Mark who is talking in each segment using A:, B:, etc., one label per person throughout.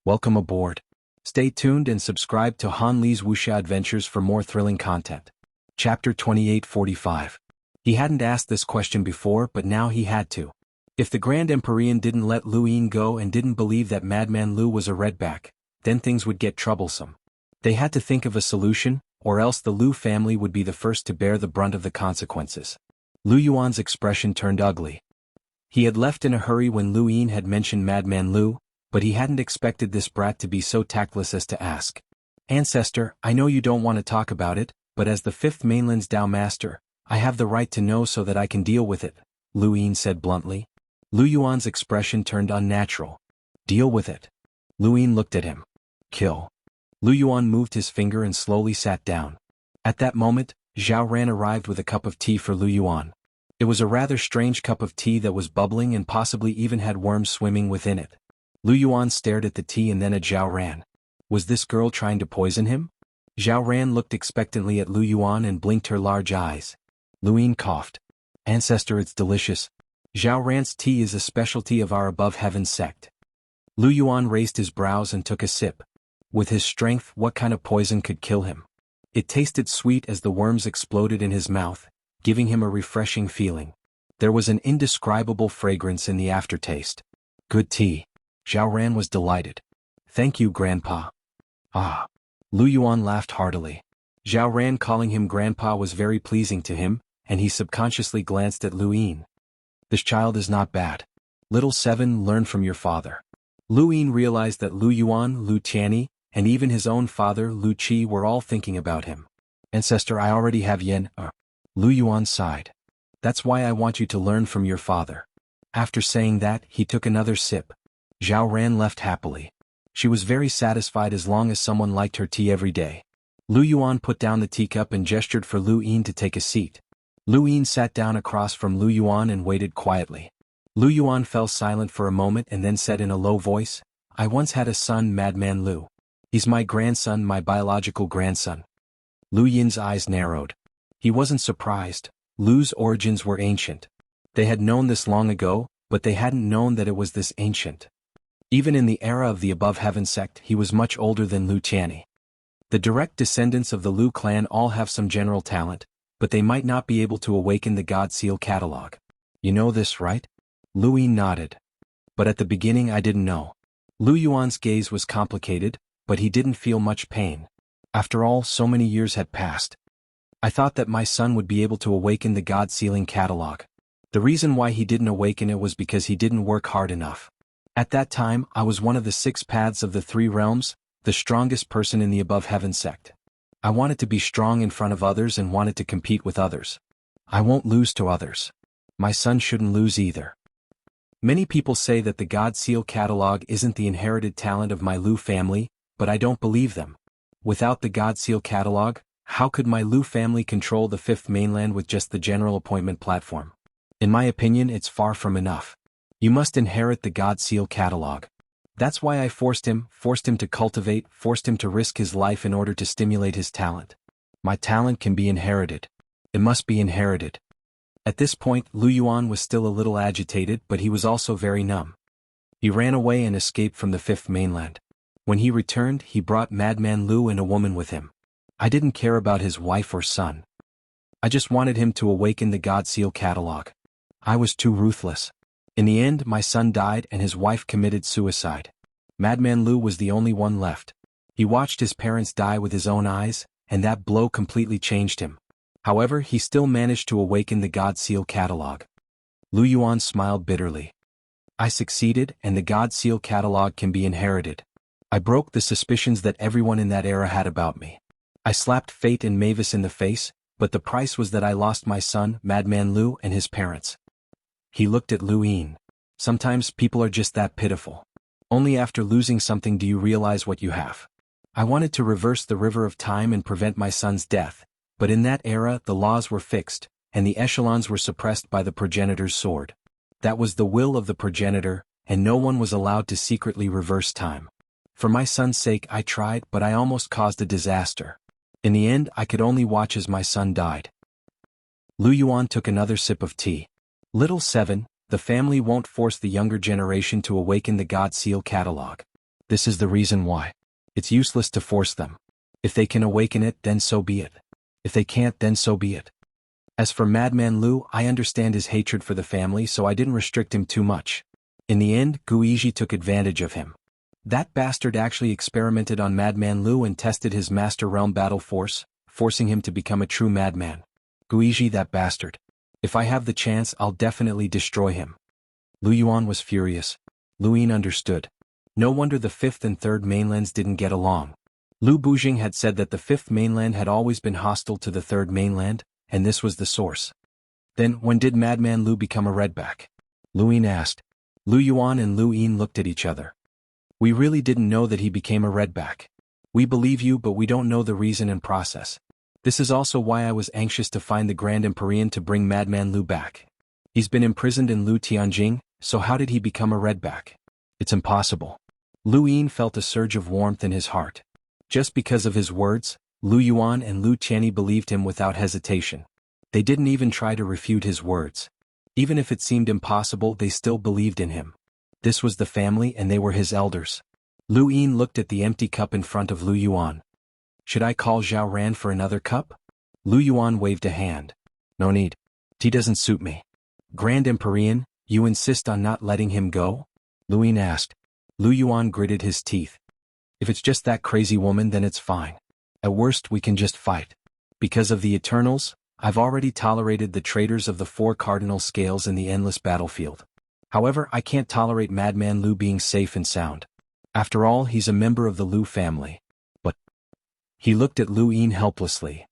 A: Welcome aboard. Stay tuned and subscribe to Han Li's Wuxia Adventures for more thrilling content. Chapter 2845. He hadn't asked this question before, but now he had to. If the Grand Empyrean didn't let Lu Yin go and didn't believe that Madman Lu was a redback, then things would get troublesome. They had to think of a solution, or else the Lu family would be the first to bear the brunt of the consequences. Lu Yuan's expression turned ugly. He had left in a hurry when Lu Yin had mentioned Madman Lu, but he hadn't expected this brat to be so tactless as to ask. Ancestor, I know you don't want to talk about it, but as the Fifth Mainland's Dao Master, I have the right to know so that I can deal with it, Lu Yin said bluntly. Lu Yuan's expression turned unnatural. Deal with it. Lu Yin looked at him. Kill. Lu Yuan moved his finger and slowly sat down. At that moment, Zhao Ran arrived with a cup of tea for Lu Yuan. It was a rather strange cup of tea that was bubbling and possibly even had worms swimming within it. Lu Yuan stared at the tea and then at Zhao Ran. Was this girl trying to poison him? Zhao Ran looked expectantly at Lu Yuan and blinked her large eyes. Lu Yin coughed. Ancestor, it's delicious. Zhao Ran's tea is a specialty of our Above Heaven sect. Lu Yuan raised his brows and took a sip. With his strength, what kind of poison could kill him? It tasted sweet as the worms exploded in his mouth, giving him a refreshing feeling. There was an indescribable fragrance in the aftertaste. Good tea. Zhao Ran was delighted. Thank you, Grandpa. Ah. Lu Yuan laughed heartily. Zhao Ran calling him Grandpa was very pleasing to him, and he subconsciously glanced at Lu Yin. This child is not bad. Little Seven, learn from your father. Lu Yin realized that Lu Yuan, Lu Tianyi, and even his own father, Lu Qi, were all thinking about him. Ancestor, I already have Yen. Lu Yuan sighed. That's why I want you to learn from your father. After saying that, he took another sip. Zhao Ran left happily. She was very satisfied as long as someone liked her tea every day. Lu Yuan put down the teacup and gestured for Lu Yin to take a seat. Lu Yin sat down across from Lu Yuan and waited quietly. Lu Yuan fell silent for a moment and then said in a low voice, I once had a son, Madman Lu. He's my grandson, my biological grandson. Lu Yin's eyes narrowed. He wasn't surprised. Lu's origins were ancient. They had known this long ago, but they hadn't known that it was this ancient. Even in the era of the Above Heaven sect, he was much older than Lu Tianyi. The direct descendants of the Lu clan all have some general talent, but they might not be able to awaken the God Seal catalog. You know this, right? Lu Yin nodded. But at the beginning I didn't know. Lu Yuan's gaze was complicated, but he didn't feel much pain. After all, so many years had passed. I thought that my son would be able to awaken the God Sealing catalog. The reason why he didn't awaken it was because he didn't work hard enough. At that time, I was one of the 6 paths of the 3 realms, the strongest person in the Above Heaven sect. I wanted to be strong in front of others and wanted to compete with others. I won't lose to others. My son shouldn't lose either. Many people say that the God Seal catalog isn't the inherited talent of my Lu family, but I don't believe them. Without the God Seal catalog, how could my Lu family control the Fifth Mainland with just the general appointment platform? In my opinion, it's far from enough. You must inherit the God Seal catalog. That's why I forced him to cultivate, forced him to risk his life in order to stimulate his talent. My talent can be inherited. It must be inherited. At this point, Lu Yuan was still a little agitated, but he was also very numb. He ran away and escaped from the Fifth Mainland. When he returned, he brought Madman Lu and a woman with him. I didn't care about his wife or son. I just wanted him to awaken the God Seal catalog. I was too ruthless. In the end, my son died and his wife committed suicide. Madman Lu was the only one left. He watched his parents die with his own eyes, and that blow completely changed him. However, he still managed to awaken the God Seal catalog. Lu Yuan smiled bitterly. I succeeded, and the God Seal catalog can be inherited. I broke the suspicions that everyone in that era had about me. I slapped Fate and Mavis in the face, but the price was that I lost my son, Madman Lu, and his parents. He looked at Lu Yin. Sometimes people are just that pitiful. Only after losing something do you realize what you have. I wanted to reverse the river of time and prevent my son's death, but in that era the laws were fixed, and the echelons were suppressed by the progenitor's sword. That was the will of the progenitor, and no one was allowed to secretly reverse time. For my son's sake I tried, but I almost caused a disaster. In the end, I could only watch as my son died. Lu Yuan took another sip of tea. Little Seven, the family won't force the younger generation to awaken the God Seal catalog. This is the reason why. It's useless to force them. If they can awaken it, then so be it. If they can't, then so be it. As for Madman Lu, I understand his hatred for the family, so I didn't restrict him too much. In the end, Guiji took advantage of him. That bastard actually experimented on Madman Lu and tested his Master Realm battle force, forcing him to become a true madman. Guiji, that bastard. If I have the chance, I'll definitely destroy him. Lu Yuan was furious. Lu Yin understood. No wonder the 5th and 3rd mainlands didn't get along. Lu Bujing had said that the 5th mainland had always been hostile to the 3rd mainland, and this was the source. Then, when did Madman Lu become a redback? Lu Yin asked. Lu Yuan and Lu Yin looked at each other. We really didn't know that he became a redback. We believe you, but we don't know the reason and process. This is also why I was anxious to find the Grand Empyrean to bring Madman Lu back. He's been imprisoned in Lu Tianjing, so how did he become a redback? It's impossible. Lu Yin felt a surge of warmth in his heart. Just because of his words, Lu Yuan and Lu Tianyi believed him without hesitation. They didn't even try to refute his words. Even if it seemed impossible, they still believed in him. This was the family and they were his elders. Lu Yin looked at the empty cup in front of Lu Yuan. Should I call Zhao Ran for another cup? Lu Yuan waved a hand. No need. Tea doesn't suit me. Grand Empyrean, you insist on not letting him go? Lu Yin asked. Lu Yuan gritted his teeth. If it's just that crazy woman, then it's fine. At worst, we can just fight. Because of the Eternals, I've already tolerated the traitors of the 4 cardinal scales in the endless battlefield. However, I can't tolerate Madman Lu being safe and sound. After all, he's a member of the Lu family. But... He looked at Lu Yin helplessly.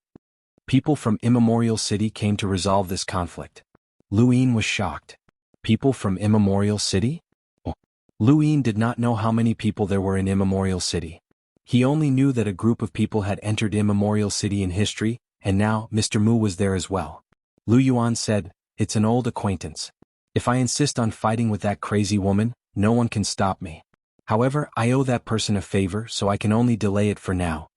A: People from Immemorial City came to resolve this conflict. Lu Yin was shocked. People from Immemorial City? Oh. Lu Yin did not know how many people there were in Immemorial City. He only knew that a group of people had entered Immemorial City in history, and now Mr. Mu was there as well. Lu Yuan said, it's an old acquaintance. If I insist on fighting with that crazy woman, no one can stop me. However, I owe that person a favor, so I can only delay it for now.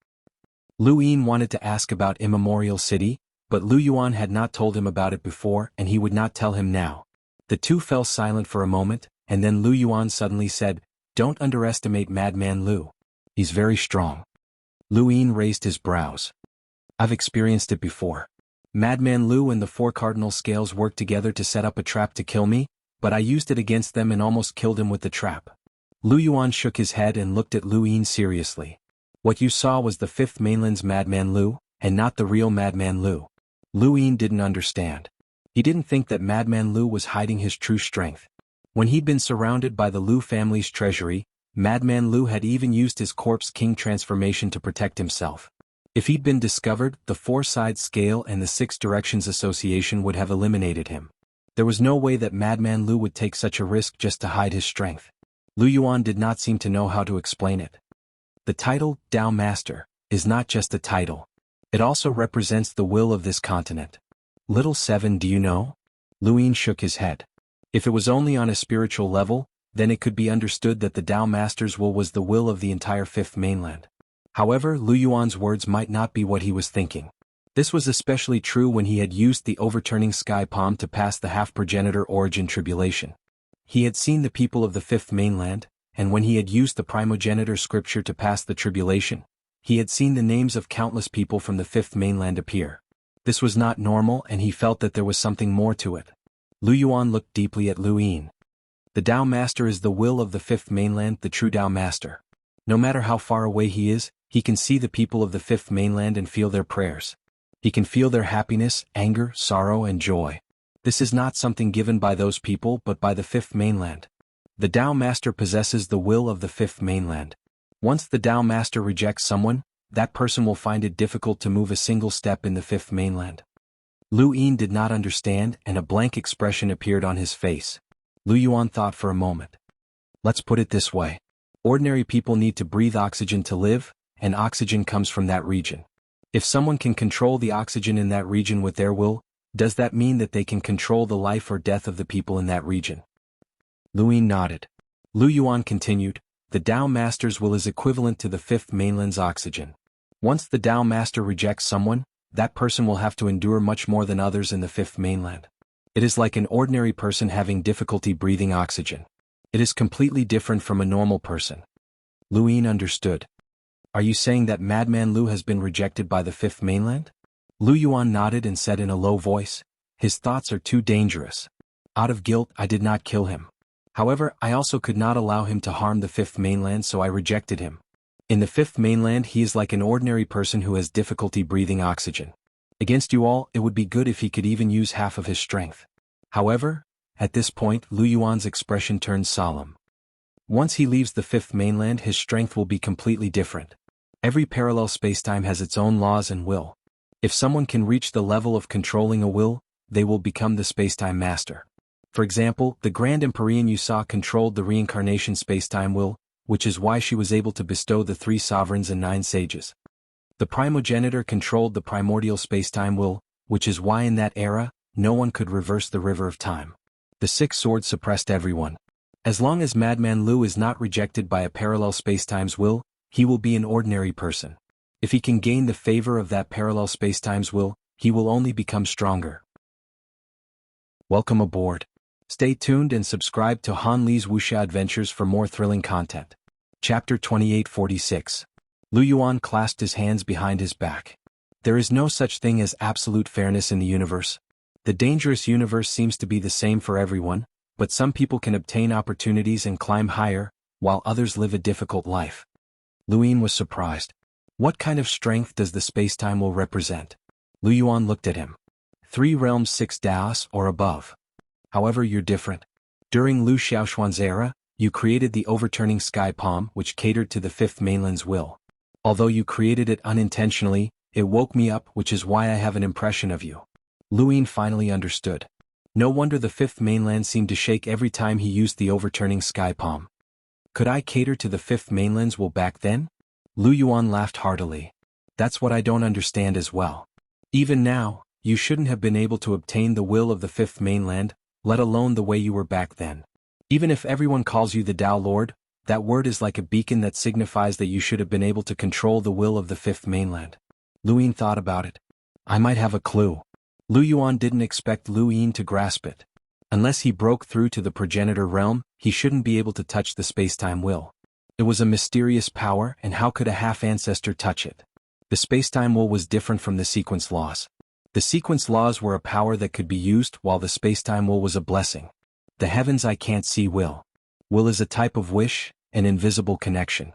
A: Lu Yin wanted to ask about Immemorial City, but Lu Yuan had not told him about it before and he would not tell him now. The two fell silent for a moment, and then Lu Yuan suddenly said, don't underestimate Madman Lu. He's very strong. Lu Yin raised his brows. I've experienced it before. Madman Lu and the 4 cardinal scales worked together to set up a trap to kill me, but I used it against them and almost killed him with the trap. Lu Yuan shook his head and looked at Lu Yin seriously. What you saw was the 5th mainland's Madman Lu, and not the real Madman Lu. Lu Yin didn't understand. He didn't think that Madman Lu was hiding his true strength. When he'd been surrounded by the Lu family's treasury, Madman Lu had even used his Corpse King transformation to protect himself. If he'd been discovered, the 4-side scale and the 6 directions association would have eliminated him. There was no way that Madman Lu would take such a risk just to hide his strength. Lu Yuan did not seem to know how to explain it. The title, Tao Master, is not just a title. It also represents the will of this continent. Little 7, do you know? Lu Yin shook his head. If it was only on a spiritual level, then it could be understood that the Tao Master's will was the will of the entire 5th mainland. However, Lu Yuan's words might not be what he was thinking. This was especially true when he had used the overturning sky palm to pass the half-progenitor origin tribulation. He had seen the people of the 5th mainland, and when he had used the primogenitor scripture to pass the tribulation, he had seen the names of countless people from the 5th mainland appear. This was not normal and he felt that there was something more to it. Lu Yuan looked deeply at Lu Yin. The Tao Master is the will of the 5th mainland, the true Tao Master. No matter how far away he is, he can see the people of the 5th mainland and feel their prayers. He can feel their happiness, anger, sorrow, and joy. This is not something given by those people but by the 5th mainland. The Tao Master possesses the will of the 5th mainland. Once the Tao Master rejects someone, that person will find it difficult to move a single step in the 5th mainland. Lu Yin did not understand and a blank expression appeared on his face. Lu Yuan thought for a moment. Let's put it this way. Ordinary people need to breathe oxygen to live, and oxygen comes from that region. If someone can control the oxygen in that region with their will, does that mean that they can control the life or death of the people in that region? Lu Yin nodded. Lu Yuan continued, the Tao Master's will is equivalent to the 5th mainland's oxygen. Once the Tao Master rejects someone, that person will have to endure much more than others in the 5th mainland. It is like an ordinary person having difficulty breathing oxygen. It is completely different from a normal person. Lu Yin understood. Are you saying that Madman Lu has been rejected by the fifth mainland? Lu Yuan nodded and said in a low voice, his thoughts are too dangerous. Out of guilt, I did not kill him. However, I also could not allow him to harm the fifth mainland, so I rejected him. In the fifth mainland, he is like an ordinary person who has difficulty breathing oxygen. Against you all, it would be good if he could even use half of his strength. However, at this point, Lu Yuan's expression turned solemn. Once he leaves the fifth mainland, his strength will be completely different. Every parallel spacetime has its own laws and will. If someone can reach the level of controlling a will, they will become the spacetime master. For example, the Grand Empyrean you saw controlled the reincarnation spacetime will, which is why she was able to bestow the 3 sovereigns and 9 sages. The primogenitor controlled the primordial spacetime will, which is why in that era, no one could reverse the river of time. The 6 swords suppressed everyone. As long as Madman Lu is not rejected by a parallel spacetime's will, he will be an ordinary person. If he can gain the favor of that parallel spacetime's will, he will only become stronger. Welcome aboard. Stay tuned and subscribe to Han Li's Wuxia Adventures for more thrilling content. Chapter 2846. Lu Yuan clasped his hands behind his back. There is no such thing as absolute fairness in the universe. The dangerous universe seems to be the same for everyone, but some people can obtain opportunities and climb higher, while others live a difficult life. Lu Yin was surprised. What kind of strength does the spacetime will represent? Lu Yuan looked at him. 3 realms 6 Daos or above. However, you're different. During Lu Xiaoshuan's era, you created the overturning sky palm which catered to the fifth mainland's will. Although you created it unintentionally, it woke me up, which is why I have an impression of you. Lu Yin finally understood. No wonder the fifth mainland seemed to shake every time he used the overturning sky palm. Could I cater to the fifth mainland's will back then? Lu Yuan laughed heartily. That's what I don't understand as well. Even now, you shouldn't have been able to obtain the will of the fifth mainland, let alone the way you were back then. Even if everyone calls you the Tao Lord, that word is like a beacon that signifies that you should have been able to control the will of the fifth mainland. Lu Yin thought about it. I might have a clue. Lu Yuan didn't expect Lu Yin to grasp it. Unless he broke through to the progenitor realm, he shouldn't be able to touch the spacetime will. It was a mysterious power, and how could a half-ancestor touch it? The spacetime will was different from the sequence laws. The sequence laws were a power that could be used, while the spacetime will was a blessing. The heavens I can't see will. Will is a type of wish, an invisible connection.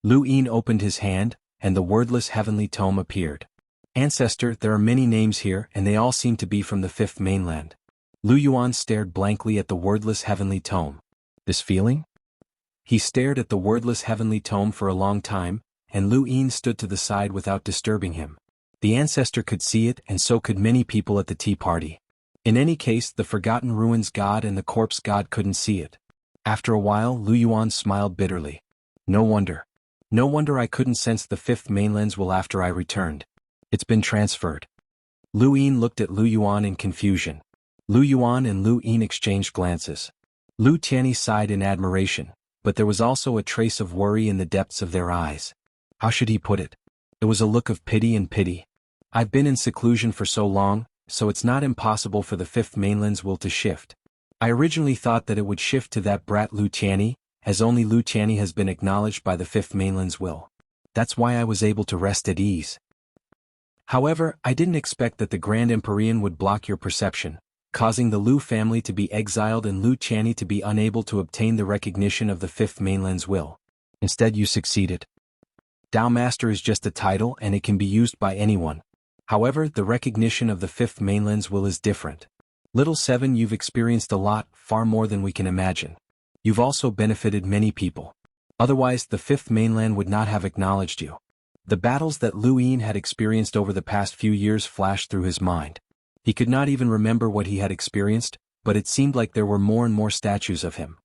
A: Lu Yin opened his hand, and the wordless heavenly tome appeared. Ancestor, there are many names here, and they all seem to be from the fifth mainland. Lu Yuan stared blankly at the wordless heavenly tome. This feeling? He stared at the wordless heavenly tome for a long time, and Lu Yin stood to the side without disturbing him. The ancestor could see it, and so could many people at the tea party. In any case, the Forgotten Ruins God and the Corpse God couldn't see it. After a while, Lu Yuan smiled bitterly. No wonder. No wonder I couldn't sense the fifth mainland's will after I returned. It's been transferred. Lu Yin looked at Lu Yuan in confusion. Lu Yuan and Lu Yin exchanged glances. Lu Tianyi sighed in admiration, but there was also a trace of worry in the depths of their eyes. How should he put it? It was a look of pity and pity. I've been in seclusion for so long, so it's not impossible for the fifth mainland's will to shift. I originally thought that it would shift to that brat Lu Tianyi, as only Lu Tianyi has been acknowledged by the fifth mainland's will. That's why I was able to rest at ease. However, I didn't expect that the Grand Empyrean would block your perception, causing the Lu family to be exiled and Lu Tianyi to be unable to obtain the recognition of the fifth mainland's will. Instead, you succeeded. Tao Master is just a title and it can be used by anyone. However, the recognition of the fifth mainland's will is different. Little 7, you've experienced a lot, far more than we can imagine. You've also benefited many people. Otherwise, the fifth mainland would not have acknowledged you. The battles that Lu Yin had experienced over the past few years flashed through his mind. He could not even remember what he had experienced, but it seemed like there were more and more statues of him.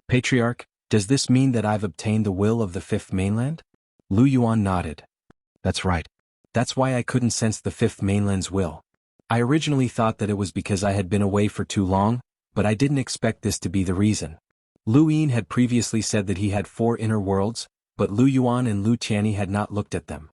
A: Patriarch, does this mean that I've obtained the will of the fifth mainland? Lu Yuan nodded. That's right. That's why I couldn't sense the fifth mainland's will. I originally thought that it was because I had been away for too long, but I didn't expect this to be the reason. Lu Yin had previously said that he had 4 inner worlds, but Lu Yuan and Lu Tianyi had not looked at them.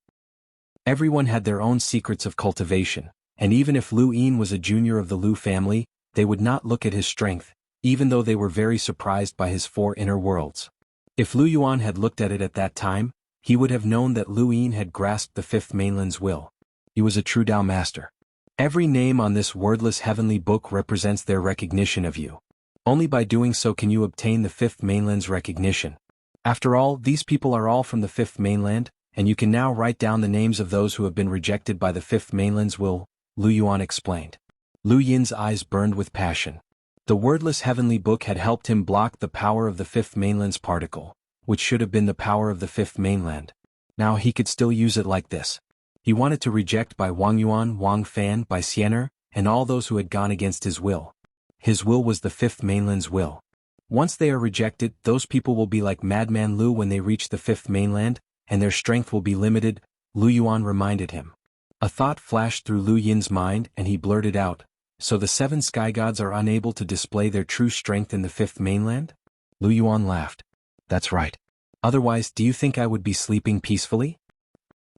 A: Everyone had their own secrets of cultivation, and even if Lu Yin was a junior of the Lu family, they would not look at his strength, even though they were very surprised by his 4 inner worlds. If Lu Yuan had looked at it at that time, he would have known that Lu Yin had grasped the fifth mainland's will. He was a true Tao master. Every name on this wordless heavenly book represents their recognition of you. Only by doing so can you obtain the fifth mainland's recognition. After all, these people are all from the fifth mainland, and you can now write down the names of those who have been rejected by the fifth mainland's will, Lu Yuan explained. Lu Yin's eyes burned with passion. The wordless heavenly book had helped him block the power of the fifth mainland's particle, which should have been the power of the fifth mainland. Now he could still use it like this. He wanted to reject by Wang Yuan, Wang Fan, by Xiener, and all those who had gone against his will. His will was the fifth mainland's will. Once they are rejected, those people will be like Madman Lu when they reach the fifth mainland, and their strength will be limited, Lu Yuan reminded him. A thought flashed through Lu Yin's mind and he blurted out, so the seven sky gods are unable to display their true strength in the fifth mainland? Lu Yuan laughed. That's right. Otherwise, do you think I would be sleeping peacefully?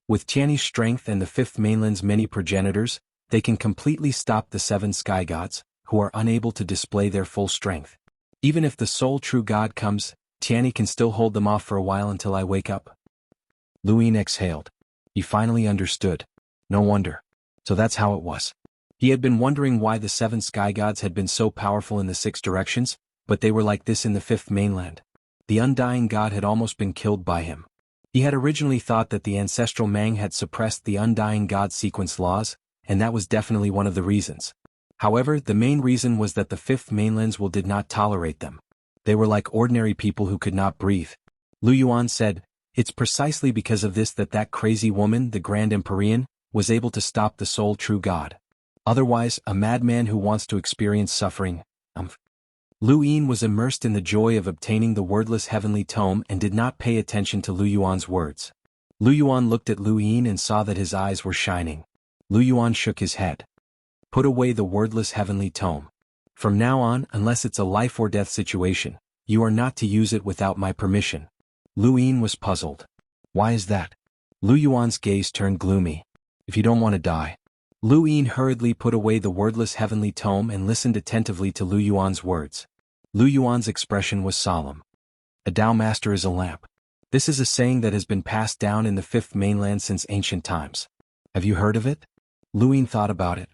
A: With Tiany's strength and the fifth mainland's many progenitors, they can completely stop the seven sky gods, who are unable to display their full strength. Even if the sole true god comes, Tiany can still hold them off for a while until I wake up. Lu Yin exhaled. He finally understood. No wonder. So that's how it was. He had been wondering why the seven sky gods had been so powerful in the six directions, but they were like this in the fifth mainland. The undying god had almost been killed by him. He had originally thought that the ancestral Mang had suppressed the undying god sequence laws, and that was definitely one of the reasons. However, the main reason was that the fifth mainland's will did not tolerate them. They were like ordinary people who could not breathe. Lu Yuan said, it's precisely because of this that that crazy woman, the Grand Empyrean, was able to stop the sole true god. Otherwise, a madman who wants to experience suffering, Lu Yin was immersed in the joy of obtaining the wordless heavenly tome and did not pay attention to Lu Yuan's words. Lu Yuan looked at Lu Yin and saw that his eyes were shining. Lu Yuan shook his head. Put away the wordless heavenly tome. From now on, unless it's a life or death situation, you are not to use it without my permission. Lu Yin was puzzled. Why is that? Lu Yuan's gaze turned gloomy. If you don't want to die. Lu Yin hurriedly put away the wordless heavenly tome and listened attentively to Lu Yuan's words. Lu Yuan's expression was solemn. A Tao master is a lamp. This is a saying that has been passed down in the fifth mainland since ancient times. Have you heard of it? Lu Yin thought about it.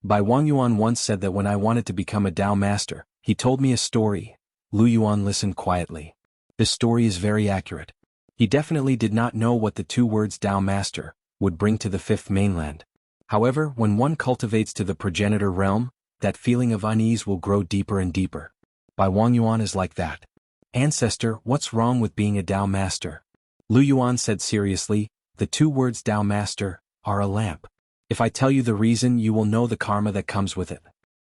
A: Bai Wang Yuan once said that when I wanted to become a Tao master, he told me a story. Lu Yuan listened quietly. This story is very accurate. He definitely did not know what the two words Tao master would bring to the fifth mainland. However, when one cultivates to the progenitor realm, that feeling of unease will grow deeper and deeper. Bai Wang Yuan is like that. Ancestor, what's wrong with being a Tao master? Lu Yuan said seriously, the two words Tao master are a lamp. If I tell you the reason, you will know the karma that comes with it.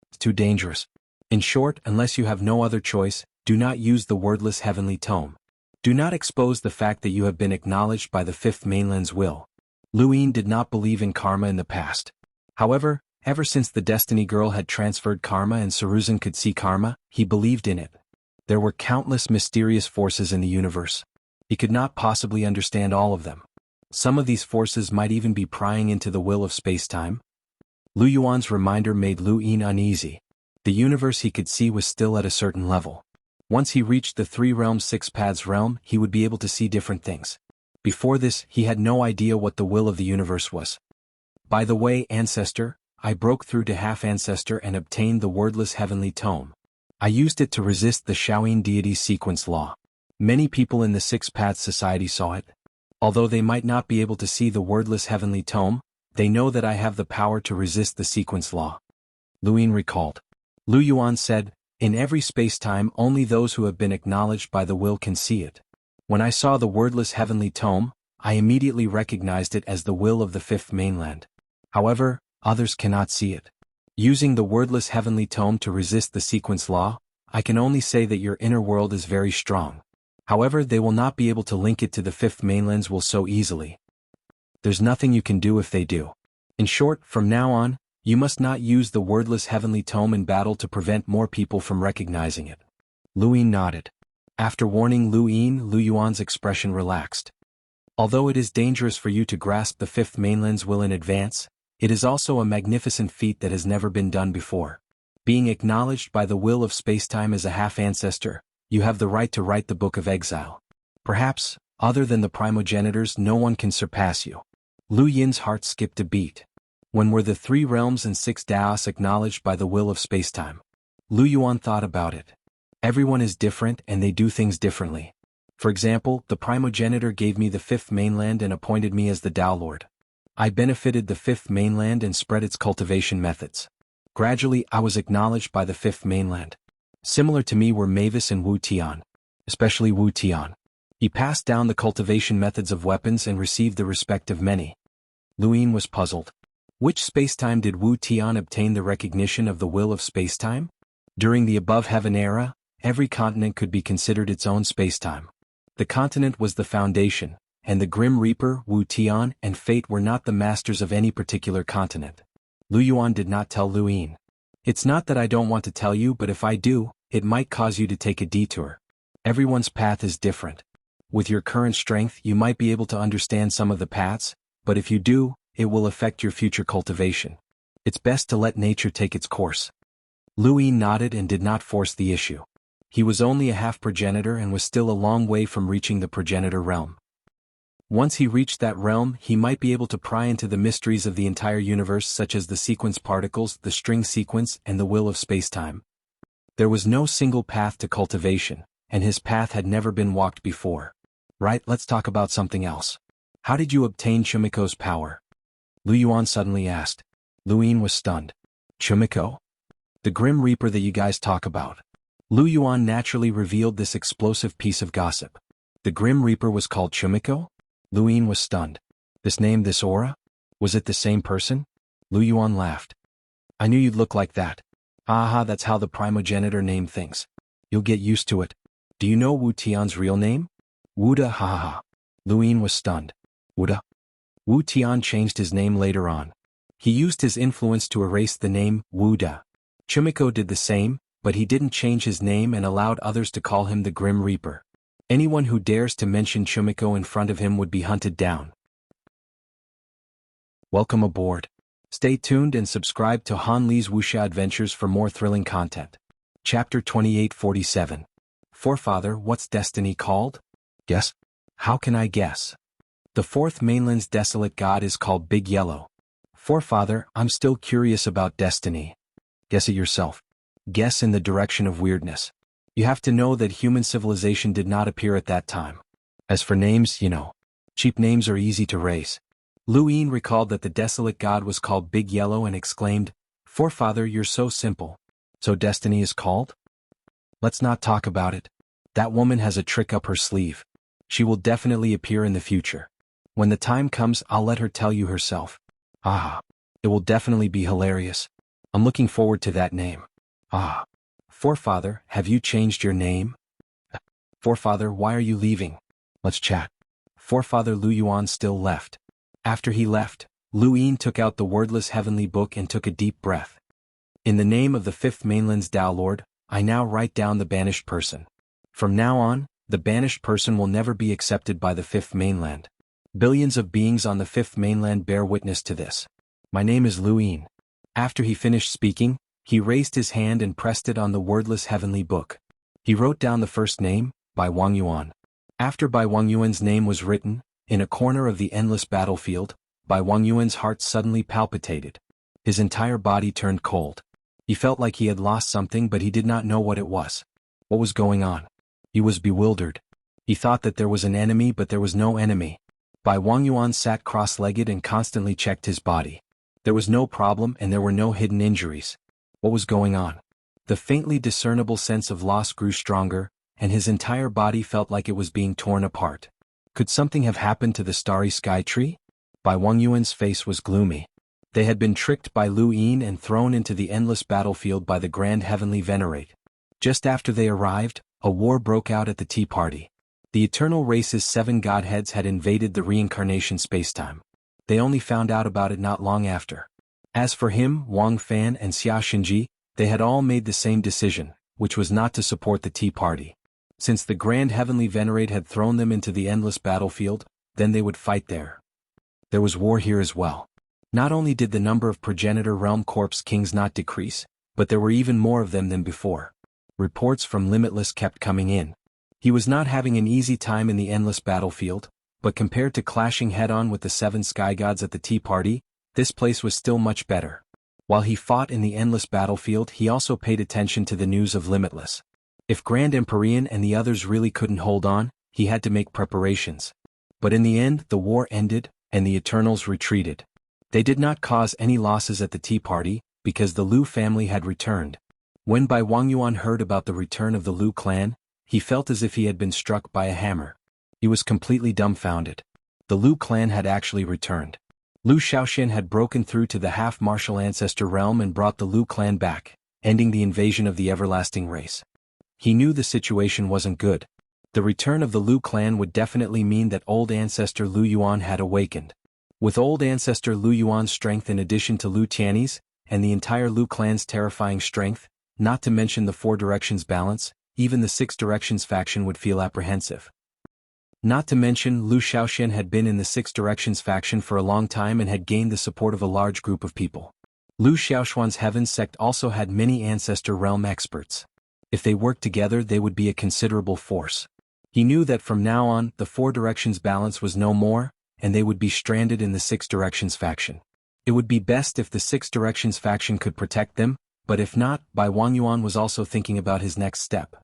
A: It's too dangerous. In short, unless you have no other choice, do not use the wordless heavenly tome. Do not expose the fact that you have been acknowledged by the fifth mainland's will. Lu Yin did not believe in karma in the past. However, ever since the Destiny Girl had transferred karma and Saruzin could see karma, he believed in it. There were countless mysterious forces in the universe. He could not possibly understand all of them. Some of these forces might even be prying into the will of space-time. Lu Yuan's reminder made Lu Yin uneasy. The universe he could see was still at a certain level. Once he reached the three-realm six-paths realm, he would be able to see different things. Before this, he had no idea what the will of the universe was. By the way, Ancestor, I broke through to Half-Ancestor and obtained the wordless heavenly tome. I used it to resist the Shaoyin deity sequence law. Many people in the Six Paths Society saw it. Although they might not be able to see the wordless heavenly tome, they know that I have the power to resist the sequence law. Lu Yin recalled. Lu Yuan said, in every space-time only those who have been acknowledged by the will can see it. When I saw the wordless heavenly tome, I immediately recognized it as the will of the fifth mainland. However, others cannot see it. Using the wordless heavenly tome to resist the sequence law, I can only say that your inner world is very strong. However, they will not be able to link it to the fifth mainland's will so easily. There's nothing you can do if they do. In short, from now on, you must not use the wordless heavenly tome in battle to prevent more people from recognizing it. Lu Yin nodded. After warning Lu Yin, Lu Yuan's expression relaxed. Although it is dangerous for you to grasp the fifth mainland's will in advance, it is also a magnificent feat that has never been done before. Being acknowledged by the will of spacetime as a half-ancestor, You have the right to write the Book of Exile. Perhaps, other than the primogenitors, no one can surpass you. Lu Yin's heart skipped a beat. When were the 3 realms and 6 Daos acknowledged by the will of spacetime? Lu Yuan thought about it. Everyone is different and they do things differently. For example, the primogenitor gave me the 5th mainland and appointed me as the Dao Lord. I benefited the 5th mainland and spread its cultivation methods. Gradually, I was acknowledged by the 5th mainland. Similar to me were Mavis and Wu Tian. Especially Wu Tian. He passed down the cultivation methods of weapons and received the respect of many. Lu Yin was puzzled. Which spacetime did Wu Tian obtain the recognition of the will of spacetime? During the above heaven era, every continent could be considered its own spacetime. The continent was the foundation, and the Grim Reaper, Wu Tian, and Fate were not the masters of any particular continent. Lu Yuan did not tell Lu Yin. It's not that I don't want to tell you, but if I do, it might cause you to take a detour. Everyone's path is different. With your current strength, you might be able to understand some of the paths, but if you do, it will affect your future cultivation. It's best to let nature take its course. Lu Yin nodded and did not force the issue. He was only a half-progenitor and was still a long way from reaching the progenitor realm. Once he reached that realm, he might be able to pry into the mysteries of the entire universe, such as the sequence particles, the string sequence, and the will of spacetime. There was no single path to cultivation, and his path had never been walked before. Right, let's talk about something else. How did you obtain Chumiko's power? Lu Yuan suddenly asked. Lu Yin was stunned. Chumiko? The Grim Reaper that you guys talk about. Lu Yuan naturally revealed this explosive piece of gossip. The Grim Reaper was called Chumiko? Lu Yin was stunned. This name, this aura? Was it the same person? Lu Yuan laughed. I knew you'd look like that. Aha, that's how the primogenitor named things. You'll get used to it. Do you know Wu Tian's real name? Wuda, ha ha ha. Lu Yin was stunned. Wuda? Wu Tian changed his name later on. He used his influence to erase the name Wuda. Chumiko did the same, but he didn't change his name and allowed others to call him the Grim Reaper. Anyone who dares to mention Chumiko in front of him would be hunted down. Welcome aboard. Stay tuned and subscribe to Han Li's Wuxia Adventures for more thrilling content. Chapter 2847. Forefather, what's destiny called? Guess? How can I guess? The 4th mainland's desolate god is called Big Yellow. Forefather, I'm still curious about destiny. Guess it yourself. Guess in the direction of weirdness. You have to know that human civilization did not appear at that time. As for names, you know. Cheap names are easy to raise. Lu Yin recalled that the desolate god was called Big Yellow and exclaimed, Forefather, you're so simple. So destiny is called? Let's not talk about it. That woman has a trick up her sleeve. She will definitely appear in the future. When the time comes, I'll let her tell you herself. Ah. It will definitely be hilarious. I'm looking forward to that name. Ah. Forefather, have you changed your name? Forefather, why are you leaving? Let's chat. Forefather Lu Yuan still left. After he left, Lu Yin took out the wordless heavenly book and took a deep breath. In the name of the 5th mainland's Dao Lord, I now write down the banished person. From now on, the banished person will never be accepted by the 5th mainland. Billions of beings on the 5th mainland bear witness to this. My name is Lu Yin. After he finished speaking, he raised his hand and pressed it on the wordless heavenly book. He wrote down the first name, Bai Wang Yuan. After Bai Wang Yuan's name was written, in a corner of the endless battlefield, Bai Wang Yuan's heart suddenly palpitated. His entire body turned cold. He felt like he had lost something, but he did not know what it was. What was going on? He was bewildered. He thought that there was an enemy, but there was no enemy. Bai Wang Yuan sat cross-legged and constantly checked his body. There was no problem and there were no hidden injuries. What was going on? The faintly discernible sense of loss grew stronger, and his entire body felt like it was being torn apart. Could something have happened to the starry sky tree? Bai Wang Yuan's face was gloomy. They had been tricked by Lu Yin and thrown into the endless battlefield by the Grand Heavenly Venerate. Just after they arrived, a war broke out at the tea party. The Eternal Race's 7 godheads had invaded the reincarnation spacetime. They only found out about it not long after. As for him, Wang Fan and Xia Xinji, they had all made the same decision, which was not to support the tea party. Since the Grand Heavenly Venerate had thrown them into the endless battlefield, then they would fight there. There was war here as well. Not only did the number of progenitor realm corpse kings not decrease, but there were even more of them than before. Reports from Limitless kept coming in. He was not having an easy time in the endless battlefield, but compared to clashing head-on with the 7 sky gods at the tea party, this place was still much better. While he fought in the endless battlefield, he also paid attention to the news of Limitless. If Grand Empyrean and the others really couldn't hold on, he had to make preparations. But in the end, the war ended, and the Eternals retreated. They did not cause any losses at the tea party, because the Lu family had returned. When Bai Wangyuan heard about the return of the Lu clan, he felt as if he had been struck by a hammer. He was completely dumbfounded. The Lu clan had actually returned. Lu Shaoxian had broken through to the half-martial ancestor realm and brought the Lu clan back, ending the invasion of the everlasting race. He knew the situation wasn't good. The return of the Lu clan would definitely mean that old ancestor Lu Yuan had awakened. With old ancestor Lu Yuan's strength in addition to Lu Tianyi's, and the entire Lu clan's terrifying strength, not to mention the 4 directions balance, even the 6 directions faction would feel apprehensive. Not to mention Lu Shaoxian had been in the 6 directions faction for a long time and had gained the support of a large group of people. Lu Xiaoxuan's Heavens sect also had many ancestor realm experts. If they worked together, they would be a considerable force. He knew that from now on, the 4 directions balance was no more, and they would be stranded in the 6 directions faction. It would be best if the 6 directions faction could protect them, but if not, Bai Wangyuan was also thinking about his next step.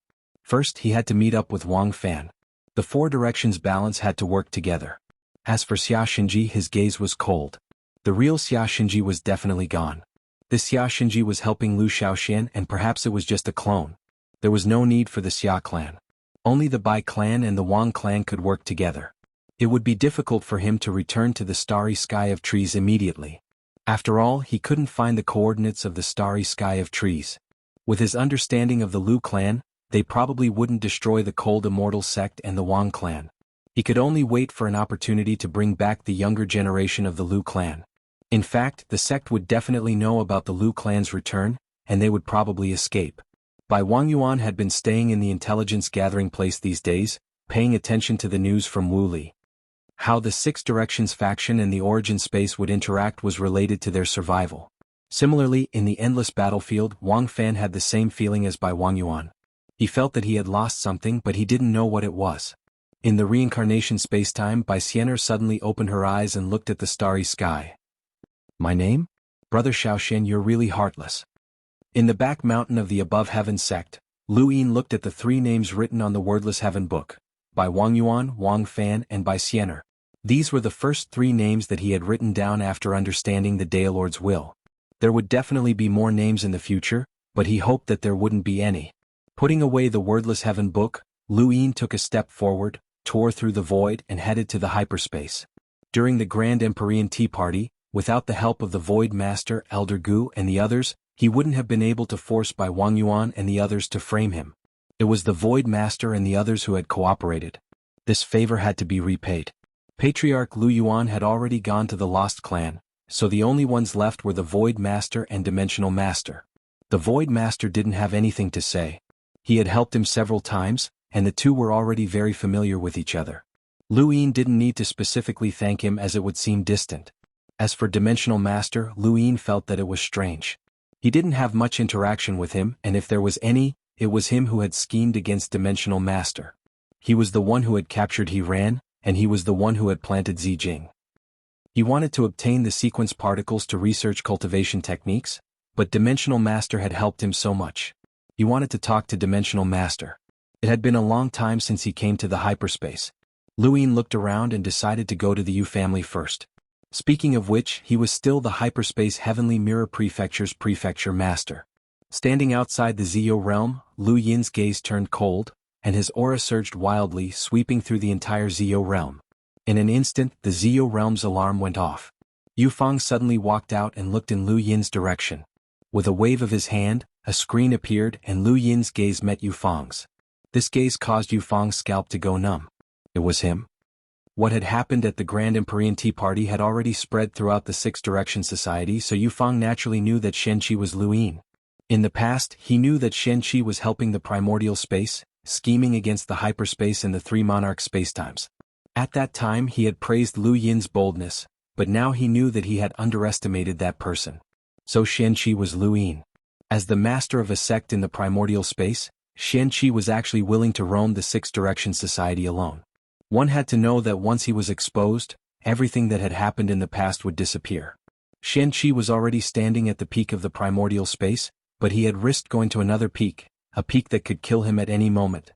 A: First, he had to meet up with Wang Fan. The 4 directions balance had to work together. As for Xia Xinji, his gaze was cold. The real Xia Xinji was definitely gone. This Xia Xinji was helping Lu Shaoxian, and perhaps it was just a clone. There was no need for the Xia clan. Only the Bai clan and the Wang clan could work together. It would be difficult for him to return to the starry sky of trees immediately. After all, he couldn't find the coordinates of the starry sky of trees. With his understanding of the Lu clan, they probably wouldn't destroy the cold immortal sect and the Wang clan. He could only wait for an opportunity to bring back the younger generation of the Lu clan. In fact, the sect would definitely know about the Lu clan's return, and they would probably escape. Bai Wangyuan had been staying in the intelligence gathering place these days, paying attention to the news from Wu Li. How the 6 directions faction and the origin space would interact was related to their survival. Similarly, in the endless battlefield, Wang Fan had the same feeling as Bai Wangyuan. He felt that he had lost something, but he didn't know what it was. In the reincarnation spacetime, Bai Xianer suddenly opened her eyes and looked at the starry sky. "My name? Brother Shaoxian, you're really heartless." In the back mountain of the above heaven sect, Lu Yin looked at the 3 names written on the wordless heaven book, Bai Wangyuan, Wang Fan and Bai Xianer. These were the first 3 names that he had written down after understanding the Daelord's will. There would definitely be more names in the future, but he hoped that there wouldn't be any. Putting away the wordless heaven book, Lu Yin took a step forward, tore through the void and headed to the hyperspace. During the Grand Empyrean Tea Party, without the help of the Void Master, Elder Gu and the others, he wouldn't have been able to force Bai Wangyuan and the others to frame him. It was the Void Master and the others who had cooperated. This favor had to be repaid. Patriarch Lu Yuan had already gone to the Lost Clan, so the only ones left were the Void Master and Dimensional Master. The Void Master didn't have anything to say. He had helped him several times, and the two were already very familiar with each other. Lu Yin didn't need to specifically thank him as it would seem distant. As for Dimensional Master, Lu Yin felt that it was strange. He didn't have much interaction with him, and if there was any, it was him who had schemed against Dimensional Master. He was the one who had captured He Ran, and he was the one who had planted Zijing. He wanted to obtain the sequence particles to research cultivation techniques, but Dimensional Master had helped him so much. He wanted to talk to Dimensional Master. It had been a long time since he came to the hyperspace. Lu Yin looked around and decided to go to the Yu family first. Speaking of which, he was still the Hyperspace Heavenly Mirror Prefecture's Prefecture Master. Standing outside the Zio realm, Lu Yin's gaze turned cold, and his aura surged wildly, sweeping through the entire Zio realm. In an instant, the Zio realm's alarm went off. Yu Fang suddenly walked out and looked in Lu Yin's direction. With a wave of his hand, a screen appeared and Lu Yin's gaze met Yu Fang's. This gaze caused Yu Fang's scalp to go numb. It was him. What had happened at the Grand Empyrean Tea Party had already spread throughout the 6 Directions Society, so Yu Fang naturally knew that Shen-Chi was Lu Yin. In the past, he knew that Shen-Chi was helping the primordial space, scheming against the hyperspace and the 3 monarch spacetimes. At that time he had praised Lu Yin's boldness, but now he knew that he had underestimated that person. So Shen-Chi was Lu Yin. As the master of a sect in the primordial space, Qianqi was actually willing to roam the Six Directions Society alone. One had to know that once he was exposed, everything that had happened in the past would disappear. Qianqi was already standing at the peak of the primordial space, but he had risked going to another peak, a peak that could kill him at any moment.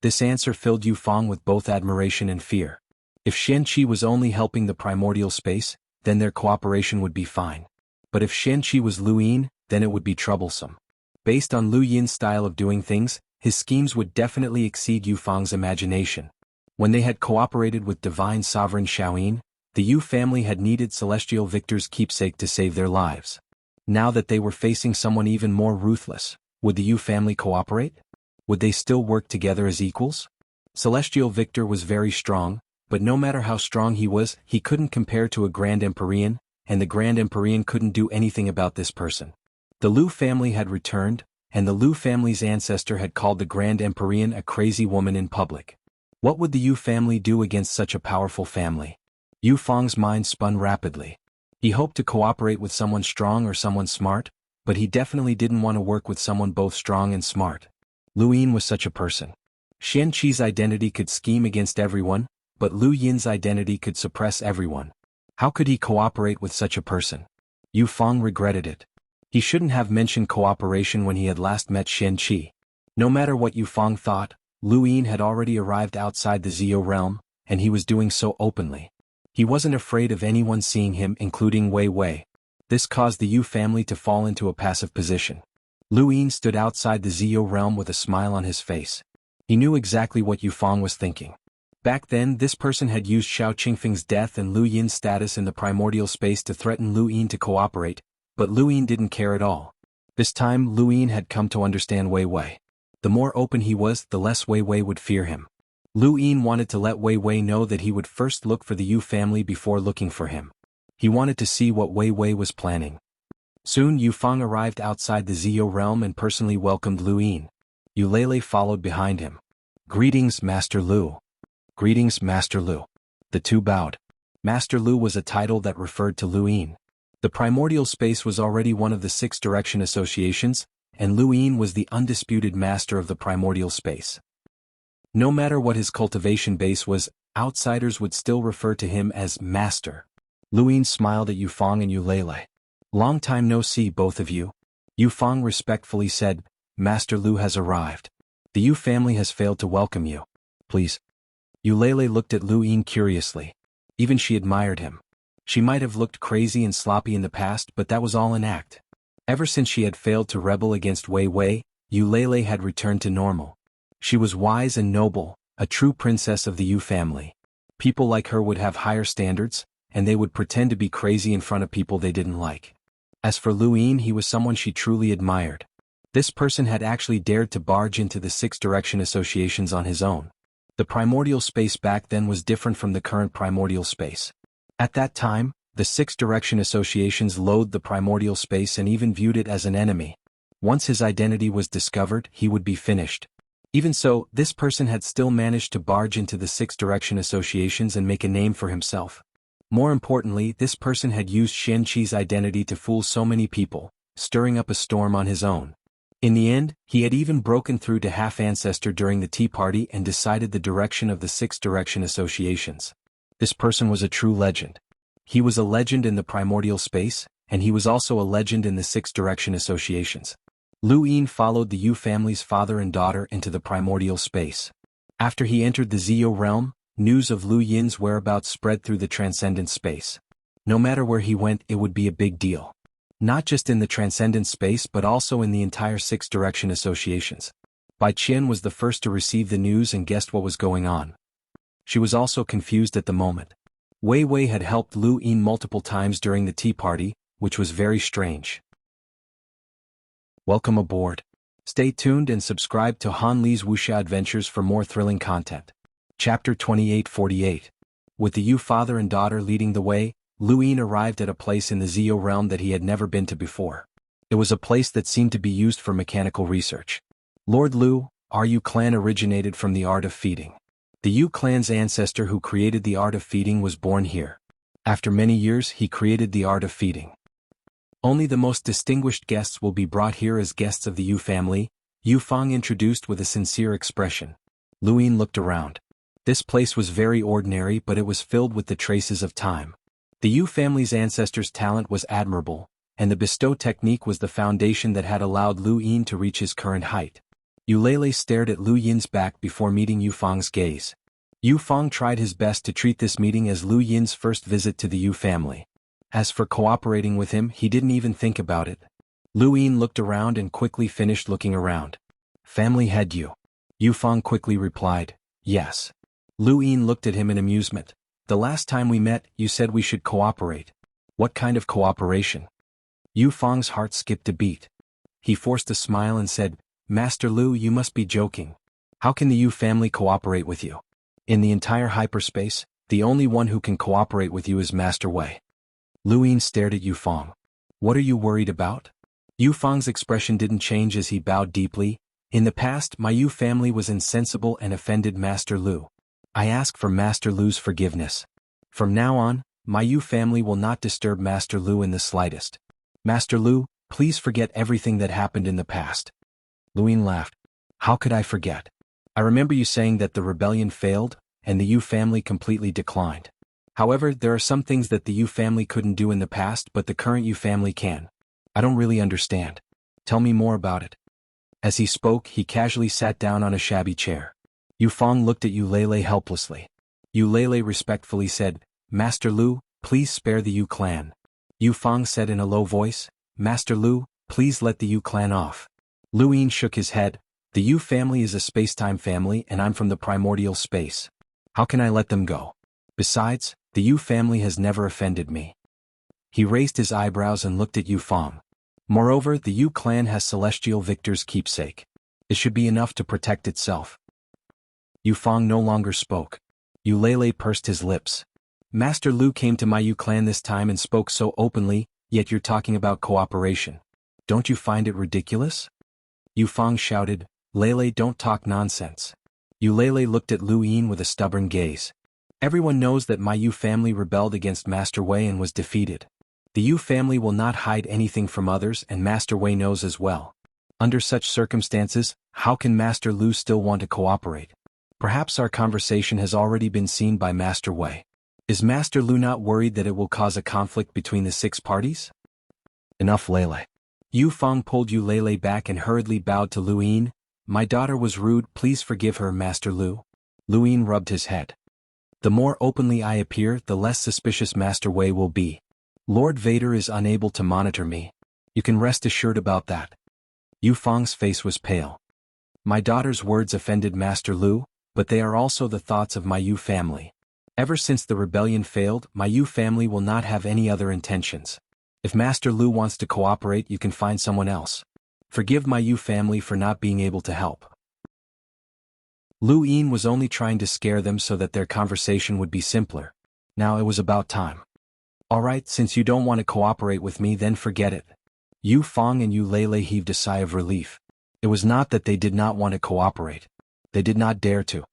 A: This answer filled Yu Fang with both admiration and fear. If Qianqi was only helping the primordial space, then their cooperation would be fine. But if Qianqi was Lu Yin, then it would be troublesome. Based on Lu Yin's style of doing things, his schemes would definitely exceed Yu Fang's imagination. When they had cooperated with Divine Sovereign Shaoyin, the Yu family had needed Celestial Victor's keepsake to save their lives. Now that they were facing someone even more ruthless, would the Yu family cooperate? Would they still work together as equals? Celestial Victor was very strong, but no matter how strong he was, he couldn't compare to a Grand Empyrean, and the Grand Empyrean couldn't do anything about this person. The Lu family had returned, and the Lu family's ancestor had called the Grand Empyrean a crazy woman in public. What would the Yu family do against such a powerful family? Yu Fang's mind spun rapidly. He hoped to cooperate with someone strong or someone smart, but he definitely didn't want to work with someone both strong and smart. Lu Yin was such a person. Qianqi's identity could scheme against everyone, but Lu Yin's identity could suppress everyone. How could he cooperate with such a person? Yu Fang regretted it. He shouldn't have mentioned cooperation when he had last met Qianqi. No matter what Yu Fang thought, Lu Yin had already arrived outside the Zio realm, and he was doing so openly. He wasn't afraid of anyone seeing him, including Wei Wei. This caused the Yu family to fall into a passive position. Lu Yin stood outside the Zio realm with a smile on his face. He knew exactly what Yu Fang was thinking. Back then, this person had used Xiao Qingfeng's death and Lu Yin's status in the primordial space to threaten Lu Yin to cooperate, but Lu Yin didn't care at all. This time, Lu Yin had come to understand Wei Wei. The more open he was, the less Wei Wei would fear him. Lu Yin wanted to let Wei Wei know that he would first look for the Yu family before looking for him. He wanted to see what Wei Wei was planning. Soon Yu Fang arrived outside the Zio realm and personally welcomed Lu Yin. Yu Lele followed behind him. "Greetings, Master Lu." "Greetings, Master Lu." The two bowed. Master Lu was a title that referred to Lu Yin. The primordial space was already one of the Six Direction Associations, and Lu Yin was the undisputed master of the primordial space. No matter what his cultivation base was, outsiders would still refer to him as Master. Lu Yin smiled at Yu Fang and Yu Lele. "Long time no see, both of you." Yu Fang respectfully said, "Master Lu has arrived. The Yu family has failed to welcome you. Please." Yu Lele looked at Lu Yin curiously. Even she admired him. She might have looked crazy and sloppy in the past, but that was all an act. Ever since she had failed to rebel against Wei Wei, Yu Lele had returned to normal. She was wise and noble, a true princess of the Yu family. People like her would have higher standards, and they would pretend to be crazy in front of people they didn't like. As for Lu Yin, he was someone she truly admired. This person had actually dared to barge into the Six Direction Associations on his own. The primordial space back then was different from the current primordial space. At that time, the Six Direction Associations loathed the primordial space and even viewed it as an enemy. Once his identity was discovered, he would be finished. Even so, this person had still managed to barge into the Six Direction Associations and make a name for himself. More importantly, this person had used Qianqi's identity to fool so many people, stirring up a storm on his own. In the end, he had even broken through to Half-Ancestor during the tea party and decided the direction of the Six Direction Associations. This person was a true legend. He was a legend in the primordial space, and he was also a legend in the Six Direction Associations. Lu Yin followed the Yu family's father and daughter into the primordial space. After he entered the Zio realm, news of Lu Yin's whereabouts spread through the transcendent space. No matter where he went, it would be a big deal. Not just in the transcendent space but also in the entire Six Direction Associations. Bai Qian was the first to receive the news and guessed what was going on. She was also confused at the moment. Wei Wei had helped Lu Yin multiple times during the tea party, which was very strange. Welcome aboard. Stay tuned and subscribe to Han Li's Wuxia Adventures for more thrilling content. Chapter 2848. With the Yu father and daughter leading the way, Lu Yin arrived at a place in the Zio realm that he had never been to before. It was a place that seemed to be used for mechanical research. "Lord Lu, our Yu clan originated from the art of feeding. The Yu clan's ancestor who created the art of feeding was born here. After many years, he created the art of feeding. Only the most distinguished guests will be brought here as guests of the Yu family. Yu Fang introduced with a sincere expression. Lu Yin looked around. This place was very ordinary, but it was filled with the traces of time. The Yu family's ancestors' talent was admirable, and the bestow technique was the foundation that had allowed Lu Yin to reach his current height. Yu Lele stared at Lu Yin's back before meeting Yu Fang's gaze. Yu Fang tried his best to treat this meeting as Lu Yin's first visit to the Yu family. As for cooperating with him, he didn't even think about it. Lu Yin looked around and quickly finished looking around. Family head Yu. Yu Fang quickly replied, yes. Lu Yin looked at him in amusement. The last time we met, you said we should cooperate. What kind of cooperation? Yu Fang's heart skipped a beat. He forced a smile and said, Master Lu, you must be joking. How can the Yu family cooperate with you? In the entire hyperspace, the only one who can cooperate with you is Master Wei. Lu Yin stared at Yu Fang. What are you worried about? Yu Fang's expression didn't change as he bowed deeply. In the past, my Yu family was insensible and offended Master Lu. I ask for Master Lu's forgiveness. From now on, my Yu family will not disturb Master Lu in the slightest. Master Lu, please forget everything that happened in the past. Lu Yin laughed. How could I forget? I remember you saying that the rebellion failed, and the Yu family completely declined. However, there are some things that the Yu family couldn't do in the past but the current Yu family can. I don't really understand. Tell me more about it. As he spoke, he casually sat down on a shabby chair. Yu Fang looked at Yu Lele helplessly. Yu Lele respectfully said, Master Lu, please spare the Yu clan. Yu Fang said in a low voice, Master Lu, please let the Yu clan off. Lu Yin shook his head. The Yu family is a space-time family and I'm from the primordial space. How can I let them go? Besides, the Yu family has never offended me. He raised his eyebrows and looked at Yu Fang. Moreover, the Yu clan has Celestial Victor's keepsake. It should be enough to protect itself. Yu Fang no longer spoke. Yu Lele pursed his lips. Master Lu came to my Yu clan this time and spoke so openly, yet you're talking about cooperation. Don't you find it ridiculous? Yu Fang shouted, Lele, don't talk nonsense. Yu Lele looked at Lu Yin with a stubborn gaze. Everyone knows that my Yu family rebelled against Master Wei and was defeated. The Yu family will not hide anything from others and Master Wei knows as well. Under such circumstances, how can Master Lu still want to cooperate? Perhaps our conversation has already been seen by Master Wei. Is Master Lu not worried that it will cause a conflict between the 6 parties? Enough, Lele. Yu Fang pulled Yu Lele back and hurriedly bowed to Lu Yin. My daughter was rude, please forgive her, Master Lu. Lu Yin rubbed his head. The more openly I appear, the less suspicious Master Wei will be. Lord Vader is unable to monitor me. You can rest assured about that. Yu Fang's face was pale. My daughter's words offended Master Lu, but they are also the thoughts of my Yu family. Ever since the rebellion failed, my Yu family will not have any other intentions. If Master Lu wants to cooperate, you can find someone else. Forgive my Yu family for not being able to help. Lu Yin was only trying to scare them so that their conversation would be simpler. Now it was about time. Alright, since you don't want to cooperate with me, then forget it. Yu Fang and Yu Lele heaved a sigh of relief. It was not that they did not want to cooperate. They did not dare to.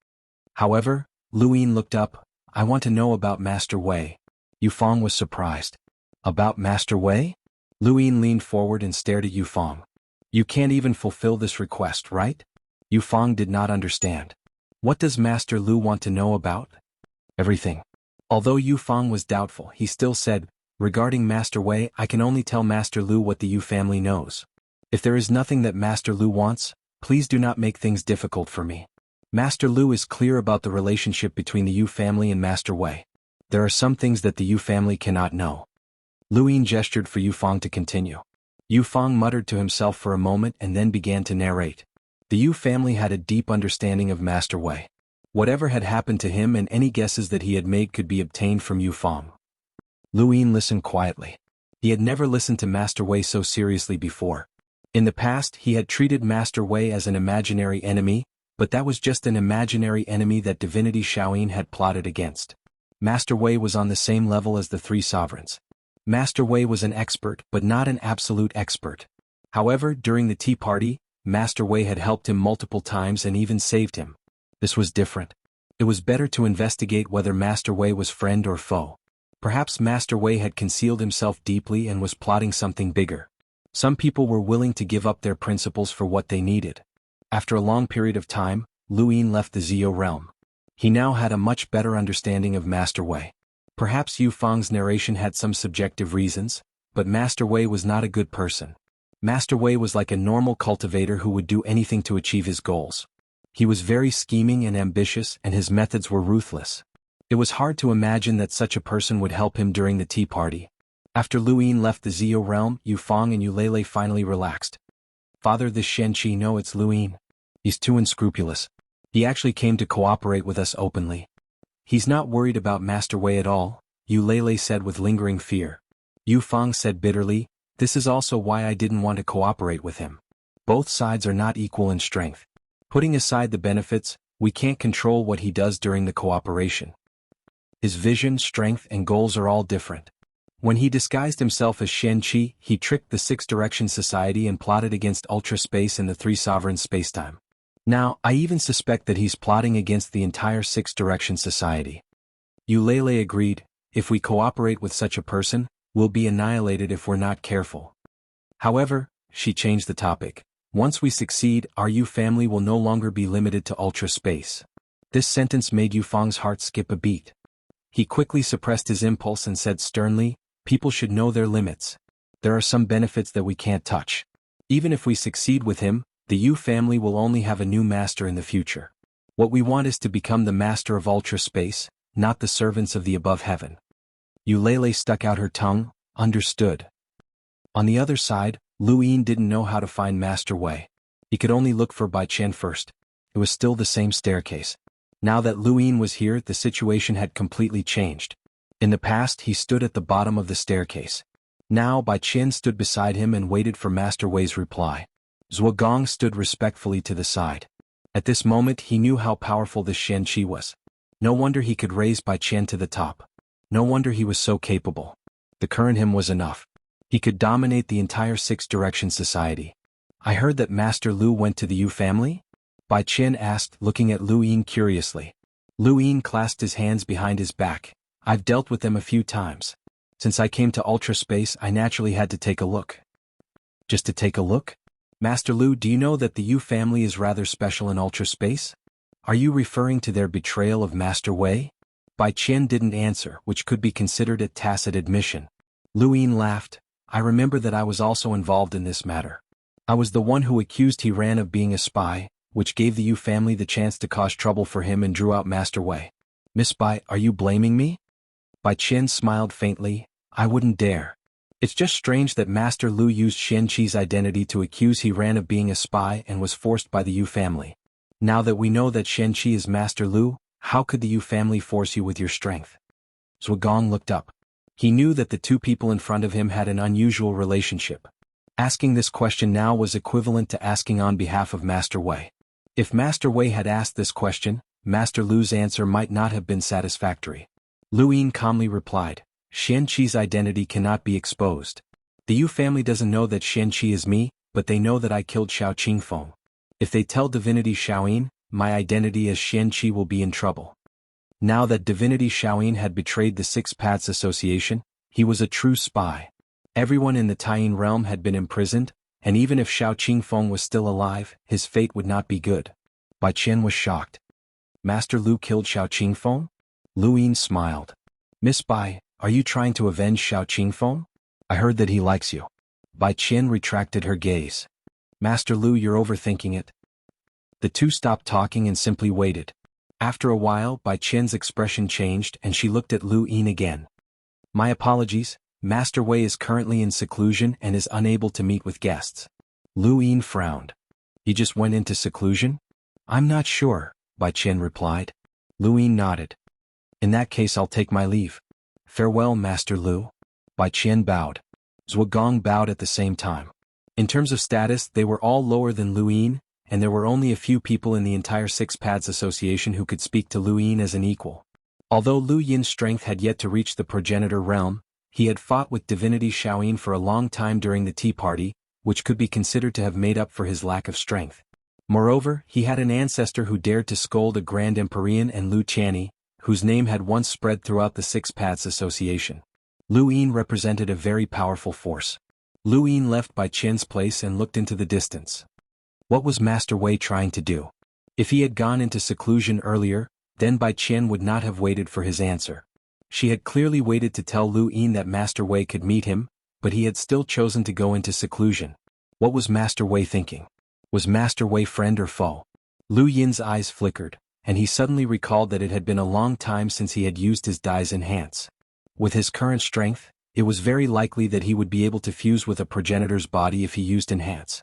A: However, Lu Yin looked up. I want to know about Master Wei. Yu Fang was surprised. About Master Wei? Lu Yin leaned forward and stared at Yu Fang. You can't even fulfill this request, right? Yu Fang did not understand. What does Master Lu want to know about? Everything. Although Yu Fang was doubtful, he still said, regarding Master Wei, I can only tell Master Lu what the Yu family knows. If there is nothing that Master Lu wants, please do not make things difficult for me. Master Lu is clear about the relationship between the Yu family and Master Wei. There are some things that the Yu family cannot know. Lu Yin gestured for Yu Fang to continue. Yu Fang muttered to himself for a moment and then began to narrate. The Yu family had a deep understanding of Master Wei. Whatever had happened to him and any guesses that he had made could be obtained from Yu Fang. Lu Yin listened quietly. He had never listened to Master Wei so seriously before. In the past, he had treated Master Wei as an imaginary enemy, but that was just an imaginary enemy that Divinity Shaoyin had plotted against. Master Wei was on the same level as the 3 sovereigns. Master Wei was an expert but not an absolute expert. However, during the tea party, Master Wei had helped him multiple times and even saved him. This was different. It was better to investigate whether Master Wei was friend or foe. Perhaps Master Wei had concealed himself deeply and was plotting something bigger. Some people were willing to give up their principles for what they needed. After a long period of time, Lu Yin left the Zio realm. He now had a much better understanding of Master Wei. Perhaps Yu Fang's narration had some subjective reasons, but Master Wei was not a good person. Master Wei was like a normal cultivator who would do anything to achieve his goals. He was very scheming and ambitious, and his methods were ruthless. It was hard to imagine that such a person would help him during the tea party. After Lu Yin left the Zio realm, Yu Fang and Yu Lei finally relaxed. Father, this Shen Qi, no, it's Lu Yin. He's too unscrupulous. He actually came to cooperate with us openly. He's not worried about Master Wei at all, Yu Lei said with lingering fear. Yu Fang said bitterly, this is also why I didn't want to cooperate with him. Both sides are not equal in strength. Putting aside the benefits, we can't control what he does during the cooperation. His vision, strength, and goals are all different. When he disguised himself as Shen Qi, he tricked the Six Direction Society and plotted against Ultra Space and the Three Sovereigns Spacetime. Now, I even suspect that he's plotting against the entire Six Direction Society. Yu Lei agreed, if we cooperate with such a person, we'll be annihilated if we're not careful. However, she changed the topic. Once we succeed, our Yu family will no longer be limited to Ultra Space. This sentence made Yu Fang's heart skip a beat. He quickly suppressed his impulse and said sternly, people should know their limits. There are some benefits that we can't touch. Even if we succeed with him, the Yu family will only have a new master in the future. What we want is to become the master of Ultra Space, not the servants of the above heaven. Yu Lei stuck out her tongue, understood. On the other side, Lu Yin didn't know how to find Master Wei. He could only look for Bai Qian first. It was still the same staircase. Now that Lu Yin was here, the situation had completely changed. In the past, he stood at the bottom of the staircase. Now Bai Qian stood beside him and waited for Master Wei's reply. Zhuo Gong stood respectfully to the side. At this moment he knew how powerful this Shen Qi was. No wonder he could raise Bai Qian to the top. No wonder he was so capable. The current him was enough. He could dominate the entire Six Direction Society. I heard that Master Lu went to the Yu family? Bai Qian asked, looking at Lu Yin curiously. Lu Yin clasped his hands behind his back. I've dealt with them a few times. Since I came to Ultra Space, I naturally had to take a look. Just to take a look? Master Lu, do you know that the Yu family is rather special in Ultra Space? Are you referring to their betrayal of Master Wei? Bai Qian didn't answer, which could be considered a tacit admission. Lu Yin laughed. I remember that I was also involved in this matter. I was the one who accused He Ran of being a spy, which gave the Yu family the chance to cause trouble for him and drew out Master Wei. Miss Bai, are you blaming me? Bai Qian smiled faintly. I wouldn't dare. It's just strange that Master Lu used Shen Qi's identity to accuse He Ran of being a spy and was forced by the Yu family. Now that we know that Shen Qi is Master Lu, how could the Yu family force you with your strength? Zhuo Gong looked up. He knew that the two people in front of him had an unusual relationship. Asking this question now was equivalent to asking on behalf of Master Wei. If Master Wei had asked this question, Master Lu's answer might not have been satisfactory. Lu Yin calmly replied, Shen Qi's identity cannot be exposed. The Yu family doesn't know that Shen Qi is me, but they know that I killed Xiao Qingfeng. If they tell Divinity Shaoyin, my identity as Shen Qi will be in trouble. Now that Divinity Shaoyin had betrayed the Six Paths Association, he was a true spy. Everyone in the Taiyin realm had been imprisoned, and even if Xiao Qingfeng was still alive, his fate would not be good. Bai Qian was shocked. Master Lu killed Xiao Qingfeng? Lu Yin smiled. Miss Bai, are you trying to avenge Xiao Qingfeng? I heard that he likes you. Bai Qian retracted her gaze. Master Lu, you're overthinking it. The two stopped talking and simply waited. After a while, Bai Qian's expression changed and she looked at Lu Yin again. My apologies, Master Wei is currently in seclusion and is unable to meet with guests. Lu Yin frowned. He just went into seclusion? I'm not sure, Bai Qian replied. Lu Yin nodded. In that case I'll take my leave. Farewell, Master Lu. Bai Qian bowed. Zhuo Gong bowed at the same time. In terms of status, they were all lower than Lu Yin, and there were only a few people in the entire Six Paths Association who could speak to Lu Yin as an equal. Although Lu Yin's strength had yet to reach the progenitor realm, he had fought with Divinity Shaoyin for a long time during the tea party, which could be considered to have made up for his lack of strength. Moreover, he had an ancestor who dared to scold a Grand Empyrean and Lu Qianni, whose name had once spread throughout the Six Paths Association. Lu Yin represented a very powerful force. Lu Yin left Bai Qian's place and looked into the distance. What was Master Wei trying to do? If he had gone into seclusion earlier, then Bai Qian would not have waited for his answer. She had clearly waited to tell Lu Yin that Master Wei could meet him, but he had still chosen to go into seclusion. What was Master Wei thinking? Was Master Wei friend or foe? Lu Yin's eyes flickered, and he suddenly recalled that it had been a long time since he had used his Dai's enhance. With his current strength, it was very likely that he would be able to fuse with a progenitor's body if he used enhance.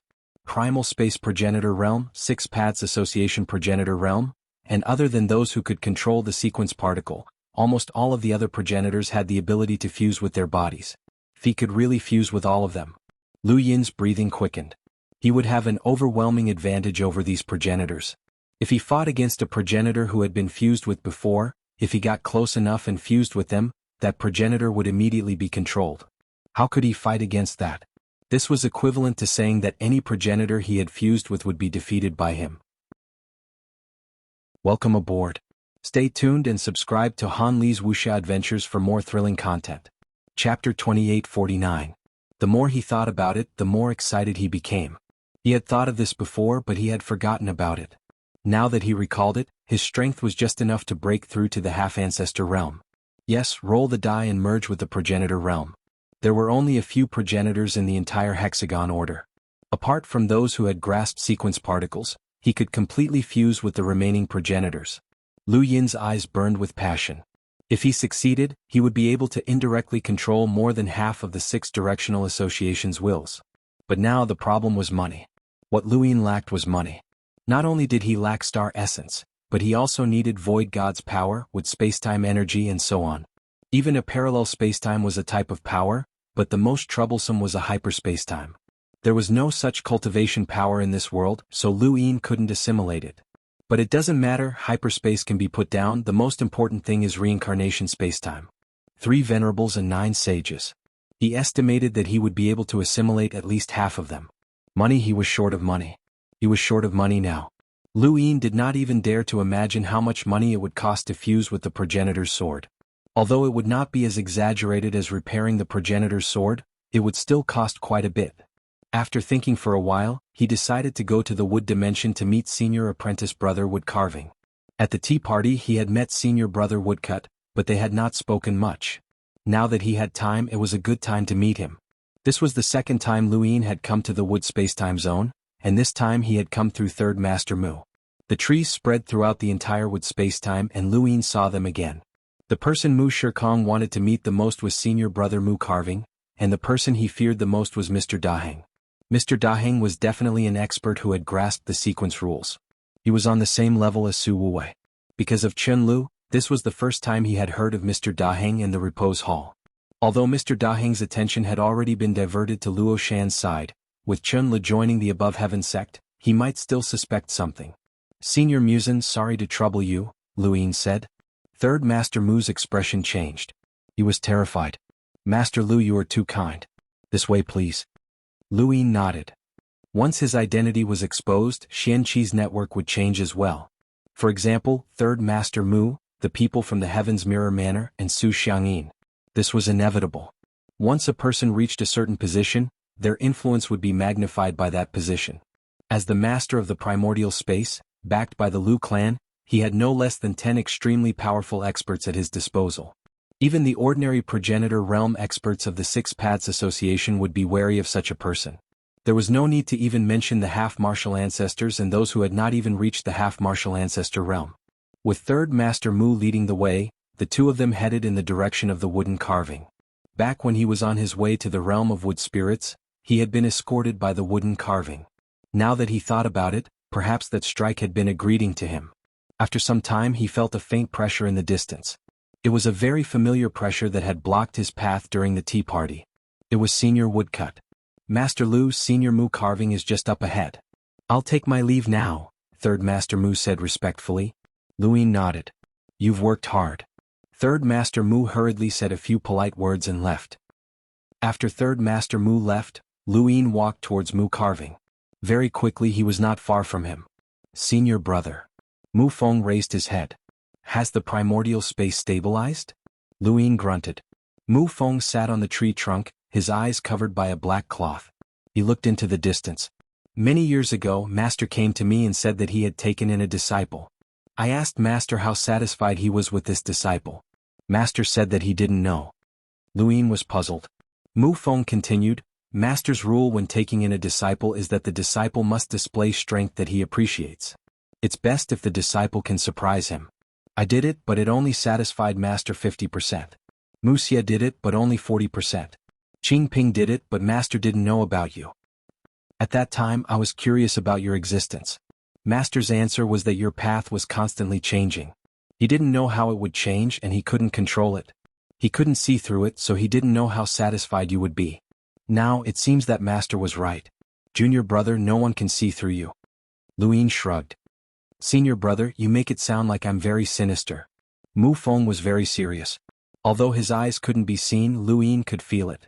A: Primal Space Progenitor Realm, Six Paths Association Progenitor Realm, and other than those who could control the sequence particle, almost all of the other progenitors had the ability to fuse with their bodies. If he could really fuse with all of them. Lu Yin's breathing quickened. He would have an overwhelming advantage over these progenitors. If he fought against a progenitor who had been fused with before, if he got close enough and fused with them, that progenitor would immediately be controlled. How could he fight against that? This was equivalent to saying that any progenitor he had fused with would be defeated by him. Welcome aboard. Stay tuned and subscribe to Han Li's Wuxia Adventures for more thrilling content. Chapter 2849. The more he thought about it, the more excited he became. He had thought of this before, but he had forgotten about it. Now that he recalled it, his strength was just enough to break through to the half-ancestor realm. Yes, roll the die and merge with the progenitor realm. There were only a few progenitors in the entire hexagon order. Apart from those who had grasped sequence particles, he could completely fuse with the remaining progenitors. Lu Yin's eyes burned with passion. If he succeeded, he would be able to indirectly control more than half of the six directional association's wills. But now the problem was money. What Lu Yin lacked was money. Not only did he lack star essence, but he also needed Void God's power with spacetime energy and so on. Even a parallel spacetime was a type of power, but the most troublesome was a hyperspacetime. There was no such cultivation power in this world, so Lu Yin couldn't assimilate it. But it doesn't matter, hyperspace can be put down, the most important thing is reincarnation spacetime. 3 venerables and 9 sages. He estimated that he would be able to assimilate at least half of them. Money, he was short of money. He was short of money now. Lu Yin did not even dare to imagine how much money it would cost to fuse with the progenitor's sword. Although it would not be as exaggerated as repairing the progenitor's sword, it would still cost quite a bit. After thinking for a while, he decided to go to the wood dimension to meet senior apprentice brother Wood Carving. At the tea party he had met senior brother Woodcut, but they had not spoken much. Now that he had time, it was a good time to meet him. This was the second time Lu Yin had come to the wood spacetime zone, and this time he had come through Third Master Mu. The trees spread throughout the entire wood spacetime and Lu Yin saw them again. The person Mu Shikong wanted to meet the most was senior brother Mu Carving, and the person he feared the most was Mr. Daheng. Mr. Daheng was definitely an expert who had grasped the sequence rules. He was on the same level as Su Wuwei. Because of Chun Lu, this was the first time he had heard of Mr. Daheng in the repose hall. Although Mr. Daheng's attention had already been diverted to Luo Shan's side, with Chun Lu joining the Above Heaven sect, he might still suspect something. Senior Musen, sorry to trouble you, Lu Yin said. Third Master Mu's expression changed. He was terrified. Master Lu, you are too kind. This way please. Lu Yin nodded. Once his identity was exposed, Xianqi's network would change as well. For example, Third Master Mu, the people from the Heaven's Mirror Manor, and Su Xiangyin. This was inevitable. Once a person reached a certain position, their influence would be magnified by that position. As the master of the primordial space, backed by the Lu clan, he had no less than 10 extremely powerful experts at his disposal. Even the ordinary progenitor realm experts of the Six Paths Association would be wary of such a person. There was no need to even mention the half-martial ancestors and those who had not even reached the half-martial ancestor realm. With Third Master Mu leading the way, the two of them headed in the direction of the wooden carving. Back when he was on his way to the realm of wood spirits, he had been escorted by the wooden carving. Now that he thought about it, perhaps that strike had been a greeting to him. After some time he felt a faint pressure in the distance. It was a very familiar pressure that had blocked his path during the tea party. It was Senior Woodcut. Master Lu, Senior Mu Carving is just up ahead. I'll take my leave now, Third Master Mu said respectfully. Lu Yin nodded. You've worked hard. Third Master Mu hurriedly said a few polite words and left. After Third Master Mu left, Lu Yin walked towards Mu Carving. Very quickly he was not far from him. Senior brother. Mu Feng raised his head. Has the primordial space stabilized? Lu Yin grunted. Mu Feng sat on the tree trunk, his eyes covered by a black cloth. He looked into the distance. Many years ago, Master came to me and said that he had taken in a disciple. I asked Master how satisfied he was with this disciple. Master said that he didn't know. Luin was puzzled. Mu Feng continued, Master's rule when taking in a disciple is that the disciple must display strength that he appreciates. It's best if the disciple can surprise him. I did it, but it only satisfied Master 50%. Mu Xie did it, but only 40%. Qing Ping did it, but Master didn't know about you. At that time I was curious about your existence. Master's answer was that your path was constantly changing. He didn't know how it would change and he couldn't control it. He couldn't see through it, so he didn't know how satisfied you would be. Now it seems that Master was right. Junior brother, no one can see through you. Luin shrugged. Senior brother, you make it sound like I'm very sinister. Mu Feng was very serious. Although his eyes couldn't be seen, Luin could feel it.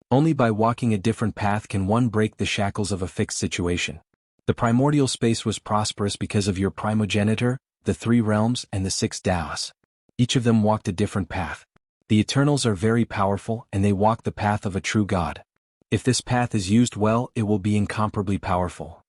A: Only by walking a different path can one break the shackles of a fixed situation. The primordial space was prosperous because of your primogenitor, the 3 realms and the 6 Taoists. Each of them walked a different path. The Eternals are very powerful and they walk the path of a true God. If this path is used well, it will be incomparably powerful.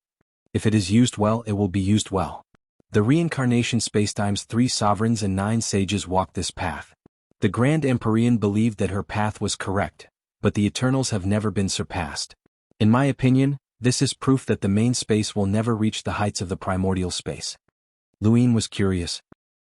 A: If it is used well, it will be used well. The reincarnation spacetime's 3 sovereigns and 9 sages walked this path. The Grand Empyrean believed that her path was correct, but the Eternals have never been surpassed. In my opinion, this is proof that the main space will never reach the heights of the primordial space. Luin was curious.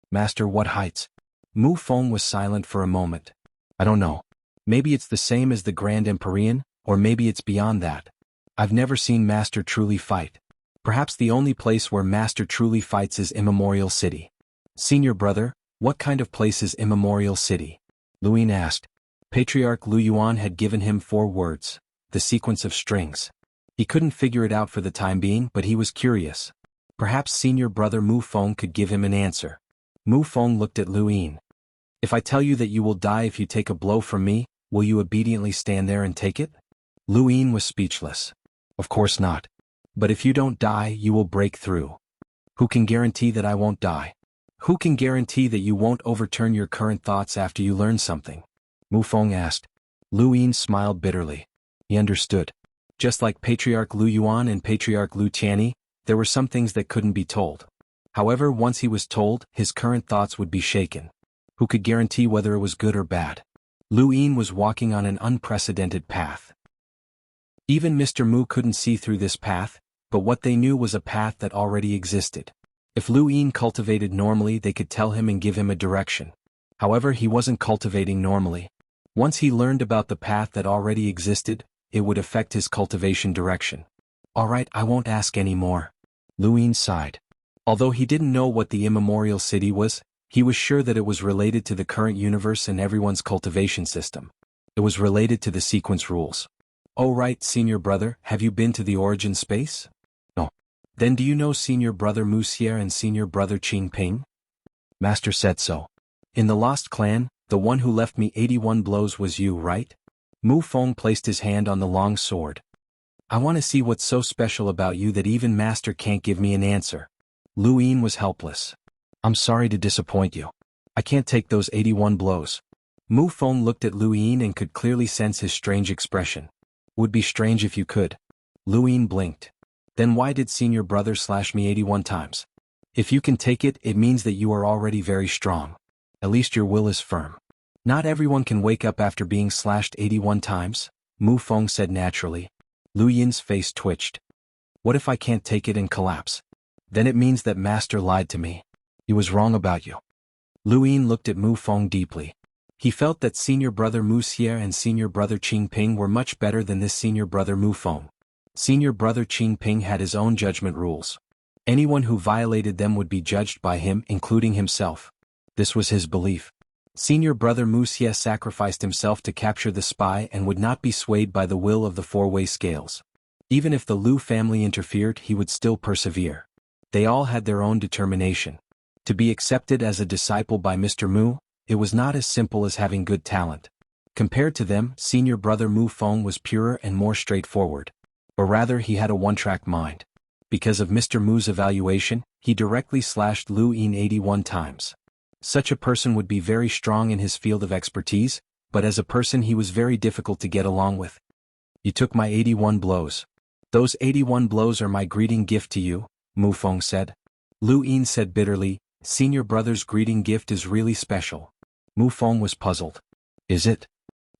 A: Master, what heights? Mu Feng was silent for a moment. I don't know. Maybe it's the same as the Grand Empyrean, or maybe it's beyond that. I've never seen Master truly fight. Perhaps the only place where Master truly fights is Immemorial City. Senior brother, what kind of place is Immemorial City? Luin asked. Patriarch Lu Yuan had given him 4 words, the sequence of strings. He couldn't figure it out for the time being, but he was curious. Perhaps senior brother Mu Feng could give him an answer. Mu Feng looked at Luin. If I tell you that you will die if you take a blow from me, will you obediently stand there and take it? Luin was speechless. Of course not. But if you don't die, you will break through. Who can guarantee that I won't die? Who can guarantee that you won't overturn your current thoughts after you learn something? Mu Feng asked. Luin smiled bitterly. He understood. Just like Patriarch Lu Yuan and Patriarch Lu Tianyi, there were some things that couldn't be told. However, once he was told, his current thoughts would be shaken. Who could guarantee whether it was good or bad? Luin was walking on an unprecedented path. Even Mr. Mu couldn't see through this path, but what they knew was a path that already existed. If Luin cultivated normally, they could tell him and give him a direction. However, he wasn't cultivating normally. Once he learned about the path that already existed, it would affect his cultivation direction. All right, I won't ask any more. Luin sighed. Although he didn't know what the Immemorial City was, he was sure that it was related to the current universe and everyone's cultivation system. It was related to the sequence rules. Oh right, senior brother, have you been to the origin space? No. Then do you know senior brother Mu Xie and senior brother Qing Ping? Master said so. In the Lost Clan, the one who left me 81 blows was you, right? Mu Feng placed his hand on the long sword. I want to see what's so special about you that even Master can't give me an answer. Luin was helpless. I'm sorry to disappoint you. I can't take those 81 blows. Mu Feng looked at Luin and could clearly sense his strange expression. Would be strange if you could. Luin blinked. Then why did senior brother slash me 81 times? If you can take it, it means that you are already very strong. At least your will is firm. Not everyone can wake up after being slashed 81 times, Mu Feng said naturally. Lu Yin's face twitched. What if I can't take it and collapse? Then it means that Master lied to me. He was wrong about you. Luin looked at Mu Feng deeply. He felt that senior brother Mu Xie and senior brother Qing Ping were much better than this senior brother Mu Feng. Senior brother Qing Ping had his own judgment rules. Anyone who violated them would be judged by him, including himself. This was his belief. Senior brother Mu Xie sacrificed himself to capture the spy and would not be swayed by the will of the 4-way scales. Even if the Lu family interfered, he would still persevere. They all had their own determination. To be accepted as a disciple by Mr. Mu, it was not as simple as having good talent. Compared to them, senior brother Mu Feng was purer and more straightforward. Or rather, he had a one-track mind. Because of Mr. Mu's evaluation, he directly slashed Lu Yin 81 times. Such a person would be very strong in his field of expertise, but as a person he was very difficult to get along with. You took my 81 blows. Those 81 blows are my greeting gift to you, Mu Feng said. Lu Yin said bitterly, senior brother's greeting gift is really special. Mu Feng was puzzled. Is it?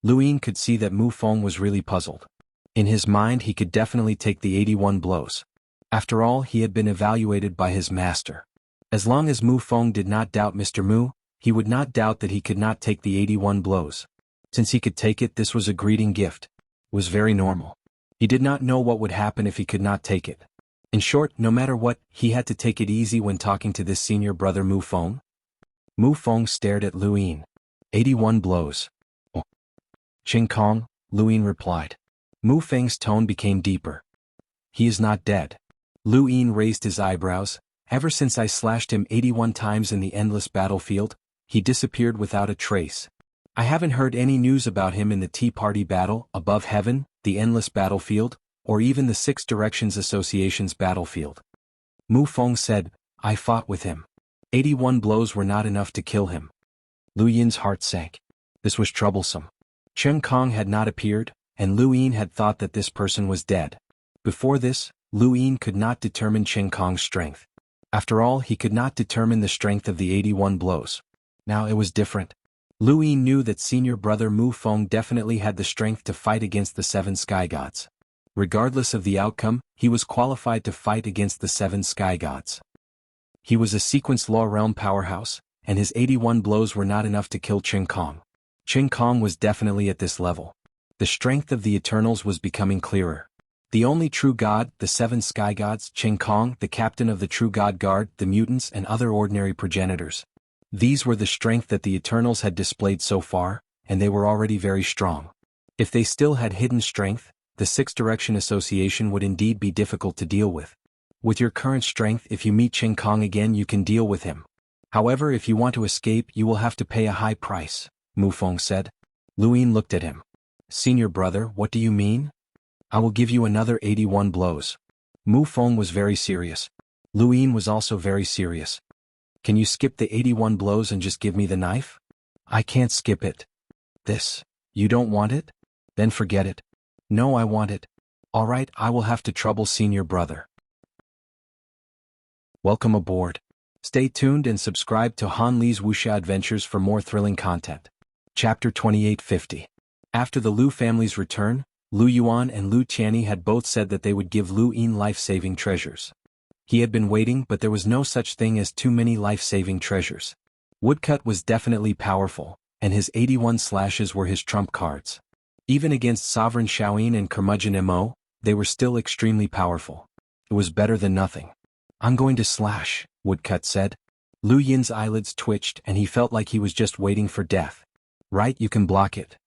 A: Lu Yin could see that Mu Feng was really puzzled. In his mind he could definitely take the 81 blows. After all, he had been evaluated by his master. As long as Mu Feng did not doubt Mr. Mu, he would not doubt that he could not take the 81 blows. Since he could take it, this was a greeting gift. It was very normal. He did not know what would happen if he could not take it. In short, no matter what, he had to take it easy when talking to this senior brother Mu Feng. Mu Feng stared at Lu Yin. 81 blows. Oh. Qing Kong, Lu Yin replied. Mu Feng's tone became deeper. He is not dead. Lu Yin raised his eyebrows. Ever since I slashed him 81 times in the endless battlefield, he disappeared without a trace. I haven't heard any news about him in the Tea Party battle, above heaven, the endless battlefield, or even the Six Directions Association's battlefield. Mu Feng said, I fought with him. 81 blows were not enough to kill him. Lu Yin's heart sank. This was troublesome. Chen Kong had not appeared, and Lu Yin had thought that this person was dead. Before this, Lu Yin could not determine Chen Kong's strength. After all, he could not determine the strength of the 81 blows. Now it was different. Lu Yin knew that senior brother Mu Feng definitely had the strength to fight against the 7 sky gods. Regardless of the outcome, he was qualified to fight against the 7 sky gods. He was a sequence law realm powerhouse, and his 81 blows were not enough to kill Qing Kong. Qing Kong was definitely at this level. The strength of the Eternals was becoming clearer. The only true god, the 7 sky gods, Qing Kong, the captain of the True God Guard, the mutants and other ordinary progenitors. These were the strength that the Eternals had displayed so far, and they were already very strong. If they still had hidden strength, the Six Direction Association would indeed be difficult to deal with. With your current strength, if you meet Qing Kong again, you can deal with him. However, if you want to escape, you will have to pay a high price, Mu Feng said. Lu Yin looked at him. Senior brother, what do you mean? I will give you another 81 blows. Mu Feng was very serious. Lu Yin was also very serious. Can you skip the 81 blows and just give me the knife? I can't skip it. This. You don't want it? Then forget it. No, I want it. All right, I will have to trouble senior brother. Welcome aboard. Stay tuned and subscribe to Han Li's Wuxia Adventures for more thrilling content. Chapter 2850. After the Lu family's return, Lu Yuan and Lu Qianni had both said that they would give Lu Yin life-saving treasures. He had been waiting, but there was no such thing as too many life-saving treasures. Woodcut was definitely powerful, and his 81 slashes were his trump cards. Even against Sovereign Shaoyin and Curmudgeon Mo, they were still extremely powerful. It was better than nothing. I'm going to slash, Woodcut said. Lu Yin's eyelids twitched and he felt like he was just waiting for death. Right, you can block it.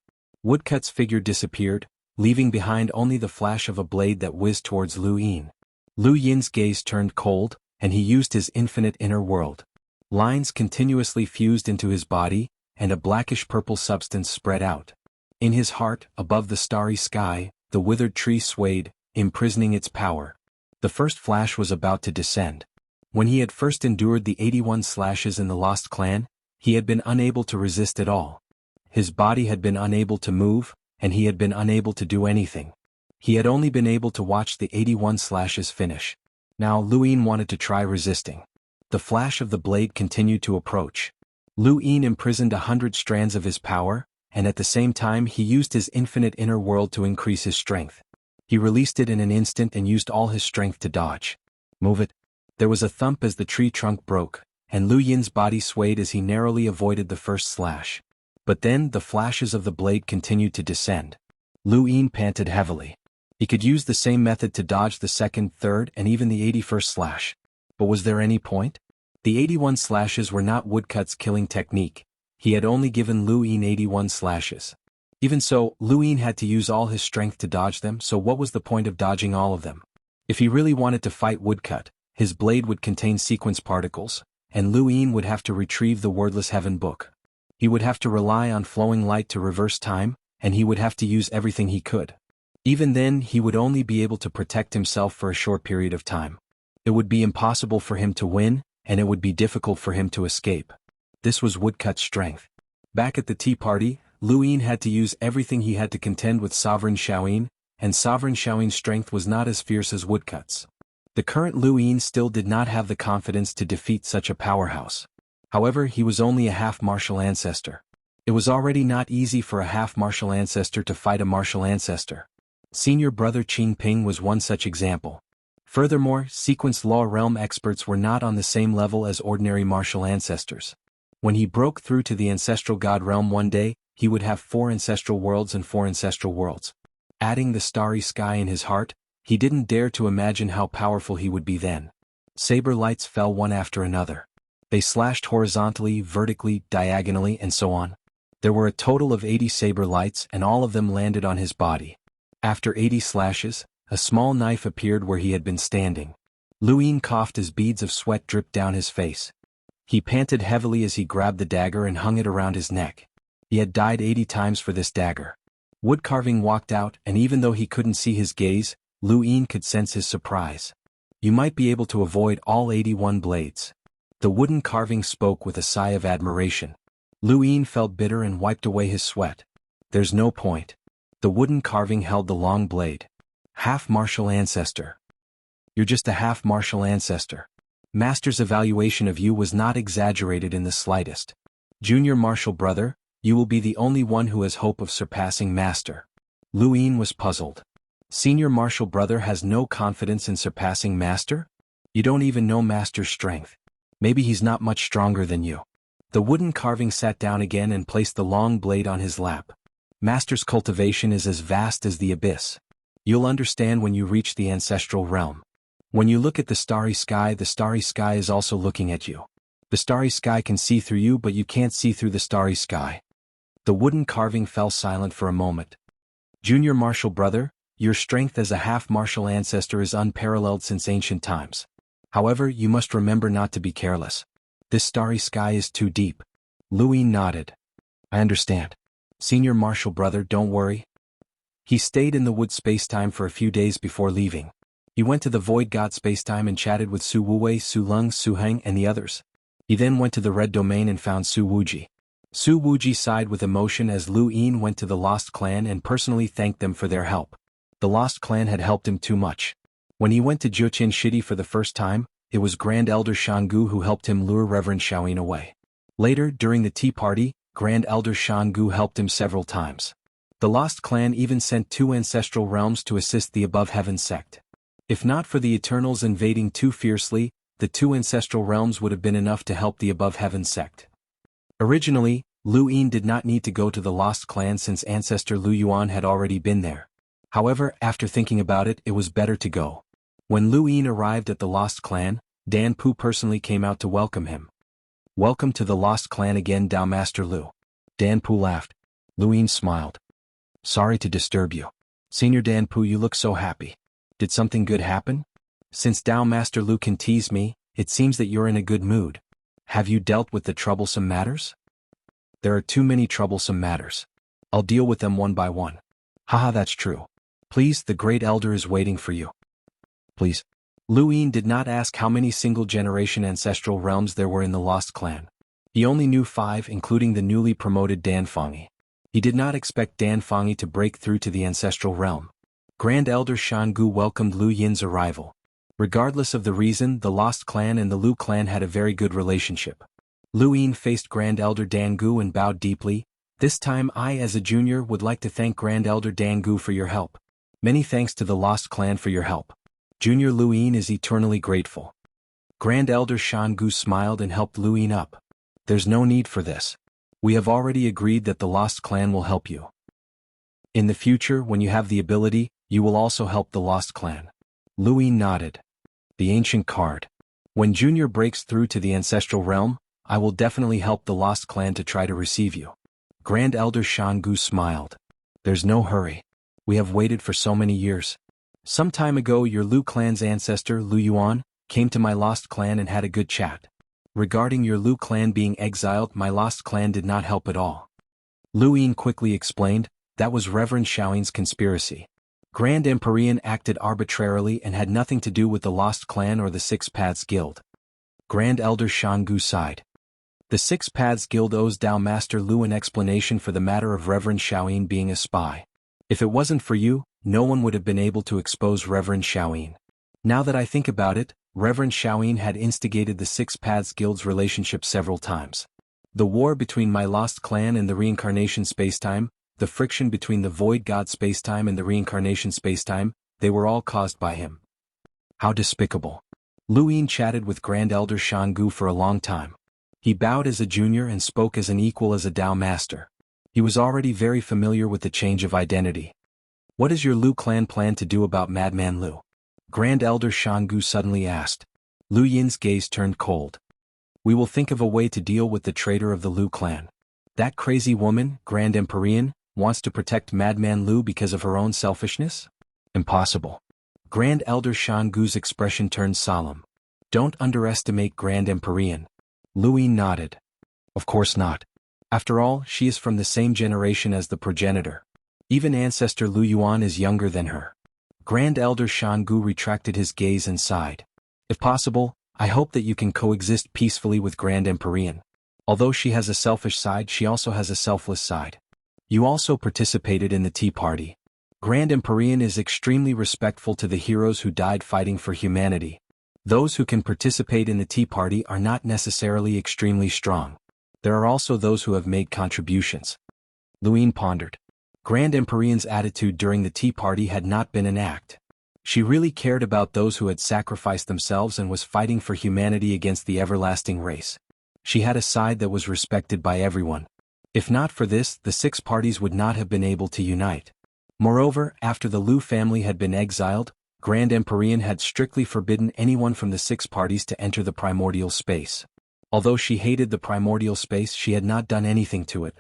A: Woodcut's figure disappeared, leaving behind only the flash of a blade that whizzed towards Lu Yin. Lu Yin's gaze turned cold, and he used his infinite inner world. Lines continuously fused into his body, and a blackish-purple substance spread out. In his heart, above the starry sky, the withered tree swayed, imprisoning its power. The first flash was about to descend. When he had first endured the 81 slashes in the Lost Clan, he had been unable to resist at all. His body had been unable to move, and he had been unable to do anything. He had only been able to watch the 81 slashes finish. Now Lu Yin wanted to try resisting. The flash of the blade continued to approach. Lu Yin imprisoned 100 strands of his power, and at the same time he used his infinite inner world to increase his strength. He released it in an instant and used all his strength to dodge. Move it. There was a thump as the tree trunk broke, and Lu Yin's body swayed as he narrowly avoided the first slash. But then the flashes of the blade continued to descend. Lu Yin panted heavily. He could use the same method to dodge the second, third, and even the 81st slash. But was there any point? The 81 slashes were not Woodcut's killing technique. He had only given Lu Yin 81 slashes. Even so, Lu Yin had to use all his strength to dodge them, so what was the point of dodging all of them? If he really wanted to fight Woodcut, his blade would contain sequence particles, and Lu Yin would have to retrieve the Wordless Heaven book. He would have to rely on flowing light to reverse time, and he would have to use everything he could. Even then, he would only be able to protect himself for a short period of time. It would be impossible for him to win, and it would be difficult for him to escape. This was Woodcut's strength. Back at the tea party, Lu Yin had to use everything he had to contend with Sovereign Shaoyin, and Sovereign Xiaoyin's strength was not as fierce as woodcuts. The current Lu Yin still did not have the confidence to defeat such a powerhouse. However, he was only a half-martial ancestor. It was already not easy for a half-martial ancestor to fight a martial ancestor. Senior brother Qing Ping was one such example. Furthermore, sequence law realm experts were not on the same level as ordinary martial ancestors. When he broke through to the ancestral god realm one day, he would have 4 ancestral worlds and 4 ancestral worlds. Adding the starry sky in his heart, he didn't dare to imagine how powerful he would be then. Saber lights fell one after another. They slashed horizontally, vertically, diagonally, and so on. There were a total of 80 saber lights, and all of them landed on his body. After 80 slashes, a small knife appeared where he had been standing. Lu Yin coughed as beads of sweat dripped down his face. He panted heavily as he grabbed the dagger and hung it around his neck. He had died 80 times for this dagger. Wood carving walked out, and even though he couldn't see his gaze, Lu Yin could sense his surprise. You might be able to avoid all 81 blades. The wooden carving spoke with a sigh of admiration. Lu Yin felt bitter and wiped away his sweat. There's no point. The wooden carving held the long blade. Half-martial ancestor. You're just a half-martial ancestor. Master's evaluation of you was not exaggerated in the slightest. Junior martial brother, you will be the only one who has hope of surpassing Master. Lu Yin was puzzled. Senior martial brother has no confidence in surpassing Master? You don't even know Master's strength. Maybe he's not much stronger than you. The wooden carving sat down again and placed the long blade on his lap. Master's cultivation is as vast as the abyss. You'll understand when you reach the ancestral realm. When you look at the starry sky is also looking at you. The starry sky can see through you, but you can't see through the starry sky. The wooden carving fell silent for a moment. Junior martial brother, your strength as a half-martial ancestor is unparalleled since ancient times. However, you must remember not to be careless. This starry sky is too deep. Lu Yin nodded. I understand. Senior martial brother, don't worry. He stayed in the wood spacetime for a few days before leaving. He went to the void god spacetime and chatted with Su Wuwei, Su Lung, Su Heng, and the others. He then went to the red domain and found Su Wuji. Su Wuji sighed with emotion as Lu Yin went to the Lost Clan and personally thanked them for their help. The Lost Clan had helped him too much. When he went to Jiuqin City for the first time, it was Grand Elder Shangu who helped him lure Reverend Xiaoyin away. Later, during the tea party, Grand Elder Shangu helped him several times. The Lost Clan even sent 2 ancestral realms to assist the Above Heaven sect. If not for the Eternals invading too fiercely, the 2 ancestral realms would have been enough to help the Above Heaven sect. Originally, Lu Yin did not need to go to the Lost Clan since Ancestor Lu Yuan had already been there. However, after thinking about it, it was better to go. When Lu Yin arrived at the Lost Clan, Dan Pu personally came out to welcome him. Welcome to the Lost Clan again, Dao Master Lu. Dan Pu laughed. Lu Yin smiled. Sorry to disturb you. Senior Dan Pu, you look so happy. Did something good happen? Since Dao Master Lu can tease me, it seems that you're in a good mood. Have you dealt with the troublesome matters? There are too many troublesome matters. I'll deal with them one by one. Haha, that's true. Please, the Great Elder is waiting for you. Please. Lu Yin did not ask how many single-generation ancestral realms there were in the Lost Clan. He only knew 5, including the newly promoted Dan Fangyi. He did not expect Dan Fangyi to break through to the ancestral realm. Grand Elder Shangu welcomed Lu Yin's arrival. Regardless of the reason, the Lost Clan and the Lu clan had a very good relationship. Lu Yin faced Grand Elder Dangu and bowed deeply. This time I, as a junior, would like to thank Grand Elder Dangu for your help. Many thanks to the Lost Clan for your help. Junior Lu Yin is eternally grateful. Grand Elder Shangu smiled and helped Lu Yin up. There's no need for this. We have already agreed that the Lost Clan will help you. In the future, when you have the ability, you will also help the Lost Clan. Lu Yin nodded. The ancient card. When Junior breaks through to the ancestral realm, I will definitely help the Lost Clan to try to receive you. Grand Elder Shangu smiled. There's no hurry. We have waited for so many years. Some time ago, your Lu clan's ancestor, Lu Yuan, came to my Lost Clan and had a good chat. Regarding your Lu clan being exiled, my Lost Clan did not help at all. Lu Yin quickly explained, that was Reverend Xiaoyin's conspiracy. Grand Empyrean acted arbitrarily and had nothing to do with the Lost Clan or the Six Paths Guild. Grand Elder Shangu sighed. The Six Paths Guild owes Dao Master Lu an explanation for the matter of Reverend Xiaoyin being a spy. If it wasn't for you, no one would have been able to expose Reverend Shaoyin. Now that I think about it, Reverend Shaoyin had instigated the Six Paths Guild's relationship several times. The war between my lost clan and the reincarnation spacetime, the friction between the Void God spacetime and the reincarnation spacetime, they were all caused by him. How despicable. Lu Yin chatted with Grand Elder Shangu for a long time. He bowed as a junior and spoke as an equal as a Dao master. He was already very familiar with the change of identity. What does your Lu clan plan to do about Madman Lu? Grand Elder Shangu suddenly asked. Lu Yin's gaze turned cold. We will think of a way to deal with the traitor of the Lu clan. That crazy woman, Grand Empyrean, wants to protect Madman Lu because of her own selfishness? Impossible. Grand Elder Shangu's expression turned solemn. Don't underestimate Grand Empyrean. Lu Yin nodded. Of course not. After all, she is from the same generation as the progenitor. Even ancestor Lu Yuan is younger than her. Grand Elder Shangu retracted his gaze and sighed. If possible, I hope that you can coexist peacefully with Grand Empyrean. Although she has a selfish side, she also has a selfless side. You also participated in the Tea Party. Grand Empyrean is extremely respectful to the heroes who died fighting for humanity. Those who can participate in the Tea Party are not necessarily extremely strong. There are also those who have made contributions. Lu Yin pondered. Grand Empyrean's attitude during the Tea Party had not been an act. She really cared about those who had sacrificed themselves and was fighting for humanity against the everlasting race. She had a side that was respected by everyone. If not for this, the six parties would not have been able to unite. Moreover, after the Lu family had been exiled, Grand Empyrean had strictly forbidden anyone from the six parties to enter the primordial space. Although she hated the primordial space, she had not done anything to it.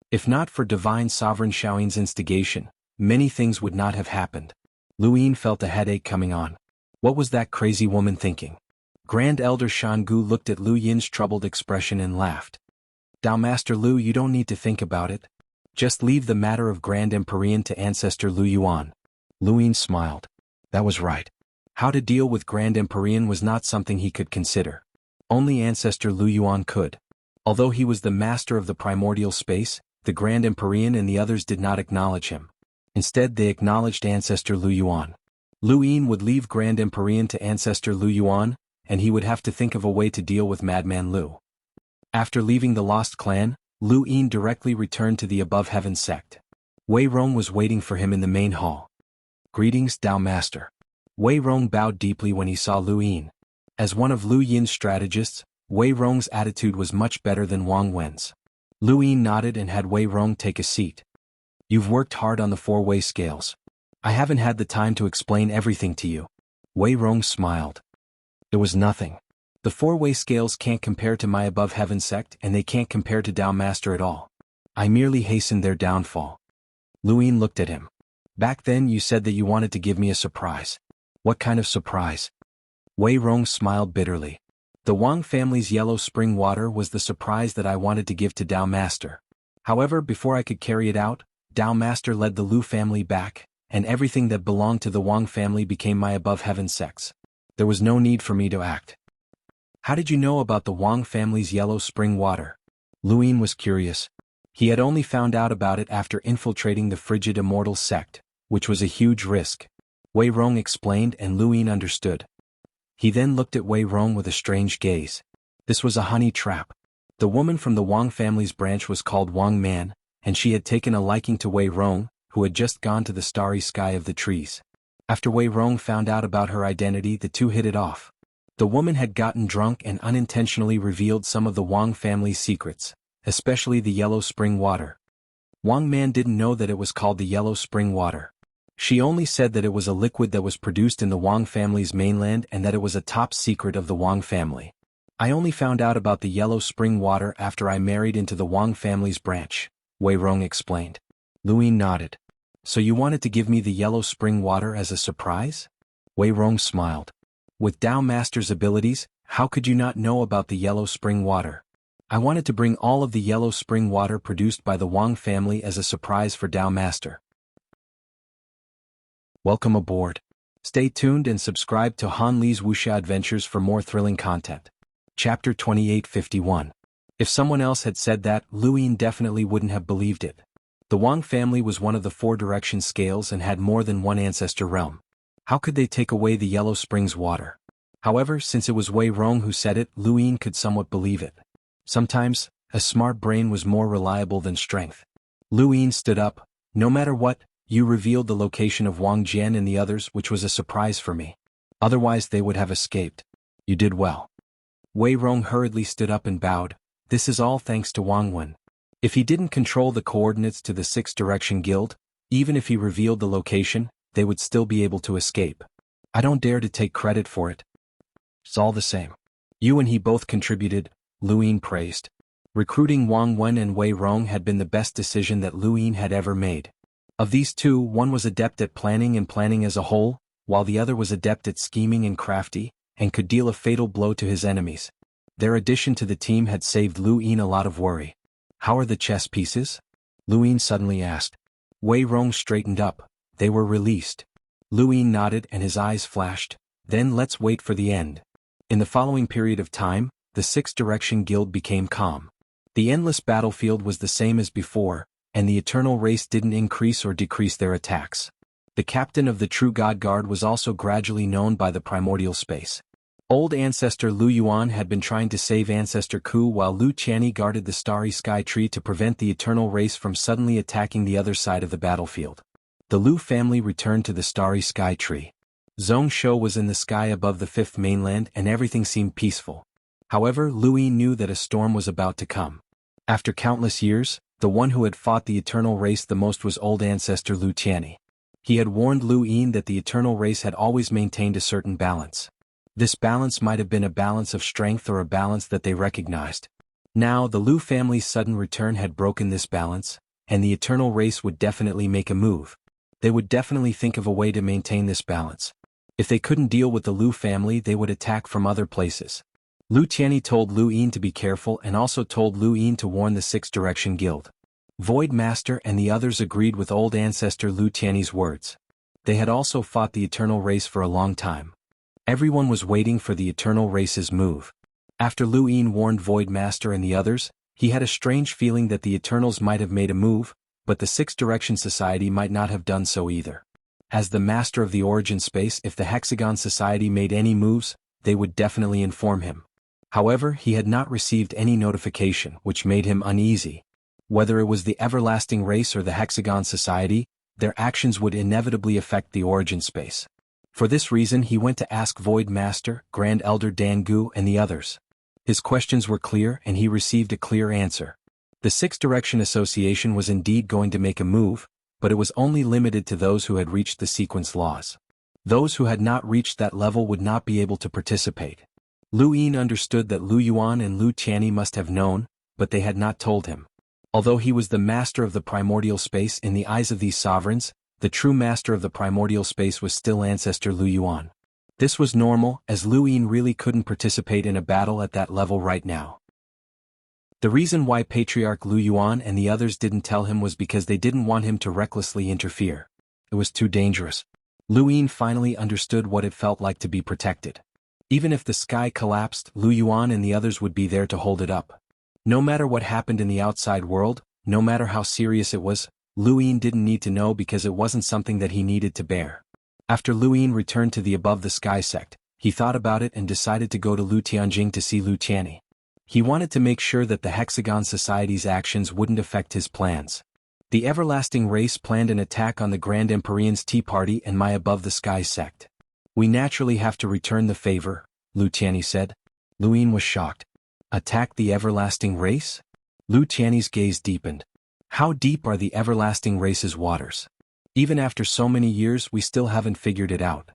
A: If not for Divine Sovereign Shaoyin's instigation, many things would not have happened. Lu Yin felt a headache coming on. What was that crazy woman thinking? Grand Elder Shangu looked at Lu Yin's troubled expression and laughed. Dao Master Lu, you don't need to think about it. Just leave the matter of Grand Empyrean to Ancestor Lu Yuan. Lu Yin smiled. That was right. How to deal with Grand Empyrean was not something he could consider. Only Ancestor Lu Yuan could. Although he was the master of the primordial space, the Grand Empyrean and the others did not acknowledge him. Instead, they acknowledged Ancestor Lu Yuan. Lu Yin would leave Grand Empyrean to Ancestor Lu Yuan, and he would have to think of a way to deal with Madman Lu. After leaving the Lost Clan, Lu Yin directly returned to the Above Heaven sect. Wei Rong was waiting for him in the main hall. Greetings, Dao Master. Wei Rong bowed deeply when he saw Lu Yin. As one of Lu Yin's strategists, Wei Rong's attitude was much better than Wang Wen's. Lu Yin nodded and had Wei Rong take a seat. You've worked hard on the four-way scales. I haven't had the time to explain everything to you. Wei Rong smiled. It was nothing. The four-way scales can't compare to my Above Heaven sect, and they can't compare to Dao Master at all. I merely hastened their downfall. Lu Yin looked at him. Back then you said that you wanted to give me a surprise. What kind of surprise? Wei Rong smiled bitterly. The Wang family's yellow spring water was the surprise that I wanted to give to Dao Master. However, before I could carry it out, Dao Master led the Lu family back, and everything that belonged to the Wang family became my Above Heaven sects. There was no need for me to act. How did you know about the Wang family's yellow spring water? Lu Yin was curious. He had only found out about it after infiltrating the Frigid Immortal sect, which was a huge risk. Wei Rong explained and Lu Yin understood. He then looked at Wei Rong with a strange gaze. This was a honey trap. The woman from the Wang family's branch was called Wang Man, and she had taken a liking to Wei Rong, who had just gone to the starry sky of the trees. After Wei Rong found out about her identity, the two hit it off. The woman had gotten drunk and unintentionally revealed some of the Wang family's secrets, especially the yellow spring water. Wang Man didn't know that it was called the yellow spring water. She only said that it was a liquid that was produced in the Wang family's mainland and that it was a top secret of the Wang family. I only found out about the yellow spring water after I married into the Wang family's branch, Wei Rong explained. Lu Yin nodded. So you wanted to give me the yellow spring water as a surprise? Wei Rong smiled. With Dao Master's abilities, how could you not know about the yellow spring water? I wanted to bring all of the yellow spring water produced by the Wang family as a surprise for Dao Master. Welcome aboard. Stay tuned and subscribe to Han Li's Wuxia Adventures for more thrilling content. Chapter 2851. If someone else had said that, Lu Yin definitely wouldn't have believed it. The Wang family was one of the four direction scales and had more than one ancestor realm. How could they take away the Yellow Springs water? However, since it was Wei Rong who said it, Lu Yin could somewhat believe it. Sometimes, a smart brain was more reliable than strength. Lu Yin stood up. No matter what, you revealed the location of Wang Jian and the others, which was a surprise for me. Otherwise they would have escaped. You did well. Wei Rong hurriedly stood up and bowed. This is all thanks to Wang Wen. If he didn't control the coordinates to the Six Direction Guild, even if he revealed the location, they would still be able to escape. I don't dare to take credit for it. It's all the same. You and he both contributed, Lu Yin praised. Recruiting Wang Wen and Wei Rong had been the best decision that Lu Yin had ever made. Of these two, one was adept at planning and planning as a whole, while the other was adept at scheming and crafty, and could deal a fatal blow to his enemies. Their addition to the team had saved Lu Yin a lot of worry. How are the chess pieces? Lu Yin suddenly asked. Wei Rong straightened up. They were released. Lu Yin nodded and his eyes flashed. Then let's wait for the end. In the following period of time, the Six Direction Guild became calm. The endless battlefield was the same as before, and the Eternal Race didn't increase or decrease their attacks. The captain of the True God Guard was also gradually known by the primordial space. Old Ancestor Lu Yuan had been trying to save Ancestor Ku while Lu Qianni guarded the Starry Sky Tree to prevent the Eternal Race from suddenly attacking the other side of the battlefield. The Lu family returned to the Starry Sky Tree. Zhong Shou was in the sky above the Fifth Mainland and everything seemed peaceful. However, Lu Yi knew that a storm was about to come. After countless years, the one who had fought the Eternal Race the most was old Ancestor Lu Qianni. He had warned Lu Yin that the Eternal Race had always maintained a certain balance. This balance might have been a balance of strength or a balance that they recognized. Now, the Lu family's sudden return had broken this balance, and the Eternal Race would definitely make a move. They would definitely think of a way to maintain this balance. If they couldn't deal with the Lu family, they would attack from other places. Lu Qianni told Lu Yin to be careful and also told Lu Yin to warn the Six Direction Guild. Void Master and the others agreed with old Ancestor Lu Qianni's words. They had also fought the Eternal Race for a long time. Everyone was waiting for the Eternal Race's move. After Lu Yin warned Void Master and the others, he had a strange feeling that the Eternals might have made a move, but the Six Direction Society might not have done so either. As the Master of the Origin Space, if the Hexagon Society made any moves, they would definitely inform him. However, he had not received any notification, which made him uneasy. Whether it was the Everlasting Race or the Hexagon Society, their actions would inevitably affect the Origin Space. For this reason he went to ask Void Master, Grand Elder Dan Gu and the others. His questions were clear and he received a clear answer. The Six Direction Association was indeed going to make a move, but it was only limited to those who had reached the sequence laws. Those who had not reached that level would not be able to participate. Lu Yin understood that Lu Yuan and Lu Qianni must have known, but they had not told him. Although he was the master of the primordial space in the eyes of these sovereigns, the true master of the primordial space was still Ancestor Lu Yuan. This was normal, as Lu Yin really couldn't participate in a battle at that level right now. The reason why Patriarch Lu Yuan and the others didn't tell him was because they didn't want him to recklessly interfere. It was too dangerous. Lu Yin finally understood what it felt like to be protected. Even if the sky collapsed, Lu Yuan and the others would be there to hold it up. No matter what happened in the outside world, no matter how serious it was, Lu Yin didn't need to know because it wasn't something that he needed to bear. After Lu Yin returned to the Above the Sky sect, he thought about it and decided to go to Lu Tianjing to see Lu Qianni. He wanted to make sure that the Hexagon Society's actions wouldn't affect his plans. The Everlasting Race planned an attack on the Grand Empyrean's Tea Party and my Above the Sky sect. We naturally have to return the favor, Lu Qianni said. Lu Yin was shocked. Attack the Everlasting Race? Lu Qianni's gaze deepened. How deep are the Everlasting Race's waters? Even after so many years we still haven't figured it out.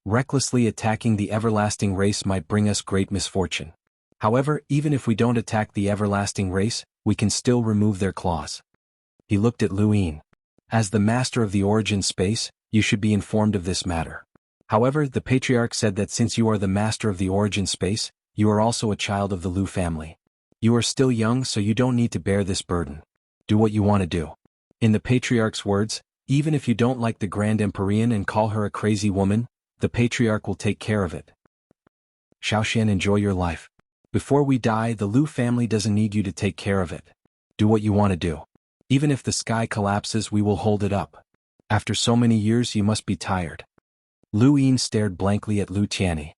A: Recklessly attacking the Everlasting Race might bring us great misfortune. However, even if we don't attack the Everlasting Race, we can still remove their claws. He looked at Lu Yin. As the master of the Origin Space, you should be informed of this matter. However, the Patriarch said that since you are the master of the Origin Space, you are also a child of the Lu family. You are still young, so you don't need to bear this burden. Do what you want to do. In the Patriarch's words, even if you don't like the Grand Empyrean and call her a crazy woman, the Patriarch will take care of it. Xiaoxian, enjoy your life. Before we die, the Lu family doesn't need you to take care of it. Do what you want to do. Even if the sky collapses, we will hold it up. After so many years, you must be tired. Lu Yin stared blankly at Lu Tianyi.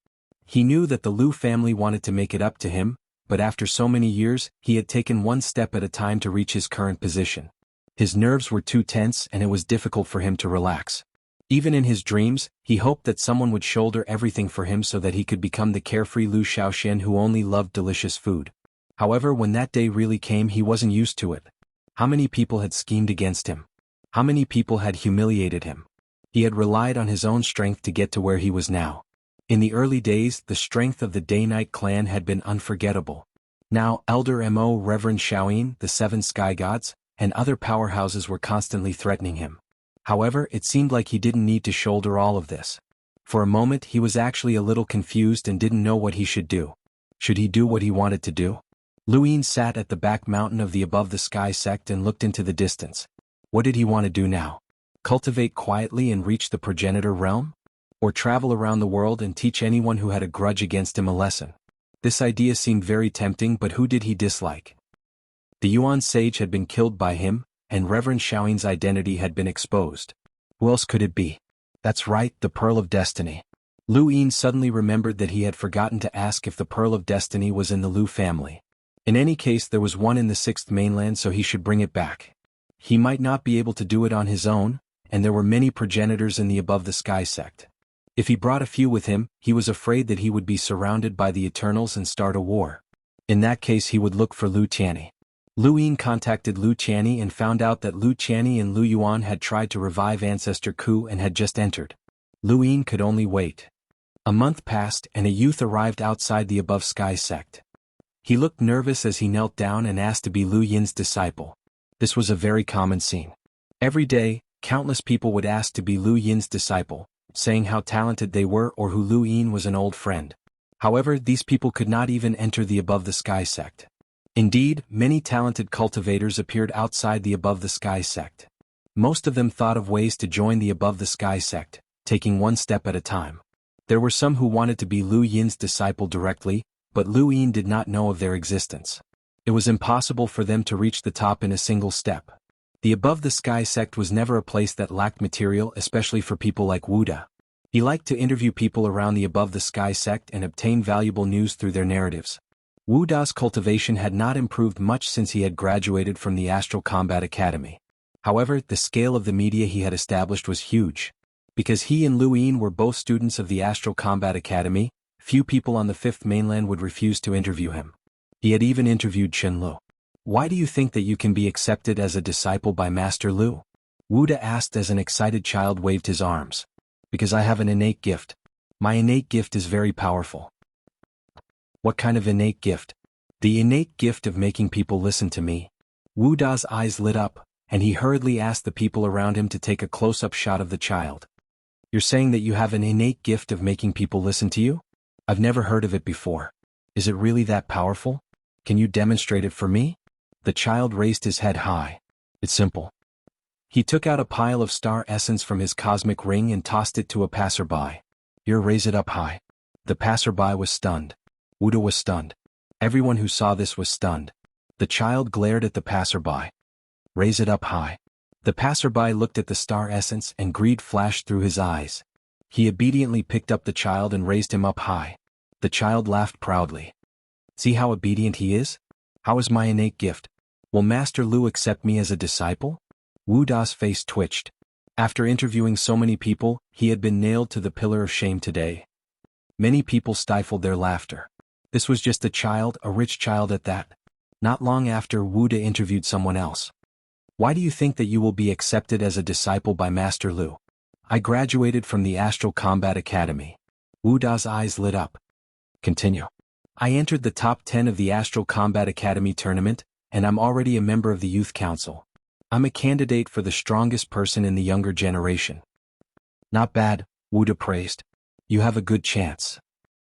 A: He knew that the Lu family wanted to make it up to him, but after so many years, he had taken one step at a time to reach his current position. His nerves were too tense and it was difficult for him to relax. Even in his dreams, he hoped that someone would shoulder everything for him so that he could become the carefree Lu Shaoxian who only loved delicious food. However, when that day really came, he wasn't used to it. How many people had schemed against him? How many people had humiliated him? He had relied on his own strength to get to where he was now. In the early days, the strength of the Day-Night clan had been unforgettable. Now, Elder Mo Reverend Shaoyin, the 7 sky gods, and other powerhouses were constantly threatening him. However, it seemed like he didn't need to shoulder all of this. For a moment, he was actually a little confused and didn't know what he should do. Should he do what he wanted to do? Lu Yin sat at the back mountain of the Above the Sky sect and looked into the distance. What did he want to do now? Cultivate quietly and reach the progenitor realm? Or travel around the world and teach anyone who had a grudge against him a lesson? This idea seemed very tempting, but who did he dislike? The Yuan sage had been killed by him, and Reverend Shaoyin's identity had been exposed. Who else could it be? That's right, the Pearl of Destiny. Lu Yin suddenly remembered that he had forgotten to ask if the Pearl of Destiny was in the Lu family. In any case, there was one in the 6th mainland, so he should bring it back. He might not be able to do it on his own, and there were many progenitors in the Above the Sky sect. If he brought a few with him, he was afraid that he would be surrounded by the Eternals and start a war. In that case, he would look for Lu Tianyi. Lu Yin contacted Lu Tianyi and found out that Lu Tianyi and Lu Yuan had tried to revive Ancestor Ku and had just entered. Lu Yin could only wait. A month passed and a youth arrived outside the Above Sky sect. He looked nervous as he knelt down and asked to be Lu Yin's disciple. This was a very common scene. Every day, countless people would ask to be Lu Yin's disciple, saying how talented they were or who Lu Yin was an old friend. However, these people could not even enter the Above the Sky sect. Indeed, many talented cultivators appeared outside the Above the Sky sect. Most of them thought of ways to join the Above the Sky sect, taking one step at a time. There were some who wanted to be Lu Yin's disciple directly, but Lu Yin did not know of their existence. It was impossible for them to reach the top in a single step. The Above the Sky sect was never a place that lacked material, especially for people like Wu Da. He liked to interview people around the Above the Sky sect and obtain valuable news through their narratives. Wu Da's cultivation had not improved much since he had graduated from the Astral Combat Academy. However, the scale of the media he had established was huge. Because he and Lu Yin were both students of the Astral Combat Academy, few people on the 5th mainland would refuse to interview him. He had even interviewed Chen Lu. Why do you think that you can be accepted as a disciple by Master Lu? Wu Da asked as an excited child waved his arms. Because I have an innate gift. My innate gift is very powerful. What kind of innate gift? The innate gift of making people listen to me. Wu Da's eyes lit up, and he hurriedly asked the people around him to take a close-up shot of the child. You're saying that you have an innate gift of making people listen to you? I've never heard of it before. Is it really that powerful? Can you demonstrate it for me? The child raised his head high. It's simple. He took out a pile of star essence from his cosmic ring and tossed it to a passerby. Here, raise it up high. The passerby was stunned. Wu Da was stunned. Everyone who saw this was stunned. The child glared at the passerby. Raise it up high. The passerby looked at the star essence and greed flashed through his eyes. He obediently picked up the child and raised him up high. The child laughed proudly. See how obedient he is? How is my innate gift? Will Master Lu accept me as a disciple? Wu Da's face twitched. After interviewing so many people, he had been nailed to the pillar of shame today. Many people stifled their laughter. This was just a child, a rich child at that. Not long after, Wu Da interviewed someone else. Why do you think that you will be accepted as a disciple by Master Lu? I graduated from the Astral Combat Academy. Wu Da's eyes lit up. Continue. I entered the top 10 of the Astral Combat Academy tournament, and I'm already a member of the Youth Council. I'm a candidate for the strongest person in the younger generation. Not bad, Wu Da praised. You have a good chance.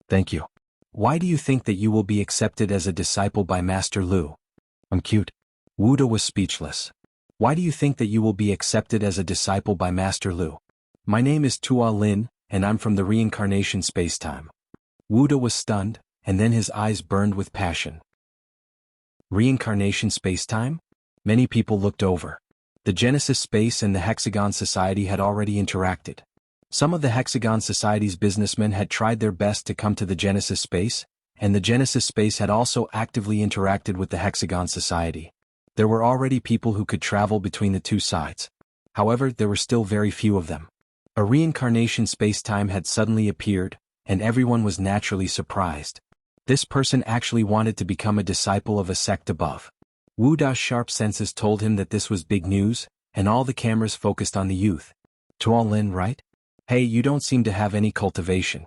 A: Thank you. Why do you think that you will be accepted as a disciple by Master Lu? I'm cute. Wu Da was speechless. Why do you think that you will be accepted as a disciple by Master Lu? My name is Tua Lin, and I'm from the reincarnation spacetime. Wu Da was stunned, and then his eyes burned with passion. Reincarnation spacetime? Many people looked over. The Genesis Space and the Hexagon Society had already interacted. Some of the Hexagon Society's businessmen had tried their best to come to the Genesis Space, and the Genesis Space had also actively interacted with the Hexagon Society. There were already people who could travel between the two sides. However, there were still very few of them. A reincarnation space-time had suddenly appeared, and everyone was naturally surprised. This person actually wanted to become a disciple of a sect above. Wu Da's sharp senses told him that this was big news, and all the cameras focused on the youth. Tuo Lin, right? Hey, you don't seem to have any cultivation.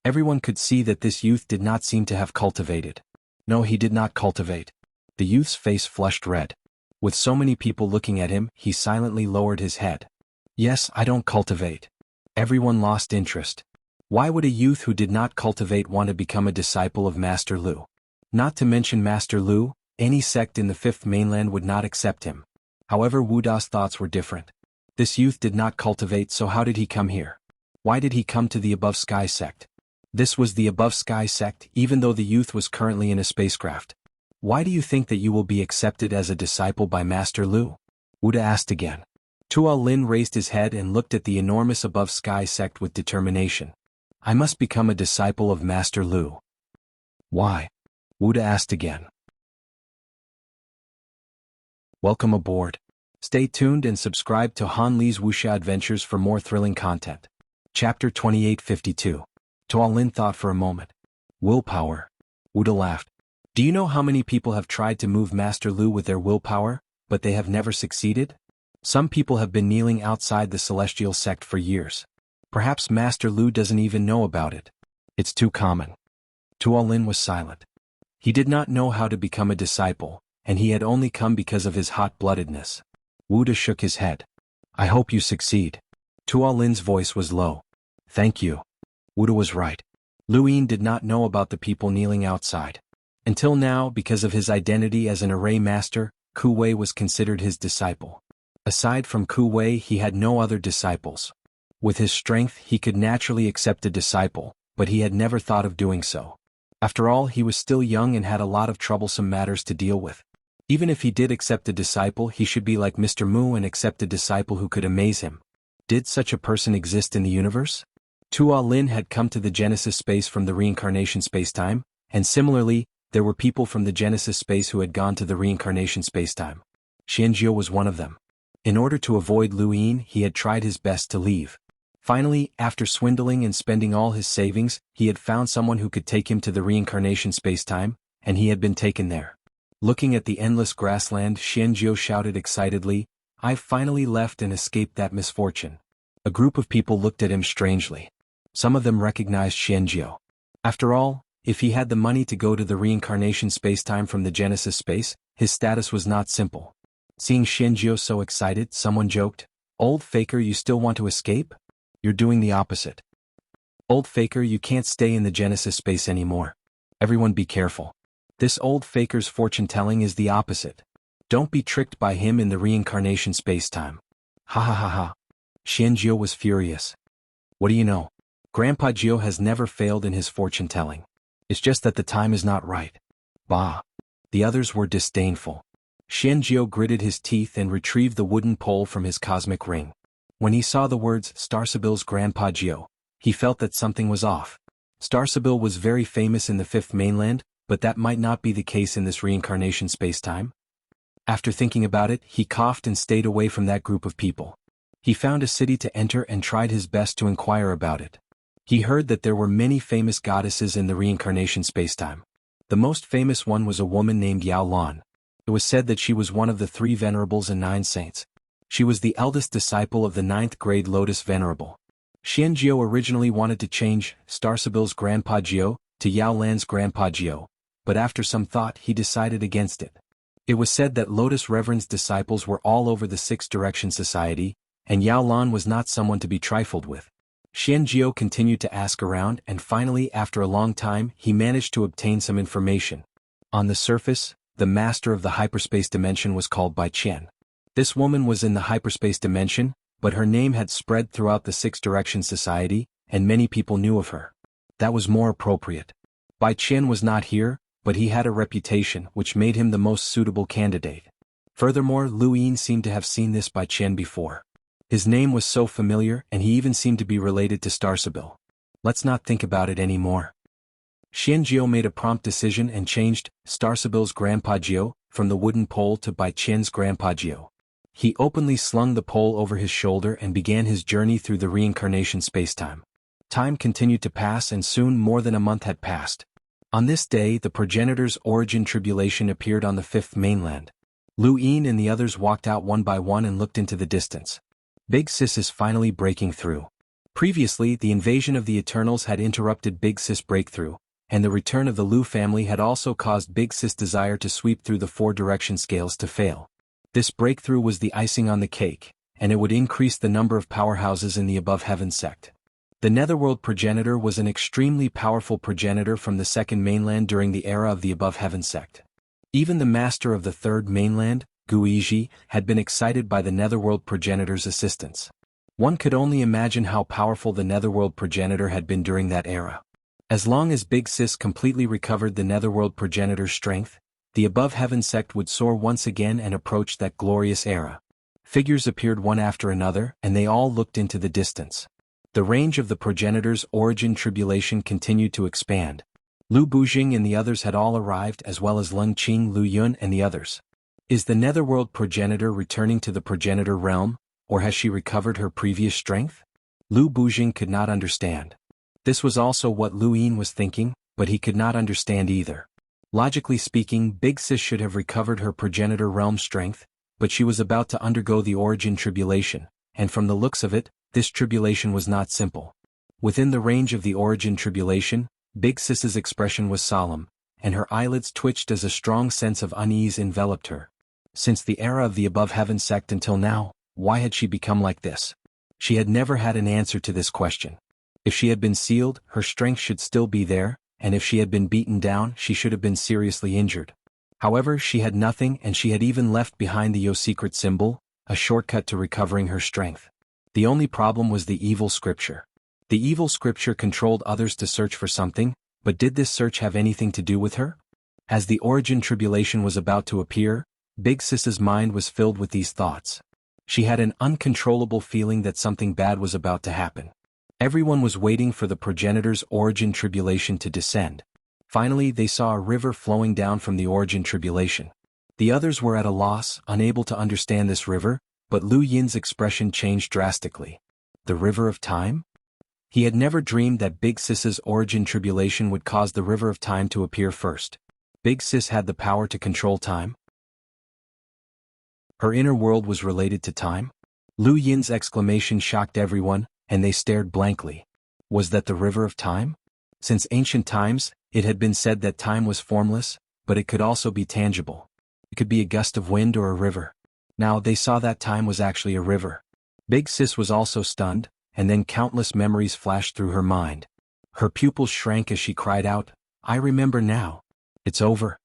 A: Everyone could see that this youth did not seem to have cultivated. No, he did not cultivate. The youth's face flushed red. With so many people looking at him, he silently lowered his head. Yes, I don't cultivate. Everyone lost interest. Why would a youth who did not cultivate want to become a disciple of Master Lu? Not to mention Master Lu, any sect in the Fifth Mainland would not accept him. However, Wu Da's thoughts were different. This youth did not cultivate, so how did he come here? Why did he come to the Above Sky sect? This was the Above Sky sect, even though the youth was currently in a spacecraft. Why do you think that you will be accepted as a disciple by Master Lu? Wu Da asked again. Tuo Lin raised his head and looked at the enormous Above Sky sect with determination. I must become a disciple of Master Lu. Why? Wu Da asked again. Welcome aboard. Stay tuned and subscribe to Han Li's Wuxia Adventures for more thrilling content. Chapter 2852. Tuo Lin thought for a moment. Willpower. Wu Da laughed. Do you know how many people have tried to move Master Lu with their willpower, but they have never succeeded? Some people have been kneeling outside the Celestial sect for years. Perhaps Master Lu doesn't even know about it. It's too common. Tuo Lin was silent. He did not know how to become a disciple, and he had only come because of his hot-bloodedness. Wu Da shook his head. I hope you succeed. Tuo Lin's voice was low. Thank you. Wu Da was right. Lu Yin did not know about the people kneeling outside. Until now, because of his identity as an array master, Ku Wei was considered his disciple. Aside from Ku Wei, he had no other disciples. With his strength, he could naturally accept a disciple, but he had never thought of doing so. After all, he was still young and had a lot of troublesome matters to deal with. Even if he did accept a disciple, he should be like Mr. Mu and accept a disciple who could amaze him. Did such a person exist in the universe? Tuo Lin had come to the Genesis space from the reincarnation spacetime, and similarly, there were people from the Genesis space who had gone to the reincarnation spacetime. Xianjiu was one of them. In order to avoid Lu Yin, he had tried his best to leave. Finally, after swindling and spending all his savings, he had found someone who could take him to the reincarnation spacetime, and he had been taken there. Looking at the endless grassland, Xianjiu shouted excitedly, I've finally left and escaped that misfortune. A group of people looked at him strangely. Some of them recognized Xianjiu. After all, if he had the money to go to the reincarnation spacetime from the Genesis space, his status was not simple. Seeing Xianjiu so excited, someone joked, Old faker, you still want to escape? You're doing the opposite. Old faker, you can't stay in the Genesis space anymore. Everyone be careful. This old faker's fortune-telling is the opposite. Don't be tricked by him in the reincarnation space-time. Ha ha ha ha. Xianjiu was furious. What do you know? Grandpa Jiu has never failed in his fortune-telling. It's just that the time is not right. Bah. The others were disdainful. Xianjiu gritted his teeth and retrieved the wooden pole from his cosmic ring. When he saw the words Starsabil's Grandpa Jiu, he felt that something was off. Starsabil was very famous in the Fifth Mainland, but that might not be the case in this reincarnation spacetime. After thinking about it, he coughed and stayed away from that group of people. He found a city to enter and tried his best to inquire about it. He heard that there were many famous goddesses in the reincarnation spacetime. The most famous one was a woman named Yao Lan. It was said that she was one of the 3 venerables and 9 saints. She was the eldest disciple of the 9th grade Lotus Venerable. Xianjiu originally wanted to change Starsabil's Grandpa Jiu to Yao Lan's Grandpa Jiu, but after some thought he decided against it. It was said that Lotus Reverend's disciples were all over the Six Direction Society, and Yao Lan was not someone to be trifled with. Xianjiu continued to ask around, and finally, after a long time, he managed to obtain some information. On the surface, the master of the hyperspace dimension was called Bai Qian. This woman was in the hyperspace dimension, but her name had spread throughout the Six Direction Society, and many people knew of her. That was more appropriate. Bai Qian was not here, but he had a reputation which made him the most suitable candidate. Furthermore, Lu Yin seemed to have seen this by Qian before. His name was so familiar and he even seemed to be related to Starsabil. Let's not think about it anymore. Xianjiao made a prompt decision and changed Starsabil's Grandpa Jiao from the wooden pole to Bai Qian's Grandpa Jiao. He openly slung the pole over his shoulder and began his journey through the reincarnation spacetime. Time continued to pass and soon more than a month had passed. On this day, the progenitor's origin tribulation appeared on the fifth mainland. Lu Yin and the others walked out one by one and looked into the distance. Big Sis is finally breaking through. Previously, the invasion of the Eternals had interrupted Big Sis' breakthrough, and the return of the Lu family had also caused Big Sis' desire to sweep through the four-direction scales to fail. This breakthrough was the icing on the cake, and it would increase the number of powerhouses in the Above Heaven sect. The Netherworld progenitor was an extremely powerful progenitor from the second mainland during the era of the Above Heaven sect. Even the master of the third mainland, Guizhi, had been excited by the Netherworld progenitor's assistance. One could only imagine how powerful the Netherworld progenitor had been during that era. As long as Big Sis completely recovered the Netherworld progenitor's strength, the Above Heaven sect would soar once again and approach that glorious era. Figures appeared one after another, and they all looked into the distance. The range of the progenitor's origin tribulation continued to expand. Lu Bujing and the others had all arrived, as well as Lung Qing, Lu Yun and the others. Is the Netherworld progenitor returning to the progenitor realm, or has she recovered her previous strength? Lu Bujing could not understand. This was also what Lu Yin was thinking, but he could not understand either. Logically speaking, Big Sis should have recovered her progenitor realm strength, but she was about to undergo the origin tribulation, and from the looks of it, this tribulation was not simple. Within the range of the origin tribulation, Big Sis's expression was solemn, and her eyelids twitched as a strong sense of unease enveloped her. Since the era of the Above Heaven sect until now, why had she become like this? She had never had an answer to this question. If she had been sealed, her strength should still be there, and if she had been beaten down, she should have been seriously injured. However, she had nothing, and she had even left behind the Yo secret symbol, a shortcut to recovering her strength. The only problem was the evil scripture. The evil scripture controlled others to search for something, but did this search have anything to do with her? As the origin tribulation was about to appear, Big Sis's mind was filled with these thoughts. She had an uncontrollable feeling that something bad was about to happen. Everyone was waiting for the progenitor's origin tribulation to descend. Finally, they saw a river flowing down from the origin tribulation. The others were at a loss, unable to understand this river, but Lu Yin's expression changed drastically. The river of time? He had never dreamed that Big Sis's origin tribulation would cause the river of time to appear first. Big Sis had the power to control time? Her inner world was related to time? Lu Yin's exclamation shocked everyone, and they stared blankly. Was that the river of time? Since ancient times, it had been said that time was formless, but it could also be tangible. It could be a gust of wind or a river. Now they saw that time was actually a river. Big Sis was also stunned, and then countless memories flashed through her mind. Her pupils shrank as she cried out, "I remember now. It's over."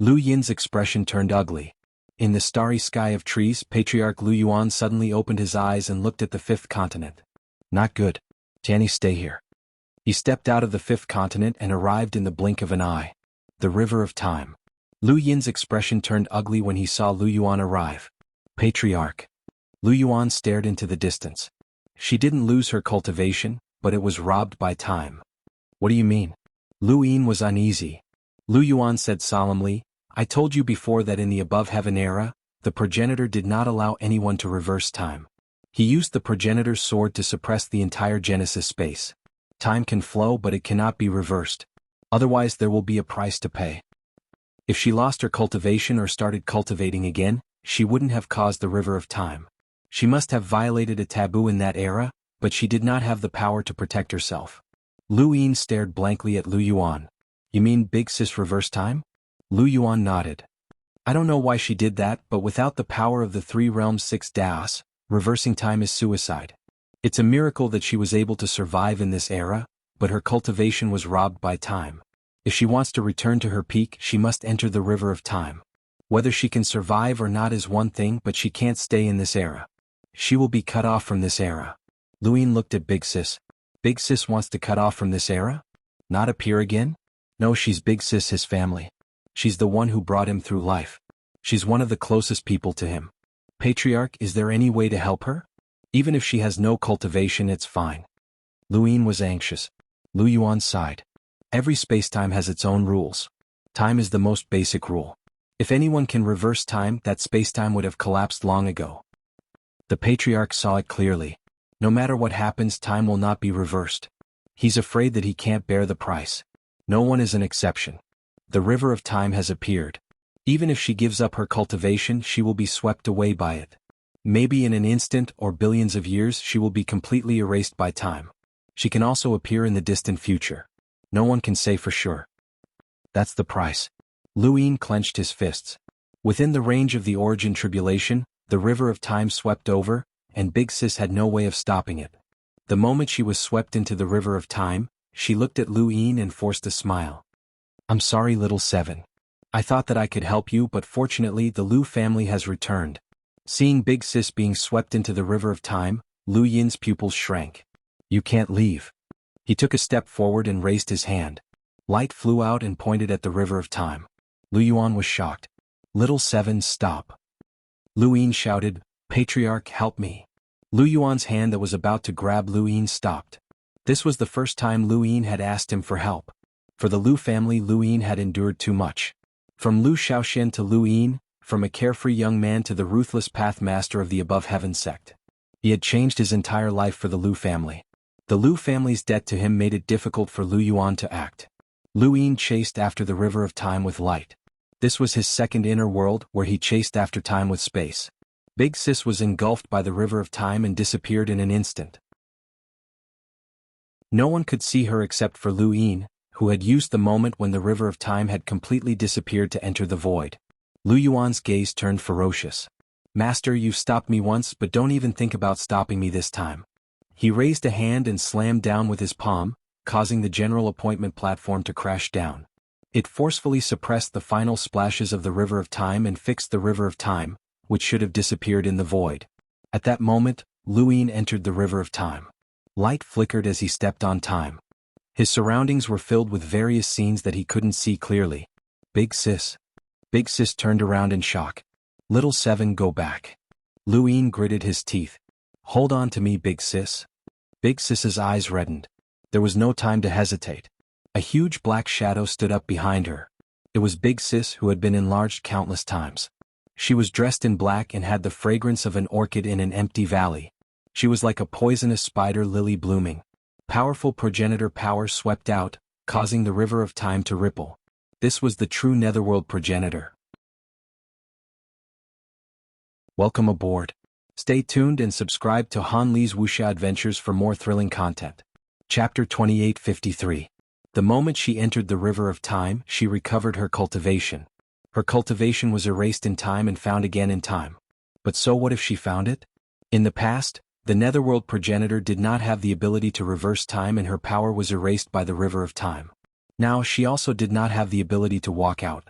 A: Lu Yin's expression turned ugly. In the starry sky of trees, Patriarch Lu Yuan suddenly opened his eyes and looked at the fifth continent. Not good. Tianyi, stay here. He stepped out of the fifth continent and arrived in the blink of an eye. The river of time. Lu Yin's expression turned ugly when he saw Lu Yuan arrive. Patriarch. Lu Yuan stared into the distance. She didn't lose her cultivation, but it was robbed by time. What do you mean? Lu Yin was uneasy. Lu Yuan said solemnly, I told you before that in the Above Heaven era, the progenitor did not allow anyone to reverse time. He used the progenitor's sword to suppress the entire Genesis space. Time can flow, but it cannot be reversed. Otherwise there will be a price to pay. If she lost her cultivation or started cultivating again, she wouldn't have caused the river of time. She must have violated a taboo in that era, but she did not have the power to protect herself. Lu Yin stared blankly at Lu Yuan. You mean Big Sis reversed time? Lu Yuan nodded. I don't know why she did that, but without the power of the three realms' six Daos, reversing time is suicide. It's a miracle that she was able to survive in this era, but her cultivation was robbed by time. If she wants to return to her peak, she must enter the river of time. Whether she can survive or not is one thing, but she can't stay in this era. She will be cut off from this era. Lu Yin looked at Big Sis. Big Sis wants to cut off from this era? Not appear again? No, she's Big Sis, his family. She's the one who brought him through life. She's one of the closest people to him. Patriarch, is there any way to help her? Even if she has no cultivation, it's fine. Luyin was anxious. Lu Yuan sighed. Every spacetime has its own rules. Time is the most basic rule. If anyone can reverse time, that spacetime would have collapsed long ago. The Patriarch saw it clearly. No matter what happens, time will not be reversed. He's afraid that he can't bear the price. No one is an exception. The river of time has appeared. Even if she gives up her cultivation, she will be swept away by it. Maybe in an instant or billions of years she will be completely erased by time. She can also appear in the distant future. No one can say for sure. That's the price. Luyin clenched his fists. Within the range of the origin tribulation, the river of time swept over, and Big Sis had no way of stopping it. The moment she was swept into the river of time, she looked at Luyin and forced a smile. I'm sorry, little seven. I thought that I could help you, but fortunately the Lu family has returned. Seeing Big Sis being swept into the river of time, Lu Yin's pupils shrank. You can't leave. He took a step forward and raised his hand. Light flew out and pointed at the river of time. Lu Yuan was shocked. Little seven, stop. Lu Yin shouted, Patriarch, help me. Lu Yuan's hand that was about to grab Lu Yin stopped. This was the first time Lu Yin had asked him for help. For the Lu family, Lu Yin had endured too much. From Lu Shaoxian to Lu Yin, from a carefree young man to the ruthless path master of the above heaven sect. He had changed his entire life for the Lu family. The Lu family's debt to him made it difficult for Lu Yuan to act. Lu Yin chased after the river of time with light. This was his second inner world, where he chased after time with space. Big Sis was engulfed by the river of time and disappeared in an instant. No one could see her except for Lu Yin, who had used the moment when the river of time had completely disappeared to enter the void. Lu Yuan's gaze turned ferocious. Master, you've stopped me once, but don't even think about stopping me this time. He raised a hand and slammed down with his palm, causing the general appointment platform to crash down. It forcefully suppressed the final splashes of the river of time and fixed the river of time, which should have disappeared in the void. At that moment, Lu Yin entered the river of time. Light flickered as he stepped on time. His surroundings were filled with various scenes that he couldn't see clearly. Big Sis. Big Sis turned around in shock. Little seven, go back. Lu Yin gritted his teeth. Hold on to me, Big Sis. Big Sis's eyes reddened. There was no time to hesitate. A huge black shadow stood up behind her. It was Big Sis, who had been enlarged countless times. She was dressed in black and had the fragrance of an orchid in an empty valley. She was like a poisonous spider lily blooming. Powerful progenitor power swept out, causing the river of time to ripple. This was the true netherworld progenitor. Welcome aboard. Stay tuned and subscribe to Han Li's Wuxia Adventures for more thrilling content. Chapter 2853. The moment she entered the river of time, she recovered her cultivation. Her cultivation was erased in time and found again in time. But so what if she found it? In the past, the netherworld progenitor did not have the ability to reverse time and her power was erased by the river of time. Now she also did not have the ability to walk out.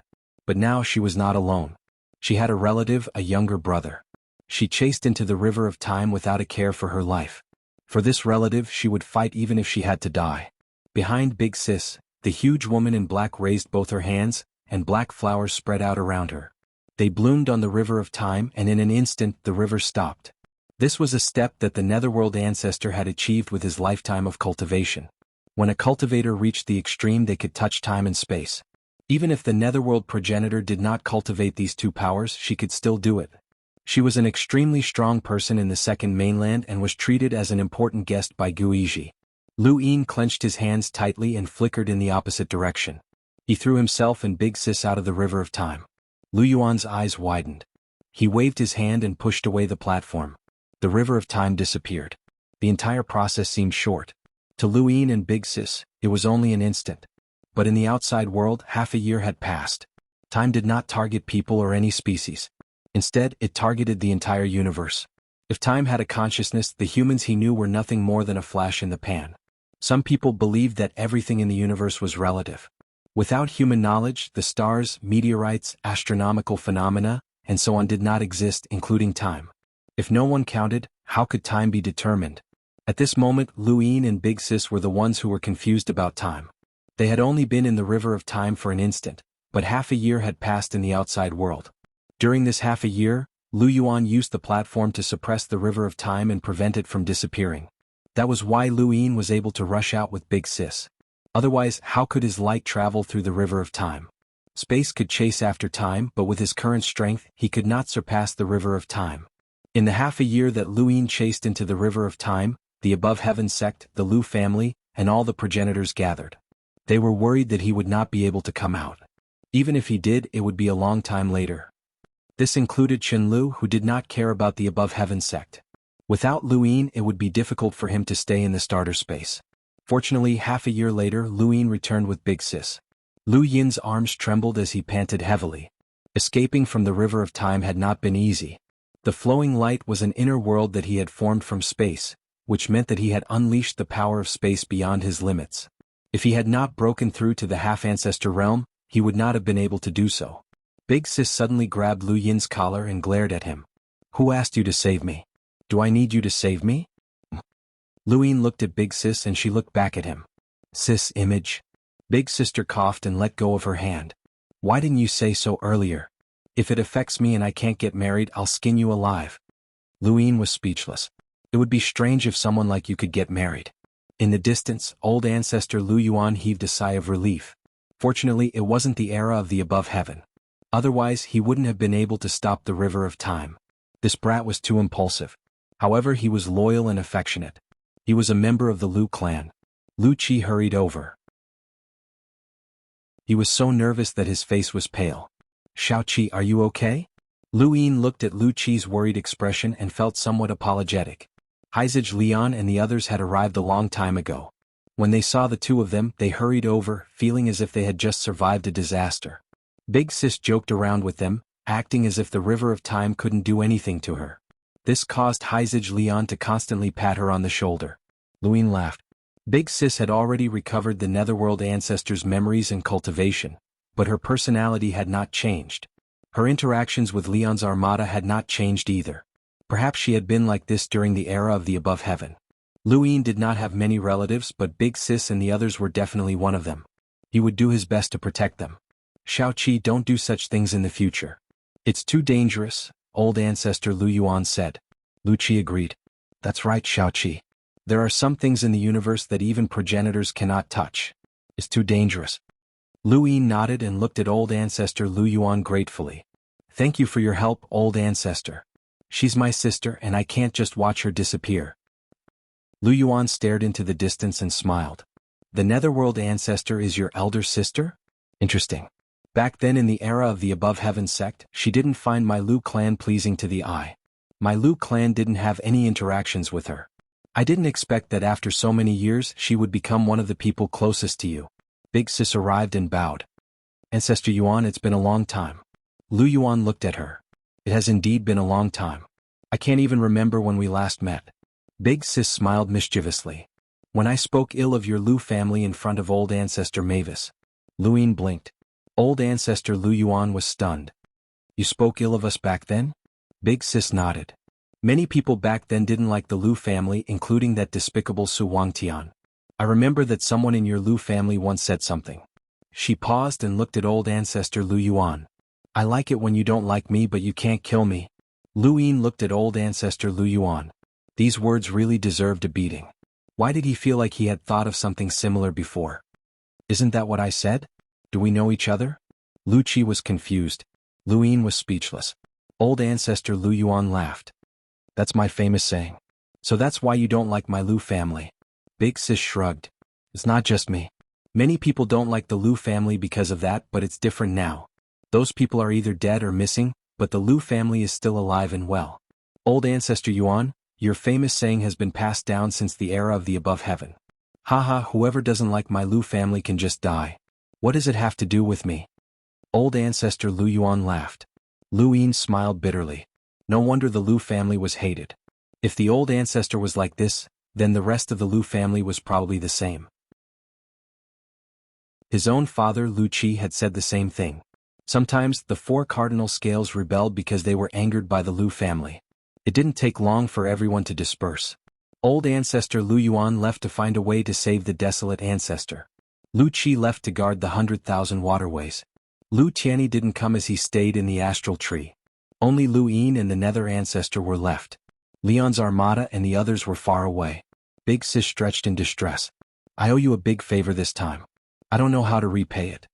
A: But now she was not alone. She had a relative, a younger brother. She chased into the river of time without a care for her life. For this relative she would fight even if she had to die. Behind Big Sis, the huge woman in black raised both her hands, and black flowers spread out around her. They bloomed on the river of time and in an instant the river stopped. This was a step that the netherworld ancestor had achieved with his lifetime of cultivation. When a cultivator reached the extreme, they could touch time and space. Even if the netherworld progenitor did not cultivate these two powers, she could still do it. She was an extremely strong person in the second mainland and was treated as an important guest by Guizhi. Lu Yin clenched his hands tightly and flickered in the opposite direction. He threw himself and Big Sis out of the river of time. Lu Yuan's eyes widened. He waved his hand and pushed away the platform. The river of time disappeared. The entire process seemed short. To Lu Yin and Big Sis, it was only an instant. But in the outside world, half a year had passed. Time did not target people or any species. Instead, it targeted the entire universe. If time had a consciousness, the humans he knew were nothing more than a flash in the pan. Some people believed that everything in the universe was relative. Without human knowledge, the stars, meteorites, astronomical phenomena, and so on did not exist, including time. If no one counted, how could time be determined? At this moment, Lu Yin and Big Sis were the ones who were confused about time. They had only been in the river of time for an instant, but half a year had passed in the outside world. During this half a year, Lu Yuan used the platform to suppress the river of time and prevent it from disappearing. That was why Lu Yin was able to rush out with Big Sis. Otherwise, how could his light travel through the river of time? Space could chase after time, but with his current strength, he could not surpass the river of time. In the half a year that Lu Yin chased into the river of time, the above heaven sect, the Lu family, and all the progenitors gathered. They were worried that he would not be able to come out. Even if he did, it would be a long time later. This included Chen Lu, who did not care about the above heaven sect. Without Lu Yin, it would be difficult for him to stay in the starter space. Fortunately, half a year later, Lu Yin returned with Big Sis. Lu Yin's arms trembled as he panted heavily. Escaping from the river of time had not been easy. The flowing light was an inner world that he had formed from space, which meant that he had unleashed the power of space beyond his limits. If he had not broken through to the half-ancestor realm, he would not have been able to do so. Big Sis suddenly grabbed Lu Yin's collar and glared at him. "Who asked you to save me? Do I need you to save me?" Lu Yin looked at Big Sis and she looked back at him. "Sis, image." Big Sister coughed and let go of her hand. "Why didn't you say so earlier? If it affects me and I can't get married, I'll skin you alive." Lu Yin was speechless. It would be strange if someone like you could get married. In the distance, old ancestor Lu Yuan heaved a sigh of relief. Fortunately, it wasn't the era of the above heaven. Otherwise, he wouldn't have been able to stop the river of time. This brat was too impulsive. However, he was loyal and affectionate. He was a member of the Lu clan. Lu Qi hurried over. He was so nervous that his face was pale. "Xiao Qi, are you okay?" Lu Yin looked at Lu Qi's worried expression and felt somewhat apologetic. Heizij Lian and the others had arrived a long time ago. When they saw the two of them, they hurried over, feeling as if they had just survived a disaster. Big Sis joked around with them, acting as if the river of time couldn't do anything to her. This caused Heizij Lian to constantly pat her on the shoulder. Lu Yin laughed. Big Sis had already recovered the Netherworld ancestors' memories and cultivation, but her personality had not changed. Her interactions with Leon's armada had not changed either. Perhaps she had been like this during the era of the above heaven. Lu Yin did not have many relatives, but Big Sis and the others were definitely one of them. He would do his best to protect them. "Xiao Qi, don't do such things in the future. It's too dangerous," old ancestor Lu Yuan said. Lu Qi agreed. "That's right, Xiao Qi. There are some things in the universe that even progenitors cannot touch. It's too dangerous." Lu Yin nodded and looked at old ancestor Lu Yuan gratefully. "Thank you for your help, old ancestor. She's my sister and I can't just watch her disappear." Lu Yuan stared into the distance and smiled. "The Netherworld ancestor is your elder sister? Interesting. Back then in the era of the above heaven sect, she didn't find my Lu clan pleasing to the eye. My Lu clan didn't have any interactions with her. I didn't expect that after so many years she would become one of the people closest to you." Big Sis arrived and bowed. "Ancestor Yuan, it's been a long time." Lu Yuan looked at her. "It has indeed been a long time. I can't even remember when we last met." Big Sis smiled mischievously. "When I spoke ill of your Lu family in front of old ancestor Mavis." Lu Yin blinked. Old ancestor Lu Yuan was stunned. "You spoke ill of us back then?" Big Sis nodded. "Many people back then didn't like the Lu family, including that despicable Su Wangtian. I remember that someone in your Lu family once said something." She paused and looked at old ancestor Lu Yuan. "I like it when you don't like me but you can't kill me." Lu Yin looked at old ancestor Lu Yuan. These words really deserved a beating. Why did he feel like he had thought of something similar before? "Isn't that what I said? Do we know each other?" Lu Qi was confused. Lu Yin was speechless. Old ancestor Lu Yuan laughed. "That's my famous saying. So that's why you don't like my Lu family." Big Sis shrugged. "It's not just me. Many people don't like the Lu family because of that, but it's different now. Those people are either dead or missing, but the Lu family is still alive and well. Old ancestor Yuan, your famous saying has been passed down since the era of the above heaven. Haha, whoever doesn't like my Lu family can just die. What does it have to do with me?" Old ancestor Lu Yuan laughed. Lu Yin smiled bitterly. No wonder the Lu family was hated. If the old ancestor was like this, then the rest of the Lu family was probably the same. His own father Lu Qi had said the same thing. Sometimes, the four cardinal scales rebelled because they were angered by the Lu family. It didn't take long for everyone to disperse. Old ancestor Lu Yuan left to find a way to save the desolate ancestor. Lu Qi left to guard the 100,000 waterways. Lu Tianyi didn't come as he stayed in the astral tree. Only Lu Yin and the Nether Ancestor were left. Leon's armada and the others were far away. Big Sis stretched in distress. I owe you a big favor this time. I don't know how to repay it.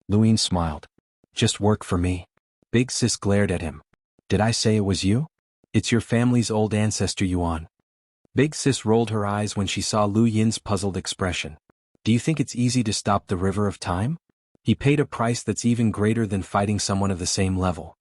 A: Lu Yin smiled. Just work for me. Big Sis glared at him. Did I say it was you? It's your family's old ancestor Yuan. Big Sis rolled her eyes when she saw Lu Yin's puzzled expression. Do you think it's easy to stop the river of time? He paid a price that's even greater than fighting someone of the same level.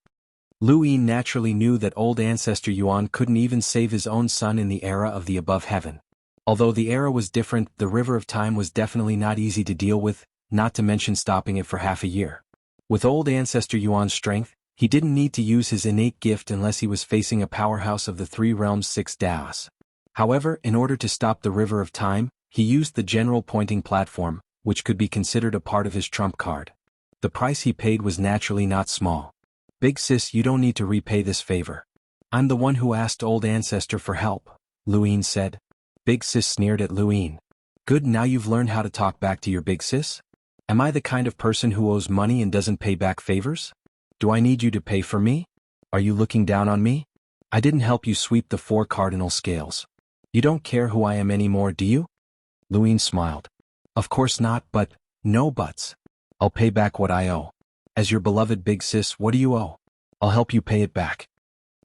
A: Lu Yin naturally knew that old ancestor Yuan couldn't even save his own son in the era of the above heaven. Although the era was different, the river of time was definitely not easy to deal with, not to mention stopping it for half a year. With old ancestor Yuan's strength, he didn't need to use his innate gift unless he was facing a powerhouse of the three realms' 6 Daos. However, in order to stop the river of time, he used the general pointing platform, which could be considered a part of his trump card. The price he paid was naturally not small. Big Sis, you don't need to repay this favor. I'm the one who asked old ancestor for help, Lu Yin said. Big Sis sneered at Lu Yin. Good, now you've learned how to talk back to your Big Sis? Am I the kind of person who owes money and doesn't pay back favors? Do I need you to pay for me? Are you looking down on me? I didn't help you sweep the 4 cardinal scales. You don't care who I am anymore, do you? Lu Yin smiled. Of course not, but, no buts. I'll pay back what I owe. As your beloved Big Sis, what do you owe? I'll help you pay it back.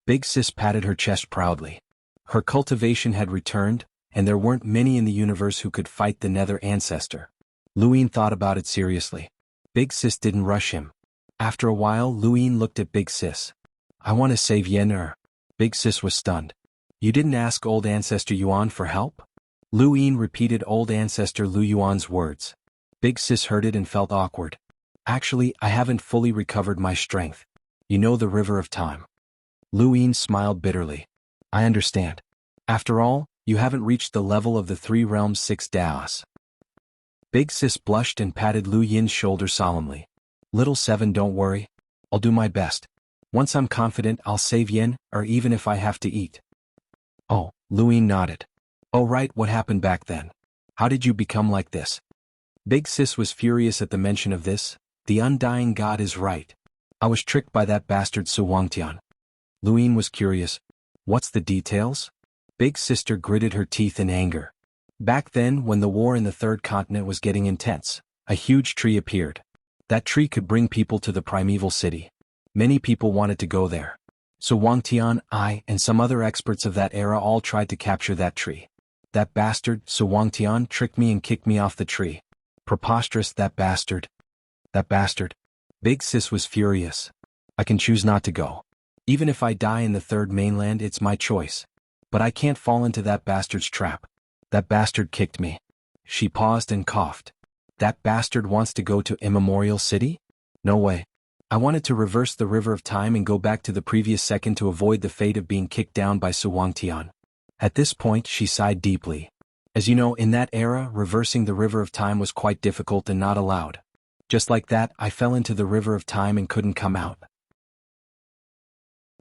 A: Big Sis patted her chest proudly. Her cultivation had returned, and there weren't many in the universe who could fight the Nether Ancestor. Lu Yin thought about it seriously. Big Sis didn't rush him. After a while, Lu Yin looked at Big Sis. I want to save Yen. Big Sis was stunned. You didn't ask old ancestor Yuan for help? Lu Yin repeated old ancestor Lu Yuan's words. Big Sis heard it and felt awkward. Actually, I haven't fully recovered my strength. You know the river of time. Lu Yin smiled bitterly. I understand. After all, you haven't reached the level of the 3 realms 6 Daos. Big Sis blushed and patted Lu Yin's shoulder solemnly. Little Seven, don't worry. I'll do my best. Once I'm confident, I'll save Yen, or even if I have to eat. Oh, Lu Yin nodded. Oh right, what happened back then? How did you become like this? Big Sis was furious at the mention of this. The undying god is right. I was tricked by that bastard Su Wangtian. Lu Yin was curious. What's the details? Big Sister gritted her teeth in anger. Back then, when the war in the 3rd continent was getting intense, a huge tree appeared. That tree could bring people to the primeval city. Many people wanted to go there. So Wangtian, I, and some other experts of that era all tried to capture that tree. That bastard, Su Wangtian, tricked me and kicked me off the tree. Preposterous, that bastard. That bastard. Big Sis was furious. I can choose not to go. Even if I die in the 3rd mainland, it's my choice. But I can't fall into that bastard's trap. That bastard kicked me. She paused and coughed. That bastard wants to go to Immemorial City? No way. I wanted to reverse the river of time and go back to the previous second to avoid the fate of being kicked down by Su Wangtian. At this point, she sighed deeply. As you know, in that era, reversing the river of time was quite difficult and not allowed. Just like that, I fell into the river of time and couldn't come out.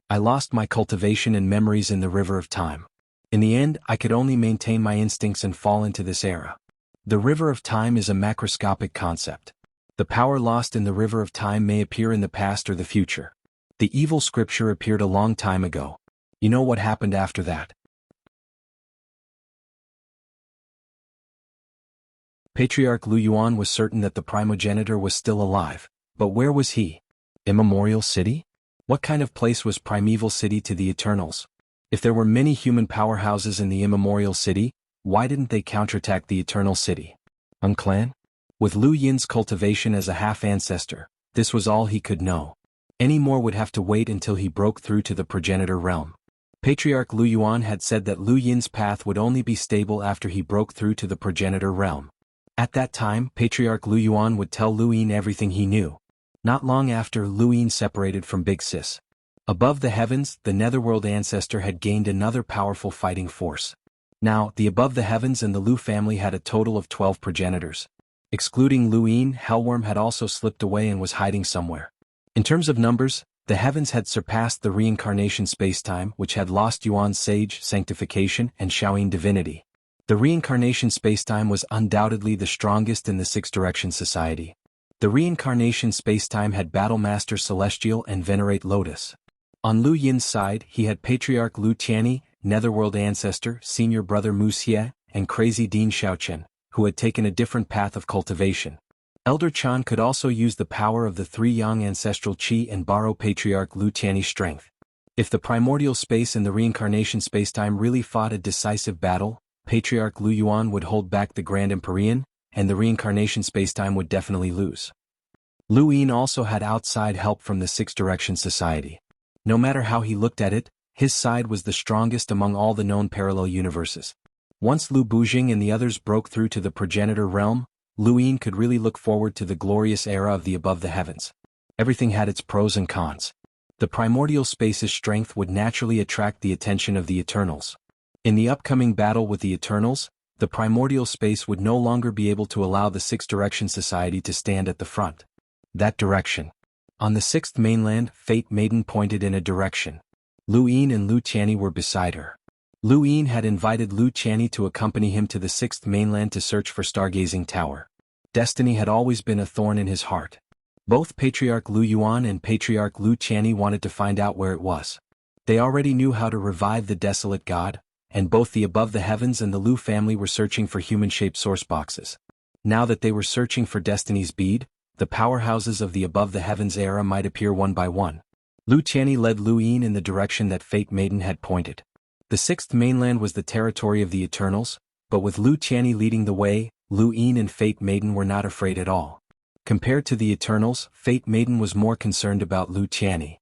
A: I lost my cultivation and memories in the river of time. In the end, I could only maintain my instincts and fall into this era. The river of time is a macroscopic concept. The power lost in the river of time may appear in the past or the future. The evil scripture appeared a long time ago. You know what happened after that? Patriarch Lu Yuan was certain that the primogenitor was still alive, but where was he? Immemorial City? What kind of place was Primeval City to the Eternals? If there were many human powerhouses in the Immemorial City, why didn't they counterattack the Eternal City? Unclan? With Lu Yin's cultivation as a half-ancestor, this was all he could know. Any more would have to wait until he broke through to the progenitor realm. Patriarch Lu Yuan had said that Lu Yin's path would only be stable after he broke through to the progenitor realm. At that time, Patriarch Lu Yuan would tell Lu Yin everything he knew. Not long after, Lu Yin separated from Big Sis. Above the heavens, the Netherworld ancestor had gained another powerful fighting force. Now, the Above the Heavens and the Lu family had a total of 12 progenitors. Excluding Lu Yin, Hellworm had also slipped away and was hiding somewhere. In terms of numbers, the heavens had surpassed the reincarnation spacetime, which had lost Yuan's sage, sanctification, and Shaoyin divinity. The reincarnation spacetime was undoubtedly the strongest in the Six Direction Society. The reincarnation spacetime had Battlemaster Celestial and Venerate Lotus. On Lu Yin's side, he had Patriarch Lu Tianyi, Netherworld Ancestor, Senior Brother Mu Xie, and Crazy Dean Xiaoqian, who had taken a different path of cultivation. Elder Chan could also use the power of the three Yang ancestral qi and borrow Patriarch Lu Tianyi's strength. If the primordial space and the reincarnation spacetime really fought a decisive battle, Patriarch Lu Yuan would hold back the Grand Empyrean, and the reincarnation spacetime would definitely lose. Lu Yin also had outside help from the Six Direction Society. No matter how he looked at it, his side was the strongest among all the known parallel universes. Once Lu Bujing and the others broke through to the progenitor realm, Lu Yin could really look forward to the glorious era of the above the heavens. Everything had its pros and cons. The primordial space's strength would naturally attract the attention of the Eternals. In the upcoming battle with the Eternals, the primordial space would no longer be able to allow the Six Direction Society to stand at the front. That direction. On the sixth mainland, Fate Maiden pointed in a direction. Lu Yin and Lu Tianyi were beside her. Lu Yin had invited Lu Tianyi to accompany him to the sixth mainland to search for Stargazing Tower. Destiny had always been a thorn in his heart. Both Patriarch Lu Yuan and Patriarch Lu Tianyi wanted to find out where it was. They already knew how to revive the desolate god, and both the Above the Heavens and the Lu family were searching for human-shaped source boxes. Now that they were searching for Destiny's bead, the powerhouses of the Above the Heavens era might appear one by one. Lu Tianyi led Lu Yin in the direction that Fate Maiden had pointed. The sixth mainland was the territory of the Eternals, but with Lu Tianyi leading the way, Lu Yin and Fate Maiden were not afraid at all. Compared to the Eternals, Fate Maiden was more concerned about Lu Tianyi.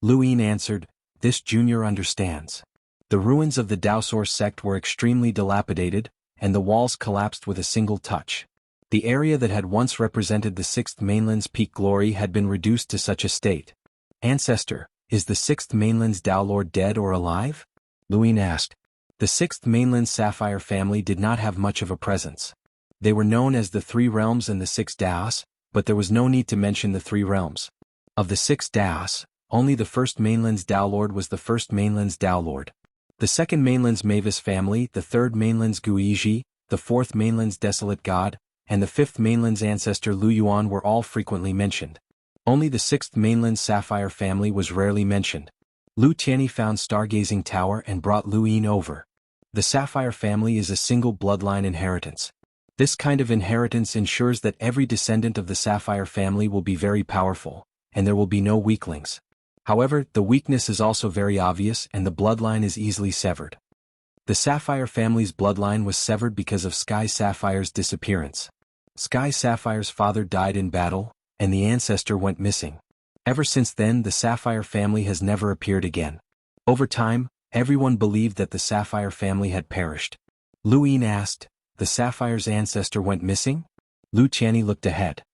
A: Lu Yin answered, "This junior understands." The ruins of the Daosaur sect were extremely dilapidated, and the walls collapsed with a single touch. The area that had once represented the sixth mainland's peak glory had been reduced to such a state. "Ancestor, is the sixth mainland's Dao Lord dead or alive?" Lu Yin asked. The sixth mainland's Sapphire family did not have much of a presence. They were known as the Three Realms and the Six Daos, but there was no need to mention the Three Realms. Of the Six Daos, only the first mainland's Dao Lord was the first mainland's Dao Lord. The second mainland's Mavis family, the third mainland's Guizhi, the fourth mainland's Desolate God, and the fifth mainland's ancestor Lu Yuan were all frequently mentioned. Only the sixth mainland's Sapphire family was rarely mentioned. Lu Tianyi found Stargazing Tower and brought Lu Yin over. The Sapphire family is a single bloodline inheritance. This kind of inheritance ensures that every descendant of the Sapphire family will be very powerful, and there will be no weaklings. However, the weakness is also very obvious and the bloodline is easily severed. The Sapphire family's bloodline was severed because of Sky Sapphire's disappearance. Sky Sapphire's father died in battle, and the ancestor went missing. Ever since then, the Sapphire family has never appeared again. Over time, everyone believed that the Sapphire family had perished. Lu Yin asked, "The Sapphire's ancestor went missing?" Lu Tianyi looked ahead.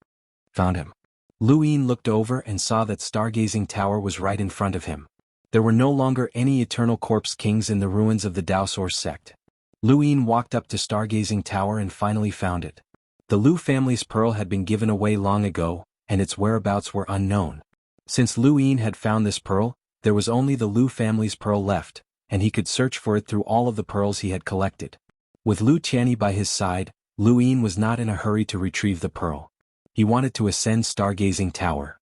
A: "Found him." Lu Yin looked over and saw that Stargazing Tower was right in front of him. There were no longer any Eternal Corpse Kings in the ruins of the Daosaur sect. Lu Yin walked up to Stargazing Tower and finally found it. The Lu family's pearl had been given away long ago, and its whereabouts were unknown. Since Lu Yin had found this pearl, there was only the Lu family's pearl left, and he could search for it through all of the pearls he had collected. With Lu Tianyi by his side, Lu Yin was not in a hurry to retrieve the pearl. He wanted to ascend Stargazing Tower.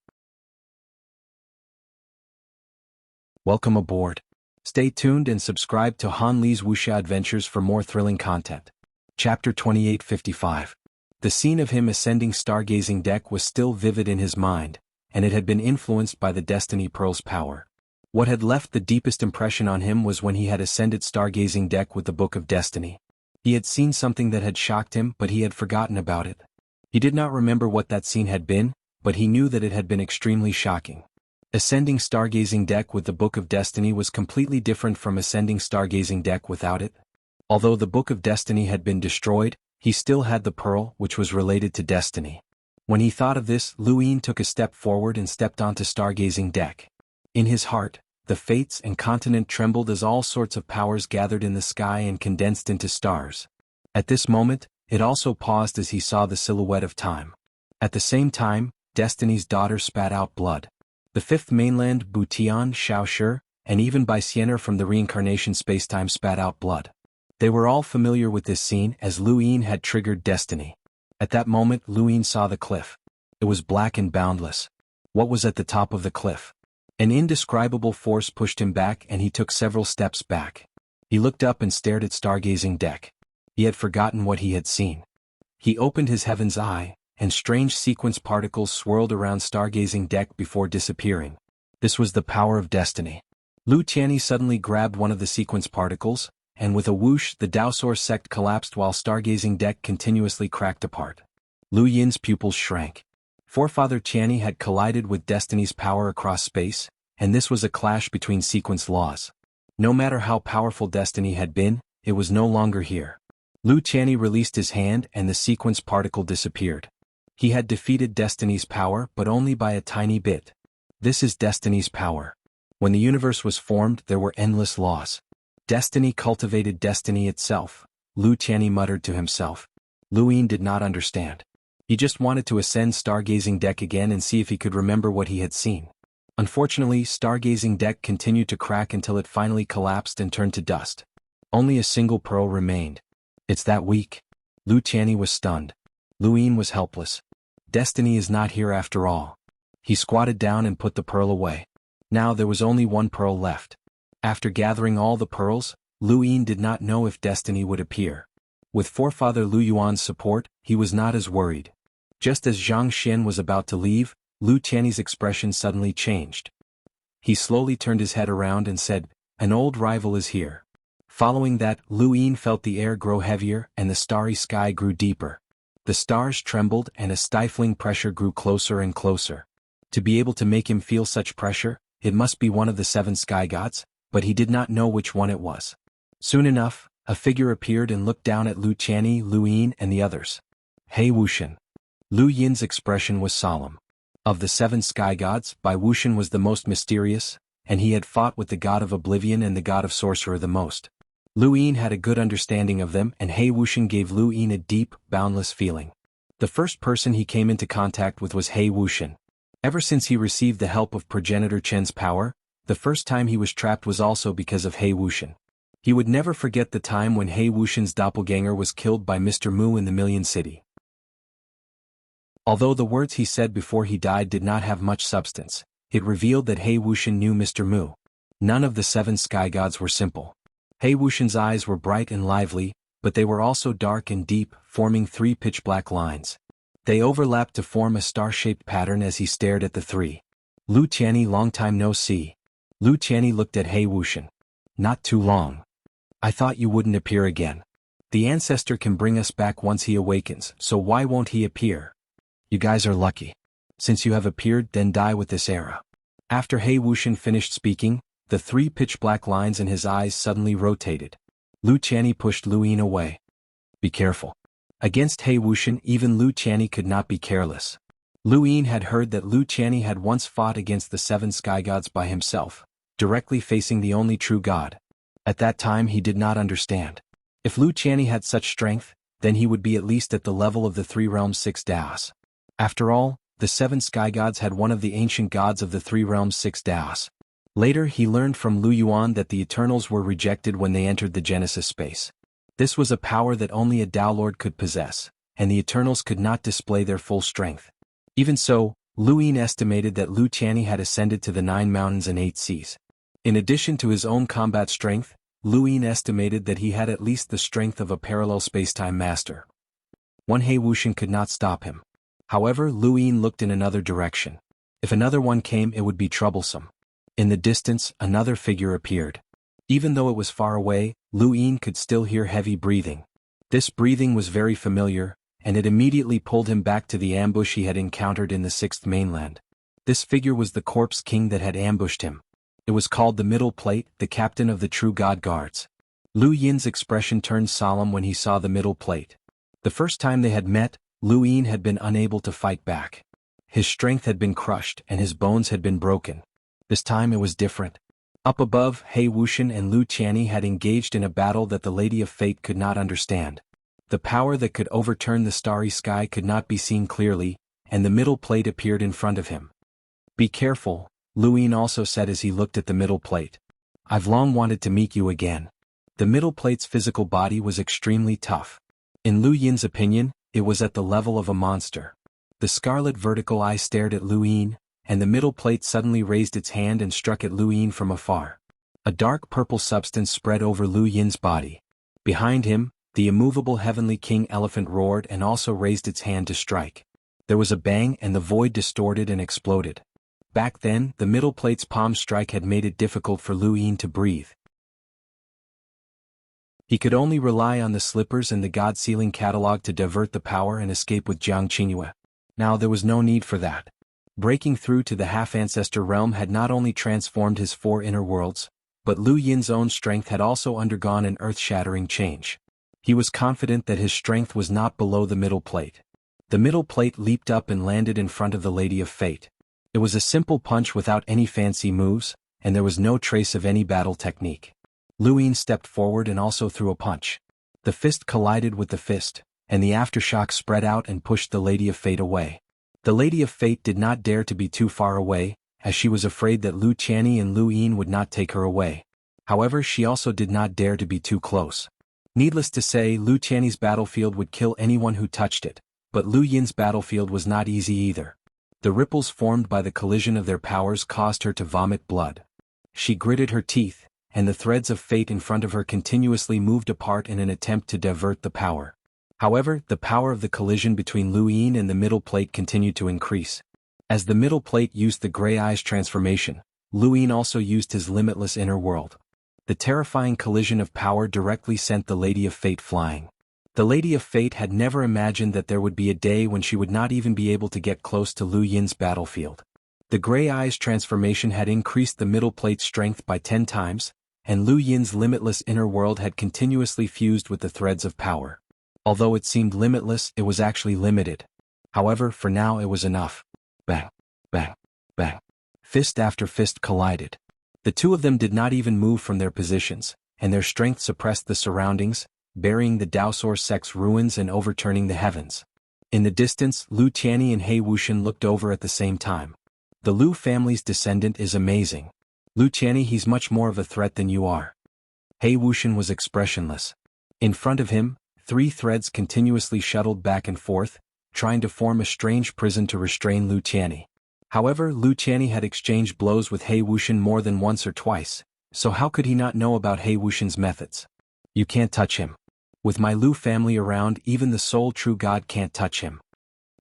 A: Welcome aboard. Stay tuned and subscribe to Han Li's Wuxia Adventures for more thrilling content. Chapter 2855. The scene of him ascending Stargazing Deck was still vivid in his mind, and it had been influenced by the Destiny Pearl's power. What had left the deepest impression on him was when he had ascended Stargazing Deck with the Book of Destiny. He had seen something that had shocked him, but he had forgotten about it. He did not remember what that scene had been, but he knew that it had been extremely shocking. Ascending Stargazing Deck with the Book of Destiny was completely different from ascending Stargazing Deck without it. Although the Book of Destiny had been destroyed, he still had the pearl, which was related to destiny. When he thought of this, Lu Yin took a step forward and stepped onto Stargazing Deck. In his heart, the fates and continent trembled as all sorts of powers gathered in the sky and condensed into stars. At this moment, it also paused as he saw the silhouette of time. At the same time, Destiny's daughter spat out blood. The fifth mainland, Butian, Shaoshi, and even Baixianer from the reincarnation spacetime spat out blood. They were all familiar with this scene as Lu Yin had triggered destiny. At that moment, Lu Yin saw the cliff. It was black and boundless. What was at the top of the cliff? An indescribable force pushed him back and he took several steps back. He looked up and stared at stargazing deck. He had forgotten what he had seen. He opened his heaven's eye, and strange sequence particles swirled around stargazing deck before disappearing. This was the power of destiny. Lu Qianni suddenly grabbed one of the sequence particles, and with a whoosh the Daosor sect collapsed while stargazing deck continuously cracked apart. Lu Yin's pupils shrank. Forefather Qianni had collided with destiny's power across space, and this was a clash between sequence laws. No matter how powerful destiny had been, it was no longer here. Lu Qianni released his hand and the sequence particle disappeared. He had defeated destiny's power but only by a tiny bit. This is destiny's power. When the universe was formed there were endless laws. Destiny cultivated destiny itself, Lu Qianni muttered to himself. Lu Yin did not understand. He just wanted to ascend stargazing deck again and see if he could remember what he had seen. Unfortunately, stargazing deck continued to crack until it finally collapsed and turned to dust. Only a single pearl remained. It's that weak. Lu Qianni was stunned. Lu Yin was helpless. Destiny is not here after all. He squatted down and put the pearl away. Now there was only one pearl left. After gathering all the pearls, Lu Yin did not know if destiny would appear. With forefather Lu Yuan's support, he was not as worried. Just as Zhang Xian was about to leave, Lu Qianni's expression suddenly changed. He slowly turned his head around and said, "An old rival is here." Following that, Lu Yin felt the air grow heavier and the starry sky grew deeper. The stars trembled and a stifling pressure grew closer and closer. To be able to make him feel such pressure, it must be one of the 7 sky gods, but he did not know which one it was. Soon enough, a figure appeared and looked down at Lu Qianni, Lu Yin and the others. "Hey Wushan." Lu Yin's expression was solemn. Of the 7 sky gods, Bai Wuxian was the most mysterious, and he had fought with the god of oblivion and the god of sorcerer the most. Lu Yin had a good understanding of them and He Wuxian gave Lu Yin a deep, boundless feeling. The first person he came into contact with was He Wuxian. Ever since he received the help of progenitor Chen's power, the first time he was trapped was also because of He Wuxian. He would never forget the time when He Wuxian's doppelganger was killed by Mr. Mu in the Million City. Although the words he said before he died did not have much substance, it revealed that He Wuxian knew Mr. Mu. None of the 7 sky gods were simple. He Wuxian's eyes were bright and lively, but they were also dark and deep, forming 3 pitch-black lines. They overlapped to form a star-shaped pattern as he stared at the 3. Lu Qianni, long time no see. Lu Qianni looked at He Wuxian. Not too long. I thought you wouldn't appear again. The ancestor can bring us back once he awakens, so why won't he appear? You guys are lucky. Since you have appeared, then die with this era. After He Wuxian finished speaking, the 3 pitch-black lines in his eyes suddenly rotated. Lu Qianni pushed Lu Yin away. Be careful. Against He Wuxian, even Lu Qianni could not be careless. Lu Yin had heard that Lu Qianni had once fought against the 7 sky gods by himself, directly facing the only true god. At that time he did not understand. If Lu Qianni had such strength, then he would be at least at the level of the 3 realms 6 Daos. After all, the 7 sky gods had one of the ancient gods of the 3 realms 6 Daos. Later he learned from Lu Yuan that the Eternals were rejected when they entered the Genesis space. This was a power that only a Tao Lord could possess, and the Eternals could not display their full strength. Even so, Lu Yin estimated that Lu Qianni had ascended to the 9 mountains and 8 seas. In addition to his own combat strength, Lu Yin estimated that he had at least the strength of a parallel spacetime master. One He Wuxian could not stop him. However, Lu Yin looked in another direction. If another one came, it would be troublesome. In the distance, another figure appeared. Even though it was far away, Lu Yin could still hear heavy breathing. This breathing was very familiar, and it immediately pulled him back to the ambush he had encountered in the 6th mainland. This figure was the corpse king that had ambushed him. It was called the Middle Plate, the captain of the True God Guards. Lu Yin's expression turned solemn when he saw the Middle Plate. The first time they had met, Lu Yin had been unable to fight back. His strength had been crushed and his bones had been broken. This time it was different. Up above, He Wuxian and Lu Qianni had engaged in a battle that the Lady of Fate could not understand. The power that could overturn the starry sky could not be seen clearly, and the Middle Plate appeared in front of him. Be careful, Lu Yin also said as he looked at the Middle Plate. I've long wanted to meet you again. The Middle Plate's physical body was extremely tough. In Lu Yin's opinion, it was at the level of a monster. The scarlet vertical eye stared at Lu Yin, and the middle plate suddenly raised its hand and struck at Lu Yin from afar. A dark purple substance spread over Lu Yin's body. Behind him, the immovable heavenly king elephant roared and also raised its hand to strike. There was a bang and the void distorted and exploded. Back then, the middle plate's palm strike had made it difficult for Lu Yin to breathe. He could only rely on the slippers and the God-sealing catalog to divert the power and escape with Jiang Qingyue. Now there was no need for that. Breaking through to the half-ancestor realm had not only transformed his 4 inner worlds, but Lu Yin's own strength had also undergone an earth-shattering change. He was confident that his strength was not below the middle plate. The middle plate leaped up and landed in front of the Lady of Fate. It was a simple punch without any fancy moves, and there was no trace of any battle technique. Lu Yin stepped forward and also threw a punch. The fist collided with the fist, and the aftershock spread out and pushed the Lady of Fate away. The Lady of Fate did not dare to be too far away, as she was afraid that Lu Qianni and Lu Yin would not take her away. However, she also did not dare to be too close. Needless to say, Lu Qianni's battlefield would kill anyone who touched it, but Lu Yin's battlefield was not easy either. The ripples formed by the collision of their powers caused her to vomit blood. She gritted her teeth, and the threads of fate in front of her continuously moved apart in an attempt to divert the power. However, the power of the collision between Lu Yin and the middle plate continued to increase. As the middle plate used the gray eyes transformation, Lu Yin also used his limitless inner world. The terrifying collision of power directly sent the Lady of Fate flying. The Lady of Fate had never imagined that there would be a day when she would not even be able to get close to Lu Yin's battlefield. The gray eyes transformation had increased the middle plate's strength by 10 times, and Lu Yin's limitless inner world had continuously fused with the threads of power. Although it seemed limitless, it was actually limited. However, for now it was enough. Bang, bang, bang. Fist after fist collided. The two of them did not even move from their positions, and their strength suppressed the surroundings, burying the Daosor sect's ruins and overturning the heavens. In the distance, Lu Qianni and He Wuxian looked over at the same time. The Lu family's descendant is amazing. Lu Qianni, he's much more of a threat than you are. He Wuxian was expressionless. In front of him, 3 threads continuously shuttled back and forth, trying to form a strange prison to restrain Lu Qianni. However, Lu Qianni had exchanged blows with He Wuxian more than once or twice, so how could he not know about He Wuxian's methods? You can't touch him. With my Lu family around, even the sole true God can't touch him.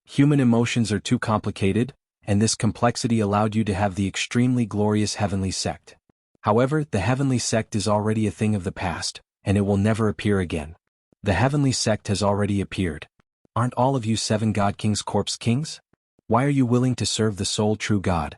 A: Human emotions are too complicated, and this complexity allowed you to have the extremely glorious heavenly sect. However, the heavenly sect is already a thing of the past, and it will never appear again. The heavenly sect has already appeared. Aren't all of you 7 God Kings corpse kings? Why are you willing to serve the sole true God?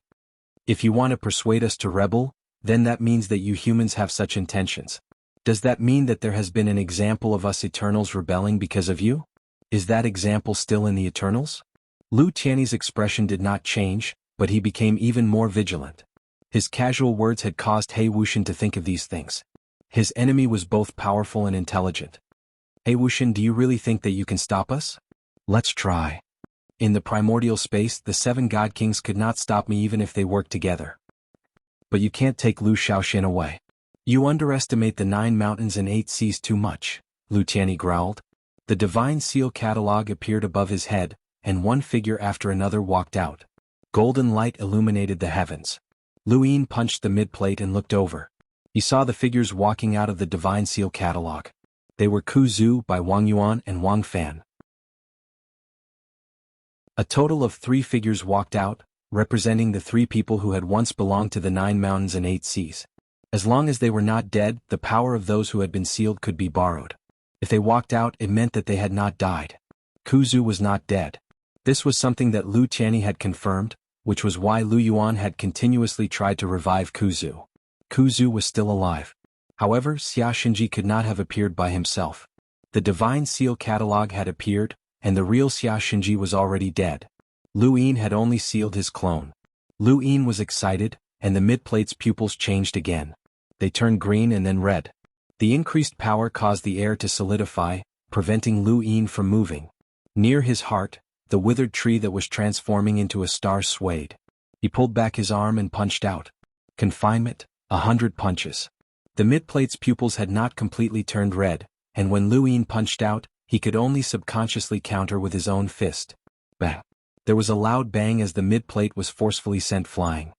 A: If you want to persuade us to rebel, then that means that you humans have such intentions. Does that mean that there has been an example of us Eternals rebelling because of you? Is that example still in the Eternals? Lu Qianni's expression did not change, but he became even more vigilant. His casual words had caused He Wuxian to think of these things. His enemy was both powerful and intelligent. He Wuxian, do you really think that you can stop us? Let's try. In the primordial space, the 7 God Kings could not stop me even if they worked together. But you can't take Lu Shaoxin away. You underestimate the 9 mountains and 8 seas too much, Lu Qianni growled. The divine seal catalog appeared above his head, and one figure after another walked out. Golden light illuminated the heavens. Lu Yin punched the mid-plate and looked over. He saw the figures walking out of the divine seal catalog. They were Ku Zhu by Wang Yuan and Wang Fan. A total of 3 figures walked out, representing the 3 people who had once belonged to the 9 mountains and 8 seas. As long as they were not dead, the power of those who had been sealed could be borrowed. If they walked out, it meant that they had not died. Ku Zhu was not dead. This was something that Lu Qianni had confirmed, which was why Lu Yuan had continuously tried to revive Ku Zhu. Ku Zhu was still alive. However, Xia Xinji could not have appeared by himself. The divine seal catalog had appeared, and the real Xia Xinji was already dead. Lu Yin had only sealed his clone. Lu Yin was excited, and the mid-plate's pupils changed again. They turned green and then red. The increased power caused the air to solidify, preventing Lu Yin from moving. Near his heart, the withered tree that was transforming into a star swayed. He pulled back his arm and punched out. Confinement, 100 punches. The mid-plate's pupils had not completely turned red, and when Lu Yin punched out, he could only subconsciously counter with his own fist. Bang. There was a loud bang as the mid-plate was forcefully sent flying.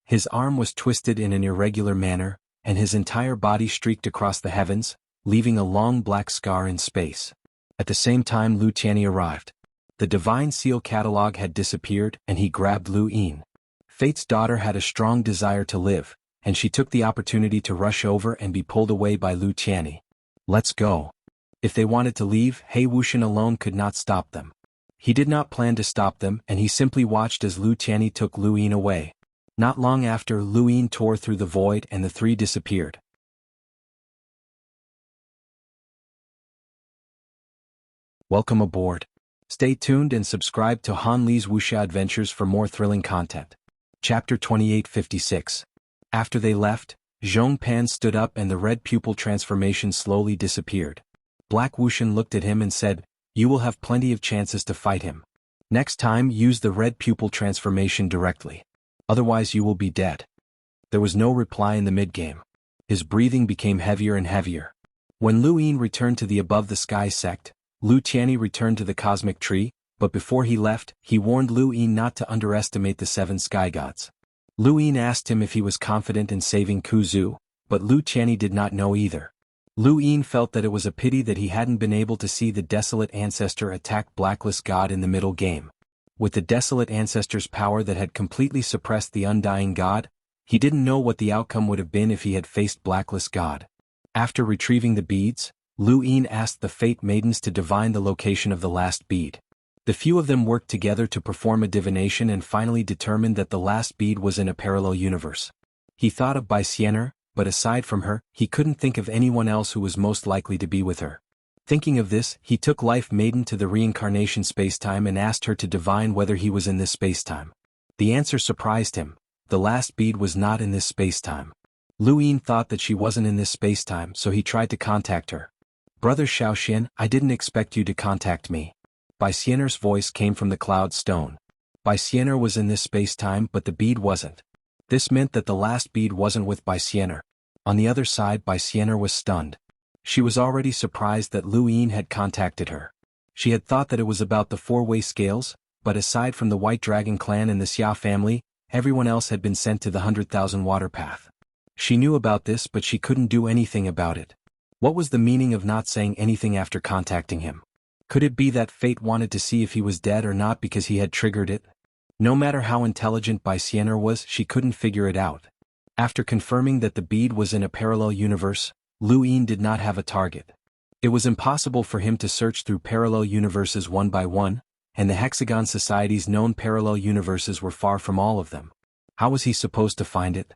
A: His arm was twisted in an irregular manner, and his entire body streaked across the heavens, leaving a long black scar in space. At the same time Lu Tianyi arrived. The Divine Seal catalog had disappeared and he grabbed Lu Yin. Fate's daughter had a strong desire to live, and she took the opportunity to rush over and be pulled away by Lu Tianyi. Let's go. If they wanted to leave, He Wuxian alone could not stop them. He did not plan to stop them and he simply watched as Lu Tianyi took Lu Yin away. Not long after, Lu Yin tore through the void and the three disappeared. Welcome aboard. Stay tuned and subscribe to Han Li's Wuxia Adventures for more thrilling content. Chapter 2856. After they left, Zhong Pan stood up and the red pupil transformation slowly disappeared. Black Wuxian looked at him and said, "You will have plenty of chances to fight him. Next time use the red pupil transformation directly. Otherwise you will be dead." There was no reply in the mid-game. His breathing became heavier and heavier. When Lu Yin returned to the Above the Sky sect, Lu Tianyi returned to the cosmic tree, but before he left, he warned Lu Yin not to underestimate the 7 sky gods. Lu Yin asked him if he was confident in saving Ku Zu, but Lu Tianyi did not know either. Lu Yin felt that it was a pity that he hadn't been able to see the Desolate Ancestor attack Blacklist God in the middle game. With the Desolate Ancestor's power that had completely suppressed the Undying God, he didn't know what the outcome would have been if he had faced Blacklist God. After retrieving the beads, Lu Yin asked the Fate Maidens to divine the location of the last bead. The few of them worked together to perform a divination and finally determined that the last bead was in a parallel universe. He thought of Bai Xianer, but aside from her, he couldn't think of anyone else who was most likely to be with her. Thinking of this, he took Life Maiden to the reincarnation spacetime and asked her to divine whether he was in this spacetime. The answer surprised him. The last bead was not in this spacetime. Lu Yin thought that she wasn't in this spacetime, so he tried to contact her. "Brother Shaoxian, I didn't expect you to contact me." Bai Xianer's voice came from the cloud stone. Bai Xianer was in this spacetime but the bead wasn't. This meant that the last bead wasn't with Bai Xianer. On the other side, Bai Xianer was stunned. She was already surprised that Lu Yin had contacted her. She had thought that it was about the 4-way scales, but aside from the White Dragon clan and the Xia family, everyone else had been sent to the 100,000 water path. She knew about this but she couldn't do anything about it. What was the meaning of not saying anything after contacting him? Could it be that fate wanted to see if he was dead or not because he had triggered it? No matter how intelligent Bai Xianer was, she couldn't figure it out. After confirming that the bead was in a parallel universe, Lu Yin did not have a target. It was impossible for him to search through parallel universes one by one, and the Hexagon Society's known parallel universes were far from all of them. How was he supposed to find it?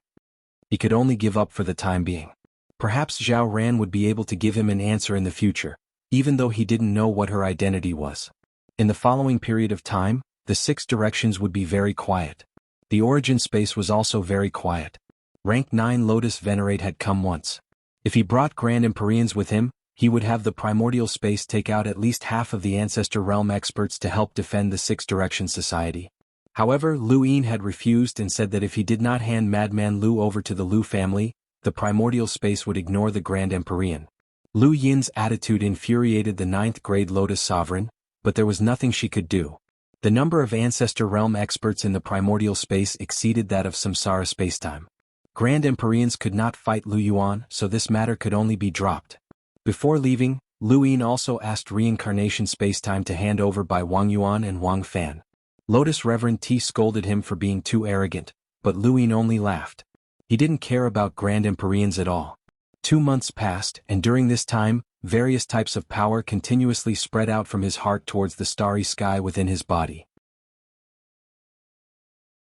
A: He could only give up for the time being. Perhaps Zhao Ran would be able to give him an answer in the future, even though he didn't know what her identity was. In the following period of time, the 6 directions would be very quiet. The origin space was also very quiet. Rank 9 Lotus Venerate had come once. If he brought Grand Empyreans with him, he would have the primordial space take out at least half of the Ancestor Realm experts to help defend the 6 Directions Society. However, Lu Yin had refused and said that if he did not hand Madman Lu over to the Lu family, the primordial space would ignore the Grand Empyrean. Lu Yin's attitude infuriated the 9th grade Lotus Sovereign, but there was nothing she could do. The number of Ancestor Realm experts in the primordial space exceeded that of Samsara spacetime. Grand Empyreans could not fight Lu Yuan, so this matter could only be dropped. Before leaving, Lu Yin also asked Reincarnation Spacetime to hand over by Wang Yuan and Wang Fan. Lotus Reverend T scolded him for being too arrogant, but Lu Yin only laughed. He didn't care about Grand Empyreans at all. 2 months passed, and during this time, various types of power continuously spread out from his heart towards the starry sky within his body.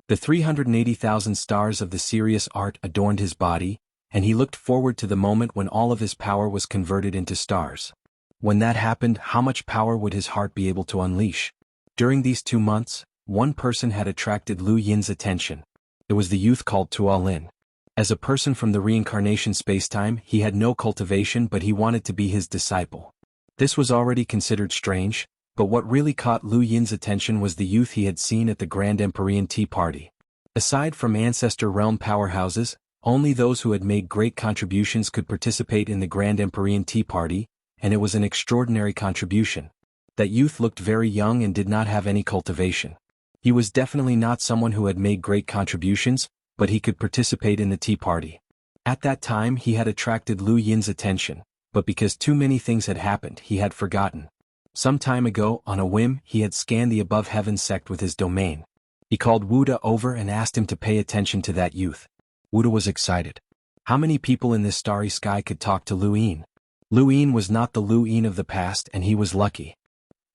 A: The 380,000 stars of the Sirius art adorned his body, and he looked forward to the moment when all of his power was converted into stars. When that happened, how much power would his heart be able to unleash? During these 2 months, one person had attracted Lu Yin's attention. It was the youth called Tuolin. As a person from the reincarnation spacetime, he had no cultivation, but he wanted to be his disciple. This was already considered strange, but what really caught Lu Yin's attention was the youth he had seen at the Grand Empyrean Tea Party. Aside from Ancestor Realm powerhouses, only those who had made great contributions could participate in the Grand Empyrean Tea Party, and it was an extraordinary contribution. That youth looked very young and did not have any cultivation. He was definitely not someone who had made great contributions, but he could participate in the tea party. At that time he had attracted Lu Yin's attention, but because too many things had happened he had forgotten. Some time ago, on a whim, he had scanned the above heaven sect with his domain. He called Wuda over and asked him to pay attention to that youth. Wuda was excited. How many people in this starry sky could talk to Lu Yin? Lu Yin was not the Lu Yin of the past and he was lucky.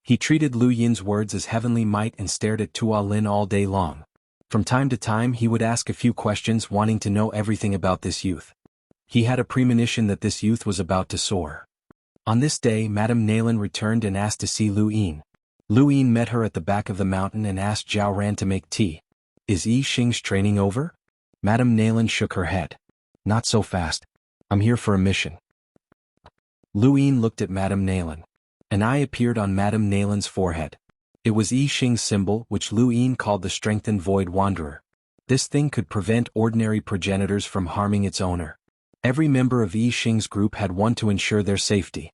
A: He treated Lu Yin's words as heavenly might and stared at Tua Lin all day long. From time to time he would ask a few questions wanting to know everything about this youth. He had a premonition that this youth was about to soar. On this day Madame Naylan returned and asked to see Lu Yin. Lu Yin met her at the back of the mountain and asked Zhao Ran to make tea. Is Yi Xing's training over? Madame Naylan shook her head. Not so fast. I'm here for a mission. Lu Yin looked at Madame Naylan. An eye appeared on Madame Naylan's forehead. It was Yi Xing's symbol, which Lu Yin called the Strengthened Void Wanderer. This thing could prevent ordinary progenitors from harming its owner. Every member of Yi Xing's group had one to ensure their safety.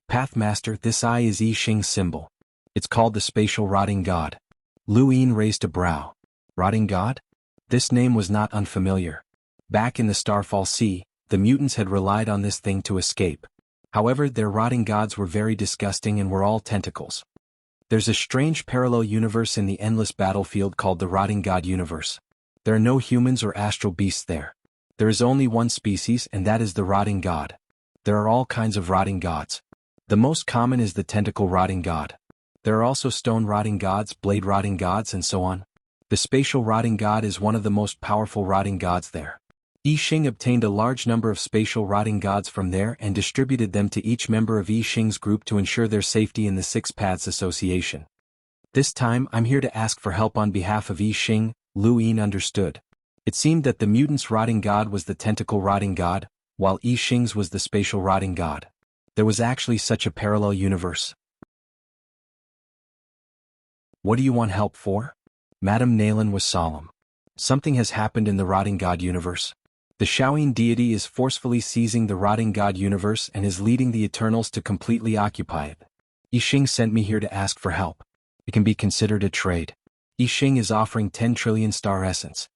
A: Pathmaster, this eye is Yi Xing's symbol. It's called the Spatial Rotting God. Lu Yin raised a brow. Rotting God? This name was not unfamiliar. Back in the Starfall Sea, the mutants had relied on this thing to escape. However, their rotting gods were very disgusting and were all tentacles. There's a strange parallel universe in the endless battlefield called the Rotting God universe. There are no humans or astral beasts there. There is only one species and that is the Rotting God. There are all kinds of rotting gods. The most common is the tentacle rotting god. There are also stone rotting gods, blade rotting gods and so on. The spatial rotting god is one of the most powerful rotting gods there. Yi Xing obtained a large number of spatial rotting gods from there and distributed them to each member of Yi Xing's group to ensure their safety in the Six Paths Association. This time I'm here to ask for help on behalf of Yi Xing. Lu Yin understood. It seemed that the mutant's rotting god was the tentacle rotting god, while Yi Xing's was the spatial rotting god. There was actually such a parallel universe. What do you want help for? Madame Naylan was solemn. Something has happened in the Rotting God universe. The Shaoyin deity is forcefully seizing the Rotting God universe and is leading the Eternals to completely occupy it. Yi Xing sent me here to ask for help. It can be considered a trade. Yi Xing is offering 10 trillion star essence.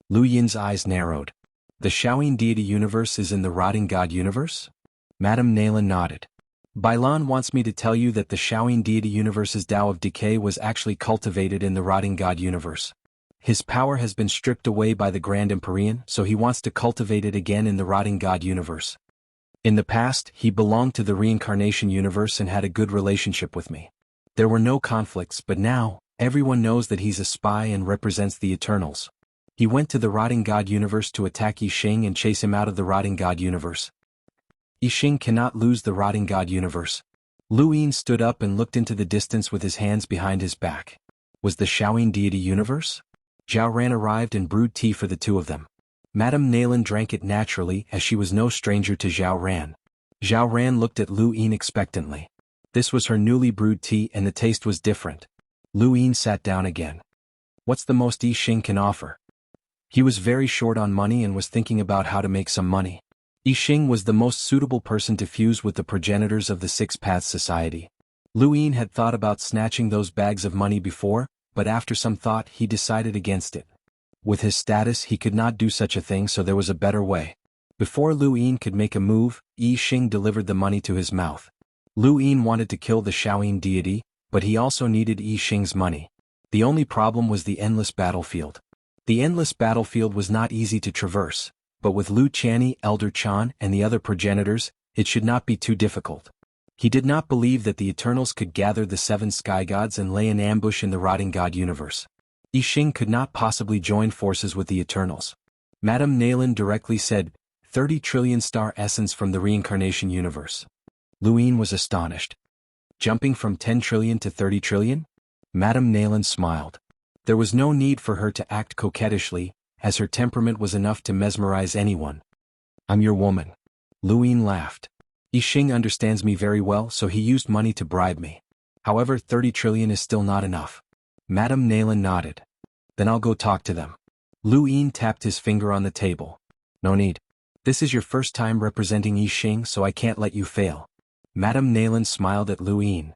A: Lu Yin's eyes narrowed. The Shaoyin deity universe is in the Rotting God universe? Madame Naylan nodded. Bailan wants me to tell you that the Shaoyin deity universe's Tao of Decay was actually cultivated in the Rotting God universe. His power has been stripped away by the Grand Empyrean, so he wants to cultivate it again in the Rotting God universe. In the past, he belonged to the Reincarnation universe and had a good relationship with me. There were no conflicts, but now, everyone knows that he's a spy and represents the Eternals. He went to the Rotting God universe to attack Yi Xing and chase him out of the Rotting God universe. Yi Xing cannot lose the Rotting God universe. Lu Yin stood up and looked into the distance with his hands behind his back. Was the Shaoyin deity universe? Zhao Ran arrived and brewed tea for the two of them. Madame Naylan drank it naturally as she was no stranger to Zhao Ran. Zhao Ran looked at Lu Yin expectantly. This was her newly brewed tea and the taste was different. Lu Yin sat down again. What's the most Yi Xing can offer? He was very short on money and was thinking about how to make some money. Yi Xing was the most suitable person to fuse with the progenitors of the Six Paths Society. Lu Yin had thought about snatching those bags of money before, but after some thought he decided against it. With his status he could not do such a thing, so there was a better way. Before Lu Yin could make a move, Yi Xing delivered the money to his mouth. Lu Yin wanted to kill the Shaoyin deity, but he also needed Yi Xing's money. The only problem was the endless battlefield. The endless battlefield was not easy to traverse, but with Lu Qianni, Elder Chan, and the other progenitors, it should not be too difficult. He did not believe that the Eternals could gather the 7 sky gods and lay an ambush in the Rotting God universe. Yi Xing could not possibly join forces with the Eternals. Madame Naylan directly said, 30 trillion star essence from the reincarnation universe. Lu Yin was astonished. Jumping from 10 trillion to 30 trillion? Madame Naylan smiled. There was no need for her to act coquettishly, as her temperament was enough to mesmerize anyone. I'm your woman. Lu Yin laughed. Yi Xing understands me very well, so he used money to bribe me. However, 30 trillion is still not enough. Madame Naylan nodded. Then I'll go talk to them. Lu Yin tapped his finger on the table. No need. This is your first time representing Yi Xing, so I can't let you fail. Madame Naylan smiled at Lu Yin.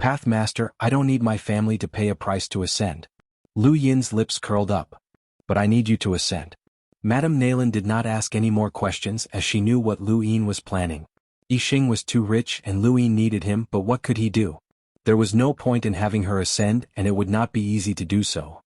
A: Pathmaster, I don't need my family to pay a price to ascend. Lu Yin's lips curled up. But I need you to assent. Madame Nayland did not ask any more questions as she knew what Lu Yin was planning. Yixing was too rich and Lu Yin needed him, but what could he do? There was no point in having her ascend and it would not be easy to do so.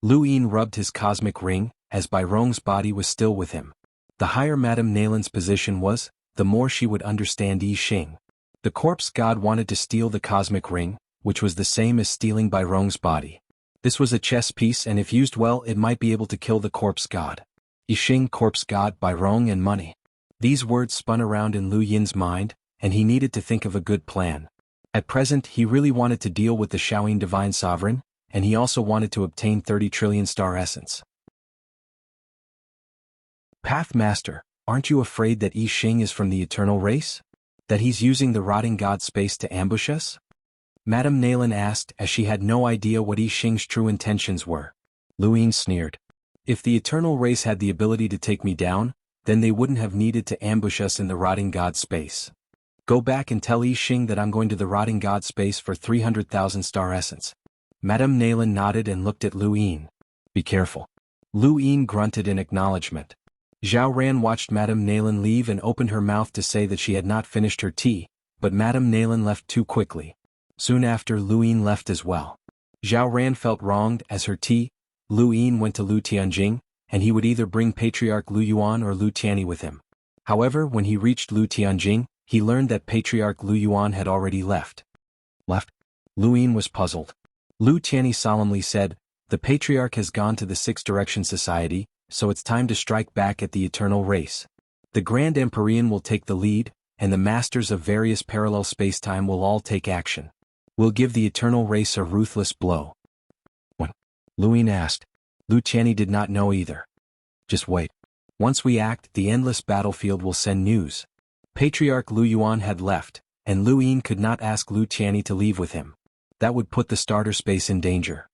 A: Lu Yin rubbed his cosmic ring, as Bai Rong's body was still with him. The higher Madame Nayland's position was, the more she would understand Yixing. The corpse god wanted to steal the cosmic ring, which was the same as stealing Bai Rong's body. This was a chess piece and if used well it might be able to kill the corpse god. Yixing, corpse god, Bai Rong and money. These words spun around in Lu Yin's mind, and he needed to think of a good plan. At present he really wanted to deal with the Shaoyin Divine Sovereign, and he also wanted to obtain 30 trillion star essence. Path Master, aren't you afraid that Yixing is from the eternal race? That he's using the rotting god space to ambush us? Madame Nayland asked as she had no idea what Yixing's true intentions were. Lu Yin sneered. If the eternal race had the ability to take me down, then they wouldn't have needed to ambush us in the rotting god space. Go back and tell Yixing that I'm going to the rotting god space for 300,000 star essence. Madame Nayland nodded and looked at Lu Yin. Be careful. Lu Yin grunted in acknowledgement. Zhao Ran watched Madame Nayland leave and opened her mouth to say that she had not finished her tea, but Madame Nayland left too quickly. Soon after Lu Yin left as well. Zhao Ran felt wronged as her tea. Lu Yin went to Lu Tianjing, and he would either bring Patriarch Lu Yuan or Lu Tianyi with him. However, when he reached Lu Tianjing, he learned that Patriarch Lu Yuan had already left. Left? Lu Yin was puzzled. Lu Tianyi solemnly said, the Patriarch has gone to the Six Direction Society, so it's time to strike back at the eternal race. The Grand Empyrean will take the lead, and the masters of various parallel spacetime will all take action. We'll give the eternal race a ruthless blow. When? Lu Yin asked. Lu Tianyi did not know either. Just wait. Once we act, the endless battlefield will send news. Patriarch Lu Yuan had left, and Lu Yin could not ask Lu Tianyi to leave with him. That would put the starter space in danger.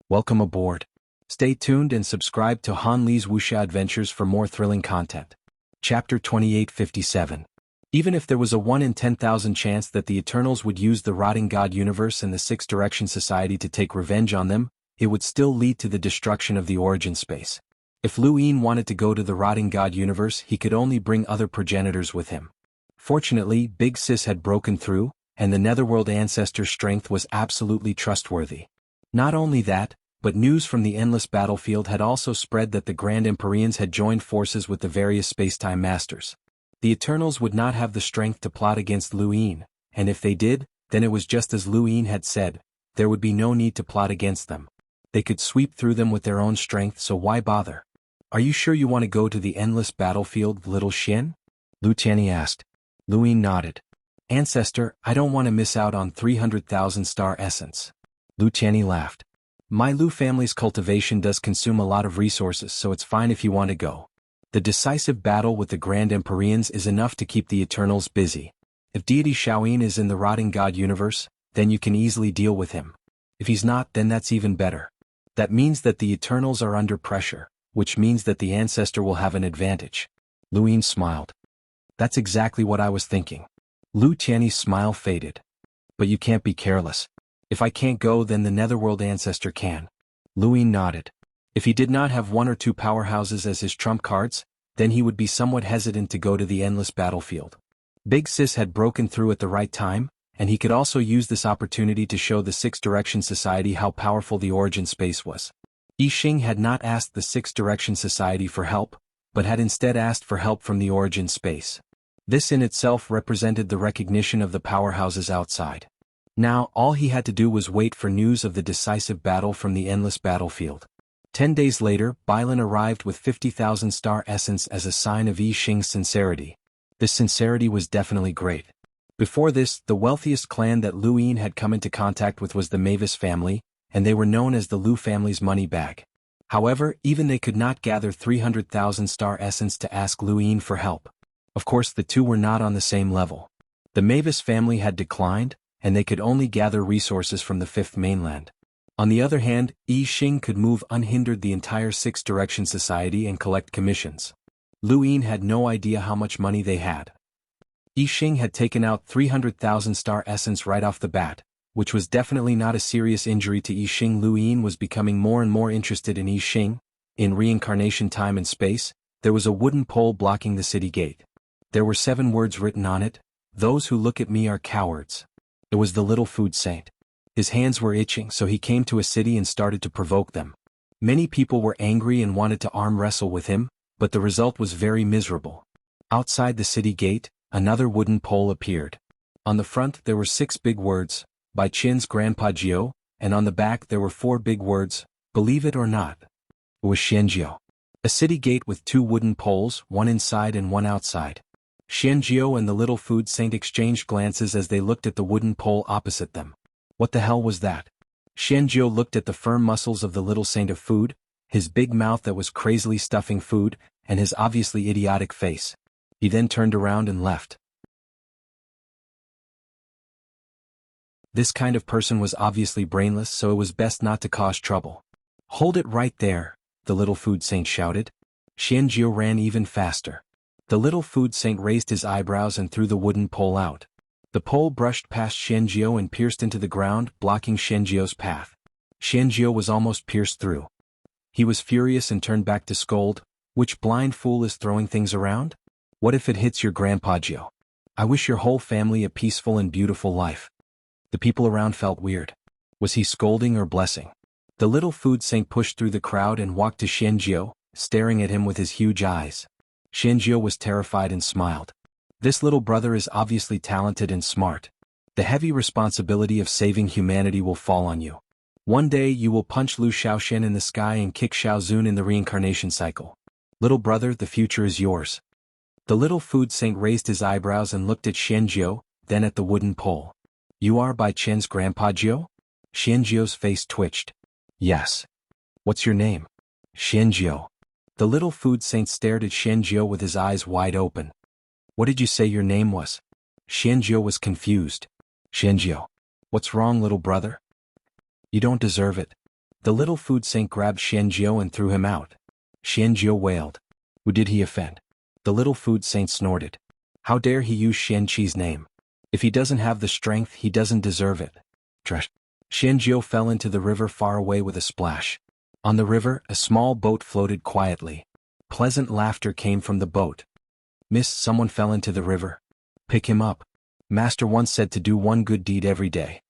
A: Welcome aboard. Stay tuned and subscribe to Han Li's Wuxia Adventures for more thrilling content. Chapter 2857. Even if there was a 1 in 10,000 chance that the Eternals would use the rotting god universe and the Six Direction Society to take revenge on them, it would still lead to the destruction of the origin space. If Lu Yin wanted to go to the rotting god universe, he could only bring other progenitors with him. Fortunately, Big Sis had broken through, and the Netherworld ancestor's strength was absolutely trustworthy. Not only that, but news from the endless battlefield had also spread that the Grand Empyreans had joined forces with the various spacetime masters. The Eternals would not have the strength to plot against Lu Yin, and if they did, then it was just as Lu Yin had said, there would be no need to plot against them. They could sweep through them with their own strength, so why bother? Are you sure you want to go to the endless battlefield, little Xin? Lu Tianyi asked. Lu Yin nodded. Ancestor, I don't want to miss out on 300,000 star essence. Lu Tianyi laughed. My Lu family's cultivation does consume a lot of resources, so it's fine if you want to go. The decisive battle with the Grand Empyreans is enough to keep the Eternals busy. If deity Shaoyin is in the rotting god universe, then you can easily deal with him. If he's not, then that's even better. That means that the Eternals are under pressure, which means that the ancestor will have an advantage. Lu Yin smiled. That's exactly what I was thinking. Lu Tianyi's smile faded. But you can't be careless. If I can't go, then the Netherworld ancestor can. Lu Yin nodded. If he did not have 1 or 2 powerhouses as his trump cards, then he would be somewhat hesitant to go to the endless battlefield. Big Sis had broken through at the right time, and he could also use this opportunity to show the Six Direction Society how powerful the origin space was. Yixing had not asked the Six Direction Society for help, but had instead asked for help from the origin space. This in itself represented the recognition of the powerhouses outside. Now, all he had to do was wait for news of the decisive battle from the endless battlefield. 10 days later, Bailan arrived with 50,000 star essence as a sign of Yixing's sincerity. This sincerity was definitely great. Before this, the wealthiest clan that Lu Yin had come into contact with was the Mavis family, and they were known as the Lu family's money bag. However, even they could not gather 300,000 star essence to ask Lu Yin for help. Of course, the two were not on the same level. The Mavis family had declined, and they could only gather resources from the Fifth Mainland. On the other hand, Yixing could move unhindered the entire Six Direction Society and collect commissions. Lu Yin had no idea how much money they had. Yi Xing had taken out 300,000 star essence right off the bat, which was definitely not a serious injury to Yi Xing. Lu Yin was becoming more and more interested in Yi Xing. In reincarnation time and space, there was a wooden pole blocking the city gate. There were 7 words written on it: "Those who look at me are cowards." It was the little food saint. His hands were itching, so he came to a city and started to provoke them. Many people were angry and wanted to arm wrestle with him, but the result was very miserable. Outside the city gate, another wooden pole appeared. On the front there were 6 big words, "By Qin's Grandpa Jiu," and on the back there were 4 big words, "Believe it or not." It was Xianjiu. A city gate with 2 wooden poles, one inside and one outside. Xianjiu and the little food saint exchanged glances as they looked at the wooden pole opposite them. What the hell was that? Xianjiu looked at the firm muscles of the little saint of food, his big mouth that was crazily stuffing food, and his obviously idiotic face. He then turned around and left. This kind of person was obviously brainless, so it was best not to cause trouble. "Hold it right there," the little food saint shouted. Xianjiu ran even faster. The little food saint raised his eyebrows and threw the wooden pole out. The pole brushed past Xianjiu and pierced into the ground, blocking Xianjiu's path. Xianjiu was almost pierced through. He was furious and turned back to scold. "Which blind fool is throwing things around? What if it hits your Grandpa Jiu? I wish your whole family a peaceful and beautiful life." The people around felt weird. Was he scolding or blessing? The little food saint pushed through the crowd and walked to Xianjiu, staring at him with his huge eyes. Xianjiu was terrified and smiled. This little brother is obviously talented and smart. The heavy responsibility of saving humanity will fall on you. One day you will punch Lu Shaoxian in the sky and kick Xiaozun in the reincarnation cycle. Little brother, the future is yours. The little food saint raised his eyebrows and looked at Xianjiu, then at the wooden pole. "You are Bai Chen's Grandpa Jiu?" Xianjiu's face twitched. "Yes." "What's your name?" "Xianjiu." The little food saint stared at Xianjiu with his eyes wide open. "What did you say your name was?" Xianjiu was confused. "Xianjiu. What's wrong, little brother? You don't deserve it." The little food saint grabbed Xianjiu and threw him out. Xianjiu wailed. Who did he offend? The little food saint snorted. How dare he use Xianqi's name? If he doesn't have the strength, he doesn't deserve it. Trash. Xianjiu fell into the river far away with a splash. On the river, a small boat floated quietly. Pleasant laughter came from the boat. "Miss, someone fell into the river. Pick him up. Master once said to do one good deed every day."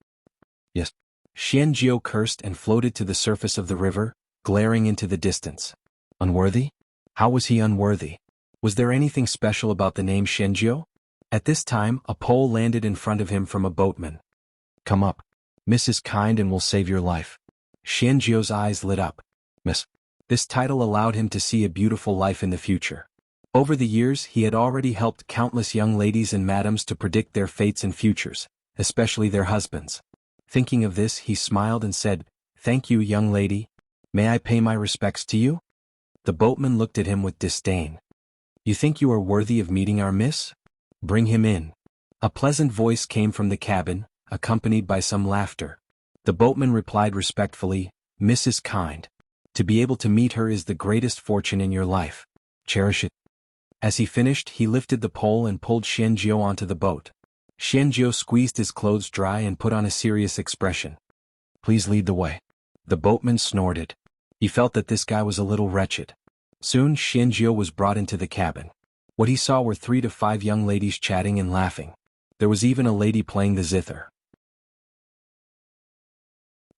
A: "Yes." Xianjiu cursed and floated to the surface of the river, glaring into the distance. Unworthy? How was he unworthy? Was there anything special about the name Xianjiu? At this time, a pole landed in front of him from a boatman. "Come up. Miss is kind and will save your life." Xianjiu's eyes lit up. "Miss." This title allowed him to see a beautiful life in the future. Over the years, he had already helped countless young ladies and madams to predict their fates and futures, especially their husbands. Thinking of this, he smiled and said, "Thank you, young lady. May I pay my respects to you?" The boatman looked at him with disdain. "You think you are worthy of meeting our miss? Bring him in." A pleasant voice came from the cabin, accompanied by some laughter. The boatman replied respectfully, "Miss is kind. To be able to meet her is the greatest fortune in your life. Cherish it." As he finished, he lifted the pole and pulled Xianjiu onto the boat. Xianjiu squeezed his clothes dry and put on a serious expression. "Please lead the way." The boatman snorted. He felt that this guy was a little wretched. Soon Xianjiu was brought into the cabin. What he saw were 3 to 5 young ladies chatting and laughing. There was even a lady playing the zither.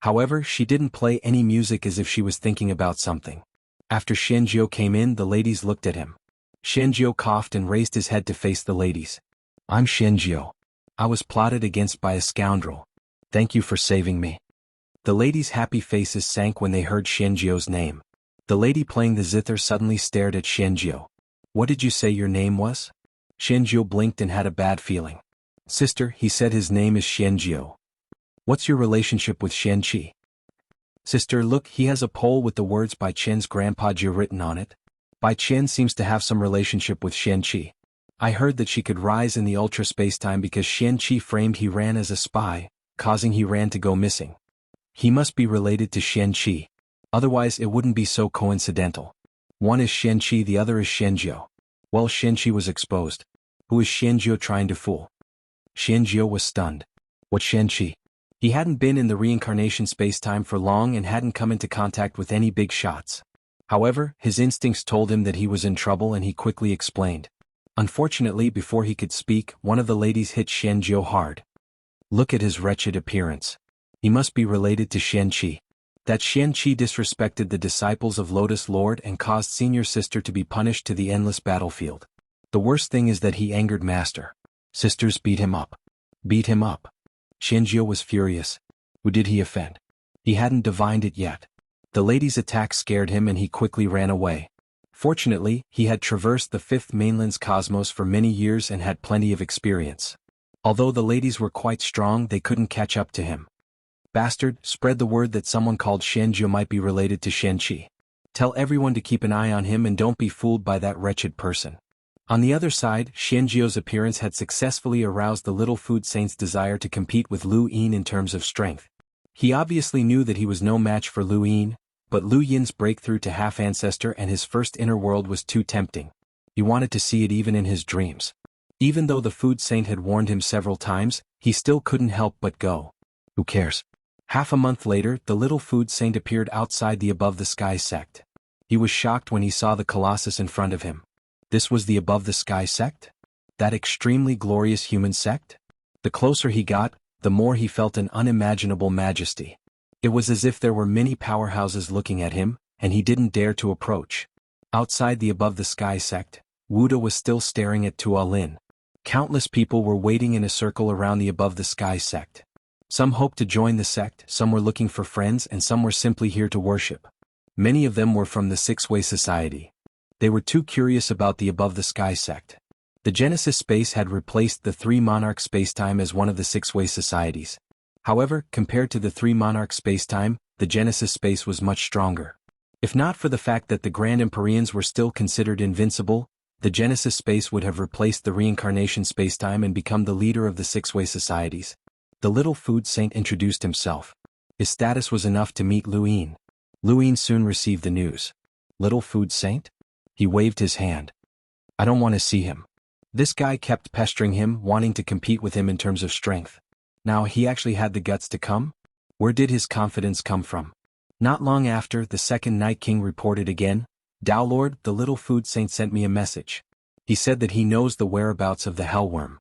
A: However, she didn't play any music, as if she was thinking about something. After Xianjiu came in, the ladies looked at him. Xianjiu coughed and raised his head to face the ladies. "I'm Xianjiu. I was plotted against by a scoundrel. Thank you for saving me." The ladies' happy faces sank when they heard Xianjiu's name. The lady playing the zither suddenly stared at Xianjiu. "What did you say your name was?" Xianjiu blinked and had a bad feeling. "Sister," he said, "his name is Xianjiu. What's your relationship with Xianqi?" "Sister, look, he has a pole with the words Bai Chen's Grandpa Jiu written on it. Bai Chen seems to have some relationship with Xianqi. I heard that she could rise in the ultra spacetime because Xianqi framed he ran as a spy, causing he ran to go missing. He must be related to Xianqi. Otherwise it wouldn't be so coincidental. One is Xianqi, the other is Xianjiu. Well, Xianqi was exposed. Who is Xianjiu trying to fool? Xianjiu was stunned. What Xianqi? He hadn't been in the reincarnation spacetime for long and hadn't come into contact with any big shots. However, his instincts told him that he was in trouble and he quickly explained. Unfortunately, before he could speak, one of the ladies hit Xianjiu hard. Look at his wretched appearance. He must be related to Xianqi. That Xianqi disrespected the disciples of Lotus Lord and caused senior sister to be punished to the endless battlefield. The worst thing is that he angered master. Sisters beat him up. Beat him up. Xianjiu was furious. Who did he offend? He hadn't divined it yet. The lady's attack scared him and he quickly ran away. Fortunately, he had traversed the fifth mainland's cosmos for many years and had plenty of experience. Although the ladies were quite strong, they couldn't catch up to him. Bastard, spread the word that someone called Xianjiu might be related to Xianqi. Tell everyone to keep an eye on him and don't be fooled by that wretched person. On the other side, Xianjiu's appearance had successfully aroused the little food saint's desire to compete with Lu Yin in terms of strength. He obviously knew that he was no match for Lu Yin, but Lu Yin's breakthrough to half-ancestor and his first inner world was too tempting. He wanted to see it even in his dreams. Even though the food saint had warned him several times, he still couldn't help but go. Who cares? Half a month later, the little food saint appeared outside the Above the Sky sect. He was shocked when he saw the Colossus in front of him. This was the Above the Sky sect? That extremely glorious human sect? The closer he got, the more he felt an unimaginable majesty. It was as if there were many powerhouses looking at him, and he didn't dare to approach. Outside the Above the Sky sect, Wuda was still staring at Tuolin. Countless people were waiting in a circle around the Above the Sky sect. Some hoped to join the sect, some were looking for friends, and some were simply here to worship. Many of them were from the Six-Way Society. They were too curious about the Above the Sky sect. The Genesis space had replaced the Three Monarch spacetime as one of the Six-Way Societies. However, compared to the Three Monarch spacetime, the Genesis space was much stronger. If not for the fact that the Grand Empyreans were still considered invincible, the Genesis space would have replaced the reincarnation spacetime and become the leader of the Six-Way Societies. The little food saint introduced himself. His status was enough to meet Lu Yin. Lu Yin soon received the news. Little food saint? He waved his hand. I don't want to see him. This guy kept pestering him, wanting to compete with him in terms of strength. Now he actually had the guts to come? Where did his confidence come from? Not long after, the second Night King reported again. Tao Lord, the little food saint sent me a message. He said that he knows the whereabouts of the Hellworm.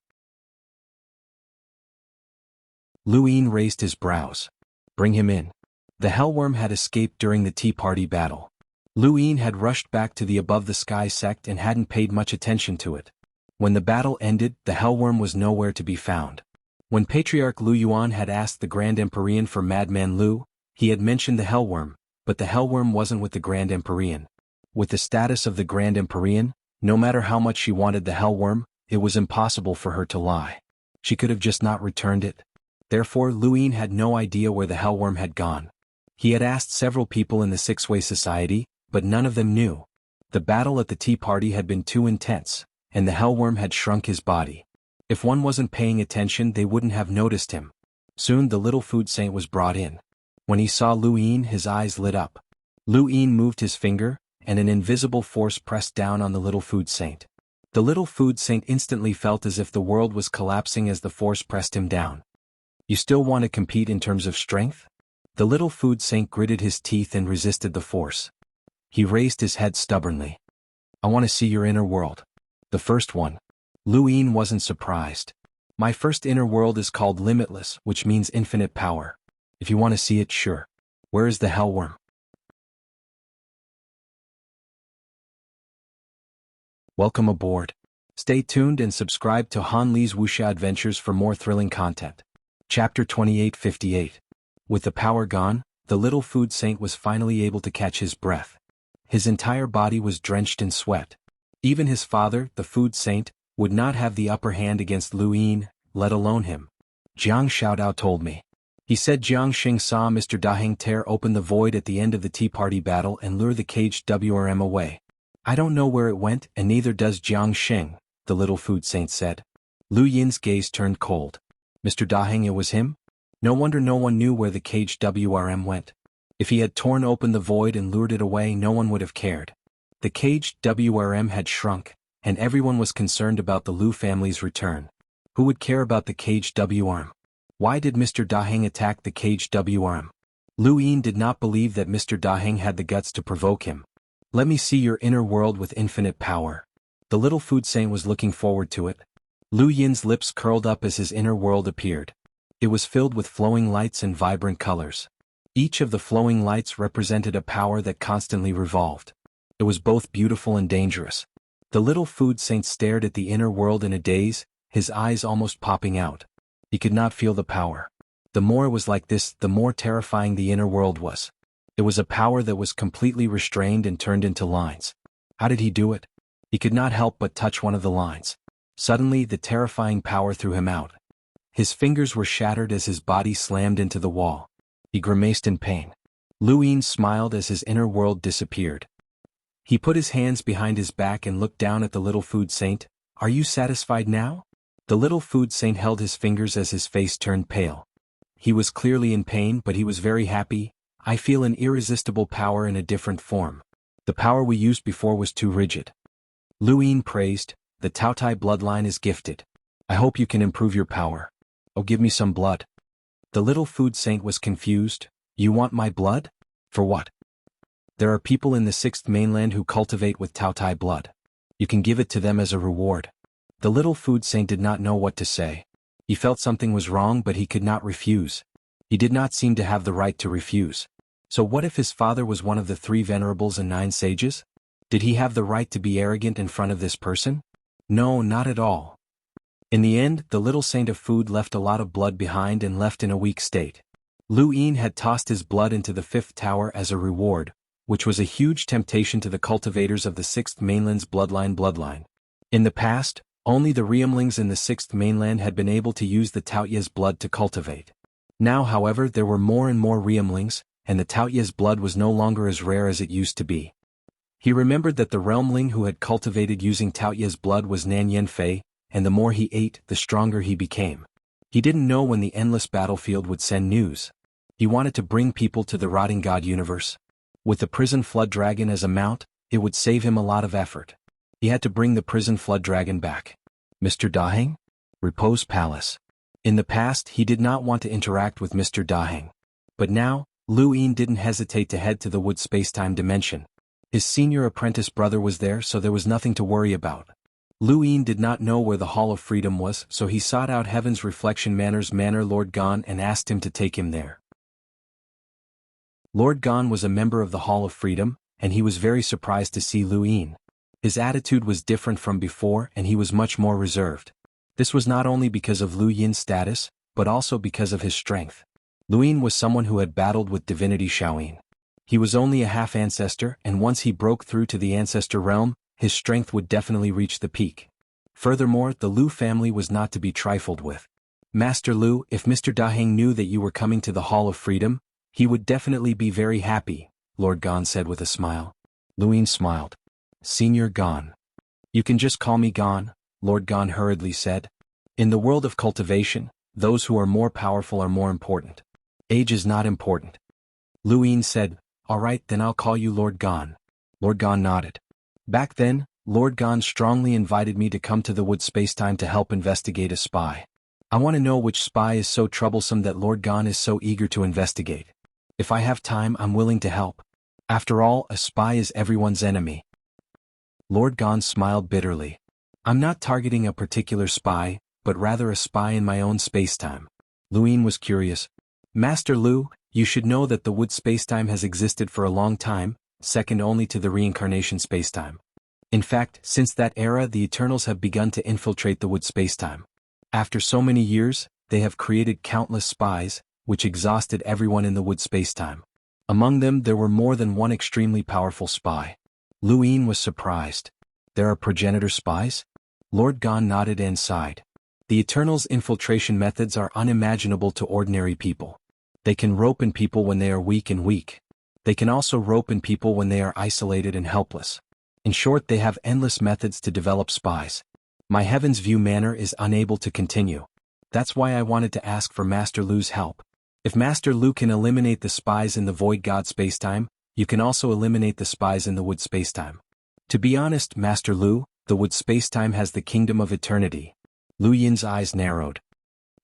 A: Lu Yin raised his brows. Bring him in. The Hellworm had escaped during the Tea Party battle. Lu Yin had rushed back to the Above the Sky sect and hadn't paid much attention to it. When the battle ended, the Hellworm was nowhere to be found. When Patriarch Lu Yuan had asked the Grand Empyrean for Madman Lu, he had mentioned the Hellworm, but the Hellworm wasn't with the Grand Empyrean. With the status of the Grand Empyrean, no matter how much she wanted the Hellworm, it was impossible for her to lie. She could have just not returned it. Therefore, Lu Yin had no idea where the Hellworm had gone. He had asked several people in the Six-Way Society, but none of them knew. The battle at the Tea Party had been too intense, and the Hellworm had shrunk his body. If one wasn't paying attention, they wouldn't have noticed him. Soon the little food saint was brought in. When he saw Lu Yin, his eyes lit up. Lu Yin moved his finger, and an invisible force pressed down on the little food saint. The little food saint instantly felt as if the world was collapsing as the force pressed him down. You still want to compete in terms of strength? The little food saint gritted his teeth and resisted the force. He raised his head stubbornly. I want to see your inner world. The first one. Lu Yin wasn't surprised. My first inner world is called Limitless, which means infinite power. If you want to see it, sure. Where is the Hellworm? Welcome aboard. Stay tuned and subscribe to Han Li's Wuxia Adventures for more thrilling content. Chapter 2858. With the power gone, the little food saint was finally able to catch his breath. His entire body was drenched in sweat. Even his father, the food saint, would not have the upper hand against Lu Yin, let alone him. Jiang Xiaodao told me. He said Jiang Xing saw Mr. Daheng tear open the void at the end of the Tea Party battle and lure the caged WRM away. I don't know where it went, and neither does Jiang Xing, the little food saint said. Lu Yin's gaze turned cold. Mr. Daheng, it was him? No wonder no one knew where the caged WRM went. If he had torn open the void and lured it away, no one would have cared. The caged WRM had shrunk, and everyone was concerned about the Lu family's return. Who would care about the caged WRM? Why did Mr. Daheng attack the caged WRM? Lu Yin did not believe that Mr. Daheng had the guts to provoke him. Let me see your inner world with infinite power. The little food saint was looking forward to it. Lu Yin's lips curled up as his inner world appeared. It was filled with flowing lights and vibrant colors. Each of the flowing lights represented a power that constantly revolved. It was both beautiful and dangerous. The little food saint stared at the inner world in a daze, his eyes almost popping out. He could not feel the power. The more it was like this, the more terrifying the inner world was. It was a power that was completely restrained and turned into lines. How did he do it? He could not help but touch one of the lines. Suddenly, the terrifying power threw him out. His fingers were shattered as his body slammed into the wall. He grimaced in pain. Lu Yin smiled as his inner world disappeared. He put his hands behind his back and looked down at the little food saint. Are you satisfied now? The little food saint held his fingers as his face turned pale. He was clearly in pain, but he was very happy. I feel an irresistible power in a different form. The power we used before was too rigid. Lu Yin praised, the Taotai bloodline is gifted. I hope you can improve your power. Oh, give me some blood. The little food saint was confused. You want my blood? For what? There are people in the 6th mainland who cultivate with Taotai blood. You can give it to them as a reward. The little food saint did not know what to say. He felt something was wrong, but he could not refuse. He did not seem to have the right to refuse. So what if his father was one of the 3 venerables and 9 sages? Did he have the right to be arrogant in front of this person? No, not at all. In the end, the little saint of food left a lot of blood behind and left in a weak state. Lu Yin had tossed his blood into the 5th tower as a reward, which was a huge temptation to the cultivators of the 6th mainland's bloodline. In the past, only the Ryumlings in the 6th mainland had been able to use the Taoyue's blood to cultivate. Now, however, there were more and more Ryumlings, and the Taoyue's blood was no longer as rare as it used to be. He remembered that the Realmling who had cultivated using Taoyue's blood was Nan Yanfei, and the more he ate, the stronger he became. He didn't know when the endless battlefield would send news. He wanted to bring people to the rotting god universe. With the prison flood dragon as a mount, it would save him a lot of effort. He had to bring the prison flood dragon back. Mr. Daheng? Repose Palace. In the past, he did not want to interact with Mr. Daheng. But now, Lu Yin didn't hesitate to head to the wood spacetime dimension. His senior apprentice brother was there, so there was nothing to worry about. Lu Yin did not know where the Hall of Freedom was, so he sought out Heaven's Reflection Manor's Manor Lord Gon and asked him to take him there. Lord Gon was a member of the Hall of Freedom, and he was very surprised to see Lu Yin. His attitude was different from before, and he was much more reserved. This was not only because of Lu Yin's status, but also because of his strength. Lu Yin was someone who had battled with divinity Shaoyin. He was only a half-ancestor, and once he broke through to the ancestor realm, his strength would definitely reach the peak. Furthermore, the Lu family was not to be trifled with. Master Lu, if Mr. Daheng knew that you were coming to the Hall of Freedom, he would definitely be very happy, Lord Gon said with a smile. Lu Yin smiled. Senior Gon. You can just call me Gon, Lord Gon hurriedly said. In the world of cultivation, those who are more powerful are more important. Age is not important. Lu Yin said, all right, then I'll call you Lord Gon. Lord Gon nodded. Back then, Lord Gon strongly invited me to come to the wood spacetime to help investigate a spy. I want to know which spy is so troublesome that Lord Gon is so eager to investigate. If I have time, I'm willing to help. After all, a spy is everyone's enemy. Lord Gon smiled bitterly. I'm not targeting a particular spy, but rather a spy in my own spacetime. Lu Yin was curious. Master Lu, you should know that the wood spacetime has existed for a long time, second only to the reincarnation spacetime. In fact, since that era the Eternals have begun to infiltrate the wood spacetime. After so many years, they have created countless spies, which exhausted everyone in the wood spacetime. Among them there were more than one extremely powerful spy. Lu Yin was surprised. There are progenitor spies? Lord Gon nodded and sighed. The Eternals' infiltration methods are unimaginable to ordinary people. They can rope in people when they are weak. They can also rope in people when they are isolated and helpless. In short, they have endless methods to develop spies. My Heaven's View Manor is unable to continue. That's why I wanted to ask for Master Lu's help. If Master Lu can eliminate the spies in the Void God spacetime, you can also eliminate the spies in the Wood spacetime. To be honest, Master Lu, the wood spacetime has the kingdom of eternity. Lu Yin's eyes narrowed.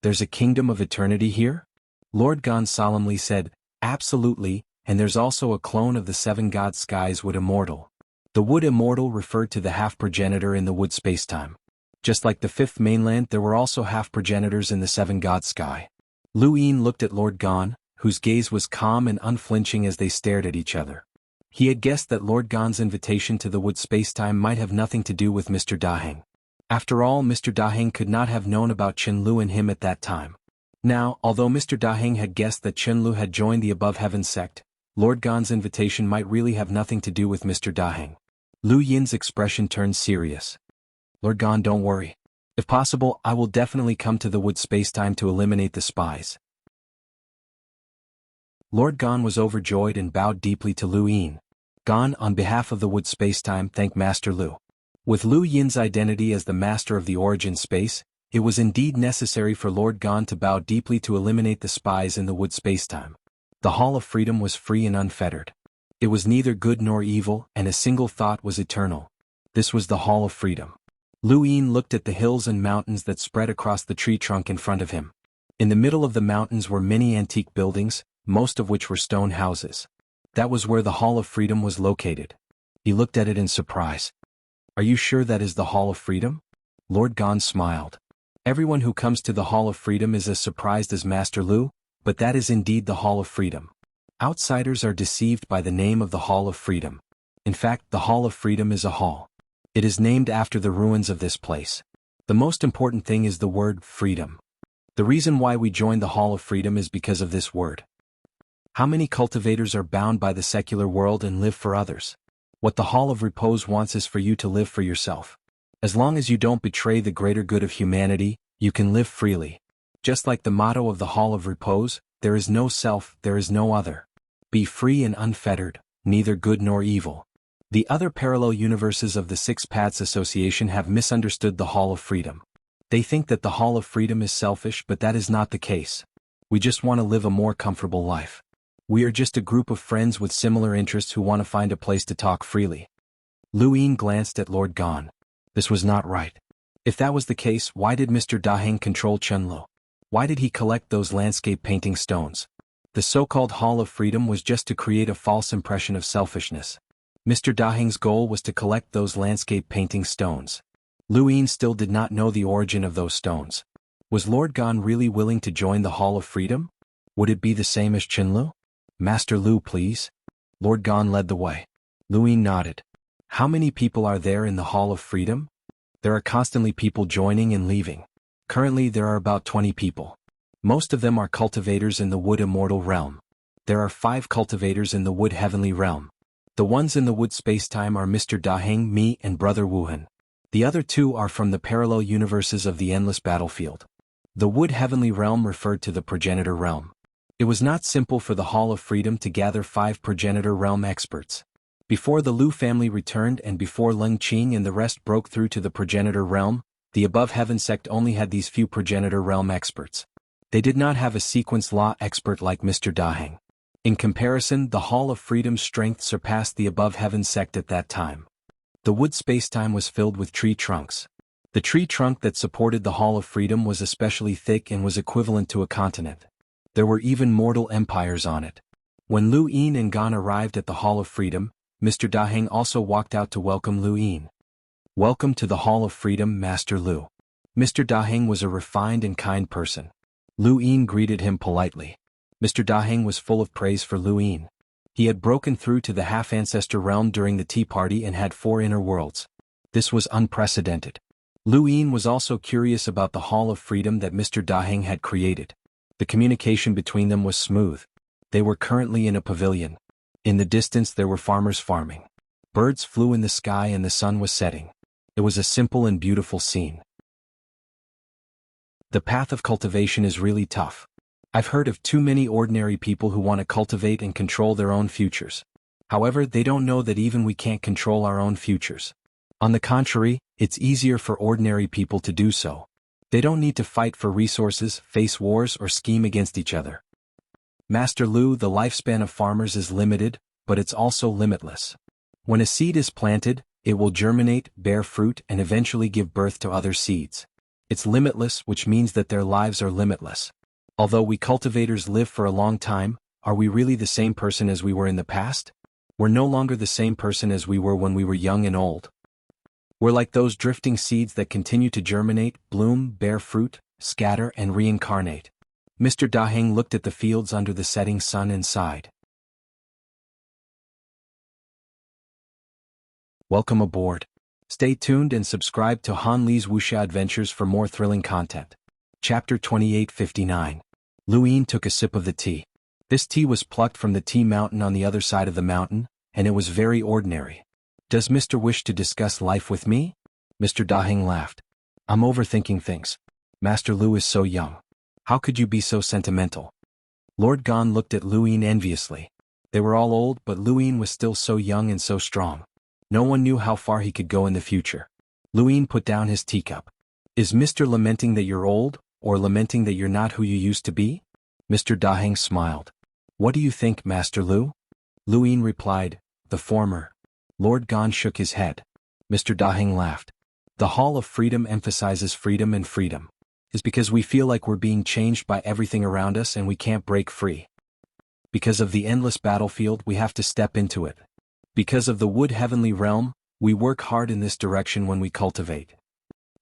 A: There's a kingdom of eternity here? Lord Gon solemnly said, absolutely, and there's also a clone of the seven god skies wood immortal. The wood immortal referred to the half-progenitor in the wood spacetime. Just like the fifth mainland, there were also half-progenitors in the seven god sky. Lu Yin looked at Lord Gon, whose gaze was calm and unflinching as they stared at each other. He had guessed that Lord Gon's invitation to the wood spacetime might have nothing to do with Mr. Daheng. After all, Mr. Daheng could not have known about Chen Lu and him at that time. Now, although Mr. Daheng had guessed that Chen Lu had joined the Above Heaven sect, Lord Gon's invitation might really have nothing to do with Mr. Daheng. Lu Yin's expression turned serious. Lord Gon, don't worry. If possible, I will definitely come to the wood spacetime to eliminate the spies. Lord Gon was overjoyed and bowed deeply to Lu Yin. Gon, on behalf of the wood spacetime, thanked Master Lu. With Lu Yin's identity as the master of the origin space, it was indeed necessary for Lord Gon to bow deeply to eliminate the spies in the wood spacetime. The Hall of Freedom was free and unfettered. It was neither good nor evil, and a single thought was eternal. This was the Hall of Freedom. Lu Yin looked at the hills and mountains that spread across the tree trunk in front of him. In the middle of the mountains were many antique buildings, most of which were stone houses. That was where the Hall of Freedom was located. He looked at it in surprise. Are you sure that is the Hall of Freedom? Lord Gon smiled. Everyone who comes to the Hall of Freedom is as surprised as Master Lu, but that is indeed the Hall of Freedom. Outsiders are deceived by the name of the Hall of Freedom. In fact, the Hall of Freedom is a hall. It is named after the ruins of this place. The most important thing is the word freedom. The reason why we joined the Hall of Freedom is because of this word. How many cultivators are bound by the secular world and live for others? What the Hall of Repose wants is for you to live for yourself. As long as you don't betray the greater good of humanity, you can live freely. Just like the motto of the Hall of Repose, there is no self, there is no other. Be free and unfettered, neither good nor evil. The other parallel universes of the Six Paths Association have misunderstood the Hall of Freedom. They think that the Hall of Freedom is selfish, but that is not the case. We just want to live a more comfortable life. We are just a group of friends with similar interests who want to find a place to talk freely. Lu Yin glanced at Lord Gon. This was not right. If that was the case, why did Mr. Daheng control Chen Lu? Why did he collect those landscape painting stones? The so-called Hall of Freedom was just to create a false impression of selfishness. Mr. Daheng's goal was to collect those landscape painting stones. Lu Yin still did not know the origin of those stones. Was Lord Gon really willing to join the Hall of Freedom? Would it be the same as Chen Lu? Master Lu, please. Lord Gon led the way. Lu Yin nodded. How many people are there in the Hall of Freedom? There are constantly people joining and leaving. Currently there are about 20 people. Most of them are cultivators in the wood immortal realm. There are 5 cultivators in the wood heavenly realm. The ones in the wood spacetime are Mr. Daheng, me, and Brother Wuhan. The other 2 are from the parallel universes of the endless battlefield. The wood heavenly realm referred to the progenitor realm. It was not simple for the Hall of Freedom to gather 5 progenitor realm experts. Before the Lu family returned and before Leng Qing and the rest broke through to the progenitor realm, the Above Heaven sect only had these few progenitor realm experts. They did not have a sequence law expert like Mr. Daheng. In comparison, the Hall of Freedom's strength surpassed the Above Heaven sect at that time. The wood spacetime was filled with tree trunks. The tree trunk that supported the Hall of Freedom was especially thick and was equivalent to a continent. There were even mortal empires on it. When Lu Yin and Gon arrived at the Hall of Freedom, Mr. Daheng also walked out to welcome Lu Yin. Welcome to the Hall of Freedom, Master Lu. Mr. Daheng was a refined and kind person. Lu Yin greeted him politely. Mr. Daheng was full of praise for Lu Yin. He had broken through to the half-ancestor realm during the Tea Party and had 4 inner worlds. This was unprecedented. Lu Yin was also curious about the Hall of Freedom that Mr. Daheng had created. The communication between them was smooth. They were currently in a pavilion. In the distance there were farmers farming. Birds flew in the sky and the sun was setting. It was a simple and beautiful scene. The path of cultivation is really tough. I've heard of too many ordinary people who want to cultivate and control their own futures. However, they don't know that even we can't control our own futures. On the contrary, it's easier for ordinary people to do so. They don't need to fight for resources, face wars, or scheme against each other. Master Lu, the lifespan of farmers is limited, but it's also limitless. When a seed is planted, It will germinate, bear fruit, and eventually give birth to other seeds. It's limitless, which means that their lives are limitless. Although we cultivators live for a long time, are we really the same person as we were in the past? We're no longer the same person as we were when we were young and old. We're like those drifting seeds that continue to germinate, bloom, bear fruit, scatter, and reincarnate. Mr. Daheng looked at the fields under the setting sun and sighed. Welcome aboard. Stay tuned and subscribe to Han Li's Wuxia Adventures for more thrilling content. Chapter 2859. Lu Yin took a sip of the tea. This tea was plucked from the tea mountain on the other side of the mountain, and it was very ordinary. Does Mr. wish to discuss life with me? Mr. Daheng laughed. I'm overthinking things. Master Lu is so young. How could you be so sentimental? Lord Gan looked at Lu Yin enviously. They were all old, but Lu Yin was still so young and so strong. No one knew how far he could go in the future. Lu Yin put down his teacup. Is Mr. lamenting that you're old, or lamenting that you're not who you used to be? Mr. Daheng smiled. What do you think, Master Lu? Lu Yin replied, the former. Lord Gan shook his head. Mr. Daheng laughed. The Hall of Freedom emphasizes freedom, and freedom is because we feel like we're being changed by everything around us and we can't break free. Because of the endless battlefield, we have to step into it. Because of the wood heavenly realm, we work hard in this direction when we cultivate.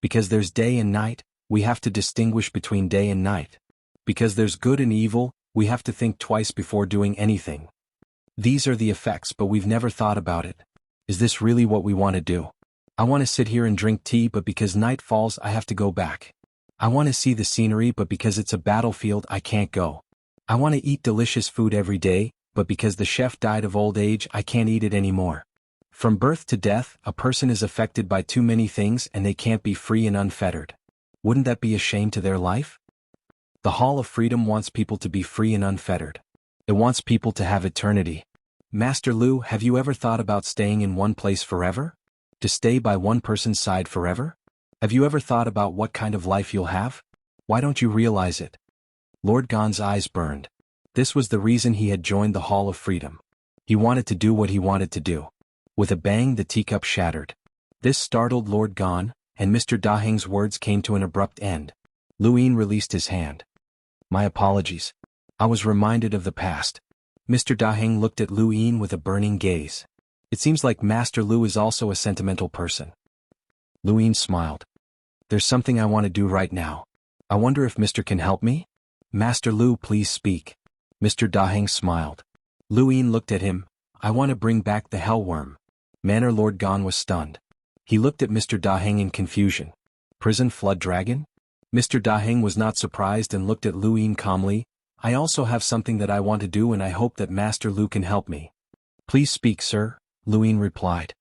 A: Because there's day and night, we have to distinguish between day and night. Because there's good and evil, we have to think twice before doing anything. These are the effects, but we've never thought about it. Is this really what we want to do? I want to sit here and drink tea, but because night falls I have to go back. I want to see the scenery, but because it's a battlefield I can't go. I want to eat delicious food every day, but because the chef died of old age I can't eat it anymore. From birth to death, a person is affected by too many things and they can't be free and unfettered. Wouldn't that be a shame to their life? The Hall of Freedom wants people to be free and unfettered. It wants people to have eternity. Master Lu, have you ever thought about staying in one place forever? To stay by one person's side forever? Have you ever thought about what kind of life you'll have? Why don't you realize it? Lord Gan's eyes burned. This was the reason he had joined the Hall of Freedom. He wanted to do what he wanted to do. With a bang the teacup shattered. This startled Lord Gan, and Mr. Daheng's words came to an abrupt end. Lu Yin released his hand. My apologies. I was reminded of the past. Mr. Daheng looked at Lu Yin with a burning gaze. It seems like Master Lu is also a sentimental person. Lu Yin smiled. There's something I want to do right now. I wonder if Mr. can help me? Master Lu, please speak. Mr. Daheng smiled. Lu Yin looked at him. I want to bring back the hellworm. Manor Lord Gan was stunned. He looked at Mr. Daheng in confusion. Prison flood dragon? Mr. Daheng was not surprised and looked at Lu Yin calmly. I also have something that I want to do and I hope that Master Lu can help me. Please speak, sir, Lu Yin replied.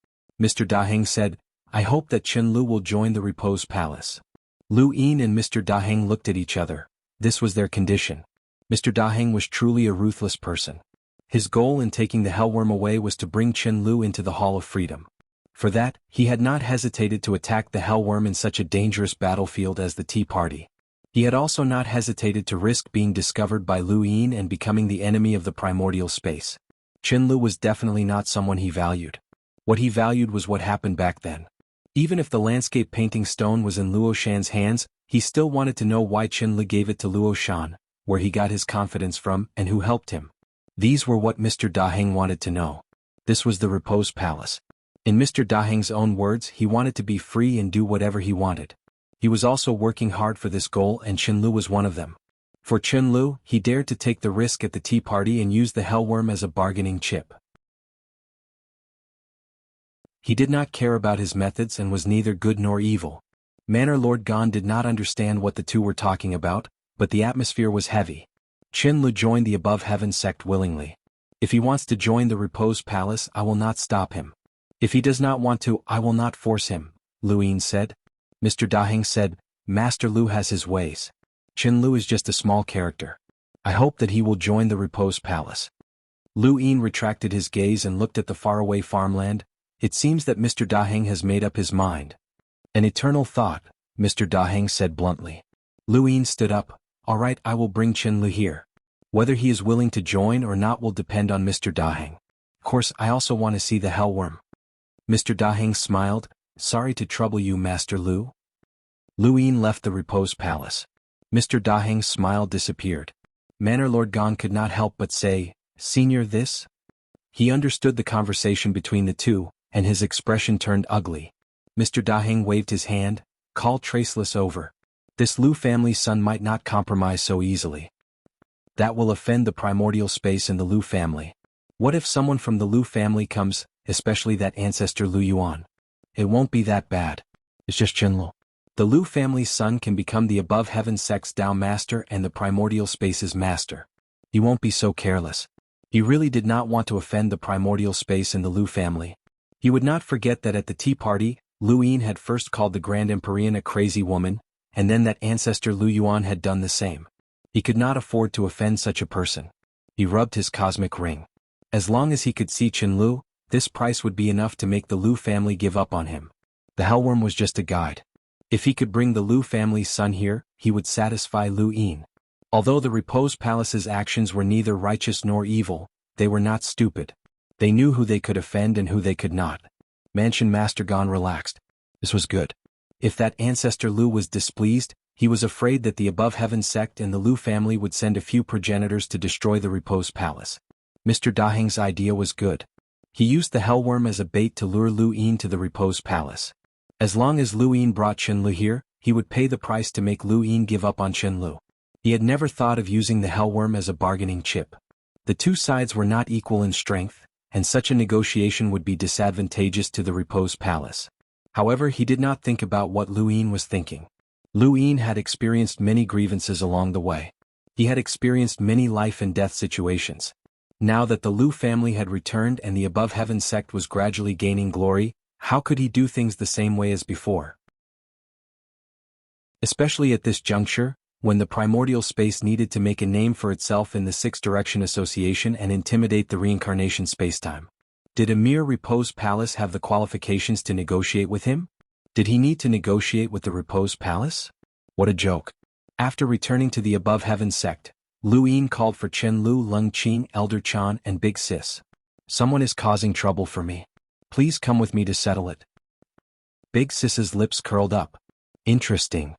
A: Mr. Daheng said, I hope that Chen Lu will join the Repose Palace. Lu Yin and Mr. Daheng looked at each other. This was their condition. Mr. Daheng was truly a ruthless person. His goal in taking the hellworm away was to bring Chen Lu into the Hall of Freedom. For that, he had not hesitated to attack the hellworm in such a dangerous battlefield as the Tea Party. He had also not hesitated to risk being discovered by Lu Yin and becoming the enemy of the primordial space. Chen Lu was definitely not someone he valued. What he valued was what happened back then. Even if the landscape painting stone was in Luo Shan's hands, he still wanted to know why Chen Lu gave it to Luo Shan, where he got his confidence from, and who helped him. These were what Mr. Daheng wanted to know. This was the Repose Palace. In Mr. Daheng's own words, he wanted to be free and do whatever he wanted. He was also working hard for this goal, and Chen Lu was one of them. For Chen Lu, he dared to take the risk at the Tea Party and use the hellworm as a bargaining chip. He did not care about his methods and was neither good nor evil. Manor Lord Gan did not understand what the two were talking about, but the atmosphere was heavy. Chen Lu joined the Above Heaven sect willingly. If he wants to join the Repose Palace, I will not stop him. If he does not want to, I will not force him, Lu Yin said. Mr. Daheng said, Master Lu has his ways. Chen Lu is just a small character. I hope that he will join the Repose Palace. Lu Yin retracted his gaze and looked at the faraway farmland. It seems that Mr. Daheng has made up his mind. An eternal thought, Mr. Daheng said bluntly. Lu Yin stood up. All right, I will bring Chen Lu here. Whether he is willing to join or not will depend on Mr. Daheng. Of course, I also want to see the hellworm. Mr. Daheng smiled. Sorry to trouble you, Master Lu. Lu Yin left the Repose Palace. Mr. Daheng's smile disappeared. Manor Lord Gan could not help but say, Senior, this? He understood the conversation between the two, and his expression turned ugly. Mr. Daheng waved his hand. Call Traceless over. This Lu family's son might not compromise so easily. That will offend the primordial space in the Lu family. What if someone from the Lu family comes, especially that ancestor Lu Yuan? It won't be that bad. It's just Chenlu. The Lu family's son can become the above heaven sect's Dao master and the primordial space's master. He won't be so careless. He really did not want to offend the primordial space in the Lu family. He would not forget that at the tea party, Lu Yin had first called the Grand Empyrean a crazy woman, and then that ancestor Lu Yuan had done the same. He could not afford to offend such a person. He rubbed his cosmic ring. As long as he could see Chen Lu, this price would be enough to make the Lu family give up on him. The Hellworm was just a guide. If he could bring the Lu family's son here, he would satisfy Lu Yin. Although the Repose Palace's actions were neither righteous nor evil, they were not stupid. They knew who they could offend and who they could not. Mansion Master Gan relaxed. This was good. If that ancestor Lu was displeased, he was afraid that the above heaven sect and the Lu family would send a few progenitors to destroy the Repose Palace. Mr. Daheng's idea was good. He used the Hellworm as a bait to lure Lu Yin to the Repose Palace. As long as Lu Yin brought Chen Lu here, he would pay the price to make Lu Yin give up on Chen Lu. He had never thought of using the Hellworm as a bargaining chip. The two sides were not equal in strength, and such a negotiation would be disadvantageous to the Repose Palace. However, he did not think about what Lu Yin was thinking. Lu Yin had experienced many grievances along the way. He had experienced many life and death situations. Now that the Lu family had returned and the above heaven sect was gradually gaining glory, how could he do things the same way as before? Especially at this juncture, when the primordial space needed to make a name for itself in the Sixth Direction Association and intimidate the reincarnation spacetime. Did a mere Repose Palace have the qualifications to negotiate with him? Did he need to negotiate with the Repose Palace? What a joke. After returning to the above heaven sect, Lu Yin called for Chen Lu, Lung Qing, Elder Chan, and Big Sis. Someone is causing trouble for me. Please come with me to settle it. Big Sis's lips curled up. Interesting.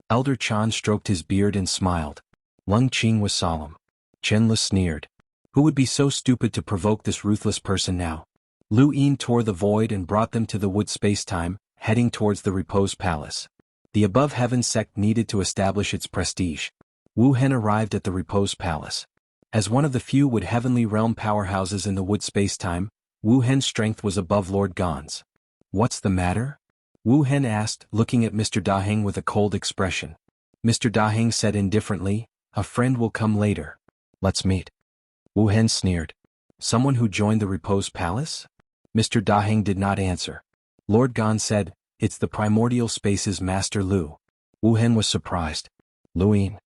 A: Elder Chan stroked his beard and smiled. Lung Qing was solemn. Chen Lu sneered. Who would be so stupid to provoke this ruthless person now? Lu Yin tore the void and brought them to the wood spacetime, heading towards the Repose Palace. The above heaven sect needed to establish its prestige. Wu Hen arrived at the Repose Palace. As one of the few wood heavenly realm powerhouses in the wood spacetime, Wu Hen's strength was above Lord Gan's. What's the matter? Wu Hen asked, looking at Mr. Daheng with a cold expression. Mr. Daheng said indifferently, a friend will come later. Let's meet. Wu Hen sneered. Someone who joined the Repose Palace? Mr. Daheng did not answer. Lord Gan said, it's the primordial space's Master Lu. Wu Hen was surprised. Lu Yin.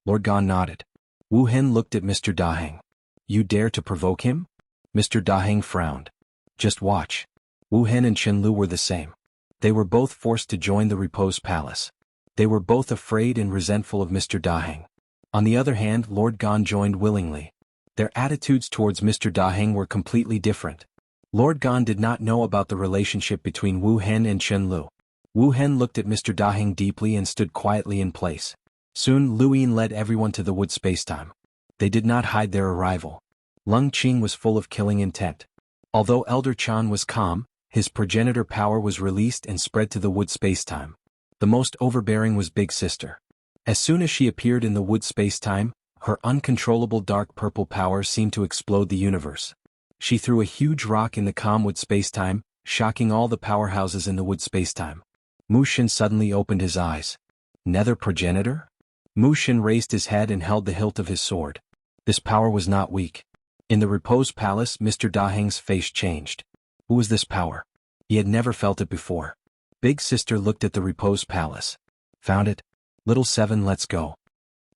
A: Lord Gan nodded. Wu Hen looked at Mr. Daheng. You dare to provoke him? Mr. Daheng frowned. Just watch. Wu Hen and Chen Lu were the same. They were both forced to join the Repose Palace. They were both afraid and resentful of Mr. Daheng. On the other hand, Lord Gan joined willingly. Their attitudes towards Mr. Daheng were completely different. Lord Gan did not know about the relationship between Wu Hen and Chen Lu. Wu Hen looked at Mr. Daheng deeply and stood quietly in place. Soon Lu Yin led everyone to the wood spacetime. They did not hide their arrival. Lung Qing was full of killing intent. Although Elder Chan was calm, his progenitor power was released and spread to the wood spacetime. The most overbearing was Big Sister. As soon as she appeared in the wood spacetime, her uncontrollable dark purple power seemed to explode the universe. She threw a huge rock in the calm wood spacetime, shocking all the powerhouses in the wood spacetime. Mu Shin suddenly opened his eyes. Nether progenitor? Mu Shin raised his head and held the hilt of his sword. This power was not weak. In the Repose Palace, Mr. Daheng's face changed. Who was this power? He had never felt it before. Big Sister looked at the Repose Palace. Found it? Little Seven, let's go.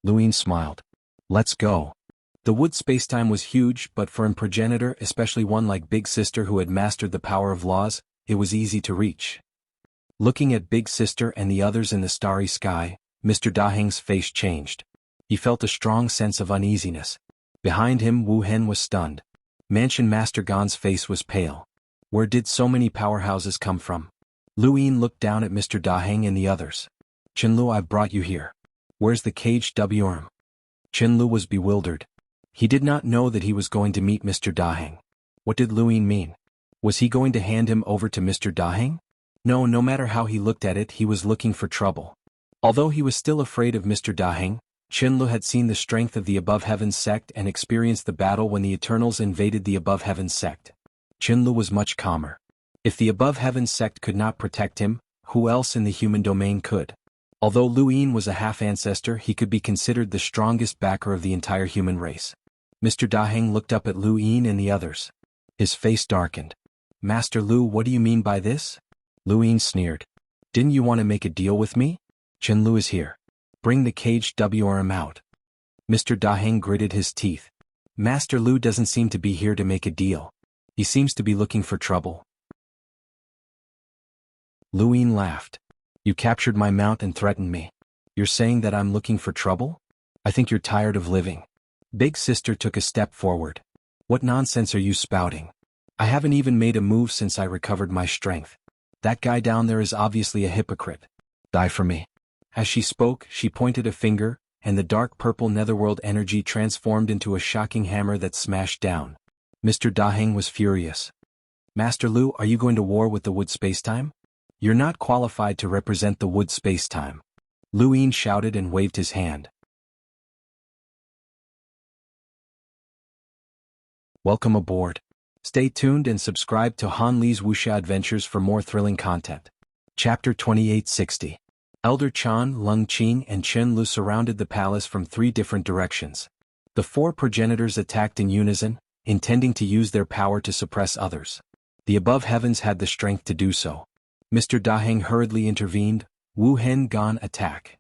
A: Lu Yin smiled. Let's go. The wood spacetime was huge, but for a progenitor, especially one like Big Sister who had mastered the power of laws, it was easy to reach. Looking at Big Sister and the others in the starry sky, Mr. Daheng's face changed. He felt a strong sense of uneasiness. Behind him, Wu Hen was stunned. Mansion Master Gan's face was pale. Where did so many powerhouses come from? Lu Yin looked down at Mr. Daheng and the others. Chenlu, I've brought you here. Where's the caged worm? Chenlu was bewildered. He did not know that he was going to meet Mr. Daheng. What did Lu Yin mean? Was he going to hand him over to Mr. Daheng? No matter how he looked at it, he was looking for trouble. Although he was still afraid of Mr. Daheng, Chenlu had seen the strength of the Above Heavens sect and experienced the battle when the Eternals invaded the Above Heavens sect. Chenlu was much calmer. If the Above Heavens sect could not protect him, who else in the human domain could? Although Lu Yin was a half-ancestor, he could be considered the strongest backer of the entire human race. Mr. Daheng looked up at Lu Yin and the others. His face darkened. Master Lu, what do you mean by this? Lu Yin sneered. Didn't you want to make a deal with me? Chenlu is here. Bring the caged worm out. Mr. Daheng gritted his teeth. Master Lu doesn't seem to be here to make a deal. He seems to be looking for trouble. Lu Yin laughed. You captured my mount and threatened me. You're saying that I'm looking for trouble? I think you're tired of living. Big Sister took a step forward. What nonsense are you spouting? I haven't even made a move since I recovered my strength. That guy down there is obviously a hypocrite. Die for me. As she spoke, she pointed a finger, and the dark purple netherworld energy transformed into a shocking hammer that smashed down. Mr. Daheng was furious. Master Lu, are you going to war with the wood spacetime? You're not qualified to represent the wood spacetime. Lu Yin shouted and waved his hand. Welcome aboard. Stay tuned and subscribe to Han Li's Wuxia Adventures for more thrilling content. Chapter 2860. Elder Chan, Lung Qing and Chen Lu surrounded the palace from 3 different directions. The 4 progenitors attacked in unison, intending to use their power to suppress others. The Above Heavens had the strength to do so. Mr. Daheng hurriedly intervened. Wu Hen Gan attack.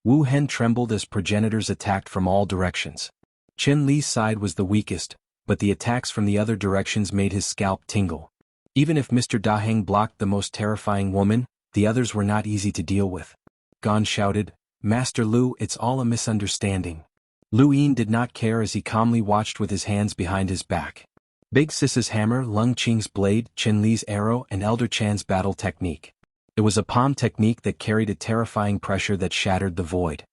A: Wu Hen trembled as progenitors attacked from all directions. Chen Li's side was the weakest, but the attacks from the other directions made his scalp tingle. Even if Mr. Daheng blocked the most terrifying woman, the others were not easy to deal with. Gan shouted, Master Lu, it's all a misunderstanding. Lu Yin did not care as he calmly watched with his hands behind his back. Big Sis's hammer, Lung Qing's blade, Chen Li's arrow and Elder Chan's battle technique. It was a palm technique that carried a terrifying pressure that shattered the void.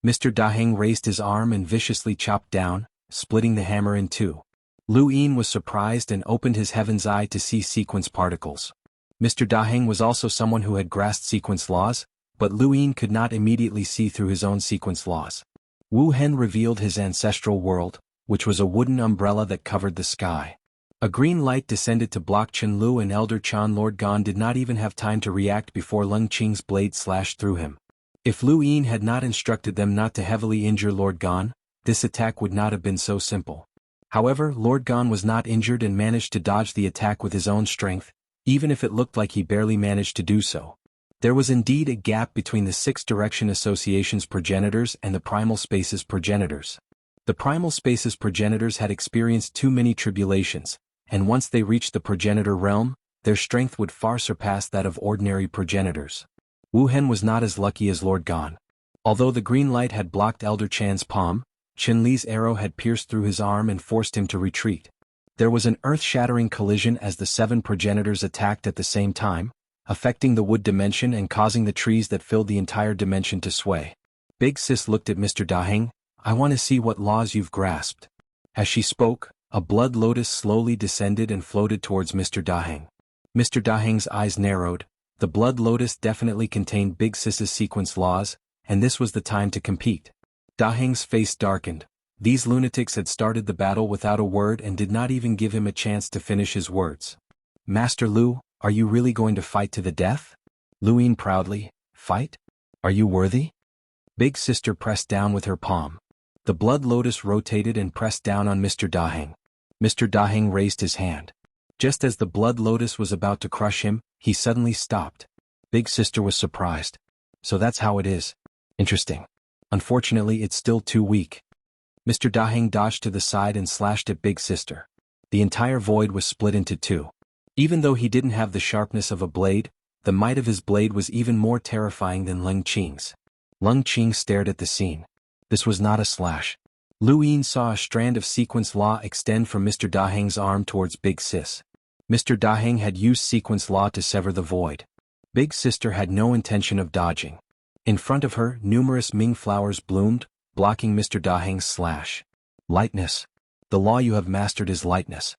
A: Mr. Daheng raised his arm and viciously chopped down, splitting the hammer in 2. Lu Yin was surprised and opened his heaven's eye to see sequence particles. Mr. Daheng was also someone who had grasped sequence laws, but Lu Yin could not immediately see through his own sequence laws. Wu Hen revealed his ancestral world, which was a wooden umbrella that covered the sky. A green light descended to block Chen Lu and Elder Chan. Lord Gan did not even have time to react before Lung Qing's blade slashed through him. If Lu Yin had not instructed them not to heavily injure Lord Gan, this attack would not have been so simple. However, Lord Gan was not injured and managed to dodge the attack with his own strength, even if it looked like he barely managed to do so. There was indeed a gap between the 6 Direction Association's progenitors and the Primal Space's progenitors. The Primal Space's progenitors had experienced too many tribulations, and once they reached the progenitor realm, their strength would far surpass that of ordinary progenitors. Wu Hen was not as lucky as Lord Gan. Although the green light had blocked Elder Chan's palm, Chen Li's arrow had pierced through his arm and forced him to retreat. There was an earth-shattering collision as the 7 progenitors attacked at the same time, affecting the wood dimension and causing the trees that filled the entire dimension to sway. Big Sis looked at Mr. Daheng. I want to see what laws you've grasped. As she spoke, a blood lotus slowly descended and floated towards Mr. Daheng. Mr. Daheng's eyes narrowed. The blood lotus definitely contained Big Sis's sequence laws, and this was the time to compete. Daheng's face darkened. These lunatics had started the battle without a word and did not even give him a chance to finish his words. Master Lu, are you really going to fight to the death? Lu Yin proudly, fight? Are you worthy? Big Sister pressed down with her palm. The blood lotus rotated and pressed down on Mr. Daheng. Mr. Daheng raised his hand. Just as the blood lotus was about to crush him, he suddenly stopped. Big Sister was surprised. So that's how it is. Interesting. Unfortunately, it's still too weak. Mr. Daheng dodged to the side and slashed at Big Sister. The entire void was split into 2. Even though he didn't have the sharpness of a blade, the might of his blade was even more terrifying than Lung Qing's. Lung Qing stared at the scene. This was not a slash. Lu Yin saw a strand of sequence law extend from Mr. Daheng's arm towards Big Sis. Mr. Daheng had used sequence law to sever the void. Big Sister had no intention of dodging. In front of her, numerous Ming flowers bloomed, blocking Mr. Daheng's slash. Lightness. The law you have mastered is lightness.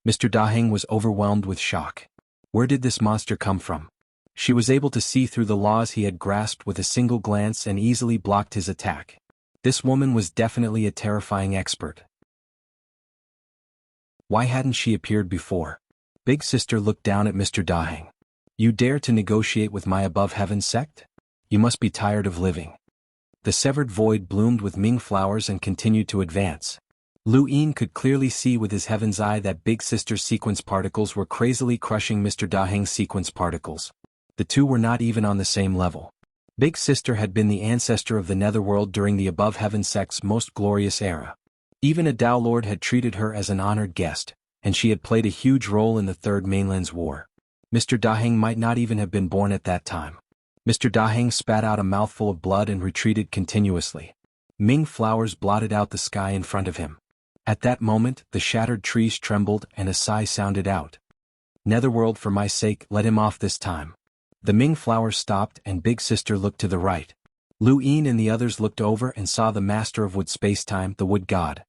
A: Mr. Daheng was overwhelmed with shock. Where did this monster come from? She was able to see through the laws he had grasped with a single glance and easily blocked his attack. This woman was definitely a terrifying expert. Why hadn't she appeared before? Big Sister looked down at Mr. Daheng. You dare to negotiate with my above heaven sect? You must be tired of living. The severed void bloomed with Ming flowers and continued to advance. Lu Yin could clearly see with his heaven's eye that Big Sister's sequence particles were crazily crushing Mr. Daheng's sequence particles. The two were not even on the same level. Big Sister had been the ancestor of the Netherworld during the above heaven sect's most glorious era. Even a Tao Lord had treated her as an honored guest, and she had played a huge role in the Third Mainland's war. Mr. Daheng might not even have been born at that time. Mr. Daheng spat out a mouthful of blood and retreated continuously. Ming flowers blotted out the sky in front of him. At that moment, the shattered trees trembled and a sigh sounded out. Netherworld, for my sake, let him off this time. The Ming flowers stopped and Big Sister looked to the right. Lu Yin and the others looked over and saw the master of wood spacetime, the wood god.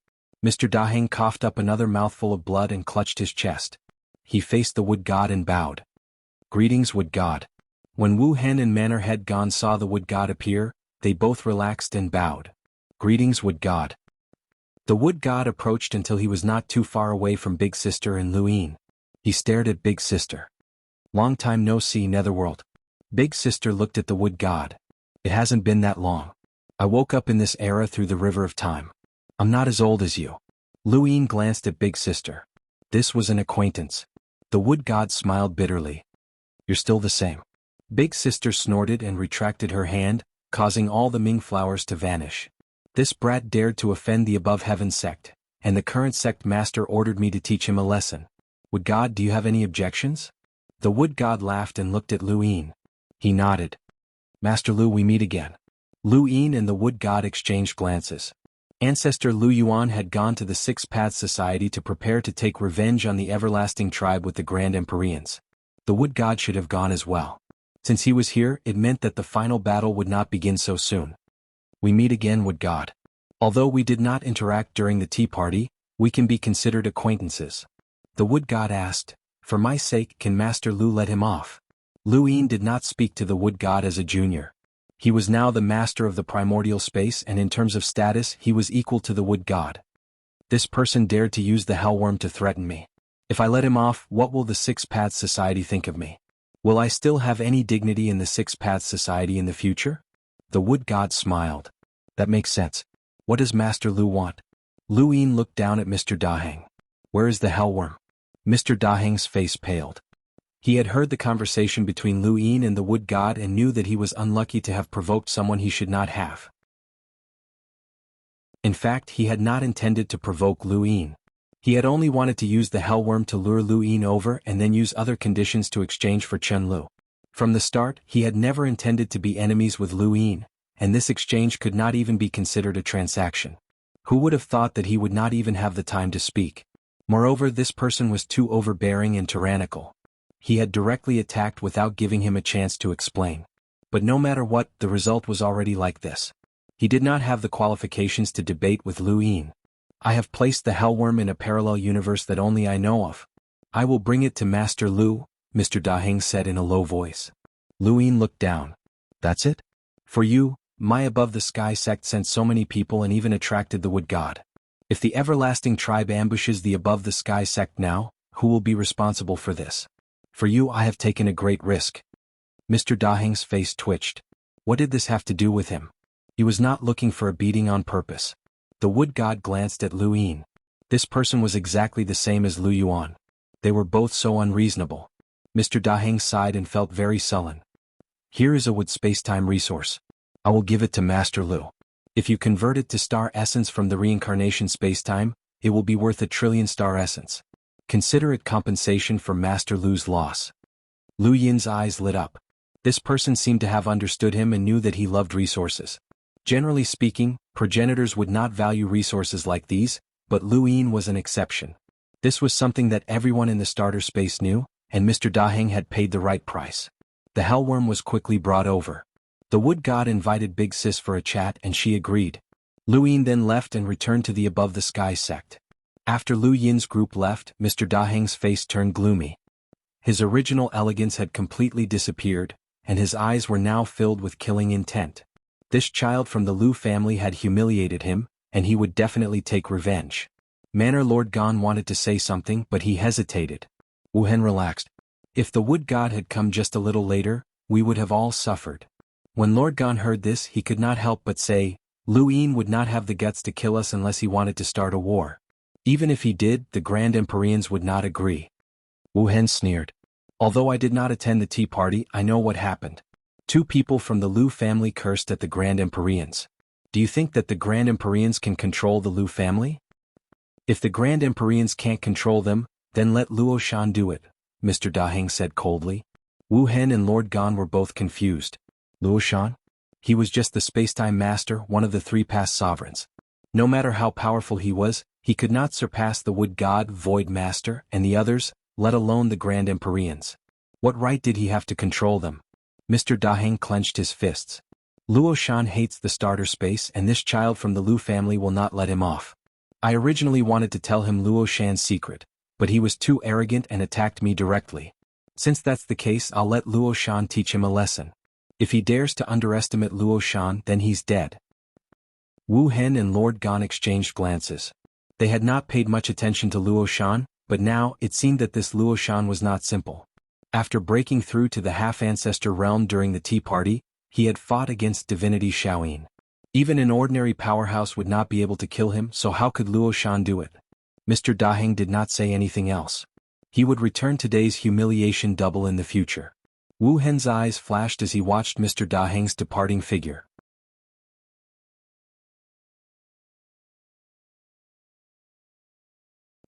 A: Mr. Daheng coughed up another mouthful of blood and clutched his chest. He faced the wood god and bowed. Greetings, wood god. When Wu Hen and Manor Head Gon saw the wood god appear, they both relaxed and bowed. Greetings, wood god. The wood god approached until he was not too far away from Big Sister and Lu Yin. He stared at Big Sister. Long time no see, Netherworld. Big Sister looked at the wood god. It hasn't been that long. I woke up in this era through the river of time. I'm not as old as you. Lu Yin glanced at Big Sister. This was an acquaintance. The wood god smiled bitterly. You're still the same. Big Sister snorted and retracted her hand, causing all the Ming flowers to vanish. This brat dared to offend the above heaven sect, and the current sect master ordered me to teach him a lesson. Wood god, do you have any objections? The wood god laughed and looked at Lu Yin. He nodded. Master Lu, we meet again. Lu Yin and the wood god exchanged glances. Ancestor Lu Yuan had gone to the Six Paths Society to prepare to take revenge on the everlasting tribe with the Grand Empyreans. The wood god should have gone as well. Since he was here, it meant that the final battle would not begin so soon. We meet again, wood god. Although we did not interact during the tea party, we can be considered acquaintances. The wood god asked, for my sake, can Master Lu let him off? Lu Yin did not speak to the wood god as a junior. He was now the master of the primordial space, and in terms of status he was equal to the wood god. This person dared to use the hellworm to threaten me. If I let him off, what will the Six Paths Society think of me? Will I still have any dignity in the Six Paths Society in the future? The wood god smiled. That makes sense. What does Master Lu want? Lu Yin looked down at Mr. Daheng. Where is the hellworm? Mr. Daheng's face paled. He had heard the conversation between Lu Yin and the wood god and knew that he was unlucky to have provoked someone he should not have. In fact, he had not intended to provoke Lu Yin. He had only wanted to use the hellworm to lure Lu Yin over and then use other conditions to exchange for Chen Lu. From the start, he had never intended to be enemies with Lu Yin, and this exchange could not even be considered a transaction. Who would have thought that he would not even have the time to speak? Moreover, this person was too overbearing and tyrannical. He had directly attacked without giving him a chance to explain. But no matter what, the result was already like this. He did not have the qualifications to debate with Lu Yin. I have placed the hellworm in a parallel universe that only I know of. I will bring it to Master Lu, Mr. Daheng said in a low voice. Lu Yin looked down. That's it? For you, my above the sky sect sent so many people and even attracted the wood god. If the everlasting tribe ambushes the above the sky sect now, who will be responsible for this? For you, I have taken a great risk. Mr. Daheng's face twitched. What did this have to do with him? He was not looking for a beating on purpose. The wood god glanced at Lu Yin. This person was exactly the same as Lu Yuan. They were both so unreasonable. Mr. Daheng sighed and felt very sullen. Here is a wood spacetime resource. I will give it to Master Lu. If you convert it to star essence from the reincarnation spacetime, it will be worth 1 trillion star essence. Consider it compensation for Master Lu's loss. Lu Yin's eyes lit up. This person seemed to have understood him and knew that he loved resources. Generally speaking, progenitors would not value resources like these, but Lu Yin was an exception. This was something that everyone in the starter space knew, and Mr. Daheng had paid the right price. The hellworm was quickly brought over. The wood god invited Big Sis for a chat and she agreed. Lu Yin then left and returned to the Above the Sky sect. After Lu Yin's group left, Mr. Daheng's face turned gloomy. His original elegance had completely disappeared, and his eyes were now filled with killing intent. This child from the Lu family had humiliated him, and he would definitely take revenge. Manor Lord Gan wanted to say something but he hesitated. Wu Hen relaxed. If the wood god had come just a little later, we would have all suffered. When Lord Gan heard this he could not help but say, Lu Yin would not have the guts to kill us unless he wanted to start a war. Even if he did, the Grand Empyreans would not agree. Wu Hen sneered. Although I did not attend the tea party, I know what happened. 2 people from the Lu family cursed at the Grand Empyreans. Do you think that the Grand Empyreans can control the Lu family? If the Grand Empyreans can't control them, then let Luo Shan do it, Mr. Daheng said coldly. Wu Hen and Lord Gan were both confused. Luo Shan? He was just the spacetime master, one of the 3 past sovereigns. No matter how powerful he was, he could not surpass the wood god, void master, and the others, let alone the Grand Empyreans. What right did he have to control them? Mr. Daheng clenched his fists. Luo Shan hates the starter space and this child from the Lu family will not let him off. I originally wanted to tell him Luo Shan's secret, but he was too arrogant and attacked me directly. Since that's the case, I'll let Luo Shan teach him a lesson. If he dares to underestimate Luo Shan, then he's dead. Wu Hen and Lord Gan exchanged glances. They had not paid much attention to Luo Shan, but now it seemed that this Luo Shan was not simple. After breaking through to the half-ancestor realm during the tea party, he had fought against divinity Shaoyin. Even an ordinary powerhouse would not be able to kill him, so how could Luo Shan do it? Mr. Daheng did not say anything else. He would return today's humiliation double in the future. Wu Hen's eyes flashed as he watched Mr. Daheng's departing figure.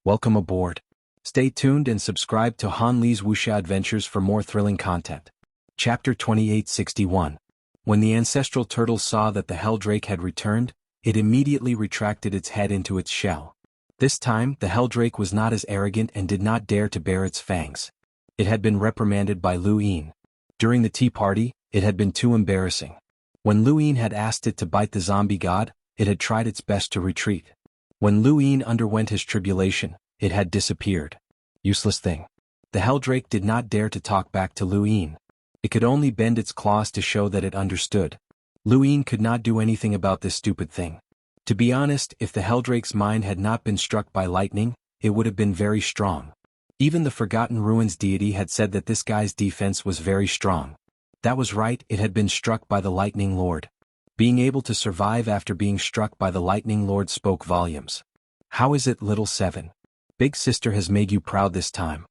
A: Welcome aboard. Stay tuned and subscribe to Han Li's Wuxia Adventures for more thrilling content. Chapter 2861. When the ancestral turtle saw that the Helldrake had returned, it immediately retracted its head into its shell. This time, the Helldrake was not as arrogant and did not dare to bare its fangs. It had been reprimanded by Lu Yin. During the tea party, it had been too embarrassing. When Lu Yin had asked it to bite the zombie god, it had tried its best to retreat. When Lu Yin underwent his tribulation, it had disappeared. Useless thing. The Helldrake did not dare to talk back to Lu Yin. It could only bend its claws to show that it understood. Lu Yin could not do anything about this stupid thing. To be honest, if the Helldrake's mind had not been struck by lightning, it would have been very strong. Even the Forgotten Ruins deity had said that this guy's defense was very strong. That was right, it had been struck by the Lightning Lord. Being able to survive after being struck by the Lightning Lord spoke volumes. How is it, little seven? Big sister has made you proud this time.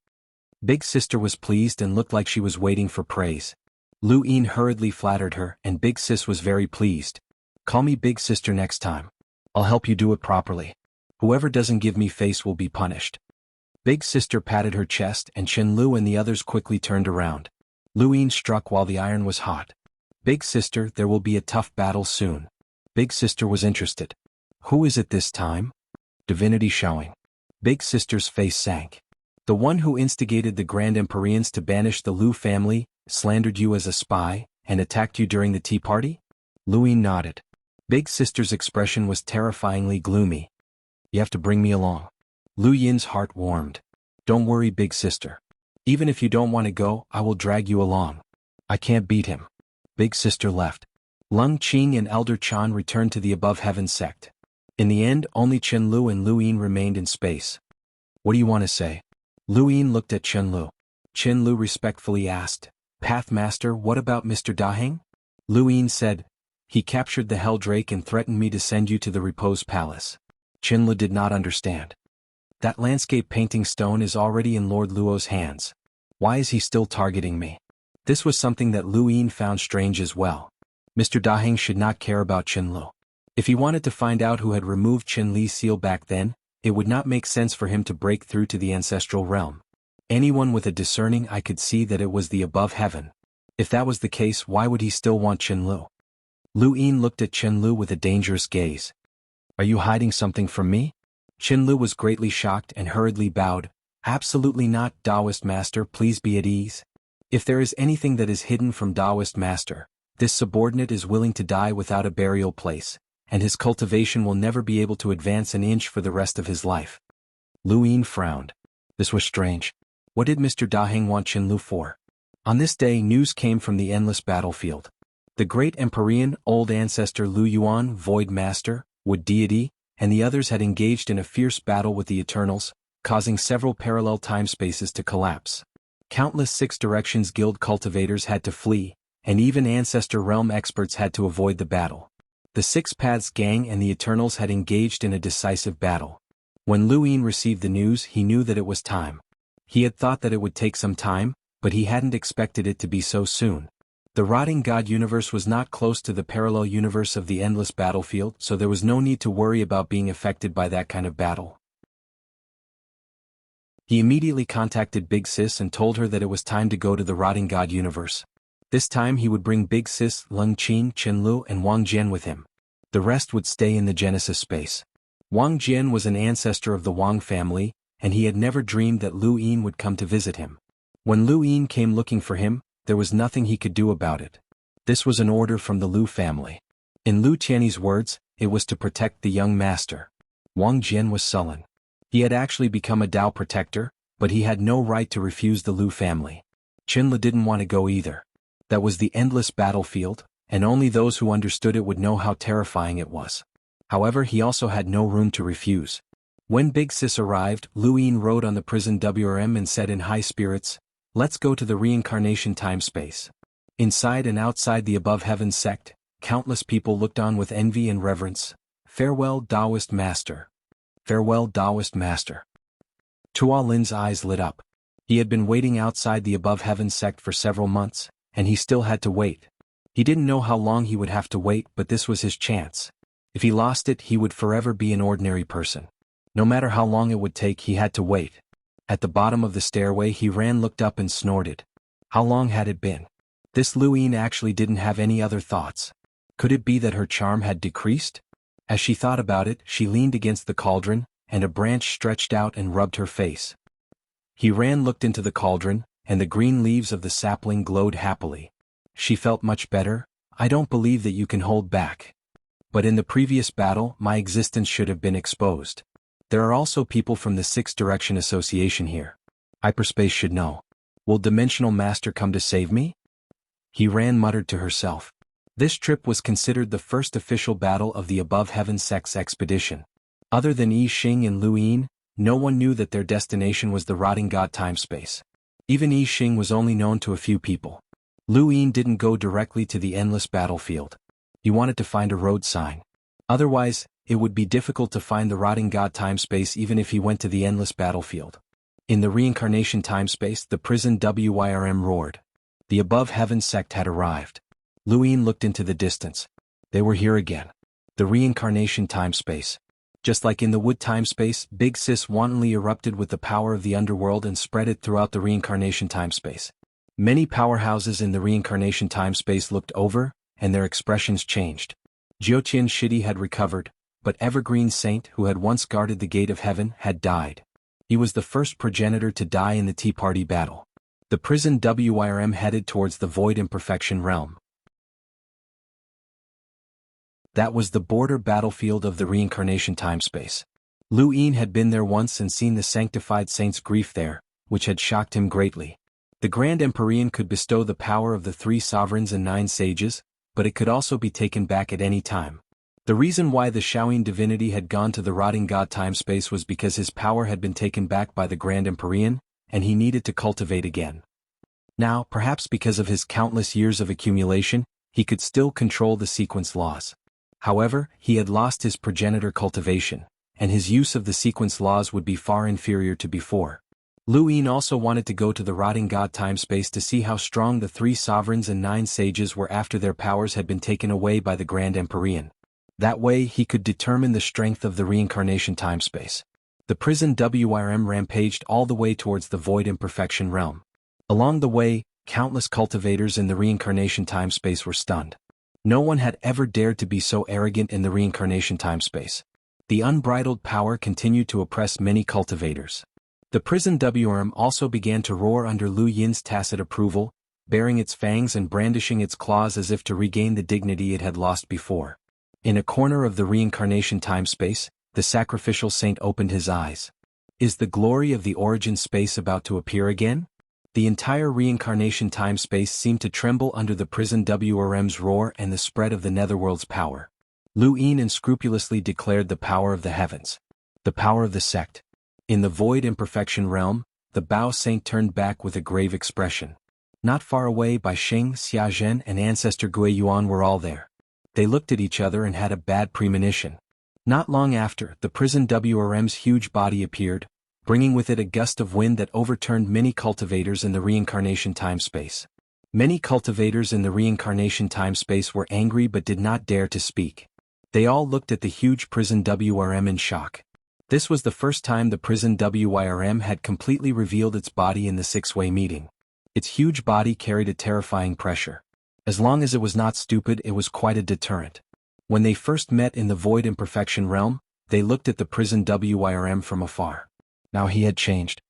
A: Big sister was pleased and looked like she was waiting for praise. Lu Yin hurriedly flattered her and Big Sis was very pleased. Call me Big Sister next time. I'll help you do it properly. Whoever doesn't give me face will be punished. Big sister patted her chest and Chen Lu and the others quickly turned around. Lu Yin struck while the iron was hot. Big sister, there will be a tough battle soon. Big sister was interested. Who is it this time? Divinity showing. Big sister's face sank. The one who instigated the Grand Empyreans to banish the Lu family, slandered you as a spy, and attacked you during the tea party? Lu Yin nodded. Big sister's expression was terrifyingly gloomy. You have to bring me along. Lu Yin's heart warmed. Don't worry, big sister. Even if you don't want to go, I will drag you along. I can't beat him. Big sister left. Lung Qing and Elder Chan returned to the Above Heaven sect. In the end, only Chen Lu and Lu Yin remained in space. What do you want to say? Lu Yin looked at Chen Lu. Chen Lu respectfully asked, Pathmaster, what about Mr. Daheng? Lu Yin said, he captured the Helldrake and threatened me to send you to the Repose Palace. Chen Lu did not understand. That landscape painting stone is already in Lord Luo's hands. Why is he still targeting me? This was something that Lu Yin found strange as well. Mr. Daheng should not care about Chen Lu. If he wanted to find out who had removed Chen Li's seal back then, it would not make sense for him to break through to the ancestral realm. Anyone with a discerning eye could see that it was the Above Heaven. If that was the case, why would he still want Chen Lu? Lu Yin looked at Chen Lu with a dangerous gaze. Are you hiding something from me? Qinlu was greatly shocked and hurriedly bowed. Absolutely not, Taoist Master, please be at ease. If there is anything that is hidden from Taoist Master, this subordinate is willing to die without a burial place, and his cultivation will never be able to advance an inch for the rest of his life. Lu Yin frowned. This was strange. What did Mr. Daheng want Qinlu for? On this day news came from the endless battlefield. The great Empyrean, old ancestor Lu Yuan, Void Master, Wood Deity, and the others had engaged in a fierce battle with the Eternals, causing several parallel time spaces to collapse. Countless Six Directions Guild cultivators had to flee, and even Ancestor Realm experts had to avoid the battle. The Six Paths gang and the Eternals had engaged in a decisive battle. When Lu Yin received the news, he knew that it was time. He had thought that it would take some time, but he hadn't expected it to be so soon. The rotting god universe was not close to the parallel universe of the endless battlefield, so there was no need to worry about being affected by that kind of battle. He immediately contacted Big Sis and told her that it was time to go to the rotting god universe. This time he would bring Big Sis, Leng Qin, Qinlu, and Wang Jian with him. The rest would stay in the Genesis space. Wang Jian was an ancestor of the Wang family, and he had never dreamed that Lu Yin would come to visit him. When Lu Yin came looking for him, there was nothing he could do about it. This was an order from the Lu family. In Lu Qianni's words, it was to protect the young master. Wang Jian was sullen. He had actually become a Dao protector, but he had no right to refuse the Lu family. Qinlu didn't want to go either. That was the endless battlefield, and only those who understood it would know how terrifying it was. However, he also had no room to refuse. When Big Sis arrived, Lu Yin rode on the prison WRM and said in high spirits, "Let's go to the reincarnation time-space." Inside and outside the Above Heaven sect, countless people looked on with envy and reverence. Farewell, Taoist Master. Farewell, Taoist Master. Tua Lin's eyes lit up. He had been waiting outside the Above Heaven sect for several months, and he still had to wait. He didn't know how long he would have to wait, but this was his chance. If he lost it, he would forever be an ordinary person. No matter how long it would take, he had to wait. At the bottom of the stairway he ran, looked up and snorted. How long had it been? This Lu Yin actually didn't have any other thoughts. Could it be that her charm had decreased? As she thought about it, she leaned against the cauldron, and a branch stretched out and rubbed her face. He ran, looked into the cauldron, and the green leaves of the sapling glowed happily. She felt much better. I don't believe that you can hold back. But in the previous battle, my existence should have been exposed. There are also people from the Sixth Direction Association here. Hyperspace should know. Will Dimensional Master come to save me? He ran, muttered to herself. This trip was considered the first official battle of the Above Heaven sect's expedition. Other than Yi Xing and Lu Yin, no one knew that their destination was the rotting god time-space. Even Yi Xing was only known to a few people. Lu Yin didn't go directly to the endless battlefield. He wanted to find a road sign. Otherwise, it would be difficult to find the rotting god time-space even if he went to the endless battlefield. In the reincarnation time-space, the prison WYRM roared. The Above Heaven sect had arrived. Lu Yin looked into the distance. They were here again. The reincarnation time-space. Just like in the wood time-space, Big Sis wantonly erupted with the power of the underworld and spread it throughout the reincarnation time-space. Many powerhouses in the reincarnation time-space looked over, and their expressions changed. Jiutian Shidi had recovered, but Evergreen Saint, who had once guarded the gate of heaven, had died. He was the first progenitor to die in the Tea Party battle. The prison WYRM headed towards the Void Imperfection realm. That was the border battlefield of the reincarnation time-space. Lu Yin had been there once and seen the sanctified saint's grief there, which had shocked him greatly. The Grand Empyrean could bestow the power of the 3 sovereigns and 9 sages, but it could also be taken back at any time. The reason why the Shaoyin divinity had gone to the rotting god time-space was because his power had been taken back by the Grand Empyrean, and he needed to cultivate again. Now, perhaps because of his countless years of accumulation, he could still control the sequence laws. However, he had lost his progenitor cultivation, and his use of the sequence laws would be far inferior to before. Lu Yin also wanted to go to the rotting god time-space to see how strong the 3 sovereigns and 9 sages were after their powers had been taken away by the Grand Empyrean. That way he could determine the strength of the reincarnation time-space. The prison WRM rampaged all the way towards the Void Imperfection realm. Along the way, countless cultivators in the reincarnation time-space were stunned. No one had ever dared to be so arrogant in the reincarnation time-space. The unbridled power continued to oppress many cultivators. The prison WRM also began to roar under Lu Yin's tacit approval, baring its fangs and brandishing its claws as if to regain the dignity it had lost before. In a corner of the reincarnation time-space, the sacrificial saint opened his eyes. Is the glory of the origin space about to appear again? The entire reincarnation time-space seemed to tremble under the prison WRM's roar and the spread of the netherworld's power. Lu Yin unscrupulously declared the power of the heavens. The power of the sect. In the void imperfection realm, the Bao Saint turned back with a grave expression. Not far away Bai Sheng, Xia Zhen and Ancestor Gui Yuan were all there. They looked at each other and had a bad premonition. Not long after, the prison WRM's huge body appeared, bringing with it a gust of wind that overturned many cultivators in the reincarnation time-space. Many cultivators in the reincarnation time-space were angry but did not dare to speak. They all looked at the huge prison WRM in shock. This was the first time the prison WRM had completely revealed its body in the six-way meeting. Its huge body carried a terrifying pressure. As long as it was not stupid, it was quite a deterrent. When they first met in the void imperfection realm, they looked at the prison WRM from afar. Now he had changed.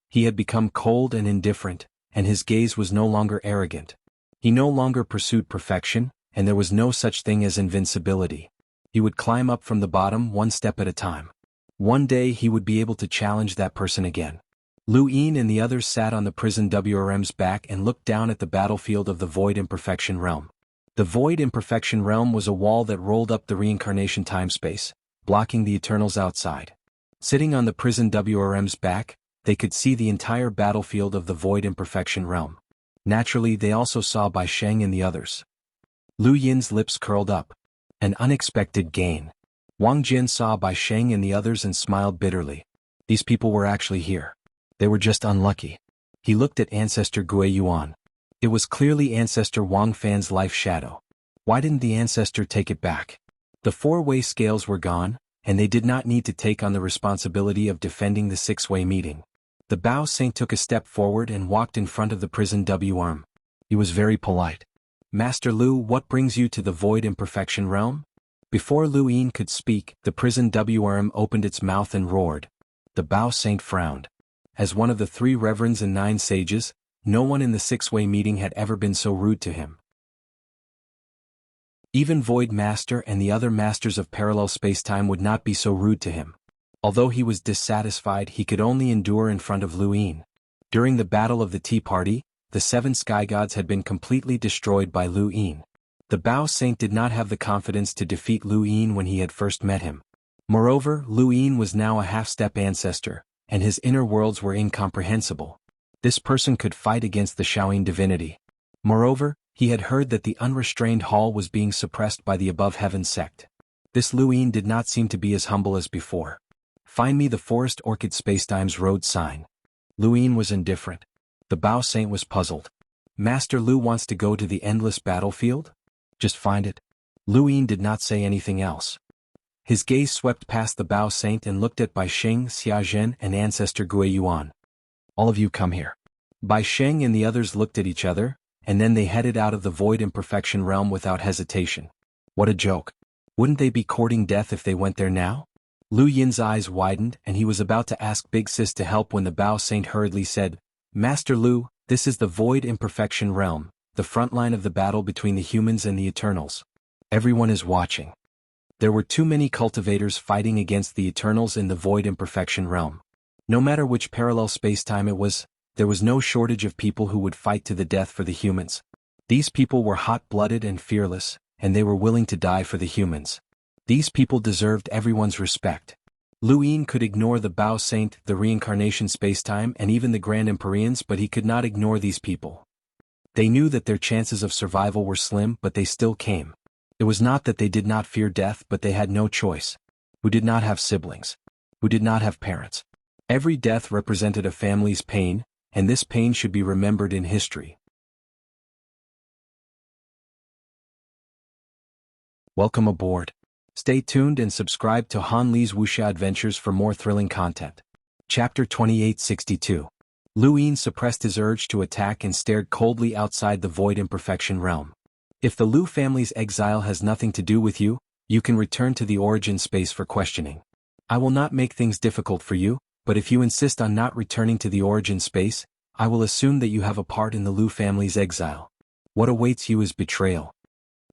A: He had become cold and indifferent, and his gaze was no longer arrogant. He no longer pursued perfection, and there was no such thing as invincibility. He would climb up from the bottom one step at a time. One day he would be able to challenge that person again. Lu Yin and the others sat on the prison WRM's back and looked down at the battlefield of the void imperfection realm. The void imperfection realm was a wall that rolled up the reincarnation time-space, blocking the Eternals outside. Sitting on the prison WRM's back, they could see the entire battlefield of the void imperfection realm. Naturally, they also saw Bai Sheng and the others. Lu Yin's lips curled up. An unexpected gain. Wang Jin saw Bai Sheng and the others and smiled bitterly. These people were actually here. They were just unlucky. He looked at Ancestor Gui Yuan. It was clearly Ancestor Wang Fan's life shadow. Why didn't the Ancestor take it back? The four-way scales were gone, and they did not need to take on the responsibility of defending the six-way meeting. The Bao Saint took a step forward and walked in front of the prison WRM. He was very polite. Master Lu, what brings you to the void imperfection realm? Before Lu Yin could speak, the prison WRM opened its mouth and roared. The Bao Saint frowned. As one of the 3 reverends and 9 sages, no one in the six-way meeting had ever been so rude to him. Even Void Master and the other masters of parallel space-time would not be so rude to him. Although he was dissatisfied, he could only endure in front of Lu Yin. During the Battle of the Tea Party, the 7 sky gods had been completely destroyed by Lu Yin. The Bao Saint did not have the confidence to defeat Lu Yin when he had first met him. Moreover, Lu Yin was now a half-step ancestor, and his inner worlds were incomprehensible. This person could fight against the Shaoyin divinity. Moreover, he had heard that the unrestrained hall was being suppressed by the above heaven sect. This Lu Yin did not seem to be as humble as before. Find me the Forest Orchid Spacetime's road sign. Lu Yin was indifferent. The Bao Saint was puzzled. Master Lu wants to go to the endless battlefield? Just find it. Lu Yin did not say anything else. His gaze swept past the Bao Saint and looked at Bai Sheng, Xia Zhen and Ancestor Gui Yuan. All of you come here. Bai Sheng and the others looked at each other, and then they headed out of the void imperfection realm without hesitation. What a joke. Wouldn't they be courting death if they went there now? Lu Yin's eyes widened and he was about to ask Big Sis to help when the Bao Saint hurriedly said, Master Lu, this is the void imperfection realm, the front line of the battle between the humans and the Eternals. Everyone is watching. There were too many cultivators fighting against the Eternals in the void imperfection realm. No matter which parallel space-time it was, there was no shortage of people who would fight to the death for the humans. These people were hot-blooded and fearless, and they were willing to die for the humans. These people deserved everyone's respect. Lu Yin could ignore the Bao Saint, the reincarnation space-time and even the Grand Empyreans, but he could not ignore these people. They knew that their chances of survival were slim, but they still came. It was not that they did not fear death, but they had no choice. Who did not have siblings? Who did not have parents? Every death represented a family's pain, and this pain should be remembered in history. Welcome aboard. Stay tuned and subscribe to Han Li's Wuxia Adventures for more thrilling content. Chapter 2862. Lu Yin suppressed his urge to attack and stared coldly outside the void imperfection realm. If the Lu family's exile has nothing to do with you, you can return to the origin space for questioning. I will not make things difficult for you, but if you insist on not returning to the origin space, I will assume that you have a part in the Lu family's exile. What awaits you is betrayal.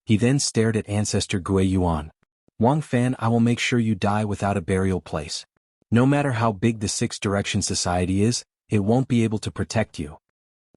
A: He then stared at Ancestor Gui Yuan. Wang Fan, I will make sure you die without a burial place. No matter how big the Six Direction Society is, it won't be able to protect you.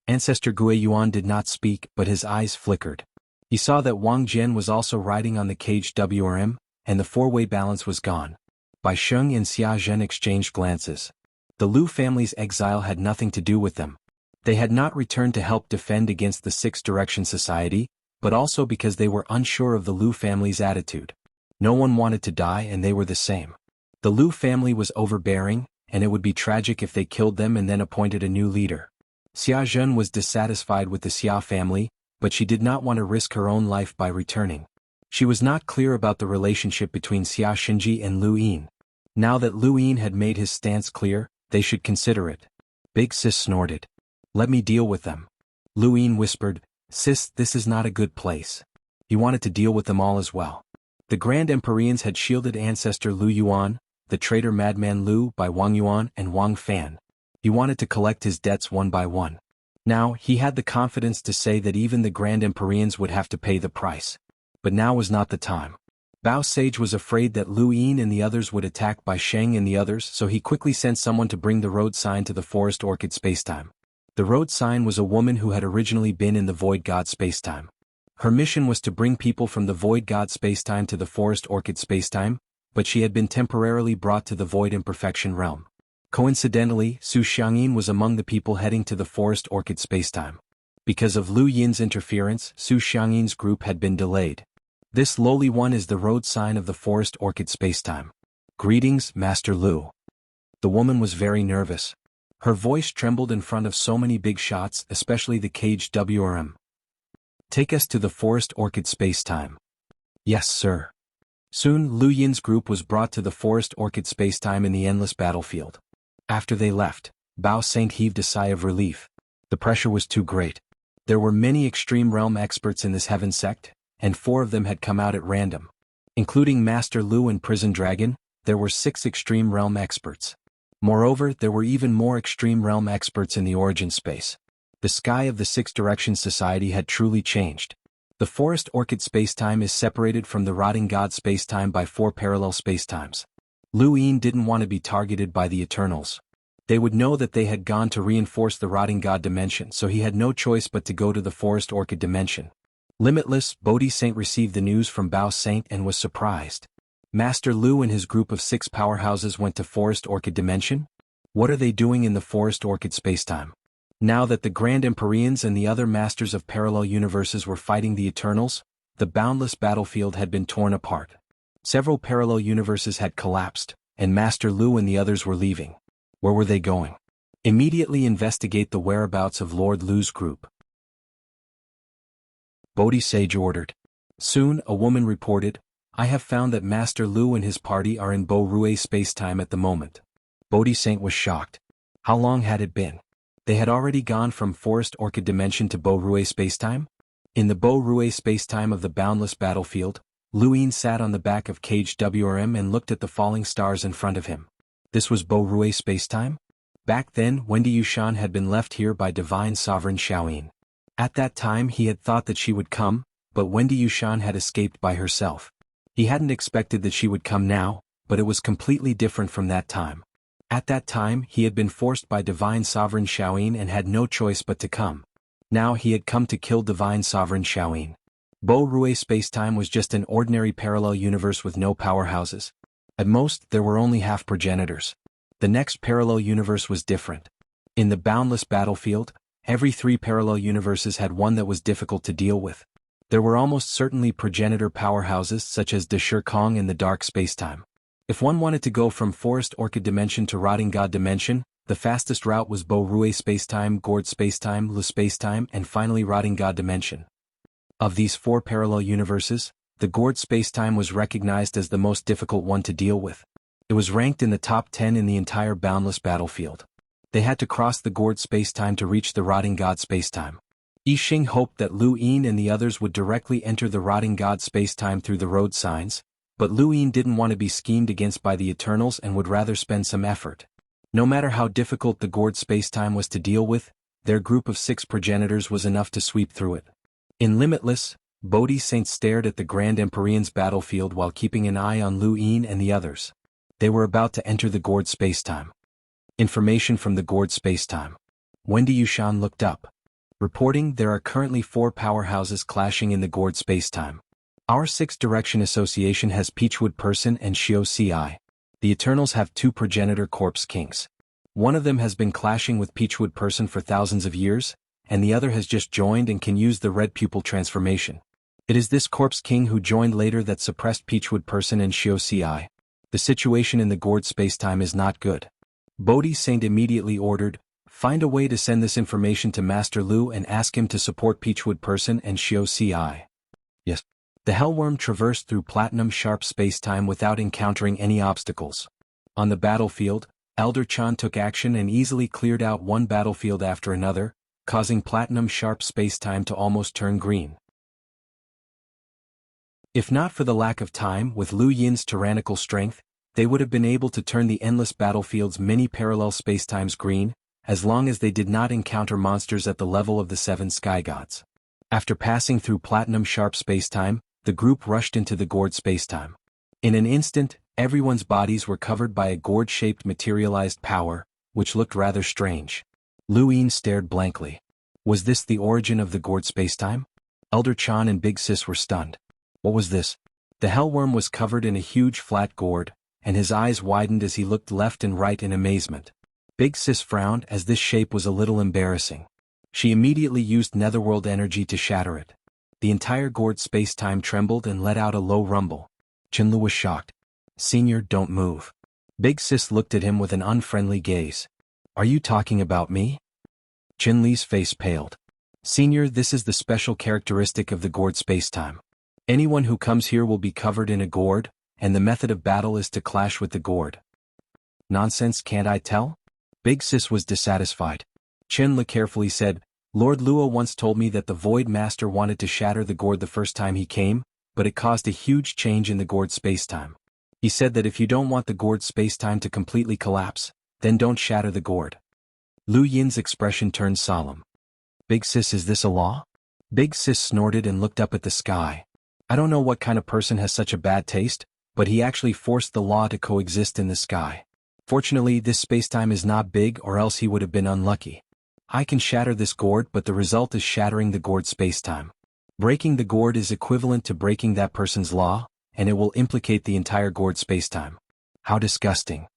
A: Ancestor Gui Yuan did not speak, but his eyes flickered. He saw that Wang Jian was also riding on the caged WRM, and the four-way balance was gone. Bai Sheng and Xia Zhen exchanged glances. The Lu family's exile had nothing to do with them. They had not returned to help defend against the Six Direction Society, but also because they were unsure of the Lu family's attitude. No one wanted to die and they were the same. The Lu family was overbearing, and it would be tragic if they killed them and then appointed a new leader. Xia Zhen was dissatisfied with the Xia family, but she did not want to risk her own life by returning. She was not clear about the relationship between Xia Xinji and Lu Yin. Now that Lu Yin had made his stance clear, they should consider it. Big Sis snorted. Let me deal with them. Lu Yin whispered, Sis, this is not a good place. He wanted to deal with them all as well. The Grand Empyreans had shielded Ancestor Lu Yuan, the traitor Madman Lu by Wang Yuan and Wang Fan. He wanted to collect his debts one by one. Now, he had the confidence to say that even the Grand Empyreans would have to pay the price. But now was not the time. Bao Sage was afraid that Lu Yin and the others would attack Bai Sheng and the others, so he quickly sent someone to bring the road sign to the Forest Orchid spacetime. The road sign was a woman who had originally been in the Void God spacetime. Her mission was to bring people from the Void God spacetime to the Forest Orchid spacetime, but she had been temporarily brought to the Void Imperfection realm. Coincidentally, Su Xiangyin was among the people heading to the Forest Orchid spacetime. Because of Lu Yin's interference, Su Xiangyin's group had been delayed. This lowly one is the road sign of the Forest Orchid spacetime. Greetings, Master Lu. The woman was very nervous. Her voice trembled in front of so many big shots, especially the caged WRM. Take us to the Forest Orchid spacetime. Yes, sir. Soon, Lu Yin's group was brought to the Forest Orchid spacetime in the endless battlefield. After they left, Bao Saint heaved a sigh of relief. The pressure was too great. There were many Extreme Realm experts in this heaven sect, and 4 of them had come out at random. Including Master Lu and Prison Dragon, there were 6 Extreme Realm experts. Moreover, there were even more Extreme Realm experts in the origin space. The sky of the Six Direction Society had truly changed. The Forest Orchid spacetime is separated from the Rotting God spacetime by 4 parallel spacetimes. Lu Yin didn't want to be targeted by the Eternals. They would know that they had gone to reinforce the Rotting God dimension, so he had no choice but to go to the Forest Orchid dimension. Limitless, Bodhi Saint received the news from Bao Saint and was surprised. Master Lu and his group of 6 powerhouses went to Forest Orchid Dimension? What are they doing in the Forest Orchid spacetime? Now that the Grand Empyreans and the other masters of parallel universes were fighting the Eternals, the boundless battlefield had been torn apart. Several parallel universes had collapsed, and Master Lu and the others were leaving. Where were they going? Immediately investigate the whereabouts of Lord Lu's group. Bodhi Sage ordered. Soon, a woman reported, I have found that Master Lu and his party are in Bo Rue spacetime at the moment. Bodhi Saint was shocked. How long had it been? They had already gone from Forest Orchid Dimension to Bo Rue spacetime? In the Bo Rue spacetime of the boundless battlefield, Lu Yin sat on the back of caged WRM and looked at the falling stars in front of him. This was Bo Rue spacetime? Back then, Wendy Yushan had been left here by Divine Sovereign Xiaoyin. At that time he had thought that she would come, but Wendy Yushan had escaped by herself. He hadn't expected that she would come now, but it was completely different from that time. At that time he had been forced by Divine Sovereign Xiaoyin and had no choice but to come. Now he had come to kill Divine Sovereign Xiaoyin. Bo Rue spacetime was just an ordinary parallel universe with no powerhouses. At most, there were only half progenitors. The next parallel universe was different. In the boundless battlefield, every 3 parallel universes had one that was difficult to deal with. There were almost certainly progenitor powerhouses such as the Kong in the dark spacetime. If one wanted to go from Forest Orchid Dimension to Rotting God Dimension, the fastest route was Bo Rue spacetime, Gourd spacetime, Lu spacetime, and finally Rotting God Dimension. Of these 4 parallel universes, the Gourd spacetime was recognized as the most difficult one to deal with. It was ranked in the top 10 in the entire boundless battlefield. They had to cross the Gourd spacetime to reach the Rotting God spacetime. Yixing hoped that Lu Yin and the others would directly enter the Rotting God spacetime through the road signs, But Lu Yin didn't want to be schemed against by the Eternals and would rather spend some effort. No matter how difficult the gourd spacetime was to deal with, their group of 6 progenitors was enough to sweep through it. In Limitless, Bodhi Saint stared at the Grand Empyrean's battlefield while keeping an eye on Lu Yin and the others. They were about to enter the gourd spacetime. Information from the gourd spacetime. Wendy Yushan looked up. Reporting, there are currently 4 powerhouses clashing in the gourd spacetime. Our 6th Direction Association has Peachwood Person and Xiao Ci. The Eternals have 2 progenitor corpse kings. One of them has been clashing with Peachwood Person for thousands of years, and the other has just joined and can use the red pupil transformation. It is this corpse king who joined later that suppressed Peachwood Person and Xiao Ci. The situation in the gourd spacetime is not good. Bodhi Saint immediately ordered, find a way to send this information to Master Lu and ask him to support Peachwood Person and Xiao Ci. Yes. The Hellworm traversed through platinum sharp spacetime without encountering any obstacles. On the battlefield, Elder Chan took action and easily cleared out one battlefield after another, causing platinum sharp spacetime to almost turn green. If not for the lack of time with Lu Yin's tyrannical strength, they would have been able to turn the endless battlefield's many parallel spacetimes green, as long as they did not encounter monsters at the level of the 7 sky gods. After passing through platinum sharp spacetime, the group rushed into the gourd spacetime. In an instant, everyone's bodies were covered by a gourd-shaped materialized power, which looked rather strange. Lu Yin stared blankly. Was this the origin of the gourd spacetime? Elder Chan and Big Sis were stunned. What was this? The Hellworm was covered in a huge flat gourd, and his eyes widened as he looked left and right in amazement. Big Sis frowned as this shape was a little embarrassing. She immediately used netherworld energy to shatter it. The entire gourd spacetime trembled and let out a low rumble. Chenlu was shocked. Senior, don't move. Big Sis looked at him with an unfriendly gaze. Are you talking about me? Chenli's face paled. Senior, this is the special characteristic of the gourd spacetime. Anyone who comes here will be covered in a gourd, and the method of battle is to clash with the gourd. Nonsense, can't I tell? Big Sis was dissatisfied. Chenli carefully said, Lord Luo once told me that the Void Master wanted to shatter the gourd the first time he came, but it caused a huge change in the gourd spacetime. He said that if you don't want the gourd spacetime to completely collapse, then don't shatter the gourd. Lu Yin's expression turned solemn. Big Sis, is this a law? Big Sis snorted and looked up at the sky. I don't know what kind of person has such a bad taste, but he actually forced the law to coexist in the sky. Fortunately, this spacetime is not big, or else he would have been unlucky. I can shatter this gourd, but the result is shattering the gourd spacetime. Breaking the gourd is equivalent to breaking that person's law, and it will implicate the entire gourd spacetime. How disgusting.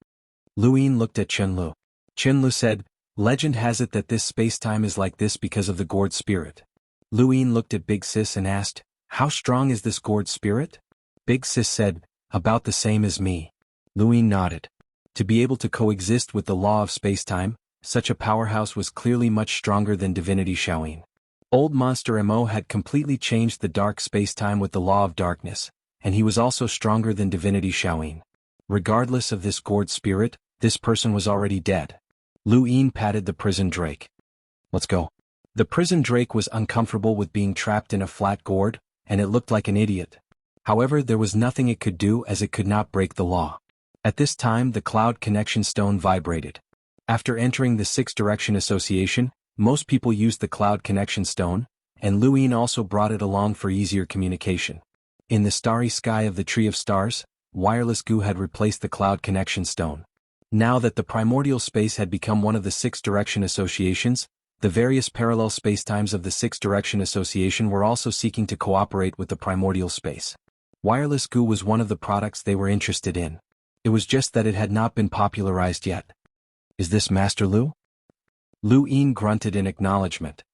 A: Lu Yin looked at Chenlu. Chenlu said, Legend has it that this spacetime is like this because of the gourd spirit. Lu Yin looked at Big Sis and asked, how strong is this gourd spirit? Big Sis said, about the same as me. Lu Yin nodded. To be able to coexist with the law of spacetime, such a powerhouse was clearly much stronger than Divinity Shaoyin. Old Monster Mo had completely changed the dark spacetime with the law of darkness, and he was also stronger than Divinity Shaoyin. Regardless of this gourd spirit, this person was already dead. Lu Yin patted the prison drake. Let's go. The prison drake was uncomfortable with being trapped in a flat gourd, and it looked like an idiot. However, there was nothing it could do as it could not break the law. At this time, the cloud connection stone vibrated. After entering the 6th Direction Association, most people used the cloud connection stone, and Lu Yin also brought it along for easier communication. In the starry sky of the Tree of Stars, wireless goo had replaced the cloud connection stone. Now that the primordial space had become one of the 6th Direction Associations, the various parallel spacetimes of the 6th Direction Association were also seeking to cooperate with the primordial space. Wireless goo was one of the products they were interested in. It was just that it had not been popularized yet. Is this Master Lu? Lu Yin grunted in acknowledgement.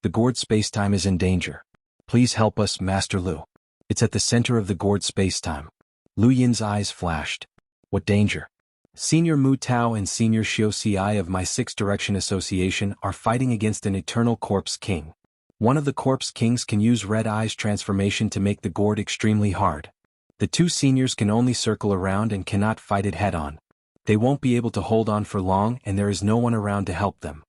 A: The gourd spacetime is in danger. Please help us, Master Lu. It's at the center of the gourd spacetime. Lu Yin's eyes flashed. What danger? Senior Mu Tao and Senior Xiao Ci of my 6th Direction Association are fighting against an eternal corpse king. One of the corpse kings can use red eyes transformation to make the gourd extremely hard. The 2 seniors can only circle around and cannot fight it head-on. They won't be able to hold on for long, and there is no one around to help them.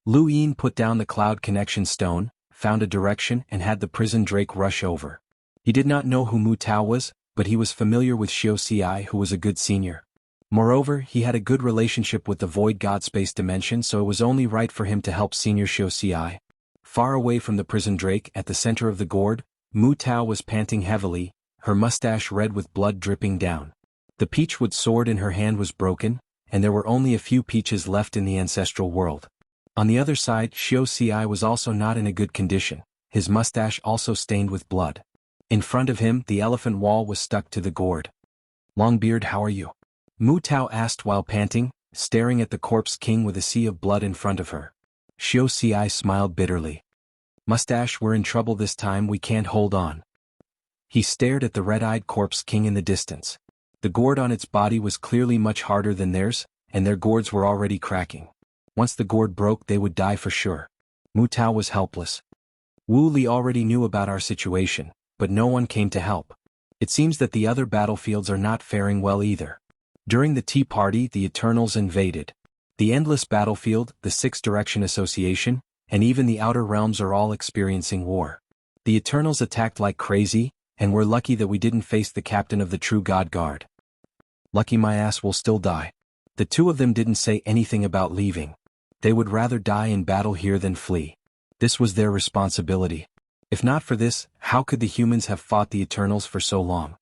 A: Lu Yin put down the cloud connection stone, found a direction, and had the prison drake rush over. He did not know who Mu Tao was, but he was familiar with Xiao Ci, who was a good senior. Moreover, he had a good relationship with the Void God space dimension, so it was only right for him to help senior Xiao Ci. Far away from the prison drake, at the center of the gourd, Mu Tao was panting heavily, her mustache red with blood dripping down. The peachwood sword in her hand was broken, and there were only a few peaches left in the ancestral world. On the other side, Xiao Ci was also not in a good condition, his mustache also stained with blood. In front of him, the elephant wall was stuck to the gourd. "Longbeard, how are you?" Mu Tao asked while panting, staring at the corpse king with a sea of blood in front of her. Xiao Ci smiled bitterly. "Mustache, we're in trouble this time, we can't hold on." He stared at the red-eyed corpse king in the distance. The gourd on its body was clearly much harder than theirs, and their gourds were already cracking. Once the gourd broke, they would die for sure. Mu Tao was helpless. Wu Li already knew about our situation, but no one came to help. It seems that the other battlefields are not faring well either. During the Tea Party, the Eternals invaded. The Endless Battlefield, the Six Direction Association, and even the Outer Realms are all experiencing war. The Eternals attacked like crazy, and we're lucky that we didn't face the captain of the True God Guard. Lucky my ass will still die. The two of them didn't say anything about leaving. They would rather die in battle here than flee. This was their responsibility. If not for this, how could the humans have fought the Eternals for so long?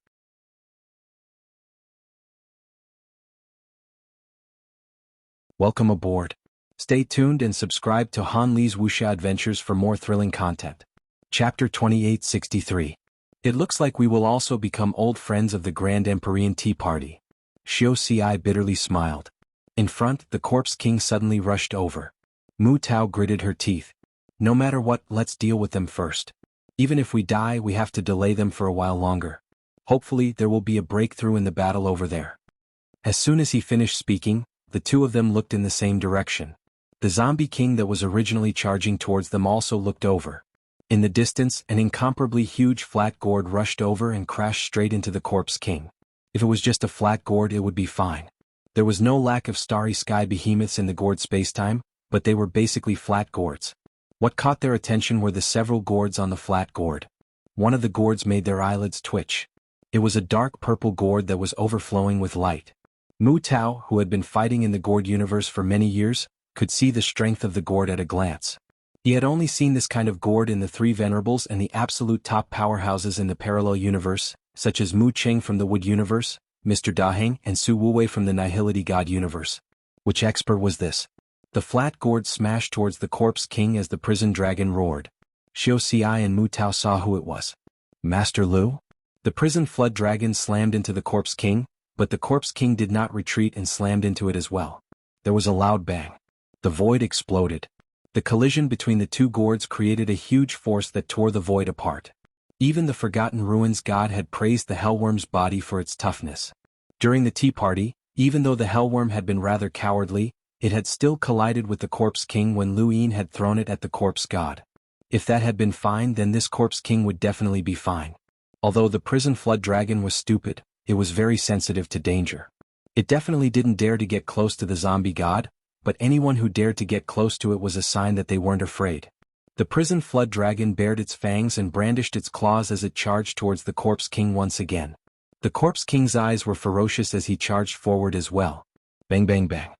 A: Welcome aboard. Stay tuned and subscribe to Han Li's Wuxia Adventures for more thrilling content. Chapter 2863. It looks like we will also become old friends of the Grand Empyrean Tea Party. Xiao Ci bitterly smiled. In front, the corpse king suddenly rushed over. Mu Tao gritted her teeth. "No matter what, let's deal with them first. Even if we die, we have to delay them for a while longer. Hopefully, there will be a breakthrough in the battle over there." As soon as he finished speaking, the two of them looked in the same direction. The zombie king that was originally charging towards them also looked over. In the distance, an incomparably huge flat gourd rushed over and crashed straight into the corpse king. If it was just a flat gourd, it would be fine. There was no lack of starry sky behemoths in the gourd spacetime, but they were basically flat gourds. What caught their attention were the several gourds on the flat gourd. One of the gourds made their eyelids twitch. It was a dark purple gourd that was overflowing with light. Mu Tao, who had been fighting in the gourd universe for many years, could see the strength of the gourd at a glance. He had only seen this kind of gourd in the Three Venerables and the absolute top powerhouses in the parallel universe, such as Mu Cheng from the Wood universe, Mr. Daheng, and Su Wuwei from the Nihility God universe. Which expert was this? The flat gourd smashed towards the corpse king as the prison dragon roared. Xiao Ci and Mu Tao saw who it was. Master Lu? The prison flood dragon slammed into the corpse king, but the corpse king did not retreat and slammed into it as well. There was a loud bang. The void exploded. The collision between the two gourds created a huge force that tore the void apart. Even the Forgotten Ruins god had praised the hellworm's body for its toughness. During the tea party, even though the hellworm had been rather cowardly, it had still collided with the corpse king when Lu Yin had thrown it at the corpse god. If that had been fine, then this corpse king would definitely be fine. Although the prison flood dragon was stupid, it was very sensitive to danger. It definitely didn't dare to get close to the zombie god, but anyone who dared to get close to it was a sign that they weren't afraid. The prison flood dragon bared its fangs and brandished its claws as it charged towards the corpse king once again. The corpse king's eyes were ferocious as he charged forward as well. Bang bang bang.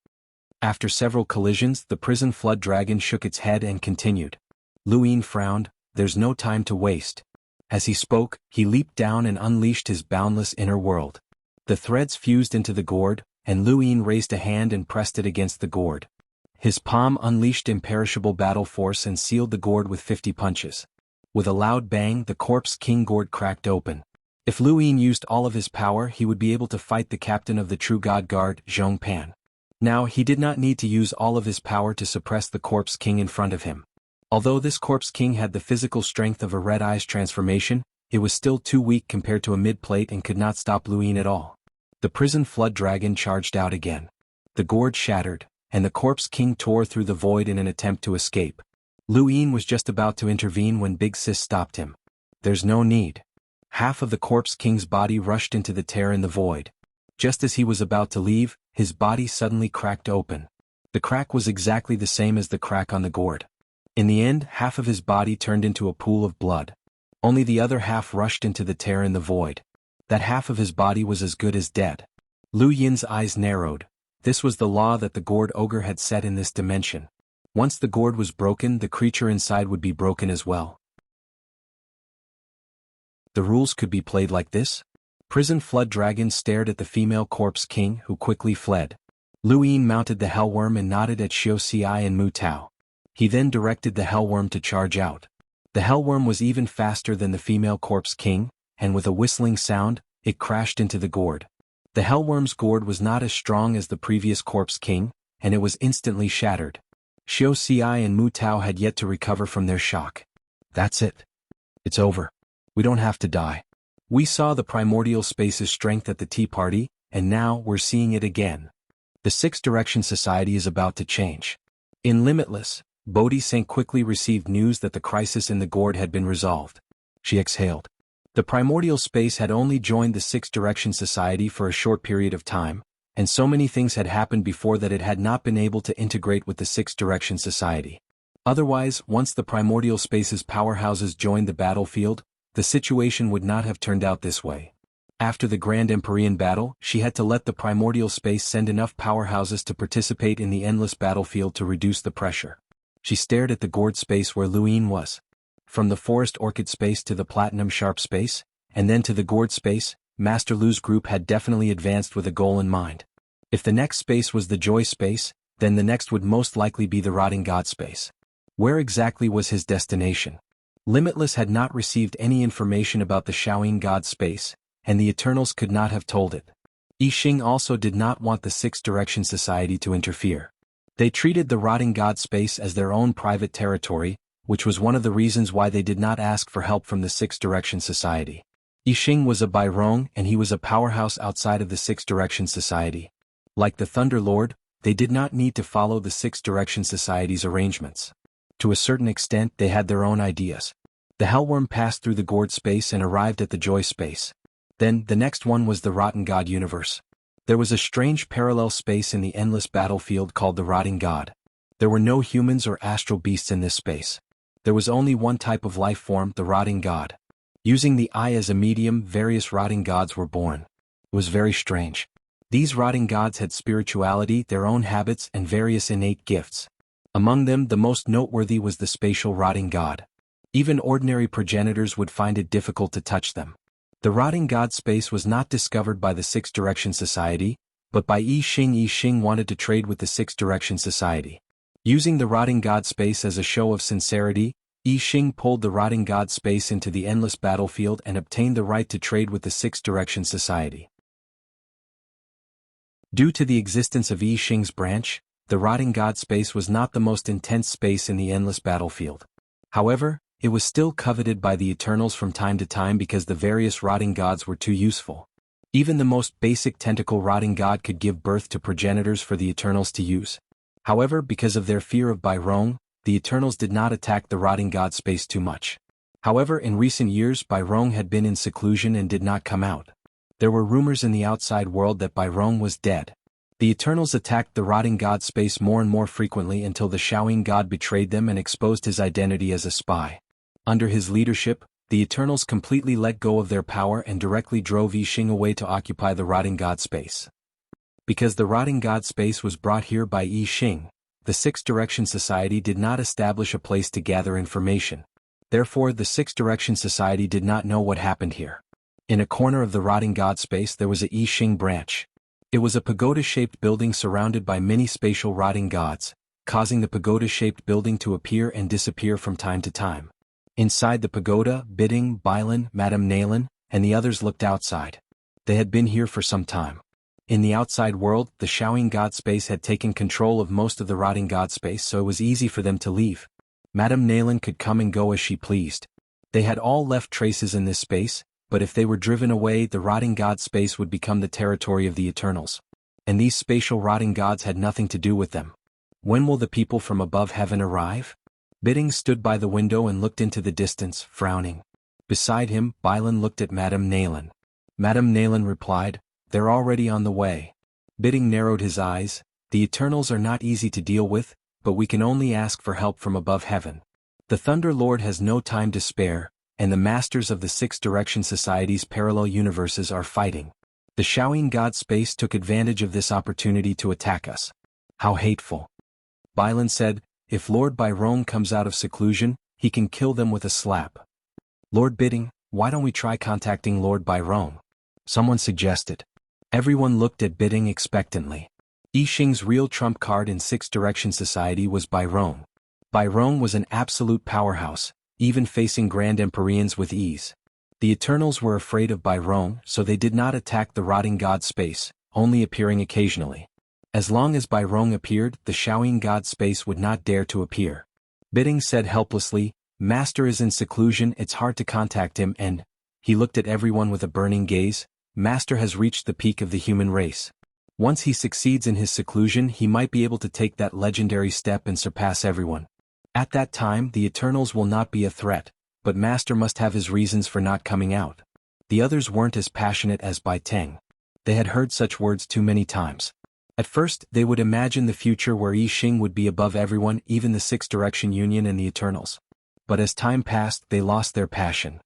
A: After several collisions, the prison flood dragon shook its head and continued. Lu Yin frowned. "There's no time to waste." As he spoke, he leaped down and unleashed his boundless inner world. The threads fused into the gourd, and Lu Yin raised a hand and pressed it against the gourd. His palm unleashed imperishable battle force and sealed the gourd with 50 punches. With a loud bang, the corpse king gourd cracked open. If Lu Yin used all of his power, he would be able to fight the captain of the True God Guard, Zhong Pan. Now, he did not need to use all of his power to suppress the corpse king in front of him. Although this corpse king had the physical strength of a Red Eyes transformation, it was still too weak compared to a mid-plate and could not stop Lu Yin at all. The prison flood dragon charged out again. The gourd shattered, and the corpse king tore through the void in an attempt to escape. Lu Yin was just about to intervene when Big Sis stopped him. "There's no need." Half of the corpse king's body rushed into the tear in the void. Just as he was about to leave, his body suddenly cracked open. The crack was exactly the same as the crack on the gourd. In the end, half of his body turned into a pool of blood. Only the other half rushed into the tear in the void. That half of his body was as good as dead. Lu Yin's eyes narrowed. This was the law that the gourd ogre had set in this dimension. Once the gourd was broken, the creature inside would be broken as well. The rules could be played like this? Prison Flood Dragon stared at the female corpse king, who quickly fled. Lu Yin mounted the hellworm and nodded at Xiao Xi and Mu Tao. He then directed the hellworm to charge out. The hellworm was even faster than the female corpse king, and with a whistling sound, it crashed into the gourd. The hellworm's gourd was not as strong as the previous corpse king, and it was instantly shattered. Xiao Xi and Mu Tao had yet to recover from their shock. That's it. It's over. We don't have to die. We saw the primordial space's strength at the tea party, and now we're seeing it again. The Six Direction Society is about to change. In Limitless, Bodhi Saint quickly received news that the crisis in the gourd had been resolved. She exhaled. The primordial space had only joined the Six Direction Society for a short period of time, and so many things had happened before that it had not been able to integrate with the Six Direction Society. Otherwise, once the primordial space's powerhouses joined the battlefield, the situation would not have turned out this way. After the Grand Empyrean battle, she had to let the primordial space send enough powerhouses to participate in the endless battlefield to reduce the pressure. She stared at the gourd space where Lu Yin was. From the forest orchid space to the platinum sharp space, and then to the gourd space, Master Lu's group had definitely advanced with a goal in mind. If the next space was the joy space, then the next would most likely be the rotting god space. Where exactly was his destination? Limitless had not received any information about the Shaoyin god space, and the Eternals could not have told it. I Ching also did not want the Six Direction Society to interfere. They treated the rotting god space as their own private territory, which was one of the reasons why they did not ask for help from the Six Direction Society. I Ching was a Bairong and he was a powerhouse outside of the Six Direction Society. Like the Thunder Lord, they did not need to follow the Six Direction Society's arrangements. To a certain extent, they had their own ideas. The hellworm passed through the gourd space and arrived at the joy space. Then, the next one was the rotten god universe. There was a strange parallel space in the endless battlefield called the rotting god. There were no humans or astral beasts in this space. There was only one type of life form, the rotting god. Using the eye as a medium, various rotting gods were born. It was very strange. These rotting gods had spirituality, their own habits, and various innate gifts. Among them, the most noteworthy was the spatial rotting god. Even ordinary progenitors would find it difficult to touch them. The rotting god space was not discovered by the Six Direction Society, but by I Ching. I Ching wanted to trade with the Six Direction Society. Using the rotting god space as a show of sincerity, I Ching pulled the rotting god space into the endless battlefield and obtained the right to trade with the Six Direction Society. Due to the existence of I Ching's branch, the rotting god space was not the most intense space in the endless battlefield. However, it was still coveted by the Eternals from time to time because the various rotting gods were too useful. Even the most basic tentacle rotting god could give birth to progenitors for the Eternals to use. However, because of their fear of Bairong, the Eternals did not attack the rotting god space too much. However, in recent years Bairong had been in seclusion and did not come out. There were rumors in the outside world that Bairong was dead. The Eternals attacked the rotting god space more and more frequently until the Shaoyin god betrayed them and exposed his identity as a spy. Under his leadership, the Eternals completely let go of their power and directly drove I Ching away to occupy the rotting god space. Because the rotting god space was brought here by I Ching, the Six Direction Society did not establish a place to gather information. Therefore, the Six Direction Society did not know what happened here. In a corner of the rotting god space there was a I Ching branch. It was a pagoda-shaped building surrounded by many spatial rotting gods, causing the pagoda-shaped building to appear and disappear from time to time. Inside the pagoda, Bidding, Bailan, Madame Nalan, and the others looked outside. They had been here for some time. In the outside world, the Shaoyin god space had taken control of most of the rotting god space, so it was easy for them to leave. Madame Nalan could come and go as she pleased. They had all left traces in this space, but if they were driven away, the rotting god space would become the territory of the Eternals. And these spatial rotting gods had nothing to do with them. When will the people from above heaven arrive? Bidding stood by the window and looked into the distance, frowning. Beside him, Bailan looked at Madame Nalan. Madame Nalan replied, "They're already on the way." Bidding narrowed his eyes. The Eternals are not easy to deal with, but we can only ask for help from above heaven. The Thunder Lord has no time to spare. and the masters of the Six Direction Society's parallel universes are fighting. The Shaoyin God Space took advantage of this opportunity to attack us. How hateful. Bylan said, if Lord Byron comes out of seclusion, he can kill them with a slap. Lord Bidding, why don't we try contacting Lord Byron? Someone suggested. Everyone looked at Bidding expectantly. I Ching's real trump card in Six Direction Society was Byron. Byron was an absolute powerhouse, even facing Grand Empyreans with ease. The Eternals were afraid of Byron, so they did not attack the rotting God Space, only appearing occasionally. As long as Byron appeared, the Shaoyin God Space would not dare to appear. Bidding said helplessly, Master is in seclusion, it's hard to contact him, and he looked at everyone with a burning gaze. Master has reached the peak of the human race. Once he succeeds in his seclusion, he might be able to take that legendary step and surpass everyone. At that time, the Eternals will not be a threat, but Master must have his reasons for not coming out. The others weren't as passionate as Bai Teng. They had heard such words too many times. At first, they would imagine the future where I Ching would be above everyone, even the Six Direction Union and the Eternals. But as time passed, they lost their passion.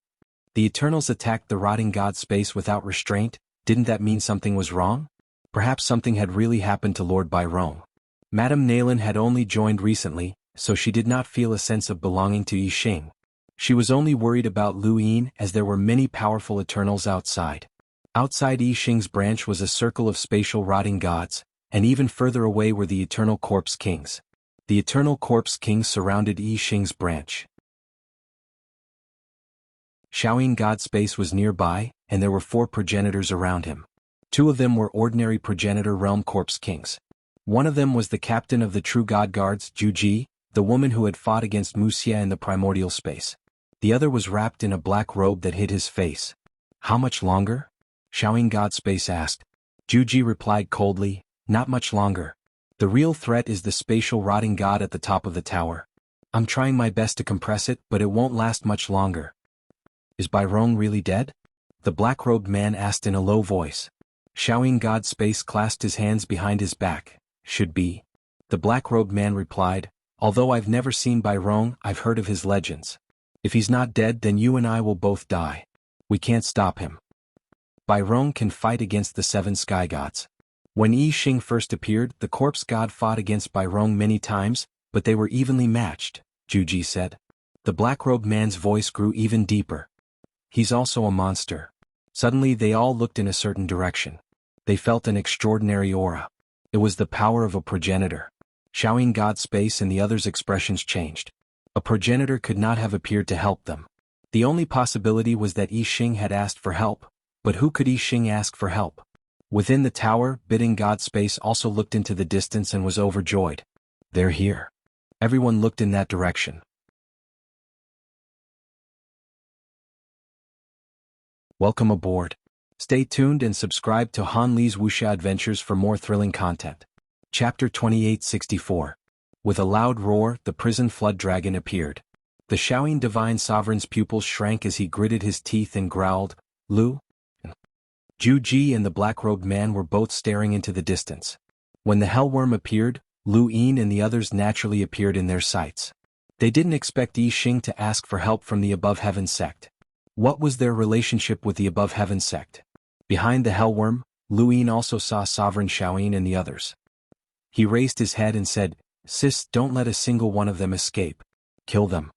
A: The Eternals attacked the rotting God Space without restraint. Didn't that mean something was wrong? Perhaps something had really happened to Lord Byron. Madame Nayland had only joined recently, so she did not feel a sense of belonging to I Ching. She was only worried about Lu Yin, as there were many powerful Eternals outside. Outside I Ching's branch was a circle of spatial rotting gods, and even further away were the Eternal Corpse Kings. The Eternal Corpse Kings surrounded I Ching's branch. Shaoyin God Space was nearby, and there were 4 progenitors around him. 2 of them were ordinary progenitor realm corpse kings. One of them was the captain of the true god guards, Ju Ji, the woman who had fought against Muxia in the primordial space. The other was wrapped in a black robe that hid his face. How much longer? Shaoyin God Space asked. Ju Ji replied coldly, not much longer. The real threat is the spatial rotting god at the top of the tower. I'm trying my best to compress it, but it won't last much longer. Is Byron really dead? The black-robed man asked in a low voice. Shaoyin God Space clasped his hands behind his back. Should be. The black-robed man replied, although I've never seen Byron, I've heard of his legends. If he's not dead, then you and I will both die. We can't stop him. Byron can fight against the 7 sky gods. When I Ching first appeared, the corpse god fought against Byron many times, but they were evenly matched, Ju Ji said. The black-robed man's voice grew even deeper. He's also a monster. Suddenly they all looked in a certain direction. They felt an extraordinary aura. It was the power of a progenitor. Shaoyin God Space and the others' expressions changed. A progenitor could not have appeared to help them. The only possibility was that I Ching had asked for help, but who could I Ching ask for help? Within the tower, Bidding God Space also looked into the distance and was overjoyed. They're here. Everyone looked in that direction. Welcome aboard. Stay tuned and subscribe to Han Li's Wuxia Adventures for more thrilling content. Chapter 2864. With a loud roar, the prison flood dragon appeared. The Shaoyin Divine Sovereign's pupils shrank as he gritted his teeth and growled, Lu? Ju Ji and the black-robed man were both staring into the distance. When the hellworm appeared, Lu Yin and the others naturally appeared in their sights. They didn't expect I Ching to ask for help from the Above Heaven sect. What was their relationship with the Above Heaven sect? Behind the hellworm, Lu Yin also saw Sovereign Shaoyin and the others. He raised his head and said, Sis, don't let a single one of them escape. Kill them.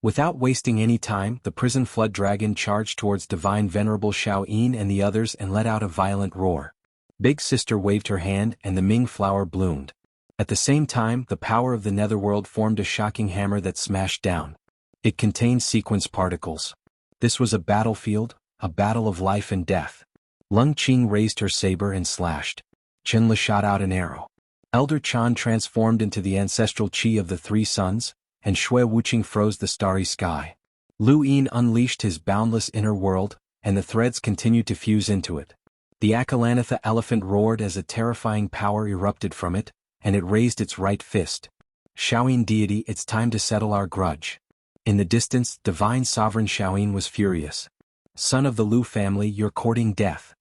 A: Without wasting any time, the prison flood dragon charged towards Divine Venerable Shaoyin and the others and let out a violent roar. Big Sister waved her hand and the Ming flower bloomed. At the same time, the power of the netherworld formed a shocking hammer that smashed down. It contained sequence particles. This was a battlefield, a battle of life and death. Lung Qing raised her saber and slashed. Chen Le shot out an arrow. Elder Chan transformed into the ancestral qi of the 3 suns, and Shui Wuqing froze the starry sky. Lu Yin unleashed his boundless inner world, and the threads continued to fuse into it. The Akalanatha elephant roared as a terrifying power erupted from it, and it raised its right fist. Shaoyin deity, it's time to settle our grudge. In the distance, Divine Sovereign Shaoyin was furious. Son of the Lu family, you're courting death.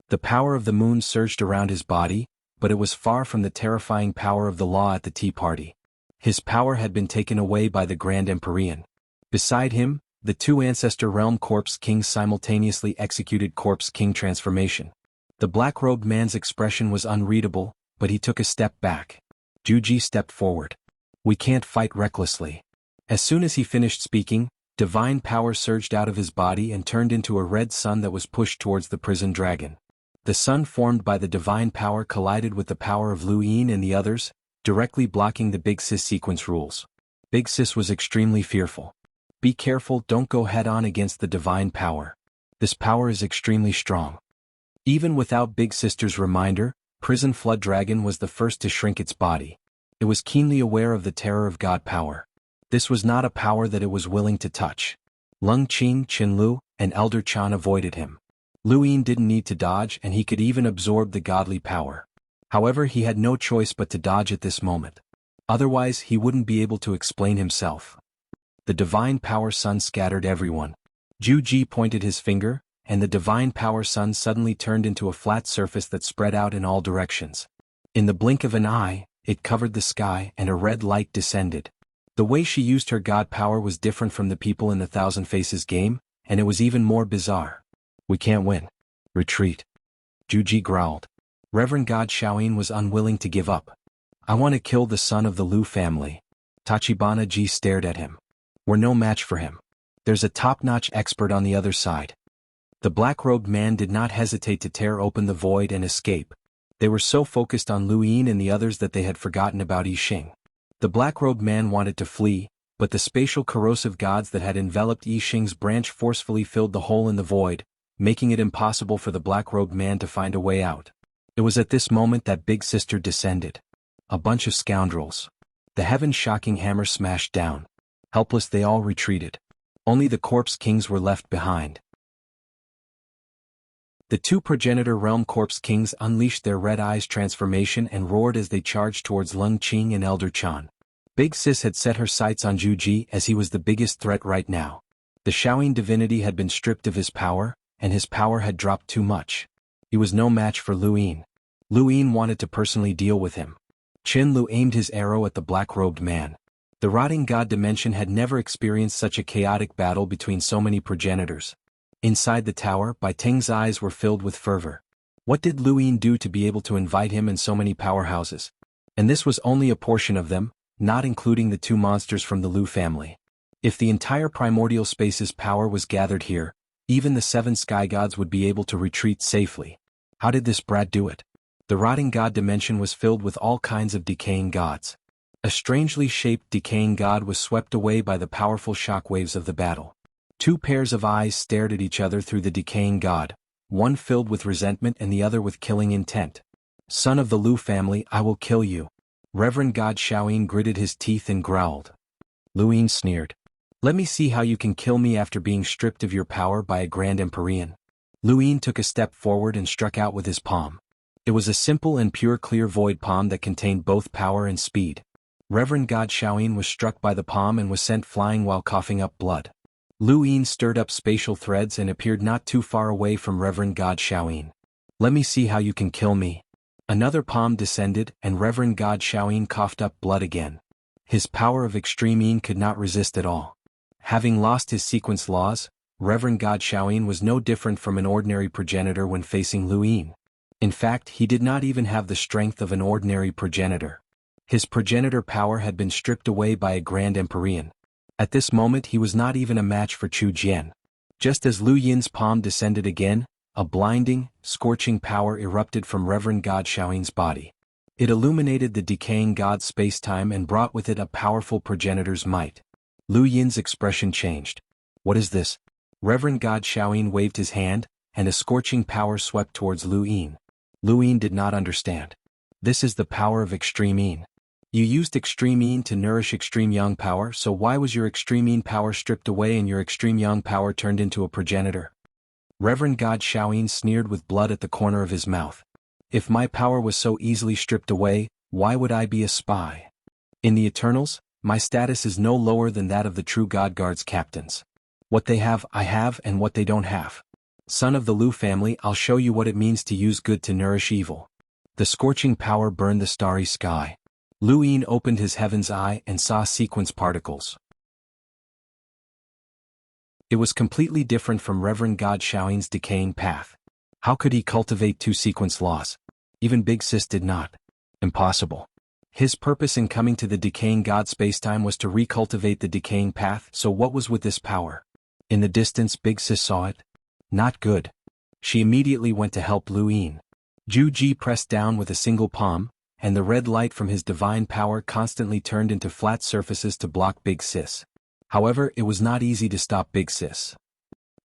A: The power of the moon surged around his body, but it was far from the terrifying power of the law at the tea party. His power had been taken away by the Grand Empyrean. Beside him, The two Ancestor Realm Corpse Kings simultaneously executed Corpse King transformation. The black-robed man's expression was unreadable, but he took a step back. Juji stepped forward. "We can't fight recklessly." As soon as he finished speaking, divine power surged out of his body and turned into a red sun that was pushed towards the prison dragon. The sun formed by the divine power collided with the power of Lu Yin and the others, directly blocking the Big Sis sequence rules. Big Sis was extremely fearful. "Be careful, don't go head-on against the divine power. This power is extremely strong." Even without Big Sister's reminder, Prison Flood Dragon was the first to shrink its body. It was keenly aware of the terror of God power. This was not a power that it was willing to touch. Lung Qing, Qin Lu, and Elder Chan avoided him. Lu Yin didn't need to dodge, and he could even absorb the godly power. However, he had no choice but to dodge at this moment. Otherwise, he wouldn't be able to explain himself. The divine power sun scattered everyone. Juji pointed his finger, and the divine power sun suddenly turned into a flat surface that spread out in all directions. In the blink of an eye, it covered the sky and a red light descended. The way she used her god power was different from the people in the Thousand Faces game, and it was even more bizarre. "We can't win. Retreat." Juji growled. Reverend God Shaoyin was unwilling to give up. "I want to kill the son of the Lu family." Tachibana Ji stared at him. "We're no match for him. There's a top-notch expert on the other side." The black-robed man did not hesitate to tear open the void and escape. They were so focused on Lu Yin and the others that they had forgotten about Yi Xing. The black-robed man wanted to flee, but the spatial corrosive gods that had enveloped Yi Xing's branch forcefully filled the hole in the void, making it impossible for the black-robed man to find a way out. It was at this moment that Big Sister descended. A bunch of scoundrels. The heaven-shocking hammer smashed down. Helpless, they all retreated. Only the Corpse Kings were left behind. The two Progenitor Realm Corpse Kings unleashed their red eyes transformation and roared as they charged towards Lung Qing and Elder Chan. Big Sis had set her sights on Juji as he was the biggest threat right now. The Shaoyin divinity had been stripped of his power, and his power had dropped too much. He was no match for Lu Yin. Lu Yin wanted to personally deal with him. Qin Lu aimed his arrow at the black-robed man. The rotting god dimension had never experienced such a chaotic battle between so many progenitors. Inside the tower, Bai Ting's eyes were filled with fervor. What did Lu Yin do to be able to invite him and so many powerhouses? And this was only a portion of them, not including the two monsters from the Lu family. If the entire primordial space's power was gathered here, even the 7 sky gods would be able to retreat safely. How did this brat do it? The rotting god dimension was filled with all kinds of decaying gods. A strangely shaped decaying god was swept away by the powerful shockwaves of the battle. 2 pairs of eyes stared at each other through the decaying god, one filled with resentment and the other with killing intent. "Son of the Lu family, I will kill you." Reverend God Shaoyin gritted his teeth and growled. Lu Yin sneered. "Let me see how you can kill me after being stripped of your power by a Grand Empyrean." Lu Yin took a step forward and struck out with his palm. It was a simple and pure clear void palm that contained both power and speed. Reverend God Shaoyin was struck by the palm and was sent flying while coughing up blood. Lu Yin stirred up spatial threads and appeared not too far away from Reverend God Shaoyin. "Let me see how you can kill me." Another palm descended, and Reverend God Shaoyin coughed up blood again. His power of extreme Yin could not resist at all. Having lost his sequence laws, Reverend God Shaoyin was no different from an ordinary progenitor when facing Lu Yin. In fact, he did not even have the strength of an ordinary progenitor. His progenitor power had been stripped away by a Grand Empyrean. At this moment he was not even a match for Chu Jian. Just as Lu Yin's palm descended again, a blinding, scorching power erupted from Reverend God Shaoyin's body. It illuminated the decaying god space-time and brought with it a powerful progenitor's might. Lu Yin's expression changed. "What is this?" Reverend God Shaoyin waved his hand, and a scorching power swept towards Lu Yin. Lu Yin did not understand. "This is the power of extreme Yin. You used extreme Yin to nourish extreme Yang power, so why was your extreme Yin power stripped away and your extreme Yang power turned into a progenitor?" Reverend God Shaoyin sneered with blood at the corner of his mouth. "If my power was so easily stripped away, why would I be a spy? In the Eternals, my status is no lower than that of the true God Guard's captains. What they have, I have, and what they don't have. Son of the Lu family, I'll show you what it means to use good to nourish evil." The scorching power burned the starry sky. Lu Yin opened his heaven's eye and saw sequence particles. It was completely different from Reverend God Xiaoyin's decaying path. How could he cultivate two sequence laws? Even Big Sis did not. Impossible. His purpose in coming to the decaying God spacetime was to recultivate the decaying path, so what was with this power? In the distance Big Sis saw it. Not good. She immediately went to help Lu Yin. Zhu Ji pressed down with a single palm, and the red light from his divine power constantly turned into flat surfaces to block Big Sis. However, it was not easy to stop Big Sis.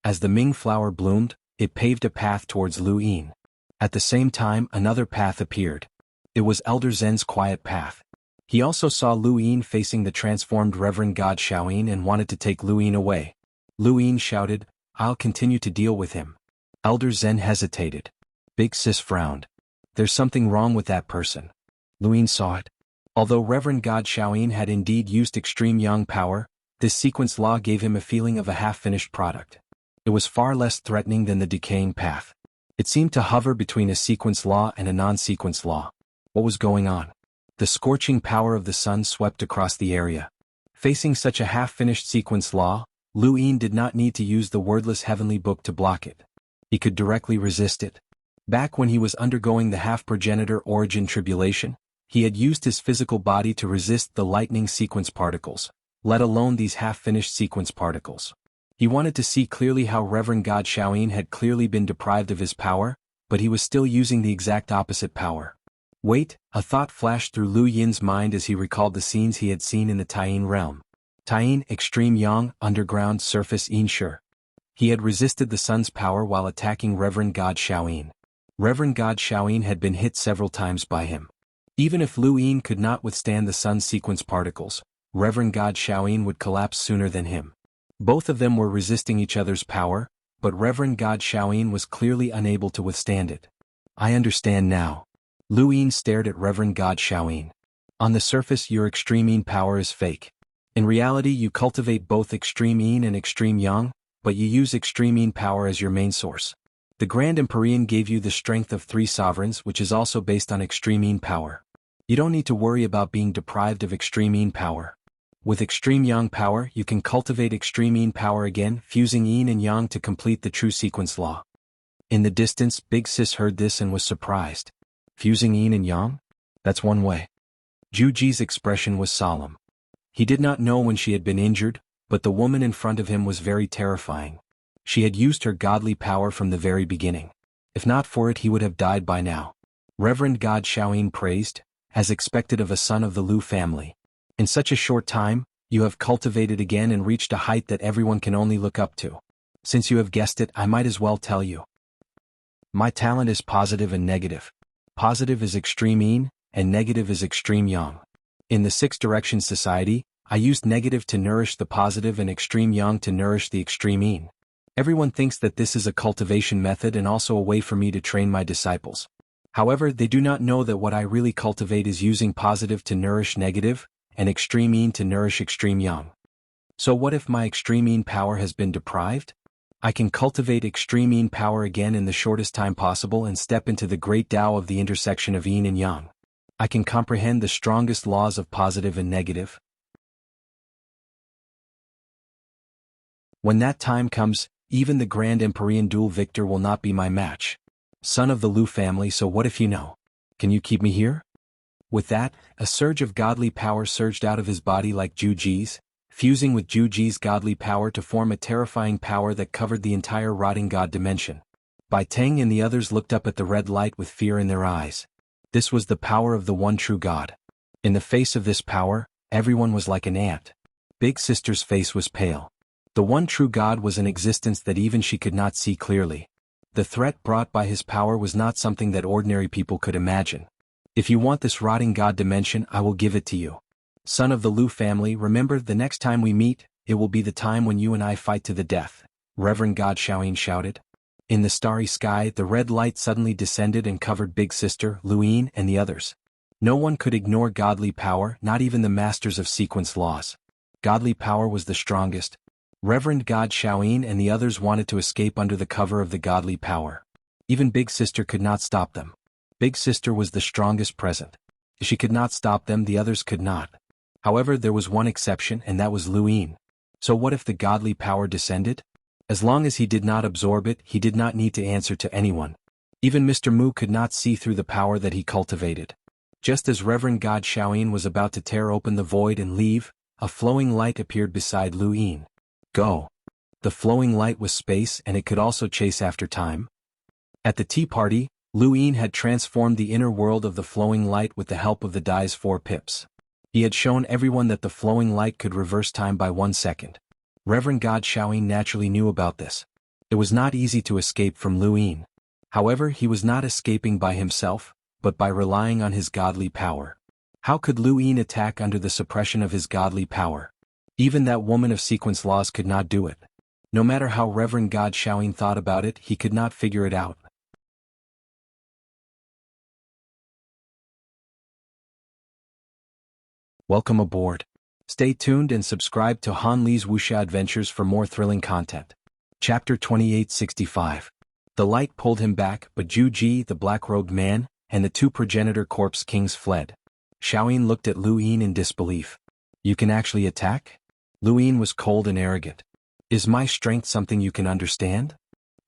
A: As the Ming flower bloomed, it paved a path towards Lu Yin. At the same time, another path appeared. It was Elder Zen's quiet path. He also saw Lu Yin facing the transformed Reverend God Xiaoyin and wanted to take Lu Yin away. Lu Yin shouted, "I'll continue to deal with him." Elder Zen hesitated. Big Sis frowned. There's something wrong with that person. Lu Yin saw it. Although Reverend God Xiaoyin had indeed used extreme yang power, this sequence law gave him a feeling of a half-finished product. It was far less threatening than the decaying path. It seemed to hover between a sequence law and a non-sequence law. What was going on? The scorching power of the sun swept across the area. Facing such a half-finished sequence law, Lu Yin did not need to use the wordless heavenly book to block it. He could directly resist it. Back when he was undergoing the half-progenitor origin tribulation, he had used his physical body to resist the lightning sequence particles, let alone these half-finished sequence particles. He wanted to see clearly how Reverend God Xiaoyin had clearly been deprived of his power, but he was still using the exact opposite power. Wait, a thought flashed through Lu Yin's mind as he recalled the scenes he had seen in the Taiyin realm. Taiyin, extreme yang, underground, surface Yin Shi. He had resisted the sun's power while attacking Reverend God Xiaoyin. Reverend God Xiaoyin had been hit several times by him. Even if Lu Yin could not withstand the sun's sequence particles, Reverend God Xiaoyin would collapse sooner than him. Both of them were resisting each other's power, but Reverend God Xiaoyin was clearly unable to withstand it. I understand now. Lu Yin stared at Reverend God Xiaoyin. On the surface your extreme Yin power is fake. In reality you cultivate both extreme Yin and extreme Yang, but you use extreme Yin power as your main source. The Grand Empyrean gave you the strength of 3 sovereigns, which is also based on extreme Yin power. You don't need to worry about being deprived of extreme Yin power. With extreme Yang power you can cultivate extreme Yin power again, fusing Yin and Yang to complete the true sequence law. In the distance Big Sis heard this and was surprised. Fusing Yin and Yang? That's one way. Zhu Ji's expression was solemn. He did not know when she had been injured, but the woman in front of him was very terrifying. She had used her godly power from the very beginning. If not for it he would have died by now. Reverend God Xiaoyin praised, as expected of a son of the Lu family. In such a short time, you have cultivated again and reached a height that everyone can only look up to. Since you have guessed it, I might as well tell you. My talent is positive and negative. Positive is extreme Yin, and negative is extreme Yang. In the 6 Directions Society, I used negative to nourish the positive and extreme Yang to nourish the extreme Yin. Everyone thinks that this is a cultivation method and also a way for me to train my disciples. However, they do not know that what I really cultivate is using positive to nourish negative, and extreme Yin to nourish extreme Yang. So what if my extreme Yin power has been deprived? I can cultivate extreme Yin power again in the shortest time possible and step into the great Tao of the intersection of Yin and Yang. I can comprehend the strongest laws of positive and negative. When that time comes, even the Grand Empyrean dual victor will not be my match. Son of the Lu family, so what if you know? Can you keep me here? With that, a surge of godly power surged out of his body like Zhu Ji's, fusing with Zhu Ji's godly power to form a terrifying power that covered the entire rotting god dimension. Bai Teng and the others looked up at the red light with fear in their eyes. This was the power of the one true God. In the face of this power, everyone was like an ant. Big Sister's face was pale. The one true God was an existence that even she could not see clearly. The threat brought by his power was not something that ordinary people could imagine. If you want this rotting god dimension, I will give it to you. Son of the Lu family, remember, the next time we meet, it will be the time when you and I fight to the death, Reverend God Xiaoyin shouted. In the starry sky, the red light suddenly descended and covered Big Sister, Lu Yin, and the others. No one could ignore godly power, not even the masters of sequence laws. Godly power was the strongest. Reverend God Xiaoyin and the others wanted to escape under the cover of the godly power. Even Big Sister could not stop them. Big Sister was the strongest present. If she could not stop them, the others could not. However, there was one exception, and that was Lu Yin. So what if the godly power descended? As long as he did not absorb it, he did not need to answer to anyone. Even Mr. Mu could not see through the power that he cultivated. Just as Reverend God Xiaoyin was about to tear open the void and leave, a flowing light appeared beside Lu Yin. Go. The flowing light was space, and it could also chase after time. At the tea party, Lu Yin had transformed the inner world of the flowing light with the help of the Dai's 4 pips. He had shown everyone that the flowing light could reverse time by 1 second. Reverend God Xiaoyin naturally knew about this. It was not easy to escape from Lu Yin. However, he was not escaping by himself, but by relying on his godly power. How could Lu Yin attack under the suppression of his godly power? Even that woman of sequence laws could not do it. No matter how Reverend God Xiaoyin thought about it, he could not figure it out. Welcome aboard. Stay tuned and subscribe to Han Li's Wuxia Adventures for more thrilling content. Chapter 2865. The light pulled him back, but Zhu Ji, the black-robed man, and the 2 progenitor corpse kings fled. Xiaoyin looked at Lu Yin in disbelief. You can actually attack? Lu Yin was cold and arrogant. Is my strength something you can understand?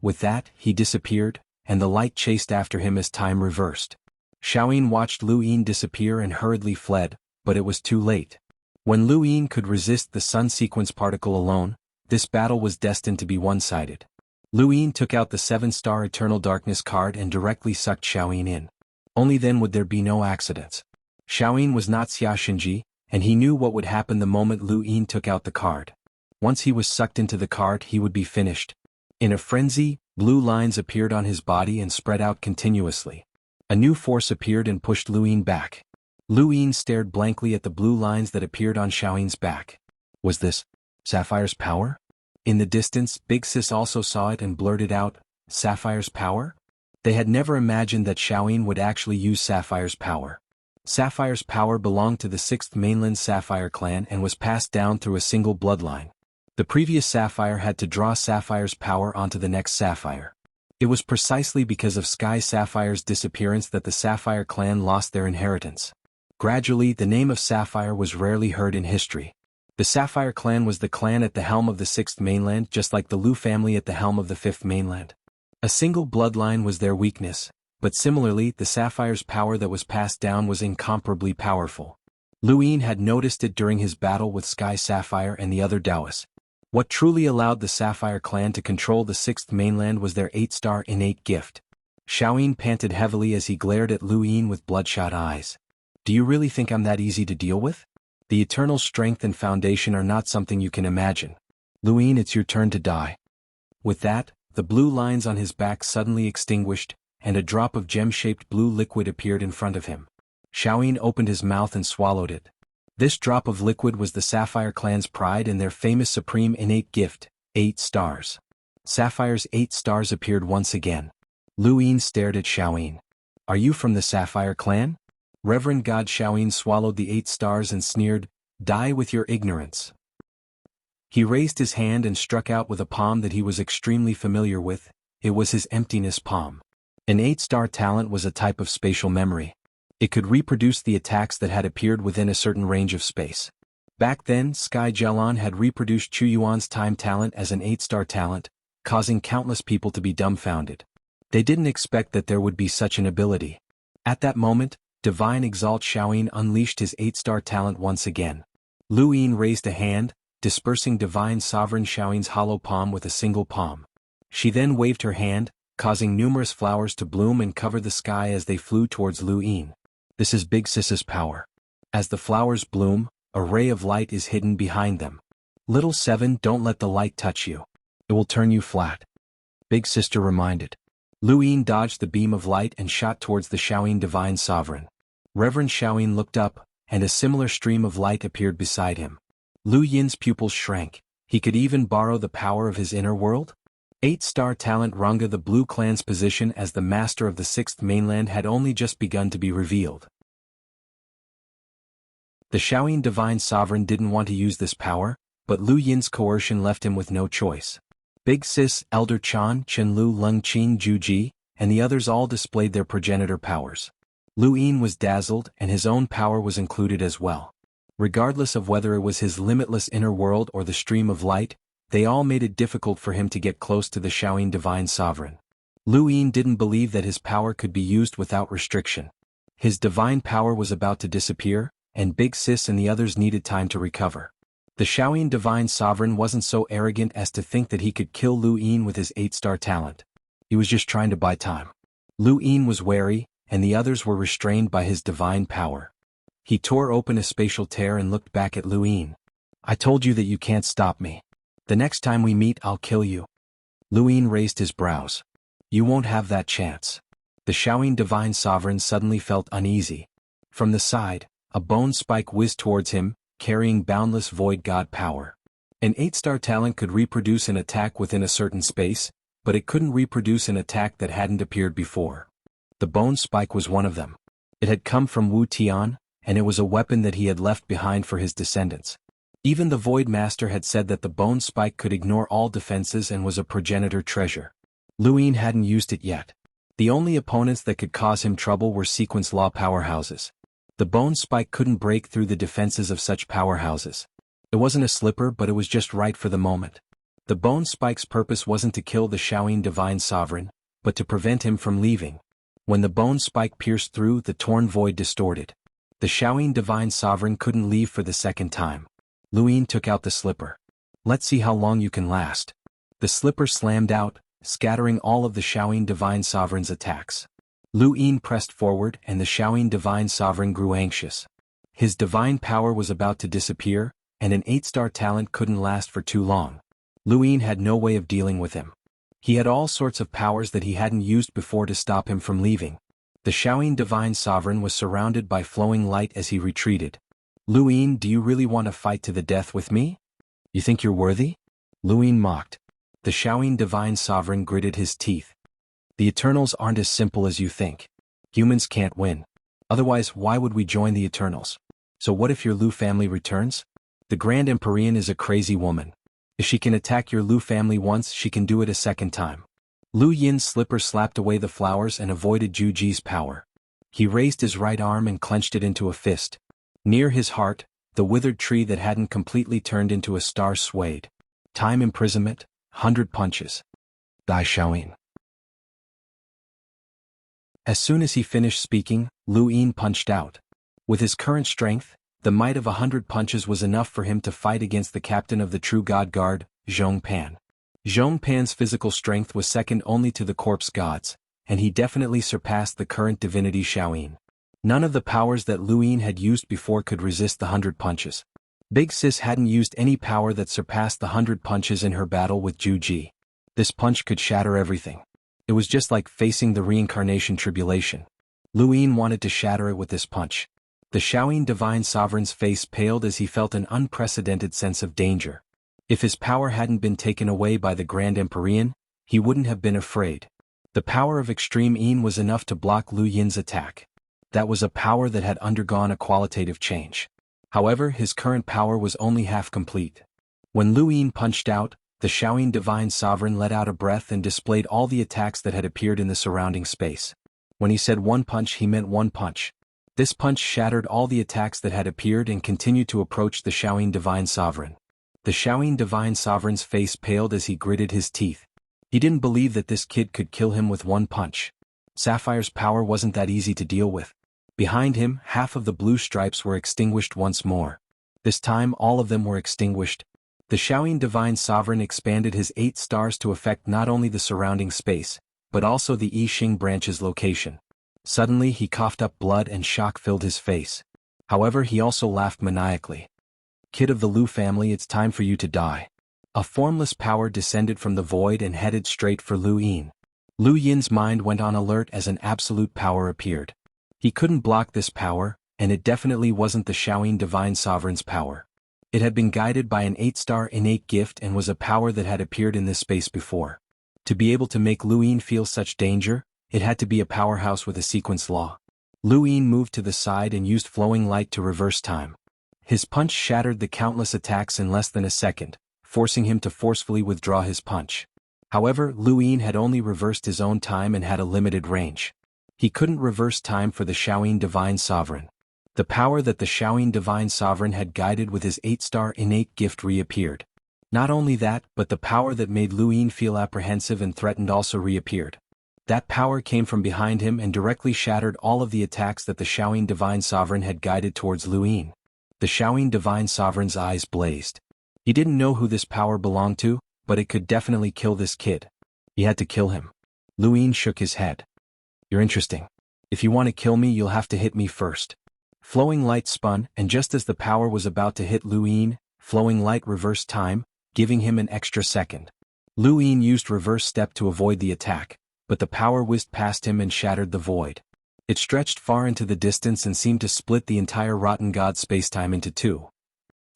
A: With that, he disappeared, and the light chased after him as time reversed. Xiaoyin watched Lu Yin disappear and hurriedly fled, but it was too late. When Lu Yin could resist the sun sequence particle alone, this battle was destined to be one-sided. Lu Yin took out the 7-star Eternal Darkness card and directly sucked Xiaoyin in. Only then would there be no accidents. Xiaoyin was not Xia Xinji, and he knew what would happen the moment Lu Yin took out the card. Once he was sucked into the card, he would be finished. In a frenzy, blue lines appeared on his body and spread out continuously. A new force appeared and pushed Lu Yin back. Lu Yin stared blankly at the blue lines that appeared on Xiaoyin's back. Was this Sapphire's power? In the distance, Big Sis also saw it and blurted out, Sapphire's power? They had never imagined that Xiaoyin would actually use Sapphire's power. Sapphire's power belonged to the 6th mainland Sapphire clan and was passed down through a single bloodline. The previous Sapphire had to draw Sapphire's power onto the next Sapphire. It was precisely because of Sky Sapphire's disappearance that the Sapphire clan lost their inheritance. Gradually, the name of Sapphire was rarely heard in history. The Sapphire clan was the clan at the helm of the 6th mainland, just like the Lu family at the helm of the 5th mainland. A single bloodline was their weakness, but similarly, the Sapphire's power that was passed down was incomparably powerful. Lu Yin had noticed it during his battle with Sky Sapphire and the other Taoists. What truly allowed the Sapphire clan to control the 6th mainland was their 8-star innate gift. Xiaoyin panted heavily as he glared at Lu Yin with bloodshot eyes. Do you really think I'm that easy to deal with? The eternal strength and foundation are not something you can imagine. Lu Yin, it's your turn to die. With that, the blue lines on his back suddenly extinguished, and a drop of gem-shaped blue liquid appeared in front of him. Xiaoyin opened his mouth and swallowed it. This drop of liquid was the Sapphire clan's pride and their famous supreme innate gift, 8 stars. Sapphire's 8 stars appeared once again. Lu Yin stared at Xiaoyin. Are you from the Sapphire clan? Reverend God Xiaoyin swallowed the 8 stars and sneered, Die with your ignorance. He raised his hand and struck out with a palm that he was extremely familiar with. It was his emptiness palm. An 8-star talent was a type of spatial memory. It could reproduce the attacks that had appeared within a certain range of space. Back then, Sky Jialan had reproduced Chu Yuan's time talent as an 8-star talent, causing countless people to be dumbfounded. They didn't expect that there would be such an ability. At that moment, Divine Exalt Xiaoyin unleashed his 8-star talent once again. Lu Yin raised a hand, dispersing Divine Sovereign Xiaoyin's hollow palm with a single palm. She then waved her hand, causing numerous flowers to bloom and cover the sky as they flew towards Lu Yin. This is Big Sis's power. As the flowers bloom, a ray of light is hidden behind them. Little 7, don't let the light touch you. It will turn you flat. Big Sister reminded. Lu Yin dodged the beam of light and shot towards the Xiaoyin Divine Sovereign. Reverend Xiaoyin looked up, and a similar stream of light appeared beside him. Lu Yin's pupils shrank. He could even borrow the power of his inner world? 8-star talent Ranga, the Blue clan's position as the master of the 6th mainland had only just begun to be revealed. The Xiaoyin Divine Sovereign didn't want to use this power, but Lu Yin's coercion left him with no choice. Big Sis, Elder Chan, Chen Lu, Lung Qin, Zhu Ji, and the others all displayed their progenitor powers. Lu Yin was dazzled, and his own power was included as well. Regardless of whether it was his limitless inner world or the stream of light, They all made it difficult for him to get close to the Shaolin Divine Sovereign. Lu Yin didn't believe that his power could be used without restriction. His divine power was about to disappear, and Big Sis and the others needed time to recover. The Shaolin Divine Sovereign wasn't so arrogant as to think that he could kill Lu Yin with his 8-star talent. He was just trying to buy time. Lu Yin was wary, and the others were restrained by his divine power. He tore open a spatial tear and looked back at Lu Yin. "I told you that you can't stop me. The next time we meet I'll kill you." Lu Yin raised his brows. "You won't have that chance." The Shaolin Divine Sovereign suddenly felt uneasy. From the side, a bone spike whizzed towards him, carrying boundless void god power. An 8-star talent could reproduce an attack within a certain space, but it couldn't reproduce an attack that hadn't appeared before. The bone spike was one of them. It had come from Wu Tian, and it was a weapon that he had left behind for his descendants. Even the Void Master had said that the bone spike could ignore all defenses and was a progenitor treasure. Lu Yin hadn't used it yet. The only opponents that could cause him trouble were sequence law powerhouses. The bone spike couldn't break through the defenses of such powerhouses. It wasn't a slipper, but it was just right for the moment. The bone spike's purpose wasn't to kill the Shaolin Divine Sovereign, but to prevent him from leaving. When the bone spike pierced through, the torn void distorted. The Shaolin Divine Sovereign couldn't leave for the second time. Lu Yin took out the slipper. "Let's see how long you can last." The slipper slammed out, scattering all of the Shaolin Divine Sovereign's attacks. Lu Yin pressed forward and the Shaolin Divine Sovereign grew anxious. His divine power was about to disappear, and an 8-star talent couldn't last for too long. Lu Yin had no way of dealing with him. He had all sorts of powers that he hadn't used before to stop him from leaving. The Shaolin Divine Sovereign was surrounded by flowing light as he retreated. "Lu Yin, do you really want to fight to the death with me? You think you're worthy?" Lu Yin mocked. The Shaolin Divine Sovereign gritted his teeth. "The Eternals aren't as simple as you think. Humans can't win. Otherwise, why would we join the Eternals? So what if your Lu family returns? The Grand Empyrean is a crazy woman. If she can attack your Lu family once, she can do it a second time." Lu Yin's slipper slapped away the flowers and avoided Ju Ji's power. He raised his right arm and clenched it into a fist. Near his heart, the withered tree that hadn't completely turned into a star swayed. "Time imprisonment, 100 punches. Dai Shaolin." As soon as he finished speaking, Lu Yin punched out. With his current strength, the might of 100 punches was enough for him to fight against the captain of the True God Guard, Zhong Pan. Zhong Pan's physical strength was second only to the corpse gods, and he definitely surpassed the current divinity Shaolin. None of the powers that Lu Yin had used before could resist the 100 punches. Big Sis hadn't used any power that surpassed the 100 punches in her battle with Ju Ji. This punch could shatter everything. It was just like facing the reincarnation tribulation. Lu Yin wanted to shatter it with this punch. The Shaolin Divine Sovereign's face paled as he felt an unprecedented sense of danger. If his power hadn't been taken away by the Grand Empyrean, he wouldn't have been afraid. The power of Extreme Yin was enough to block Lu Yin's attack. That was a power that had undergone a qualitative change. However, his current power was only half complete. When Lu Yin punched out, the Shaolin Divine Sovereign let out a breath and displayed all the attacks that had appeared in the surrounding space. When he said one punch, he meant one punch. This punch shattered all the attacks that had appeared and continued to approach the Shaolin Divine Sovereign. The Shaolin Divine Sovereign's face paled as he gritted his teeth. He didn't believe that this kid could kill him with one punch. Sapphire's power wasn't that easy to deal with. Behind him, half of the blue stripes were extinguished once more. This time all of them were extinguished. The Shaolin Divine Sovereign expanded his 8 stars to affect not only the surrounding space, but also the I Ching branch's location. Suddenly he coughed up blood and shock filled his face. However, he also laughed maniacally. "Kid of the Lu family, it's time for you to die." A formless power descended from the void and headed straight for Lu Yin. Lu Yin's mind went on alert as an absolute power appeared. He couldn't block this power, and it definitely wasn't the Shaolin Divine Sovereign's power. It had been guided by an 8-star innate gift and was a power that had appeared in this space before. To be able to make Lu Yin feel such danger, it had to be a powerhouse with a sequence law. Lu Yin moved to the side and used flowing light to reverse time. His punch shattered the countless attacks in less than a second, forcing him to forcefully withdraw his punch. However, Lu Yin had only reversed his own time and had a limited range. He couldn't reverse time for the Shaolin Divine Sovereign. The power that the Shaolin Divine Sovereign had guided with his 8-star innate gift reappeared. Not only that, but the power that made Lu Yin feel apprehensive and threatened also reappeared. That power came from behind him and directly shattered all of the attacks that the Shaoyin Divine Sovereign had guided towards Lu Yin. The Shaoyin Divine Sovereign's eyes blazed. He didn't know who this power belonged to, but it could definitely kill this kid. He had to kill him. Lu Yin shook his head. You're interesting. If you want to kill me, you'll have to hit me first. Flowing light spun, and just as the power was about to hit Lu Yin, flowing light reversed time, giving him an extra second. Lu Yin used reverse step to avoid the attack, but the power whizzed past him and shattered the void. It stretched far into the distance and seemed to split the entire rotten god spacetime into two.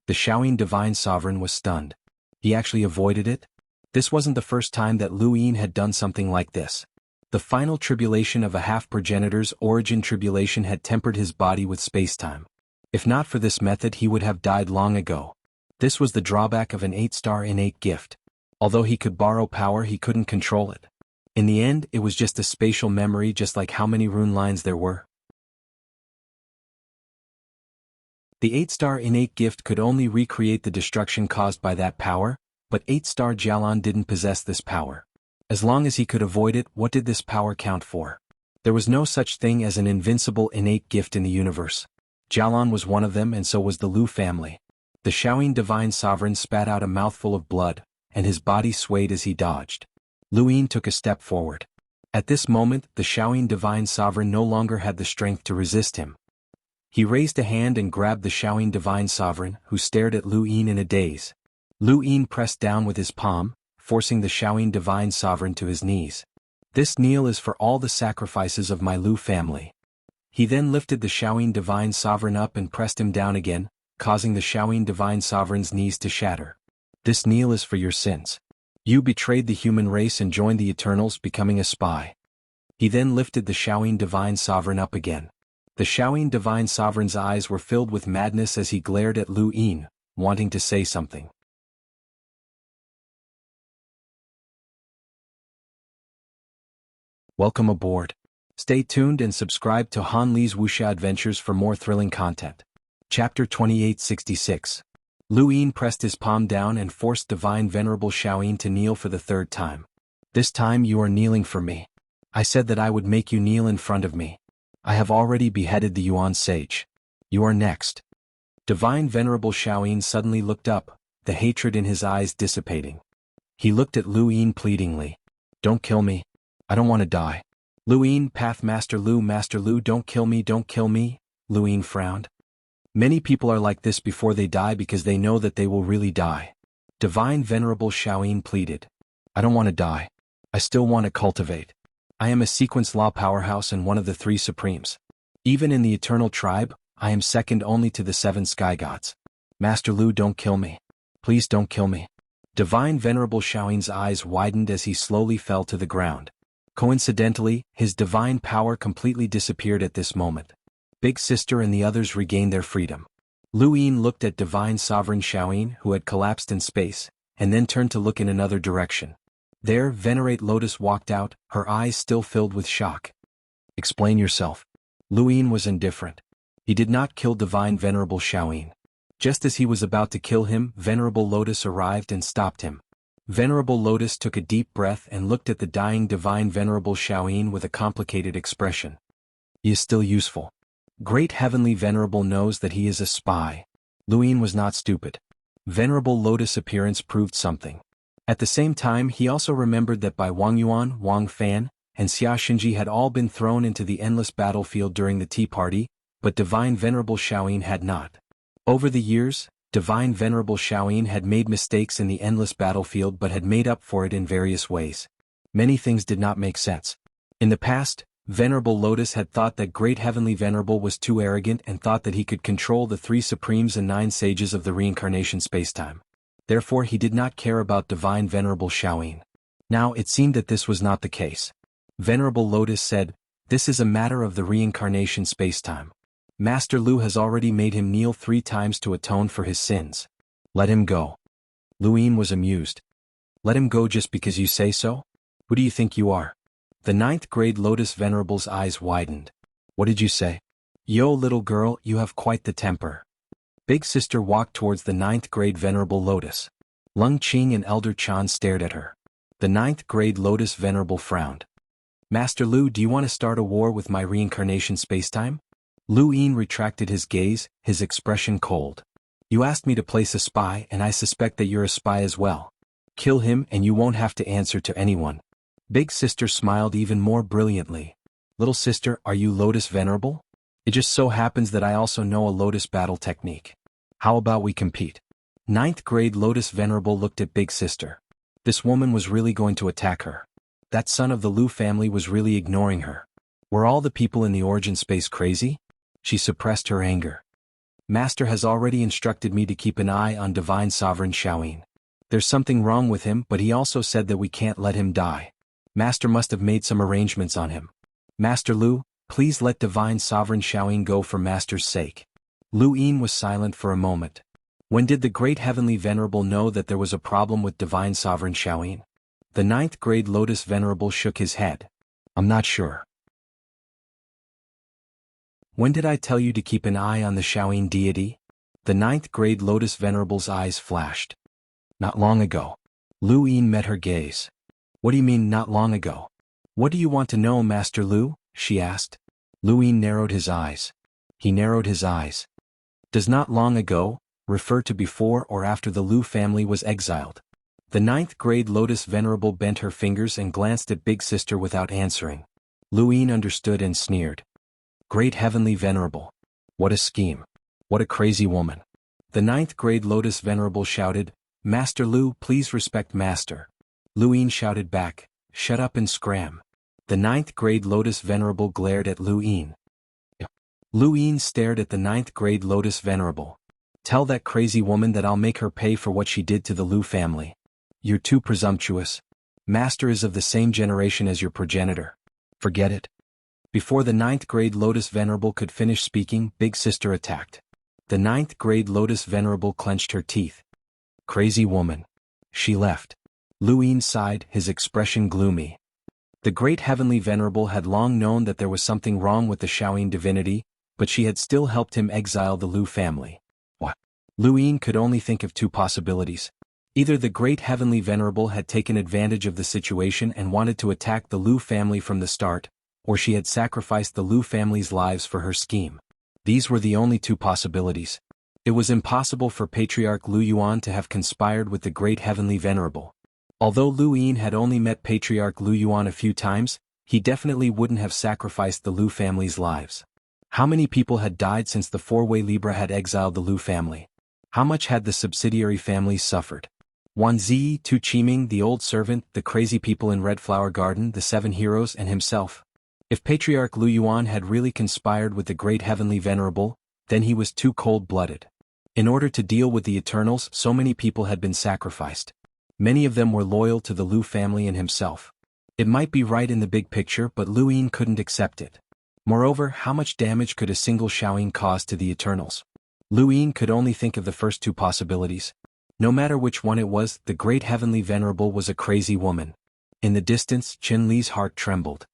A: The Shaoyin Divine Sovereign was stunned. He actually avoided it? This wasn't the first time that Lu Yin had done something like this. The final tribulation of a half-progenitor's origin tribulation had tempered his body with spacetime. If not for this method, he would have died long ago. This was the drawback of an 8-star innate gift. Although he could borrow power, he couldn't control it. In the end, it was just a spatial memory, just like how many rune lines there were. The 8-star innate gift could only recreate the destruction caused by that power, but 8-star Jialan didn't possess this power. As long as he could avoid it, what did this power count for? There was no such thing as an invincible innate gift in the universe. Jialan was one of them, and so was the Lu family. The Shaoyin Divine Sovereign spat out a mouthful of blood, and his body swayed as he dodged. Lu Yin took a step forward. At this moment, the Shaoyin Divine Sovereign no longer had the strength to resist him. He raised a hand and grabbed the Shaoyin Divine Sovereign, who stared at Lu Yin in a daze. Lu Yin pressed down with his palm, forcing the Shaoyin Divine Sovereign to his knees. This kneel is for all the sacrifices of my Lu family. He then lifted the Shaoyin Divine Sovereign up and pressed him down again, causing the Shaoyin Divine Sovereign's knees to shatter. This kneel is for your sins. You betrayed the human race and joined the Eternals, becoming a spy. He then lifted the Shaoyin Divine Sovereign up again. The Shaoyin Divine Sovereign's eyes were filled with madness as he glared at Lu Yin, wanting to say something. Welcome aboard. Stay tuned and subscribe to Han Li's Wuxia Adventures for more thrilling content. Chapter 2866. Lu Yin pressed his palm down and forced Divine Venerable Shaoyin to kneel for the third time. This time you are kneeling for me. I said that I would make you kneel in front of me. I have already beheaded the Yuan sage. You are next. Divine Venerable Shaoyin suddenly looked up, the hatred in his eyes dissipating. He looked at Lu Yin pleadingly. Don't kill me. I don't want to die. Lu Yin, Path Master Lu, don't kill me. Lu Yin frowned. Many people are like this before they die because they know that they will really die. Divine Venerable Shaoyin pleaded. I don't want to die. I still want to cultivate. I am a sequence law powerhouse and one of the 3 supremes. Even in the Eternal Tribe, I am second only to the 7 sky gods. Master Lu, don't kill me. Please don't kill me. Divine Venerable Shaoyin's eyes widened as he slowly fell to the ground. Coincidentally, his divine power completely disappeared at this moment. Big Sister and the others regained their freedom. Lu Yin looked at Divine Sovereign Shaoyin, who had collapsed in space, and then turned to look in another direction. There, Venerate Lotus walked out, her eyes still filled with shock. Explain yourself. Lu Yin was indifferent. He did not kill Divine Venerable Shaoyin. Just as he was about to kill him, Venerable Lotus arrived and stopped him. Venerable Lotus took a deep breath and looked at the dying Divine Venerable Shaoyin with a complicated expression. He is still useful. Great Heavenly Venerable knows that he is a spy. Lu Yin was not stupid. Venerable Lotus' appearance proved something. At the same time, he also remembered that Bai Wangyuan, Wang Fan, and Xia Xinji had all been thrown into the endless battlefield during the Tea Party, but Divine Venerable Shaoyin had not. Over the years, Divine Venerable Shaoyin had made mistakes in the endless battlefield but had made up for it in various ways. Many things did not make sense. In the past, Venerable Lotus had thought that Great Heavenly Venerable was too arrogant and thought that he could control the 3 Supremes and 9 Sages of the reincarnation spacetime. Therefore he did not care about Divine Venerable Shaoyin. Now it seemed that this was not the case. Venerable Lotus said, "This is a matter of the reincarnation spacetime. Master Lu has already made him kneel 3 times to atone for his sins. Let him go." Lu Yin was amused. Let him go just because you say so? Who do you think you are? The 9th grade Lotus Venerable's eyes widened. What did you say? Yo, little girl, you have quite the temper. Big Sister walked towards the 9th grade Venerable Lotus. Lung Qing and Elder Chan stared at her. The ninth grade Lotus Venerable frowned. Master Lu, do you want to start a war with my reincarnation spacetime? Lu Yin retracted his gaze, his expression cold. You asked me to place a spy and I suspect that you're a spy as well. Kill him and you won't have to answer to anyone. Big sister smiled even more brilliantly. Little sister, are you Lotus Venerable? It just so happens that I also know a Lotus battle technique. How about we compete? Ninth grade Lotus Venerable looked at Big Sister. This woman was really going to attack her. That son of the Lu family was really ignoring her. Were all the people in the origin space crazy? She suppressed her anger. Master has already instructed me to keep an eye on Divine Sovereign Shaoyin. There's something wrong with him, but he also said that we can't let him die. Master must have made some arrangements on him. Master Lu, please let Divine Sovereign Shaoyin go for Master's sake. Lu Yin was silent for a moment. When did the Great Heavenly Venerable know that there was a problem with Divine Sovereign Shaoyin? The ninth grade Lotus Venerable shook his head. I'm not sure. When did I tell you to keep an eye on the Shaoyin deity? The ninth grade Lotus Venerable's eyes flashed. Not long ago. Lu Yin met her gaze. What do you mean not long ago? What do you want to know, Master Lu? She asked. Lu Yin narrowed his eyes. He narrowed his eyes. Does not long ago refer to before or after the Lu family was exiled? The ninth grade Lotus Venerable bent her fingers and glanced at Big Sister without answering. Lu Yin understood and sneered. Great Heavenly Venerable. What a scheme. What a crazy woman. The ninth grade Lotus Venerable shouted, Master Lu, please respect Master. Lu Yin shouted back, shut up and scram. The ninth grade Lotus Venerable glared at Lu Yin. Lu Yin stared at the ninth grade Lotus Venerable. Tell that crazy woman that I'll make her pay for what she did to the Lu family. You're too presumptuous. Master is of the same generation as your progenitor. Forget it. Before the ninth grade Lotus Venerable could finish speaking, Big Sister attacked. The ninth grade Lotus Venerable clenched her teeth. Crazy woman. She left. Lu Yin sighed, his expression gloomy. The Great Heavenly Venerable had long known that there was something wrong with the Shaoyin divinity, but she had still helped him exile the Lu family. What? Lu Yin could only think of two possibilities. Either the Great Heavenly Venerable had taken advantage of the situation and wanted to attack the Lu family from the start, or she had sacrificed the Lu family's lives for her scheme. These were the only two possibilities. It was impossible for Patriarch Lu Yuan to have conspired with the Great Heavenly Venerable. Although Lu Yin had only met Patriarch Lu Yuan a few times, he definitely wouldn't have sacrificed the Lu family's lives. How many people had died since the four-way Libra had exiled the Lu family? How much had the subsidiary families suffered? Wan Ziyi, Tu Qiming, the old servant, the crazy people in Red Flower Garden, the seven heroes, and himself. If Patriarch Lu Yuan had really conspired with the Great Heavenly Venerable, then he was too cold-blooded. In order to deal with the Eternals, so many people had been sacrificed. Many of them were loyal to the Lu family and himself. It might be right in the big picture, but Lu Yin couldn't accept it. Moreover, how much damage could a single Shaoyin cause to the Eternals? Lu Yin could only think of the first two possibilities. No matter which one it was, the Great Heavenly Venerable was a crazy woman. In the distance, Qin Li's heart trembled.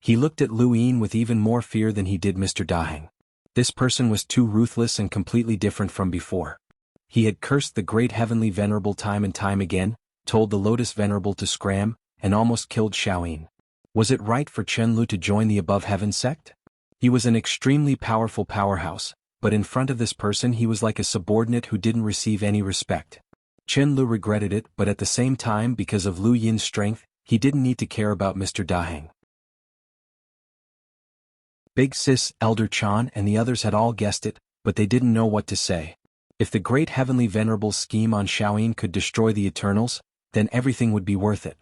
A: He looked at Lu Yin with even more fear than he did Mr. Daheng. This person was too ruthless and completely different from before. He had cursed the Great Heavenly Venerable time and time again, told the Lotus Venerable to scram, and almost killed Shaoyin. Was it right for Chen Lu to join the Above Heaven sect? He was an extremely powerful powerhouse, but in front of this person he was like a subordinate who didn't receive any respect. Chen Lu regretted it, but at the same time, because of Lu Yin's strength, he didn't need to care about Mr. Daheng. Big Sis, Elder Chan, and the others had all guessed it, but they didn't know what to say. If the Great Heavenly Venerable's scheme on Shaoyin could destroy the Eternals, then everything would be worth it.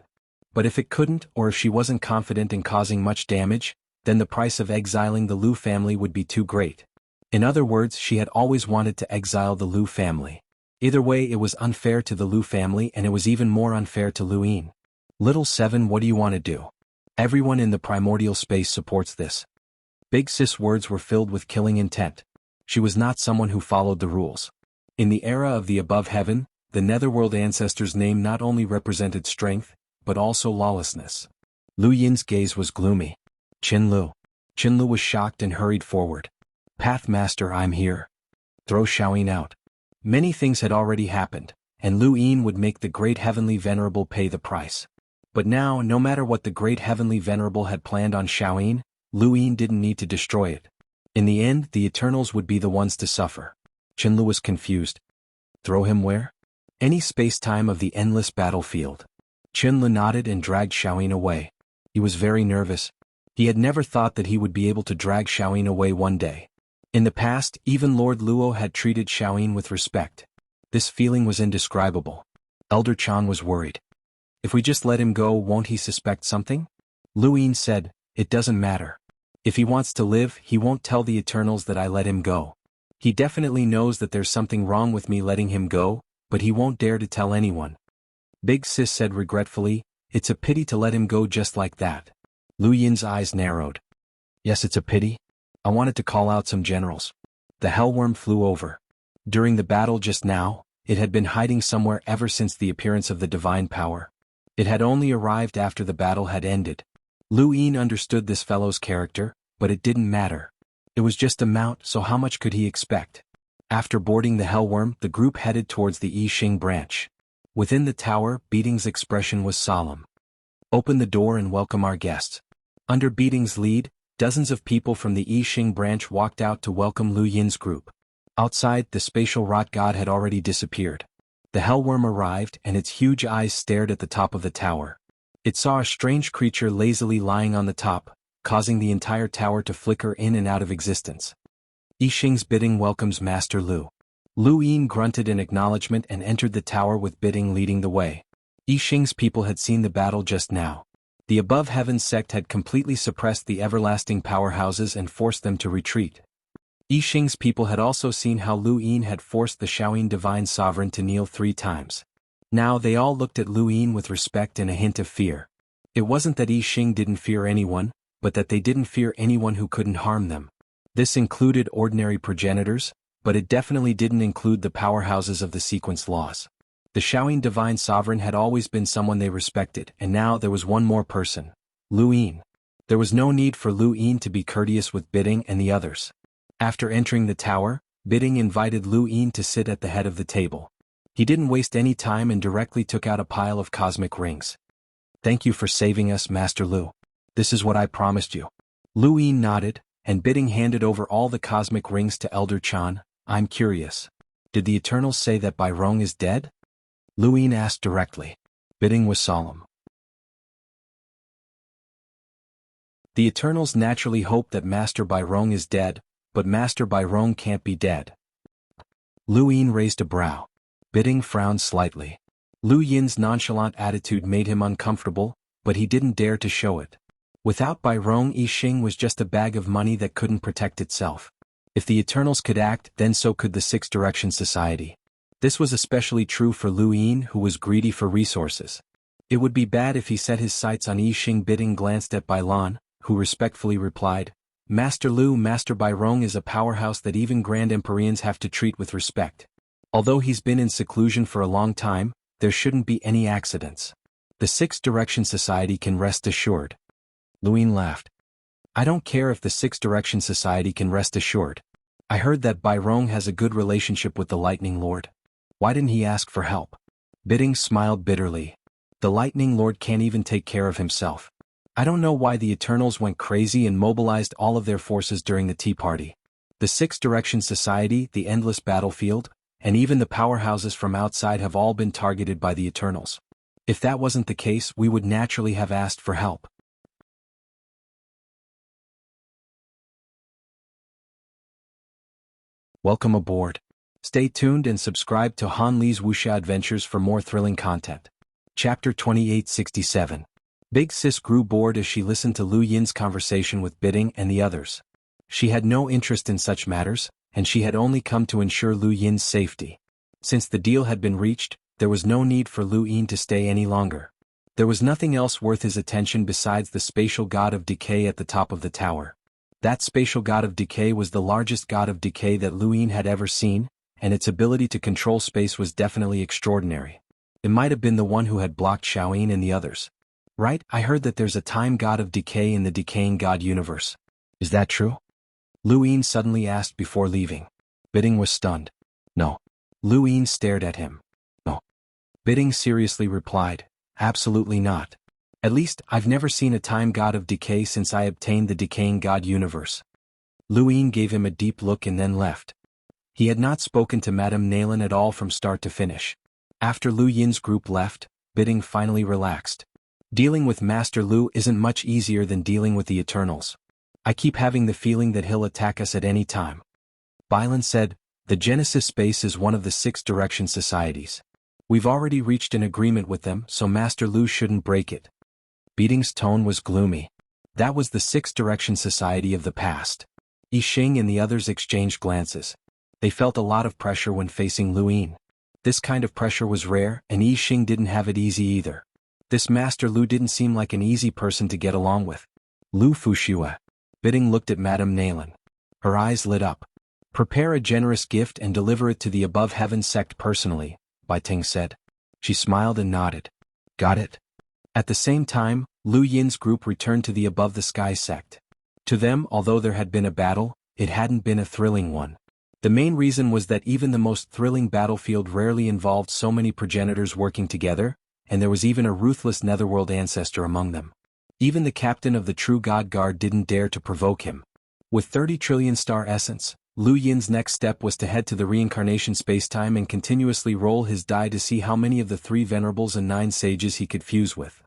A: But if it couldn't, or if she wasn't confident in causing much damage, then the price of exiling the Lu family would be too great. In other words, she had always wanted to exile the Lu family. Either way, it was unfair to the Lu family, and it was even more unfair to Lu Yin. Little Seven, what do you want to do? Everyone in the primordial space supports this. Big Sis' words were filled with killing intent. She was not someone who followed the rules. In the era of the Above Heaven, the Netherworld ancestor's name not only represented strength, but also lawlessness. Lu Yin's gaze was gloomy. Qin Lu. Qin Lu was shocked and hurried forward. Pathmaster, I'm here. Throw Shaoyin out. Many things had already happened, and Lu Yin would make the Great Heavenly Venerable pay the price. But now, no matter what the Great Heavenly Venerable had planned on Shaoyin, Lu Yin didn't need to destroy it. In the end, the Eternals would be the ones to suffer. Qinlu was confused. Throw him where? Any space-time of the endless battlefield. Qinlu nodded and dragged Shaoyin away. He was very nervous. He had never thought that he would be able to drag Shaoyin away one day. In the past, even Lord Luo had treated Shaoyin with respect. This feeling was indescribable. Elder Chan was worried. If we just let him go, won't he suspect something? Lu Yin said, it doesn't matter. If he wants to live, he won't tell the Eternals that I let him go. He definitely knows that there's something wrong with me letting him go, but he won't dare to tell anyone. Big Sis said regretfully, it's a pity to let him go just like that. Lu Yin's eyes narrowed. Yes, it's a pity. I wanted to call out some generals. The hellworm flew over. During the battle just now, it had been hiding somewhere ever since the appearance of the divine power. It had only arrived after the battle had ended. Lu Yin understood this fellow's character, but it didn't matter. It was just a mount, so how much could he expect? After boarding the hellworm, the group headed towards the I Ching branch. Within the tower, Beating's expression was solemn. Open the door and welcome our guests. Under Beating's lead, dozens of people from the I Ching branch walked out to welcome Lu Yin's group. Outside, the spatial rot god had already disappeared. The hellworm arrived and its huge eyes stared at the top of the tower. It saw a strange creature lazily lying on the top, causing the entire tower to flicker in and out of existence. I Ching's Bidding welcomes Master Lu. Lu Yin grunted in acknowledgement and entered the tower with Bidding leading the way. I Ching's people had seen the battle just now. The Above Heaven sect had completely suppressed the everlasting powerhouses and forced them to retreat. I Ching's people had also seen how Lu Yin had forced the Shaoyin Divine Sovereign to kneel 3 times. Now they all looked at Lu Yin with respect and a hint of fear. It wasn't that I Ching didn't fear anyone, but that they didn't fear anyone who couldn't harm them. This included ordinary progenitors, but it definitely didn't include the powerhouses of the sequence laws. The Shaoyin Divine Sovereign had always been someone they respected, and now there was one more person. Lu Yin. There was no need for Lu Yin to be courteous with Bidding and the others. After entering the tower, Bidding invited Lu Yin to sit at the head of the table. He didn't waste any time and directly took out a pile of cosmic rings. Thank you for saving us, Master Lu. This is what I promised you. Lu Yin nodded, and Bidding handed over all the cosmic rings to Elder Chan. I'm curious. Did the Eternals say that Bai Rong is dead? Lu Yin asked directly. Bidding was solemn. The Eternals naturally hope that Master Bai Rong is dead, but Master Bai Rong can't be dead. Lu Yin raised a brow. Bidding frowned slightly. Lu Yin's nonchalant attitude made him uncomfortable, but he didn't dare to show it. Without Bai Rong, I Ching was just a bag of money that couldn't protect itself. If the Eternals could act, then so could the Six Direction Society. This was especially true for Lu Yin, who was greedy for resources. It would be bad if he set his sights on I Ching. Bidding glanced at Bai Lan, who respectfully replied, Master Lu, Master Bai Rong is a powerhouse that even Grand Empyreans have to treat with respect. Although he's been in seclusion for a long time, there shouldn't be any accidents. The Six Direction Society can rest assured. Lu Yin laughed. I don't care if the Six Direction Society can rest assured. I heard that Bai Rong has a good relationship with the Lightning Lord. Why didn't he ask for help? Bidding smiled bitterly. The Lightning Lord can't even take care of himself. I don't know why the Eternals went crazy and mobilized all of their forces during the Tea Party. The Six Direction Society, the Endless Battlefield, and even the powerhouses from outside have all been targeted by the Eternals. If that wasn't the case, we would naturally have asked for help. Welcome aboard. Stay tuned and subscribe to Han Li's Wuxia Adventures for more thrilling content. Chapter 2867. Big Sis grew bored as she listened to Lu Yin's conversation with Bidding and the others. She had no interest in such matters, and she had only come to ensure Lu Yin's safety. Since the deal had been reached, there was no need for Lu Yin to stay any longer. There was nothing else worth his attention besides the spatial god of decay at the top of the tower. That spatial god of decay was the largest god of decay that Lu Yin had ever seen, and its ability to control space was definitely extraordinary. It might have been the one who had blocked Shaoyin and the others. Right, I heard that there's a time god of decay in the decaying god universe. Is that true? Lu Yin suddenly asked before leaving. Bidding was stunned. No. Lu Yin stared at him. No. Bidding seriously replied, absolutely not. At least, I've never seen a time god of decay since I obtained the decaying god universe. Luin gave him a deep look and then left. He had not spoken to Madame Naylan at all from start to finish. After Lu Yin's group left, Bidding finally relaxed. Dealing with Master Lu isn't much easier than dealing with the Eternals. I keep having the feeling that he'll attack us at any time. Bylan said, the Genesis space is one of the 6 direction societies. We've already reached an agreement with them, so Master Lu shouldn't break it. Bidding's tone was gloomy. That was the 6 direction society of the past. Yi Xing and the others exchanged glances. They felt a lot of pressure when facing Lu Yin. This kind of pressure was rare, and Yi Xing didn't have it easy either. This Master Lu didn't seem like an easy person to get along with. Lu Fushua. Bidding looked at Madame Naylan. Her eyes lit up. Prepare a generous gift and deliver it to the Above Heaven sect personally, Bai Ting said. She smiled and nodded. Got it. At the same time, Lu Yin's group returned to the Above the Sky sect. To them, although there had been a battle, it hadn't been a thrilling one. The main reason was that even the most thrilling battlefield rarely involved so many progenitors working together, and there was even a ruthless netherworld ancestor among them. Even the captain of the True God Guard didn't dare to provoke him. With 30 trillion star essence, Lu Yin's next step was to head to the reincarnation spacetime and continuously roll his die to see how many of the 3 venerables and 9 sages he could fuse with.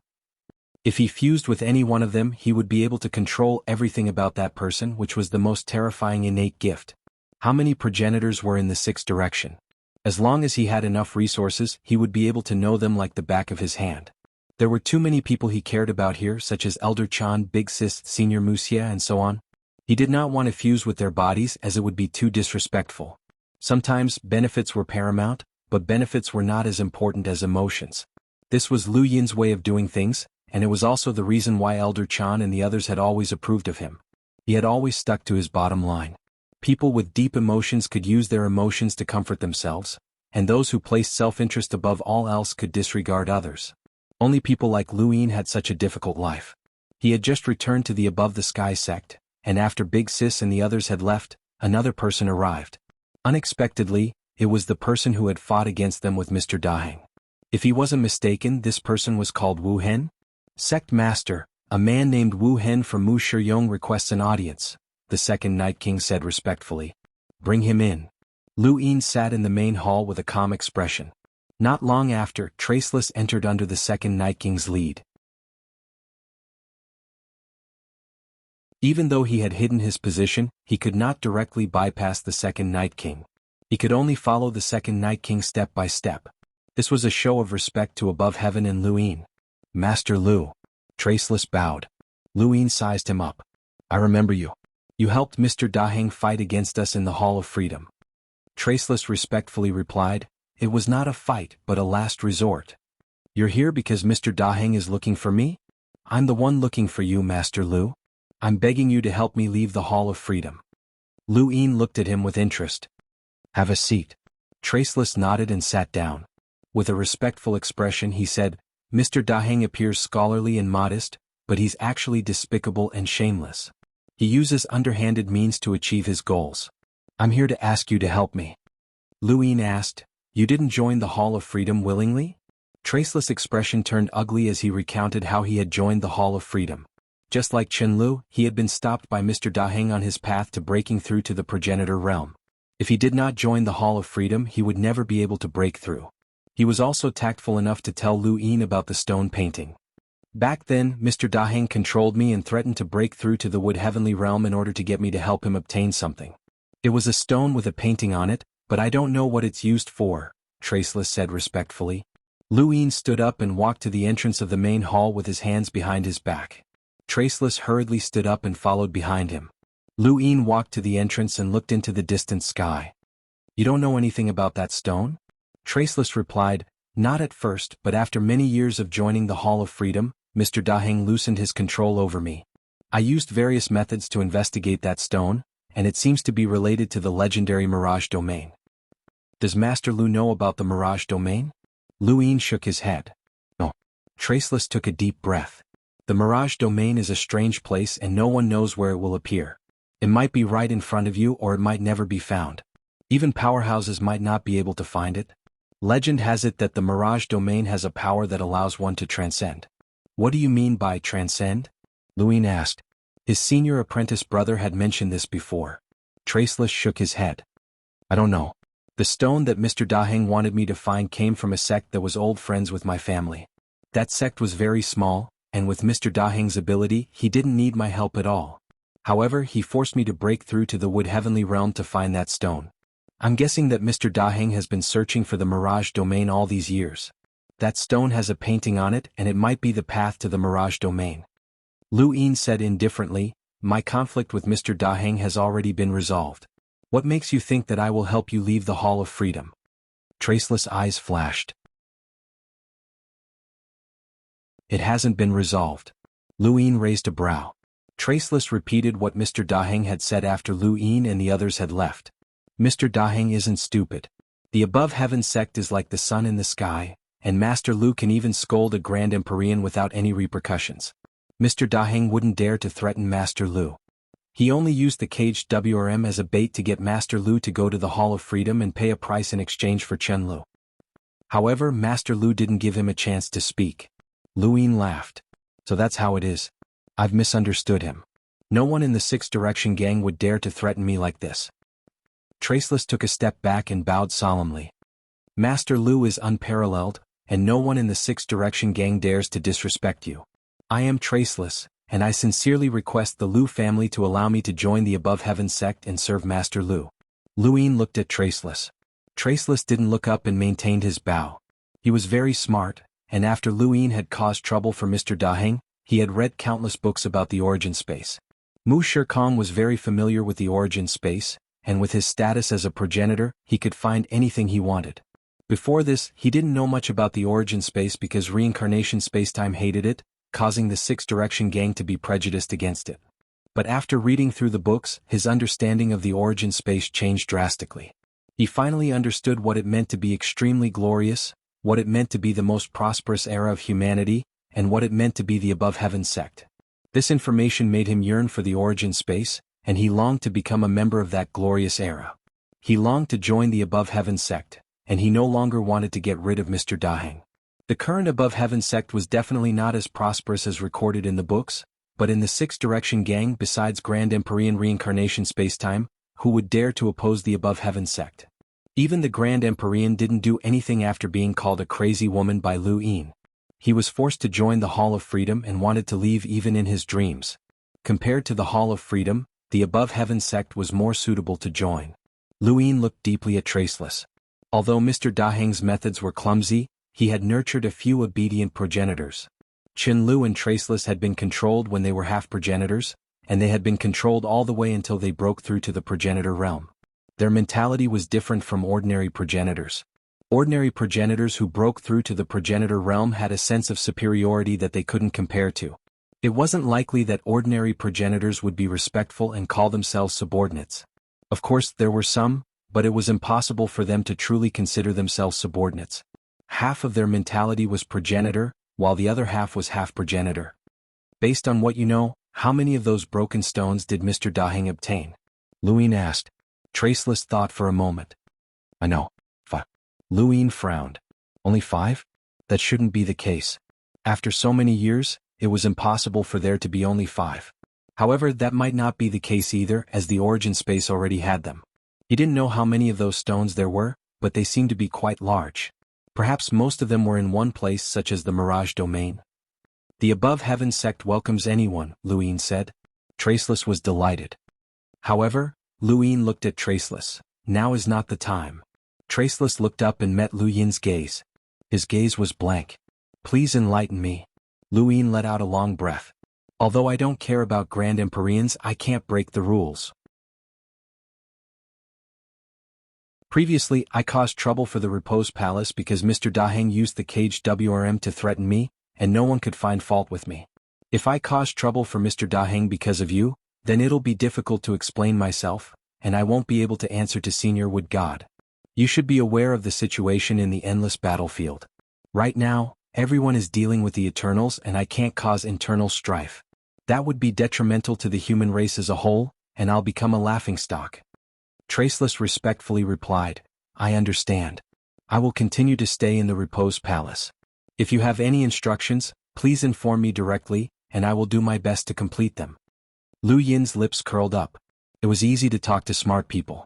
A: If he fused with any one of them, he would be able to control everything about that person, which was the most terrifying innate gift. How many progenitors were in the 6th direction? As long as he had enough resources, he would be able to know them like the back of his hand. There were too many people he cared about here, such as Elder Chan, Big Sis, Senior Musia, and so on. He did not want to fuse with their bodies as it would be too disrespectful. Sometimes, benefits were paramount, but benefits were not as important as emotions. This was Lu Yin's way of doing things, and it was also the reason why Elder Chan and the others had always approved of him. He had always stuck to his bottom line. People with deep emotions could use their emotions to comfort themselves, and those who placed self-interest above all else could disregard others. Only people like Lu Yin had such a difficult life. He had just returned to the Above the Sky sect, and after Big Sis and the others had left, another person arrived. Unexpectedly, it was the person who had fought against them with Mr. Daheng. If he wasn't mistaken, this person was called Wu Hen? Sect Master, a man named Wu Hen from Mu Shiyong requests an audience, the second Night King said respectfully. Bring him in. Lu Yin sat in the main hall with a calm expression. Not long after, Traceless entered under the second Night King's lead. Even though he had hidden his position, he could not directly bypass the second Night King. He could only follow the second Night King step by step. This was a show of respect to Above Heaven and Lu Yin. Master Lu. Traceless bowed. Lu Yin sized him up. I remember you. You helped Mr. Daheng fight against us in the Hall of Freedom. Traceless respectfully replied, it was not a fight but a last resort. You're here because Mr. Daheng is looking for me? I'm the one looking for you, Master Lu. I'm begging you to help me leave the Hall of Freedom. Lu Yin looked at him with interest. Have a seat. Traceless nodded and sat down. With a respectful expression he said, Mr. Daheng appears scholarly and modest, but he's actually despicable and shameless. He uses underhanded means to achieve his goals. I'm here to ask you to help me. Lu Yin asked, you didn't join the Hall of Freedom willingly? Traceless' expression turned ugly as he recounted how he had joined the Hall of Freedom. Just like Chen Lu, he had been stopped by Mr. Daheng on his path to breaking through to the progenitor realm. If he did not join the Hall of Freedom, he would never be able to break through. He was also tactful enough to tell Lu Yin about the stone painting. Back then, Mr. Daheng controlled me and threatened to break through to the Wood Heavenly Realm in order to get me to help him obtain something. It was a stone with a painting on it, but I don't know what it's used for, Traceless said respectfully. Lu Yin stood up and walked to the entrance of the main hall with his hands behind his back. Traceless hurriedly stood up and followed behind him. Lu Yin walked to the entrance and looked into the distant sky. You don't know anything about that stone? Traceless replied, not at first, but after many years of joining the Hall of Freedom, Mr. Daheng loosened his control over me. I used various methods to investigate that stone, and it seems to be related to the legendary Mirage Domain. Does Master Lu know about the Mirage Domain? Lu Yin shook his head. No. Traceless took a deep breath. The Mirage Domain is a strange place and no one knows where it will appear. It might be right in front of you or it might never be found. Even powerhouses might not be able to find it. Legend has it that the Mirage Domain has a power that allows one to transcend. What do you mean by transcend? Luin asked. His senior apprentice brother had mentioned this before. Traceless shook his head. I don't know. The stone that Mr. Daheng wanted me to find came from a sect that was old friends with my family. That sect was very small, and with Mr. Daheng's ability, he didn't need my help at all. However, he forced me to break through to the Wood Heavenly Realm to find that stone. I'm guessing that Mr. Daheng has been searching for the Mirage Domain all these years. That stone has a painting on it and it might be the path to the Mirage Domain. Luin said indifferently, my conflict with Mr. Daheng has already been resolved. What makes you think that I will help you leave the Hall of Freedom? Traceless eyes flashed. It hasn't been resolved. Luin raised a brow. Traceless repeated what Mr. Daheng had said after Luin and the others had left. Mr. Daheng isn't stupid. The Above Heaven sect is like the sun in the sky, and Master Lu can even scold a Grand Empyrean without any repercussions. Mr. Daheng wouldn't dare to threaten Master Lu. He only used the caged WRM as a bait to get Master Lu to go to the Hall of Freedom and pay a price in exchange for Chen Lu. However, Master Lu didn't give him a chance to speak. Luin laughed. So that's how it is. I've misunderstood him. No one in the Sixth Direction gang would dare to threaten me like this. Traceless took a step back and bowed solemnly. Master Lu is unparalleled, and no one in the Sixth Direction gang dares to disrespect you. I am Traceless, and I sincerely request the Lu family to allow me to join the Above Heaven sect and serve Master Lu. Luin looked at Traceless. Traceless didn't look up and maintained his bow. He was very smart, and after Luin had caused trouble for Mr. Daheng, he had read countless books about the origin space. Mu Shirkong was very familiar with the origin space, and with his status as a progenitor, he could find anything he wanted. Before this, he didn't know much about the origin space because reincarnation spacetime hated it, causing the Sixth Direction gang to be prejudiced against it. But after reading through the books, his understanding of the origin space changed drastically. He finally understood what it meant to be extremely glorious, what it meant to be the most prosperous era of humanity, and what it meant to be the Above Heaven sect. This information made him yearn for the origin space, and he longed to become a member of that glorious era. He longed to join the Above Heaven sect, and he no longer wanted to get rid of Mr. Daheng. The current Above Heaven sect was definitely not as prosperous as recorded in the books, but in the Sixth Direction gang besides Grand Empyrean reincarnation spacetime, who would dare to oppose the Above Heaven sect? Even the Grand Empyrean didn't do anything after being called a crazy woman by Luin. He was forced to join the Hall of Freedom and wanted to leave even in his dreams. Compared to the Hall of Freedom, the Above Heaven sect was more suitable to join. Luin looked deeply at Traceless. Although Mr. Daheng's methods were clumsy, he had nurtured a few obedient progenitors. Qin Lu and Traceless had been controlled when they were half progenitors, and they had been controlled all the way until they broke through to the progenitor realm. Their mentality was different from ordinary progenitors. Ordinary progenitors who broke through to the progenitor realm had a sense of superiority that they couldn't compare to. It wasn't likely that ordinary progenitors would be respectful and call themselves subordinates. Of course, there were some, but it was impossible for them to truly consider themselves subordinates. Half of their mentality was progenitor, while the other half was half progenitor. Based on what you know, how many of those broken stones did Mr. Daheng obtain? Luin asked. Traceless thought for a moment. I know. 5. Luin frowned. Only 5? That shouldn't be the case. After so many years, it was impossible for there to be only 5. However, that might not be the case either, as the origin space already had them. He didn't know how many of those stones there were, but they seemed to be quite large. Perhaps most of them were in one place, such as the Mirage Domain. The Above Heaven sect welcomes anyone, Luin said. Traceless was delighted. However, Luin looked at Traceless. Now is not the time. Traceless looked up and met Luin's gaze. His gaze was blank. Please enlighten me. Luin let out a long breath. Although I don't care about Grand Empyreans, I can't break the rules. Previously, I caused trouble for the Repose Palace because Mr. Daheng used the caged WRM to threaten me, and no one could find fault with me. If I caused trouble for Mr. Daheng because of you, then it'll be difficult to explain myself, and I won't be able to answer to Senior Wood God. You should be aware of the situation in the endless battlefield. Right now, everyone is dealing with the Eternals and I can't cause internal strife. That would be detrimental to the human race as a whole, and I'll become a laughingstock. Traceless respectfully replied, I understand. I will continue to stay in the Repose Palace. If you have any instructions, please inform me directly, and I will do my best to complete them. Lu Yin's lips curled up. It was easy to talk to smart people.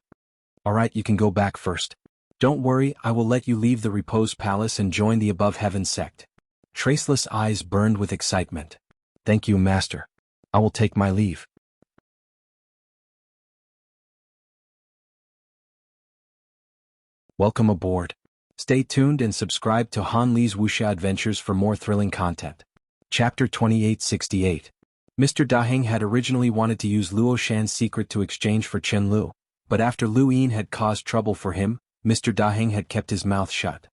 A: Alright, you can go back first. Don't worry, I will let you leave the Repose Palace and join the Above Heaven sect. Traceless eyes burned with excitement. Thank you, Master. I will take my leave. Welcome aboard. Stay tuned and subscribe to Han Li's Wuxia Adventures for more thrilling content. Chapter 2868. Mr. Daheng had originally wanted to use Luo Shan's secret to exchange for Chen Lu, but after Lu Yin had caused trouble for him, Mr. Daheng had kept his mouth shut.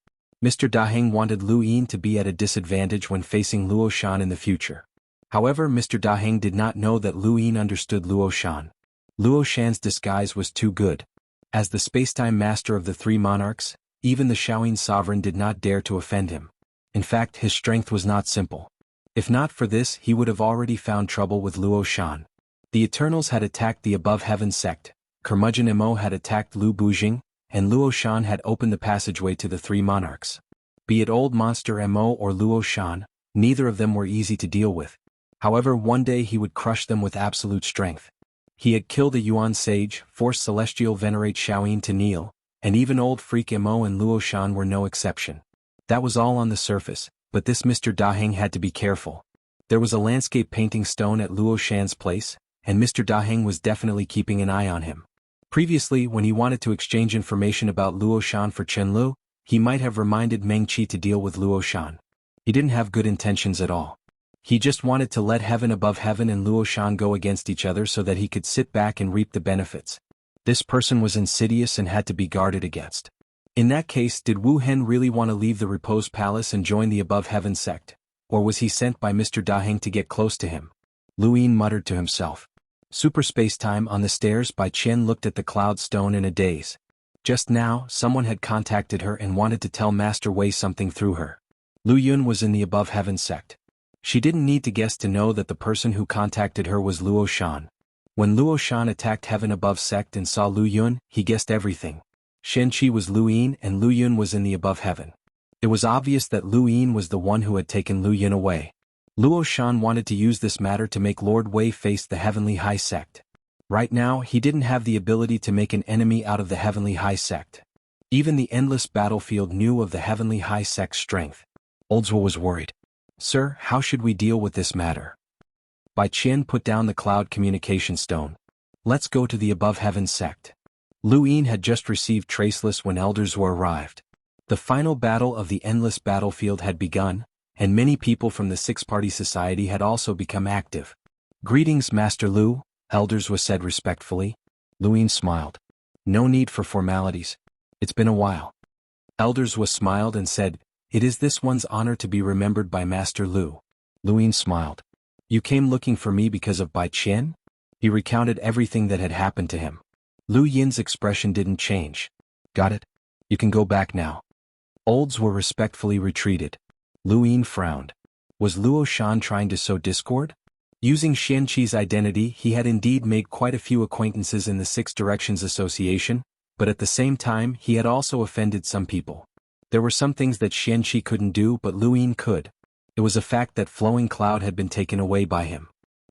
A: Mr. Daheng wanted Lu Yin to be at a disadvantage when facing Luo Shan in the future. However, Mr. Daheng did not know that Lu Yin understood Luo Shan. Luo Shan's disguise was too good. As the spacetime master of the three monarchs, even the Shaoyin sovereign did not dare to offend him. In fact, his strength was not simple. If not for this, he would have already found trouble with Luo Shan. The Eternals had attacked the Above Heaven sect, Curmudgeon Mo had attacked Lu Bujing, and Luo Shan had opened the passageway to the three monarchs. Be it Old Monster Mo or Luo Shan, neither of them were easy to deal with. However, one day he would crush them with absolute strength. He had killed a Yuan sage, forced Celestial Venerate Shaoyin to kneel, and even Old Freak Mo and Luo Shan were no exception. That was all on the surface, but this Mr. Daheng had to be careful. There was a landscape painting stone at Luo Shan's place, and Mr. Daheng was definitely keeping an eye on him. Previously, when he wanted to exchange information about Luo Shan for Chen Lu, he might have reminded Meng Qi to deal with Luo Shan. He didn't have good intentions at all. He just wanted to let Heaven Above Heaven and Luo Shan go against each other so that he could sit back and reap the benefits. This person was insidious and had to be guarded against. In that case, did Wu Hen really want to leave the Repose Palace and join the Above Heaven sect? Or was he sent by Mr. Daheng to get close to him? Lu Yin muttered to himself. Super Spacetime on the stairs. Bai Qian looked at the cloud stone in a daze. Just now, someone had contacted her and wanted to tell Master Wei something through her. Lu Yun was in the Above Heaven sect. She didn't need to guess to know that the person who contacted her was Luo Shan. When Luo Shan attacked Heaven Above sect and saw Lu Yun, he guessed everything. Shen Qi was Lu Yin and Lu Yun was in the Above Heaven. It was obvious that Lu Yin was the one who had taken Lu Yun away. Luo Shan wanted to use this matter to make Lord Wei face the Heavenly High Sect. Right now, he didn't have the ability to make an enemy out of the Heavenly High Sect. Even the endless battlefield knew of the Heavenly High Sect's strength. Oldswell was worried. Sir, how should we deal with this matter? Bai Qian put down the cloud communication stone. Let's go to the Above Heaven sect. Lu Yin had just received Traceless when Elders were arrived. The final battle of the endless battlefield had begun, and many people from the Six-Party Society had also become active. Greetings, Master Lu, Elders was said respectfully. Lu Yin smiled. No need for formalities. It's been a while. Elders was smiled and said, it is this one's honor to be remembered by Master Lu. Lu Yin smiled. You came looking for me because of Bai Qian? He recounted everything that had happened to him. Lu Yin's expression didn't change. Got it? You can go back now. Olds were respectfully retreated. Lu Yin frowned. Was Luo Shan trying to sow discord? Using Shen Qi's identity, he had indeed made quite a few acquaintances in the Six Directions Association, but at the same time he had also offended some people. There were some things that Shen Qi couldn't do but Lu Yin could. It was a fact that Flowing Cloud had been taken away by him.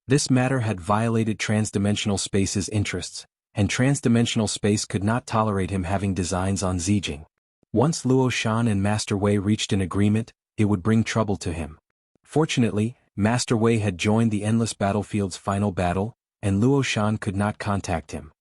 A: This matter had violated transdimensional space's interests, and transdimensional space could not tolerate him having designs on Zijing. Once Luo Shan and Master Wei reached an agreement, it would bring trouble to him. Fortunately, Master Wei had joined the Endless Battlefield's final battle, and Luo Shan could not contact him.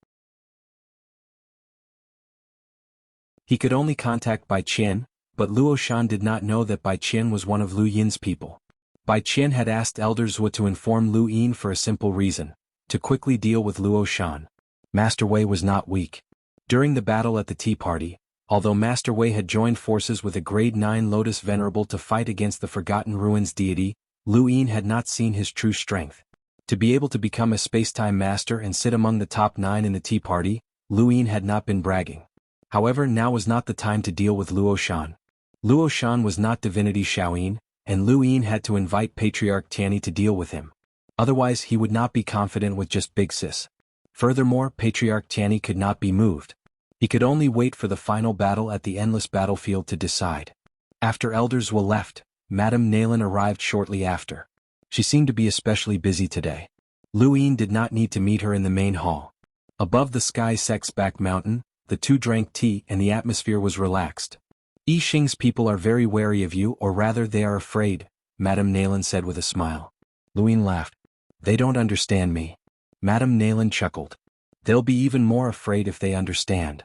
A: He could only contact Bai Qian, but Luo Shan did not know that Bai Qian was one of Lu Yin's people. Bai Qian had asked Elders Wu to inform Lu Yin for a simple reason, to quickly deal with Luo Shan. Master Wei was not weak. During the battle at the Tea Party, although Master Wei had joined forces with a Grade 9 Lotus Venerable to fight against the Forgotten Ruins deity, Lu Yin had not seen his true strength. To be able to become a spacetime master and sit among the top 9 in the Tea Party, Lu Yin had not been bragging. However, now was not the time to deal with Luo Shan. Luo Shan was not Divinity Shaoyin, and Lu Yin had to invite Patriarch Tianyi to deal with him. Otherwise he would not be confident with just Big Sis. Furthermore, Patriarch Tianyi could not be moved. He could only wait for the final battle at the endless battlefield to decide. After elders were left, Madame Nayland arrived shortly after. She seemed to be especially busy today. Luine did not need to meet her in the main hall. Above the sky-sex-back mountain, the two drank tea and the atmosphere was relaxed. Yi Xing's people are very wary of you, or rather they are afraid, Madame Nayland said with a smile. Luine laughed. They don't understand me. Madame Nayland chuckled. They'll be even more afraid if they understand.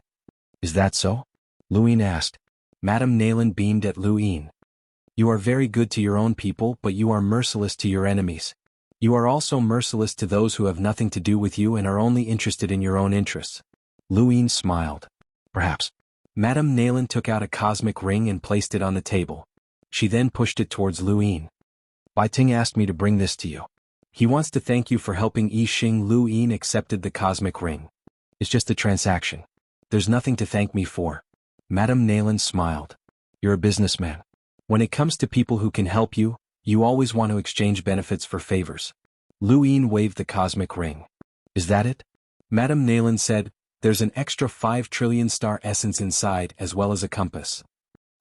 A: Is that so? Luine asked. Madame Nayland beamed at Luine. You are very good to your own people, but you are merciless to your enemies. You are also merciless to those who have nothing to do with you and are only interested in your own interests. Luine smiled. Perhaps. Madame Nayland took out a cosmic ring and placed it on the table. She then pushed it towards Luine. Bai Ting asked me to bring this to you. He wants to thank you for helping Yi Xing. Luine accepted the cosmic ring. It's just a transaction. There's nothing to thank me for. Madame Nayland smiled. You're a businessman. When it comes to people who can help you, you always want to exchange benefits for favors. Luine waved the cosmic ring. Is that it? Madame Nayland said, there's an extra 5 trillion star essence inside as well as a compass.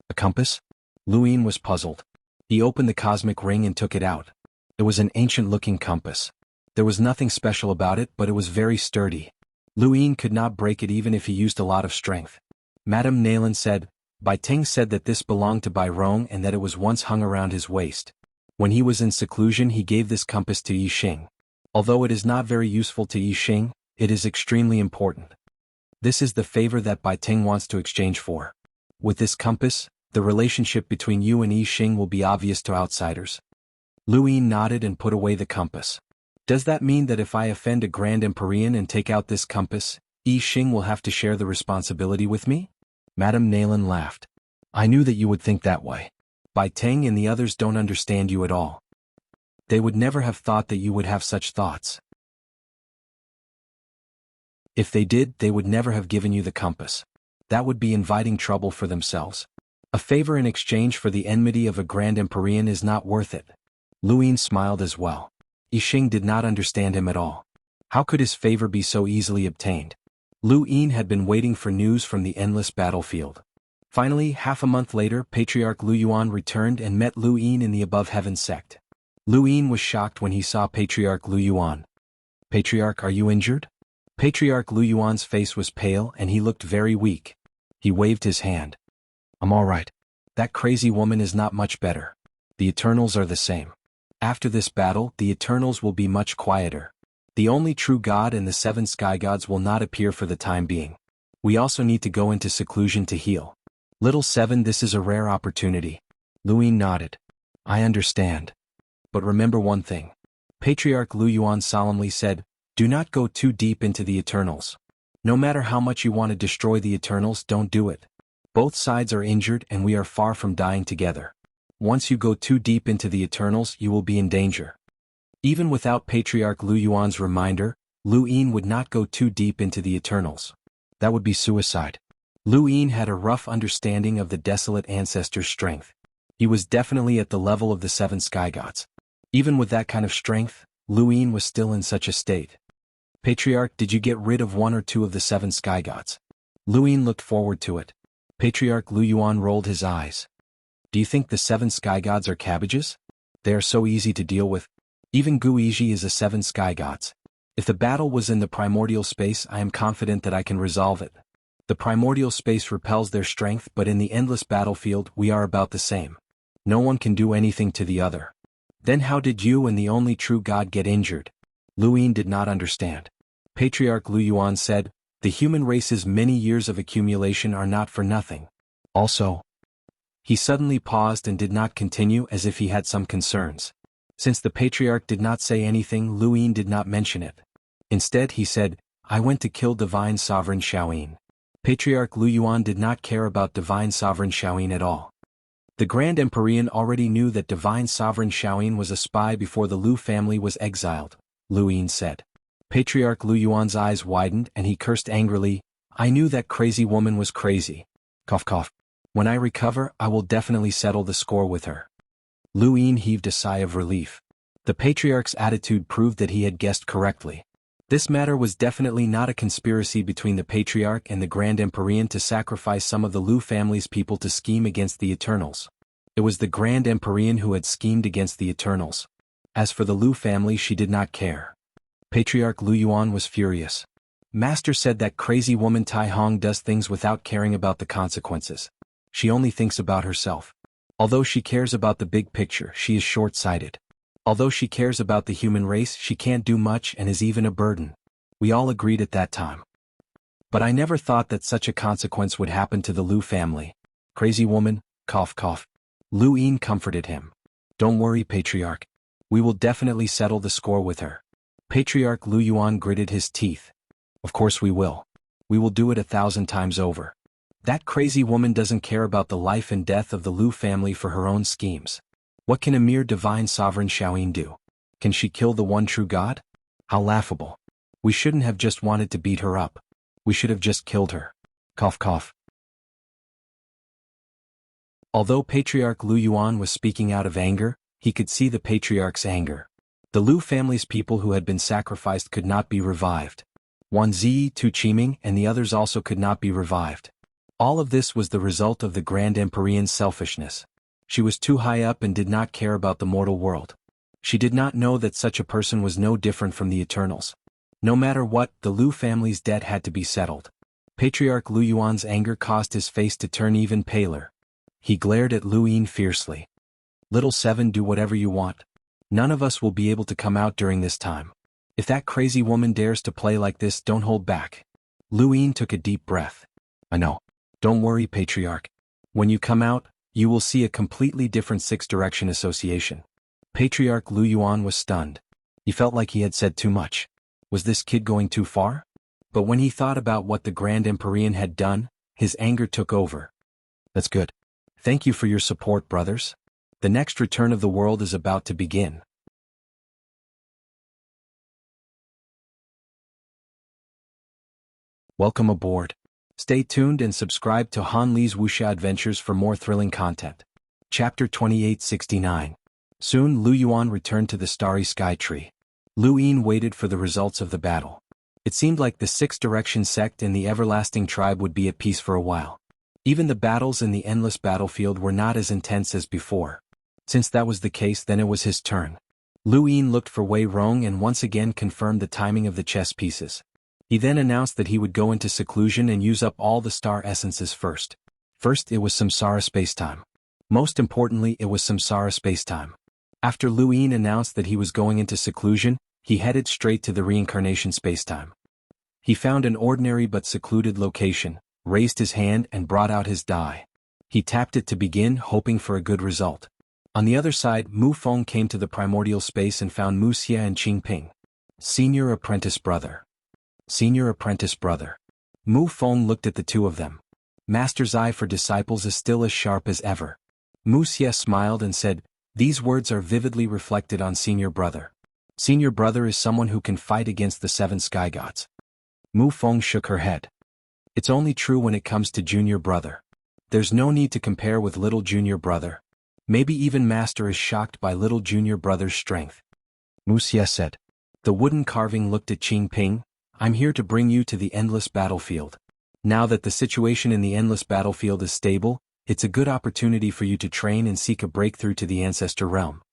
A: A compass? Luine was puzzled. He opened the cosmic ring and took it out. It was an ancient-looking compass. There was nothing special about it, but it was very sturdy. Luine could not break it even if he used a lot of strength. Madame Nayland said, Bai Ting said that this belonged to Bai Rong and that it was once hung around his waist. When he was in seclusion he gave this compass to Yi Xing. Although it is not very useful to Yi Xing, it is extremely important. This is the favor that Bai Ting wants to exchange for. With this compass, the relationship between you and Yi Xing will be obvious to outsiders. Luine nodded and put away the compass. Does that mean that if I offend a Grand Empyrean and take out this compass, Yi Xing will have to share the responsibility with me? Madame Nayland laughed. I knew that you would think that way. Bai Ting and the others don't understand you at all. They would never have thought that you would have such thoughts. If they did, they would never have given you the compass. That would be inviting trouble for themselves. A favor in exchange for the enmity of a Grand Empyrean is not worth it. Luine smiled as well. Yi Xing did not understand him at all. How could his favor be so easily obtained? Luine had been waiting for news from the endless battlefield. Finally, half a month later, Patriarch Lu Yuan returned and met Luine in the Above Heaven sect. Luine was shocked when he saw Patriarch Lu Yuan. Patriarch, are you injured? Patriarch Lu Yuan's face was pale and he looked very weak. He waved his hand. I'm all right. That crazy woman is not much better. The Eternals are the same. After this battle, the Eternals will be much quieter. The only true God and the 7 sky gods will not appear for the time being. We also need to go into seclusion to heal. Little 7, this is a rare opportunity. Luine nodded. I understand. But remember one thing. Patriarch Lu Yuan solemnly said, do not go too deep into the Eternals. No matter how much you want to destroy the Eternals, don't do it. Both sides are injured and we are far from dying together. Once you go too deep into the Eternals, you will be in danger. Even without Patriarch Lu Yuan's reminder, Luine would not go too deep into the Eternals. That would be suicide. Luine had a rough understanding of the desolate ancestor's strength. He was definitely at the level of the 7 sky gods. Even with that kind of strength, Luine was still in such a state. Patriarch, did you get rid of 1 or 2 of the 7 sky gods? Luine looked forward to it. Patriarch Lu Yuan rolled his eyes. Do you think the 7 sky gods are cabbages? They are so easy to deal with. Even Guiji is a 7 sky gods. If the battle was in the primordial space, I am confident that I can resolve it. The primordial space repels their strength, but in the endless battlefield we are about the same. No one can do anything to the other. Then how did you and the only true God get injured? Luine did not understand. Patriarch Lu Yuan said, the human race's many years of accumulation are not for nothing. Also, he suddenly paused and did not continue as if he had some concerns. Since the Patriarch did not say anything, Luine did not mention it. Instead he said, I went to kill Divine Sovereign Shaoyin. Patriarch Lu Yuan did not care about Divine Sovereign Shaoyin at all. The Grand Empyrean already knew that Divine Sovereign Shaoyin was a spy before the Lu family was exiled, Luine said. Patriarch Lu Yuan's eyes widened and he cursed angrily, I knew that crazy woman was crazy. Cough cough. When I recover, I will definitely settle the score with her. Luine heaved a sigh of relief. The Patriarch's attitude proved that he had guessed correctly. This matter was definitely not a conspiracy between the Patriarch and the Grand Empyrean to sacrifice some of the Lu family's people to scheme against the Eternals. It was the Grand Empyrean who had schemed against the Eternals. As for the Lu family, she did not care. Patriarch Lu Yuan was furious. Master said that crazy woman Tai Hong does things without caring about the consequences. She only thinks about herself. Although she cares about the big picture, she is short-sighted. Although she cares about the human race, she can't do much and is even a burden. We all agreed at that time. But I never thought that such a consequence would happen to the Lu family. Crazy woman, cough cough. Lu Yin comforted him. Don't worry, Patriarch. We will definitely settle the score with her. Patriarch Lu Yuan gritted his teeth. Of course we will. We will do it 1,000 times over. That crazy woman doesn't care about the life and death of the Lu family for her own schemes. What can a mere divine sovereign Shaoyin do? Can she kill the one true God? How laughable. We shouldn't have just wanted to beat her up. We should have just killed her. Cough cough. Although Patriarch Lu Yuan was speaking out of anger, he could see the Patriarch's anger. The Lu family's people who had been sacrificed could not be revived. One Ziyi, Tu Qiming, and the others also could not be revived. All of this was the result of the Grand Empyrean's selfishness. She was too high up and did not care about the mortal world. She did not know that such a person was no different from the Eternals. No matter what, the Lu family's debt had to be settled. Patriarch Lu Yuan's anger caused his face to turn even paler. He glared at Lu Yin fiercely. Little Seven, do whatever you want. None of us will be able to come out during this time. If that crazy woman dares to play like this, don't hold back. Lu Yin took a deep breath. I know. Don't worry, Patriarch. When you come out, you will see a completely different six-direction association. Patriarch Lu Yuan was stunned. He felt like he had said too much. Was this kid going too far? But when he thought about what the Grand Empyrean had done, his anger took over. That's good. Thank you for your support, brothers. The next return of the world is about to begin. Welcome aboard. Stay tuned and subscribe to Han Li's Wuxia Adventures for more thrilling content. Chapter 2869. Soon Lu Yuan returned to the starry sky tree. Lu Yin waited for the results of the battle. It seemed like the Six-Direction sect and the Everlasting Tribe would be at peace for a while. Even the battles in the endless battlefield were not as intense as before. Since that was the case, then it was his turn. Lu Yin looked for Wei Rong and once again confirmed the timing of the chess pieces. He then announced that he would go into seclusion and use up all the star essences first. First, it was Samsara spacetime. Most importantly, it was Samsara spacetime. After Lu Yin announced that he was going into seclusion, he headed straight to the reincarnation spacetime. He found an ordinary but secluded location, raised his hand and brought out his die. He tapped it to begin, hoping for a good result. On the other side, Mu Feng came to the primordial space and found Mu Xie and Qing Ping. Senior apprentice brother. Senior apprentice brother. Mu Feng looked at the two of them. Master's eye for disciples is still as sharp as ever. Mu Xie smiled and said, these words are vividly reflected on senior brother. Senior brother is someone who can fight against the 7 sky gods. Mu Feng shook her head. It's only true when it comes to junior brother. There's no need to compare with little junior brother. Maybe even Master is shocked by little junior brother's strength. Mu Xie said. The wooden carving looked at Qing Ping. I'm here to bring you to the endless battlefield. Now that the situation in the endless battlefield is stable, it's a good opportunity for you to train and seek a breakthrough to the ancestor realm.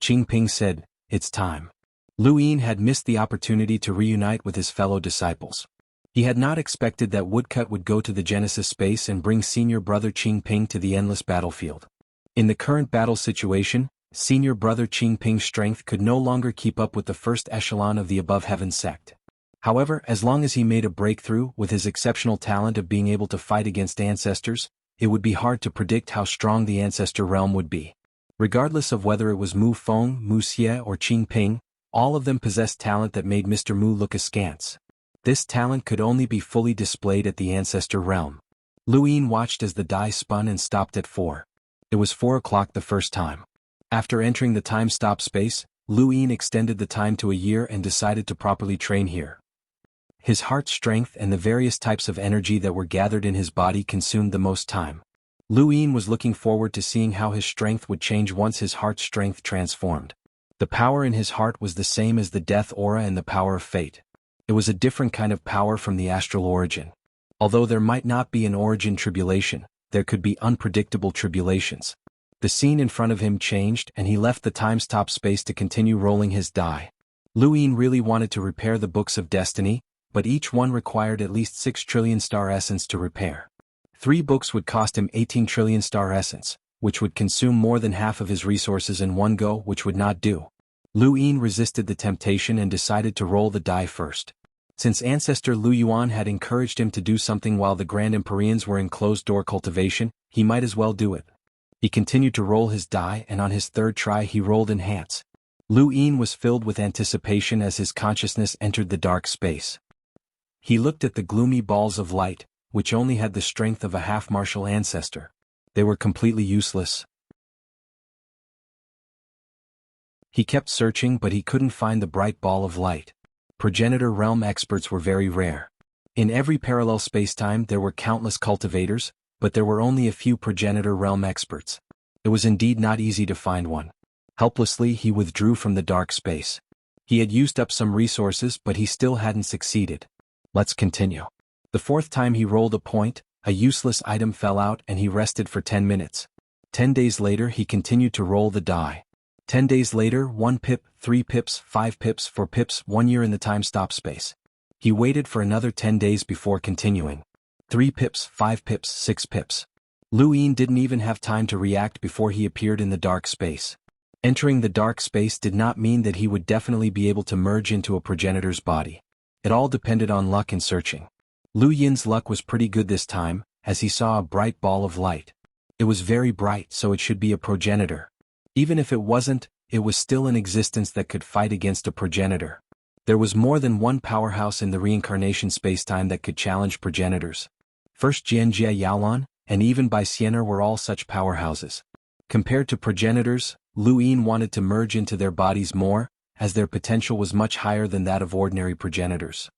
A: Qing Ping said, it's time. Lu Yin had missed the opportunity to reunite with his fellow disciples. He had not expected that Woodcut would go to the Genesis space and bring senior brother Qing Ping to the endless battlefield. In the current battle situation, senior brother Qing Ping's strength could no longer keep up with the first echelon of the above heaven sect. However, as long as he made a breakthrough with his exceptional talent of being able to fight against ancestors, it would be hard to predict how strong the ancestor realm would be. Regardless of whether it was Mu Feng, Mu Xie or Qing Ping, all of them possessed talent that made Mr. Mu look askance. This talent could only be fully displayed at the ancestor realm. Lu Yin watched as the die spun and stopped at 4. It was 4 o'clock the first time. After entering the time-stop space, Lu Yin extended the time to a year and decided to properly train here. His heart strength and the various types of energy that were gathered in his body consumed the most time. Lu Yin was looking forward to seeing how his strength would change once his heart strength transformed. The power in his heart was the same as the death aura and the power of fate. It was a different kind of power from the astral origin. Although there might not be an origin tribulation, there could be unpredictable tribulations. The scene in front of him changed and he left the time-stop space to continue rolling his die. Lu Yin really wanted to repair the Books of Destiny, but each one required at least 6 trillion star essence to repair. 3 books would cost him 18 trillion star essence, which would consume more than half of his resources in one go, which would not do. Lu Yin resisted the temptation and decided to roll the die first. Since ancestor Lu Yuan had encouraged him to do something while the Grand Empyreans were in closed-door cultivation, he might as well do it. He continued to roll his die and on his third try he rolled enhance. Lu Yin was filled with anticipation as his consciousness entered the dark space. He looked at the gloomy balls of light, which only had the strength of a half-martial ancestor. They were completely useless. He kept searching but he couldn't find the bright ball of light. Progenitor realm experts were very rare. In every parallel spacetime there were countless cultivators, but there were only a few progenitor realm experts. It was indeed not easy to find one. Helplessly he withdrew from the dark space. He had used up some resources but he still hadn't succeeded. Let's continue. The fourth time he rolled a point, a useless item fell out and he rested for 10 minutes. 10 days later he continued to roll the die. 10 days later, 1 pip, 3 pips, 5 pips, 4 pips, 1 year in the time-stop space. He waited for another 10 days before continuing. 3 pips, 5 pips, 6 pips. Lu Yin didn't even have time to react before he appeared in the dark space. Entering the dark space did not mean that he would definitely be able to merge into a progenitor's body. It all depended on luck in searching. Lu Yin's luck was pretty good this time, as he saw a bright ball of light. It was very bright, so it should be a progenitor. Even if it wasn't, it was still in existence that could fight against a progenitor. There was more than one powerhouse in the reincarnation spacetime that could challenge progenitors. First Jianjia Yaolan, and even Bai Xiener were all such powerhouses. Compared to progenitors, Lu Yin wanted to merge into their bodies more, as their potential was much higher than that of ordinary progenitors.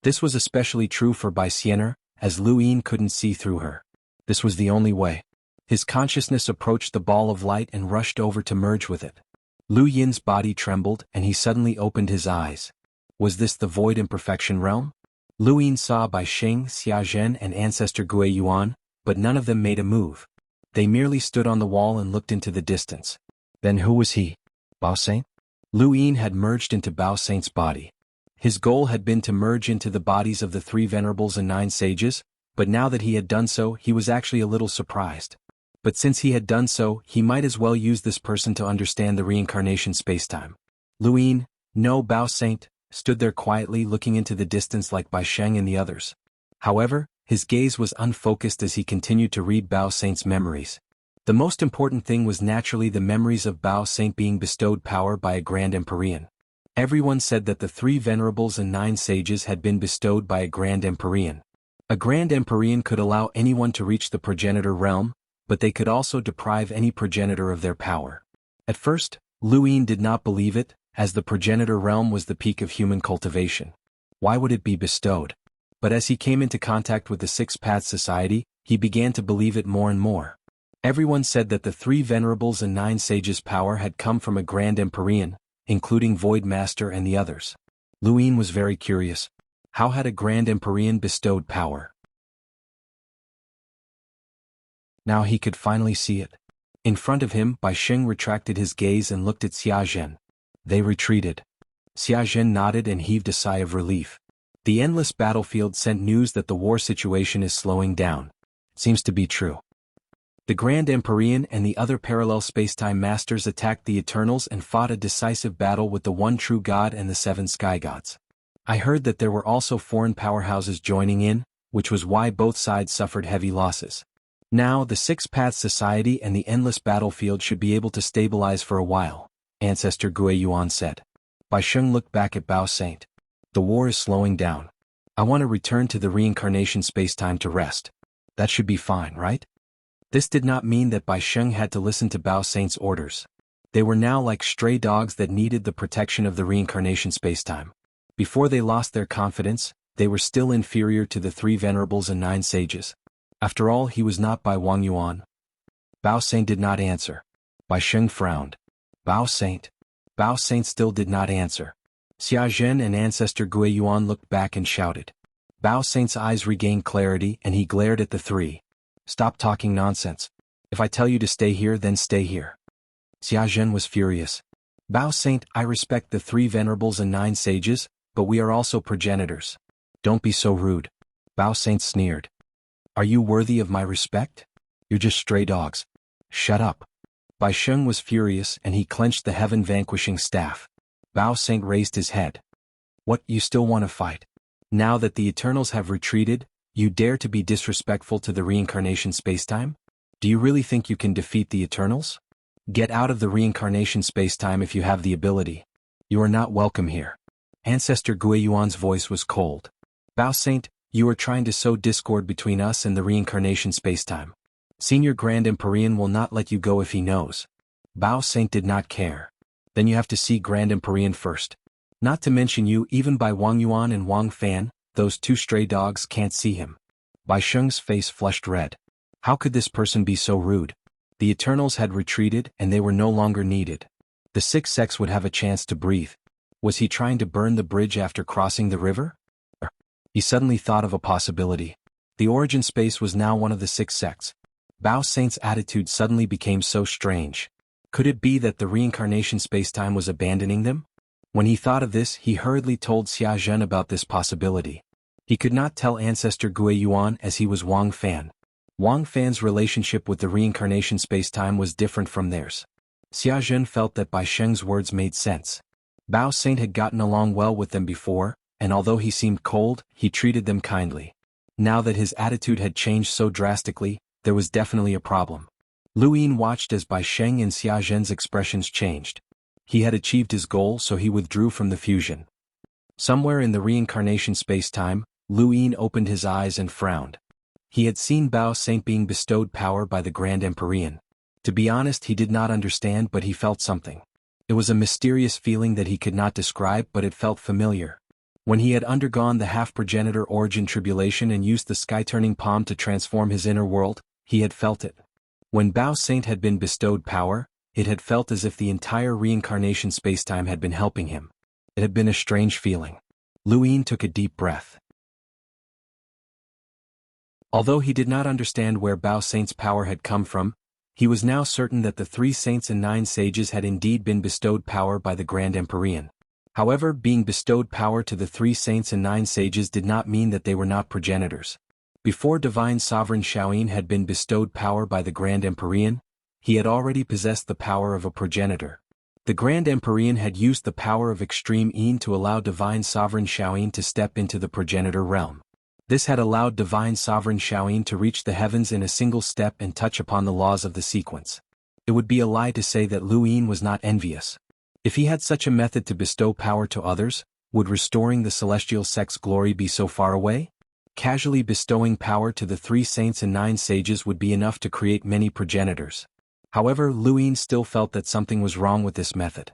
A: This was especially true for Bai Xiener, as Lu Yin couldn't see through her. This was the only way. His consciousness approached the ball of light and rushed over to merge with it. Lu Yin's body trembled and he suddenly opened his eyes. Was this the void imperfection realm? Lu Yin saw Bai Sheng, Xia Zhen and ancestor Gui Yuan, but none of them made a move. They merely stood on the wall and looked into the distance. Then who was he? Bao Saint? Lu Yin had merged into Bao Saint's body. His goal had been to merge into the bodies of the 3 venerables and 9 sages, but now that he had done so he was actually a little surprised. But since he had done so, he might as well use this person to understand the reincarnation spacetime. Lu Yin, no Bao Saint, stood there quietly looking into the distance like Bai Sheng and the others. However, his gaze was unfocused as he continued to read Bao Saint's memories. The most important thing was naturally the memories of Bao Saint being bestowed power by a Grand Empyrean. Everyone said that the 3 venerables and 9 sages had been bestowed by a Grand Empyrean. A Grand Empyrean could allow anyone to reach the progenitor realm, but they could also deprive any progenitor of their power. At first, Lu Yin did not believe it, as the progenitor realm was the peak of human cultivation. Why would it be bestowed? But as he came into contact with the 6 Paths Society, he began to believe it more and more. Everyone said that the 3 venerables and 9 sages' power had come from a Grand Empyrean, including Void Master and the others. Lu Yin was very curious. How had a Grand Empyrean bestowed power? Now he could finally see it. In front of him, Bai Sheng retracted his gaze and looked at Xia Zhen. They retreated. Xia Zhen nodded and heaved a sigh of relief. The endless battlefield sent news that the war situation is slowing down. Seems to be true. The Grand Empyrean and the other parallel spacetime masters attacked the Eternals and fought a decisive battle with the one true God and the 7 sky gods. I heard that there were also foreign powerhouses joining in, which was why both sides suffered heavy losses. Now, the 6 Paths Society and the endless battlefield should be able to stabilize for a while, Ancestor Gui Yuan said. Bai Sheng looked back at Bao Saint. The war is slowing down. I want to return to the reincarnation spacetime to rest. That should be fine, right? This did not mean that Bai Sheng had to listen to Bao Saint's orders. They were now like stray dogs that needed the protection of the reincarnation spacetime. Before they lost their confidence, they were still inferior to the 3 venerables and 9 sages. After all, he was not Bai Wang Yuan. Bao Saint did not answer. Bai Sheng frowned. Bao Saint still did not answer. Xia Zhen and Ancestor Gui Yuan looked back and shouted. Bao Saint's eyes regained clarity and he glared at the three. Stop talking nonsense. If I tell you to stay here, then stay here. Xia Zhen was furious. Bao Saint, I respect the 3 venerables and 9 sages, but we are also progenitors. Don't be so rude. Bao Saint sneered. Are you worthy of my respect? You're just stray dogs. Shut up. Bai Sheng was furious and he clenched the heaven-vanquishing staff. Bao Saint raised his head. What, you still want to fight? Now that the Eternals have retreated, you dare to be disrespectful to the reincarnation spacetime? Do you really think you can defeat the Eternals? Get out of the reincarnation spacetime if you have the ability. You are not welcome here. Ancestor Gui Yuan's voice was cold. Bao Saint, you are trying to sow discord between us and the reincarnation spacetime. Senior Grand Empyrean will not let you go if he knows. Bao Saint did not care. Then you have to see Grand Empyrean first. Not to mention you, even by Wang Yuan and Wang Fan, those 2 stray dogs can't see him. Bai Sheng's face flushed red. How could this person be so rude? The Eternals had retreated and they were no longer needed. The 6 sects would have a chance to breathe. Was he trying to burn the bridge after crossing the river? He suddenly thought of a possibility. The origin space was now one of the 6 sects. Bao Saint's attitude suddenly became so strange. Could it be that the reincarnation spacetime was abandoning them? When he thought of this, he hurriedly told Xia Zhen about this possibility. He could not tell Ancestor Gui Yuan as he was Wang Fan. Wang Fan's relationship with the reincarnation spacetime was different from theirs. Xia Zhen felt that Bai Sheng's words made sense. Bao Saint had gotten along well with them before, and although he seemed cold, he treated them kindly. Now that his attitude had changed so drastically, there was definitely a problem. Lu Yin watched as Bai Sheng and Xia Zhen's expressions changed. He had achieved his goal, so he withdrew from the fusion. Somewhere in the reincarnation space-time, Lu Yin opened his eyes and frowned. He had seen Bao Saint being bestowed power by the Grand Empyrean. To be honest, he did not understand, but he felt something. It was a mysterious feeling that he could not describe, but it felt familiar. When he had undergone the half-progenitor origin tribulation and used the sky-turning palm to transform his inner world, he had felt it. When Bao Saint had been bestowed power, it had felt as if the entire reincarnation spacetime had been helping him. It had been a strange feeling. Lu Yin took a deep breath. Although he did not understand where Bao Saint's power had come from, he was now certain that the 3 saints and 9 sages had indeed been bestowed power by the Grand Empyrean. However, being bestowed power to the 3 saints and 9 sages did not mean that they were not progenitors. Before Divine Sovereign Shaoyin had been bestowed power by the Grand Empyrean, he had already possessed the power of a progenitor. The Grand Empyrean had used the power of Extreme Yin to allow Divine Sovereign Shaoyin to step into the progenitor realm. This had allowed Divine Sovereign Shaoyin to reach the heavens in a single step and touch upon the laws of the sequence. It would be a lie to say that Lu Yin was not envious. If he had such a method to bestow power to others, would restoring the celestial sect's glory be so far away? Casually bestowing power to the 3 saints and 9 sages would be enough to create many progenitors. However, Lu Yin still felt that something was wrong with this method.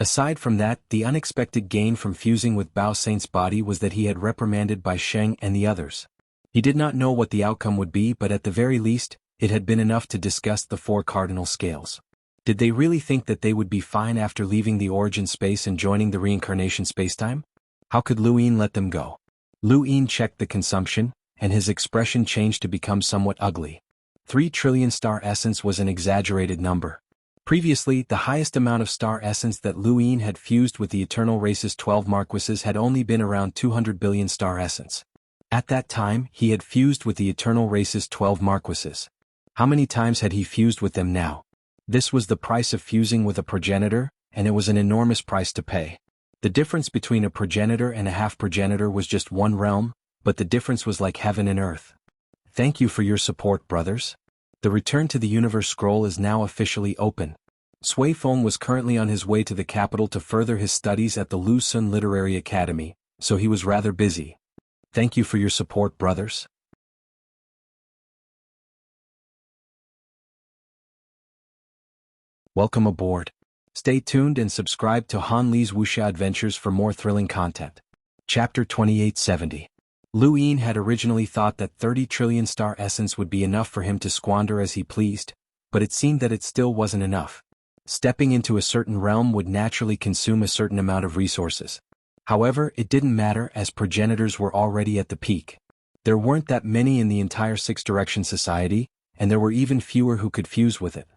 A: Aside from that, the unexpected gain from fusing with Bao Saint's body was that he had reprimanded Bai Sheng and the others. He did not know what the outcome would be, but at the very least, it had been enough to discuss the 4 cardinal scales. Did they really think that they would be fine after leaving the origin space and joining the reincarnation spacetime? How could Lu Yin let them go? Lu Yin checked the consumption, and his expression changed to become somewhat ugly. 3 trillion star essence was an exaggerated number. Previously, the highest amount of star essence that Lu Yin had fused with the Eternal Race's 12 Marquises had only been around 200 billion star essence. At that time, he had fused with the Eternal Race's 12 Marquises. How many times had he fused with them now? This was the price of fusing with a progenitor, and it was an enormous price to pay. The difference between a progenitor and a half-progenitor was just 1 realm, but the difference was like heaven and earth. Thank you for your support, brothers. The Return to the Universe scroll is now officially open. Sui Feng was currently on his way to the capital to further his studies at the Lu Sun Literary Academy, so he was rather busy. Thank you for your support, brothers. Welcome aboard. Stay tuned and subscribe to Han Li's Wuxia Adventures for more thrilling content. Chapter 2870. Lu Yin had originally thought that 30 trillion star essence would be enough for him to squander as he pleased, but it seemed that it still wasn't enough. Stepping into a certain realm would naturally consume a certain amount of resources. However, it didn't matter as progenitors were already at the peak. There weren't that many in the entire Six-Direction Society, and there were even fewer who could fuse with it.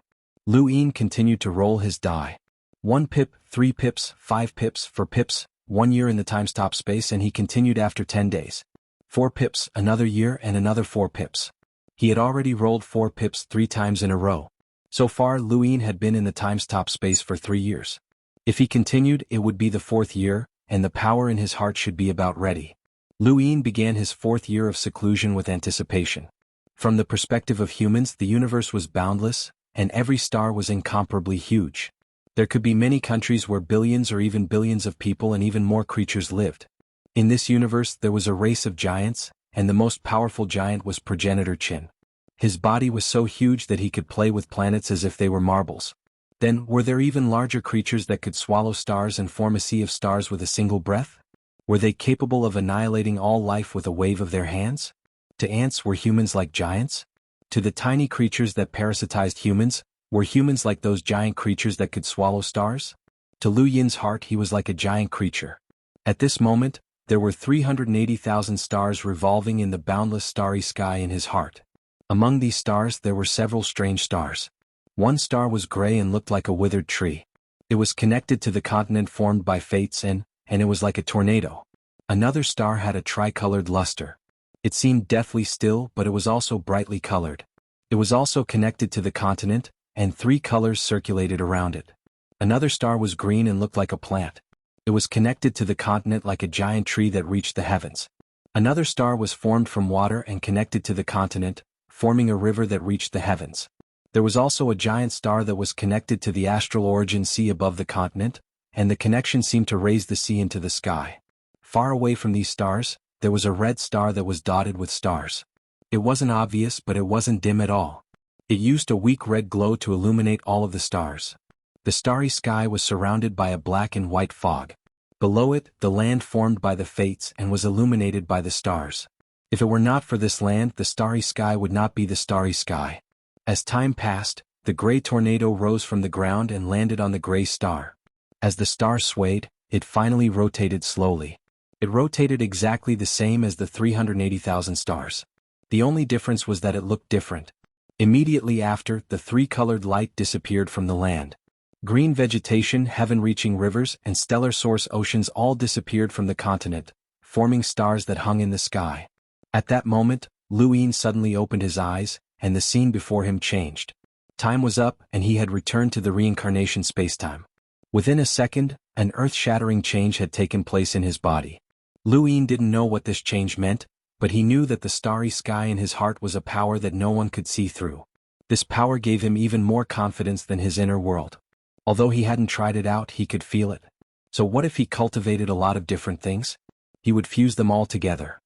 A: Lu Yin continued to roll his die. 1 pip, 3 pips, 5 pips, 4 pips, 1 year in the time-stop space, and he continued after 10 days. 4 pips, another year, and another 4 pips. He had already rolled 4 pips 3 times in a row. So far, Lu Yin had been in the time-stop space for 3 years. If he continued, it would be the 4th year, and the power in his heart should be about ready. Lu Yin began his 4th year of seclusion with anticipation. From the perspective of humans, the universe was boundless, and every star was incomparably huge. There could be many countries where billions or even billions of people and even more creatures lived. In this universe there was a race of giants, and the most powerful giant was Progenitor Qin. His body was so huge that he could play with planets as if they were marbles. Then, were there even larger creatures that could swallow stars and form a sea of stars with a single breath? Were they capable of annihilating all life with a wave of their hands? To ants, were humans like giants? To the tiny creatures that parasitized humans, were humans like those giant creatures that could swallow stars? To Lu Yin's heart, he was like a giant creature. At this moment, there were 380,000 stars revolving in the boundless starry sky in his heart. Among these stars there were several strange stars. One star was gray and looked like a withered tree. It was connected to the continent formed by fates and it was like a tornado. Another star had a tricolored luster. It seemed deathly still, but it was also brightly colored. It was also connected to the continent, and 3 colors circulated around it. Another star was green and looked like a plant. It was connected to the continent like a giant tree that reached the heavens. Another star was formed from water and connected to the continent, forming a river that reached the heavens. There was also a giant star that was connected to the astral origin sea above the continent, and the connection seemed to raise the sea into the sky. Far away from these stars, there was a red star that was dotted with stars. It wasn't obvious, but it wasn't dim at all. It used a weak red glow to illuminate all of the stars. The starry sky was surrounded by a black and white fog. Below it, the land formed by the fates and was illuminated by the stars. If it were not for this land, the starry sky would not be the starry sky. As time passed, the gray tornado rose from the ground and landed on the gray star. As the star swayed, it finally rotated slowly. It rotated exactly the same as the 380,000 stars. The only difference was that it looked different. Immediately after, the 3-colored light disappeared from the land. Green vegetation, heaven-reaching rivers, and stellar source oceans all disappeared from the continent, forming stars that hung in the sky. At that moment, Lu Yin suddenly opened his eyes, and the scene before him changed. Time was up, and he had returned to the reincarnation spacetime. Within a second, an earth-shattering change had taken place in his body. Lu Yin didn't know what this change meant, but he knew that the starry sky in his heart was a power that no one could see through. This power gave him even more confidence than his inner world. Although he hadn't tried it out, he could feel it. So what if he cultivated a lot of different things? He would fuse them all together.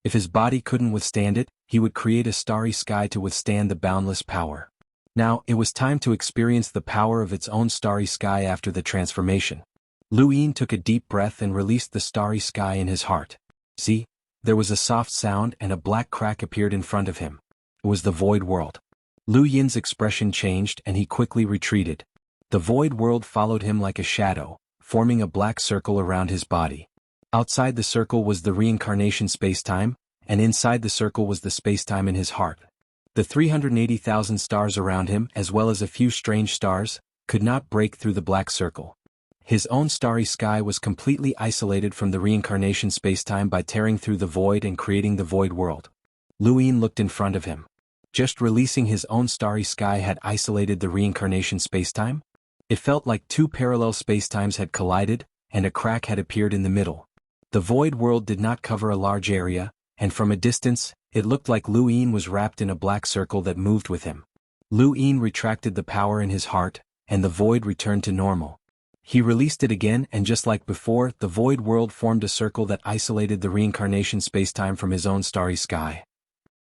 A: If his body couldn't withstand it, he would create a starry sky to withstand the boundless power. Now, it was time to experience the power of its own starry sky after the transformation. Lu Yin took a deep breath and released the starry sky in his heart. See? There was a soft sound and a black crack appeared in front of him. It was the void world. Lu Yin's expression changed and he quickly retreated. The void world followed him like a shadow, forming a black circle around his body. Outside the circle was the reincarnation spacetime, and inside the circle was the spacetime in his heart. The 380,000 stars around him, as well as a few strange stars, could not break through the black circle. His own starry sky was completely isolated from the reincarnation spacetime by tearing through the void and creating the void world. Lu Yin looked in front of him. Just releasing his own starry sky had isolated the reincarnation spacetime? It felt like 2 parallel spacetimes had collided, and a crack had appeared in the middle. The void world did not cover a large area, and from a distance, it looked like Lu Yin was wrapped in a black circle that moved with him. Lu Yin retracted the power in his heart, and the void returned to normal. He released it again, and just like before, the void world formed a circle that isolated the reincarnation spacetime from his own starry sky.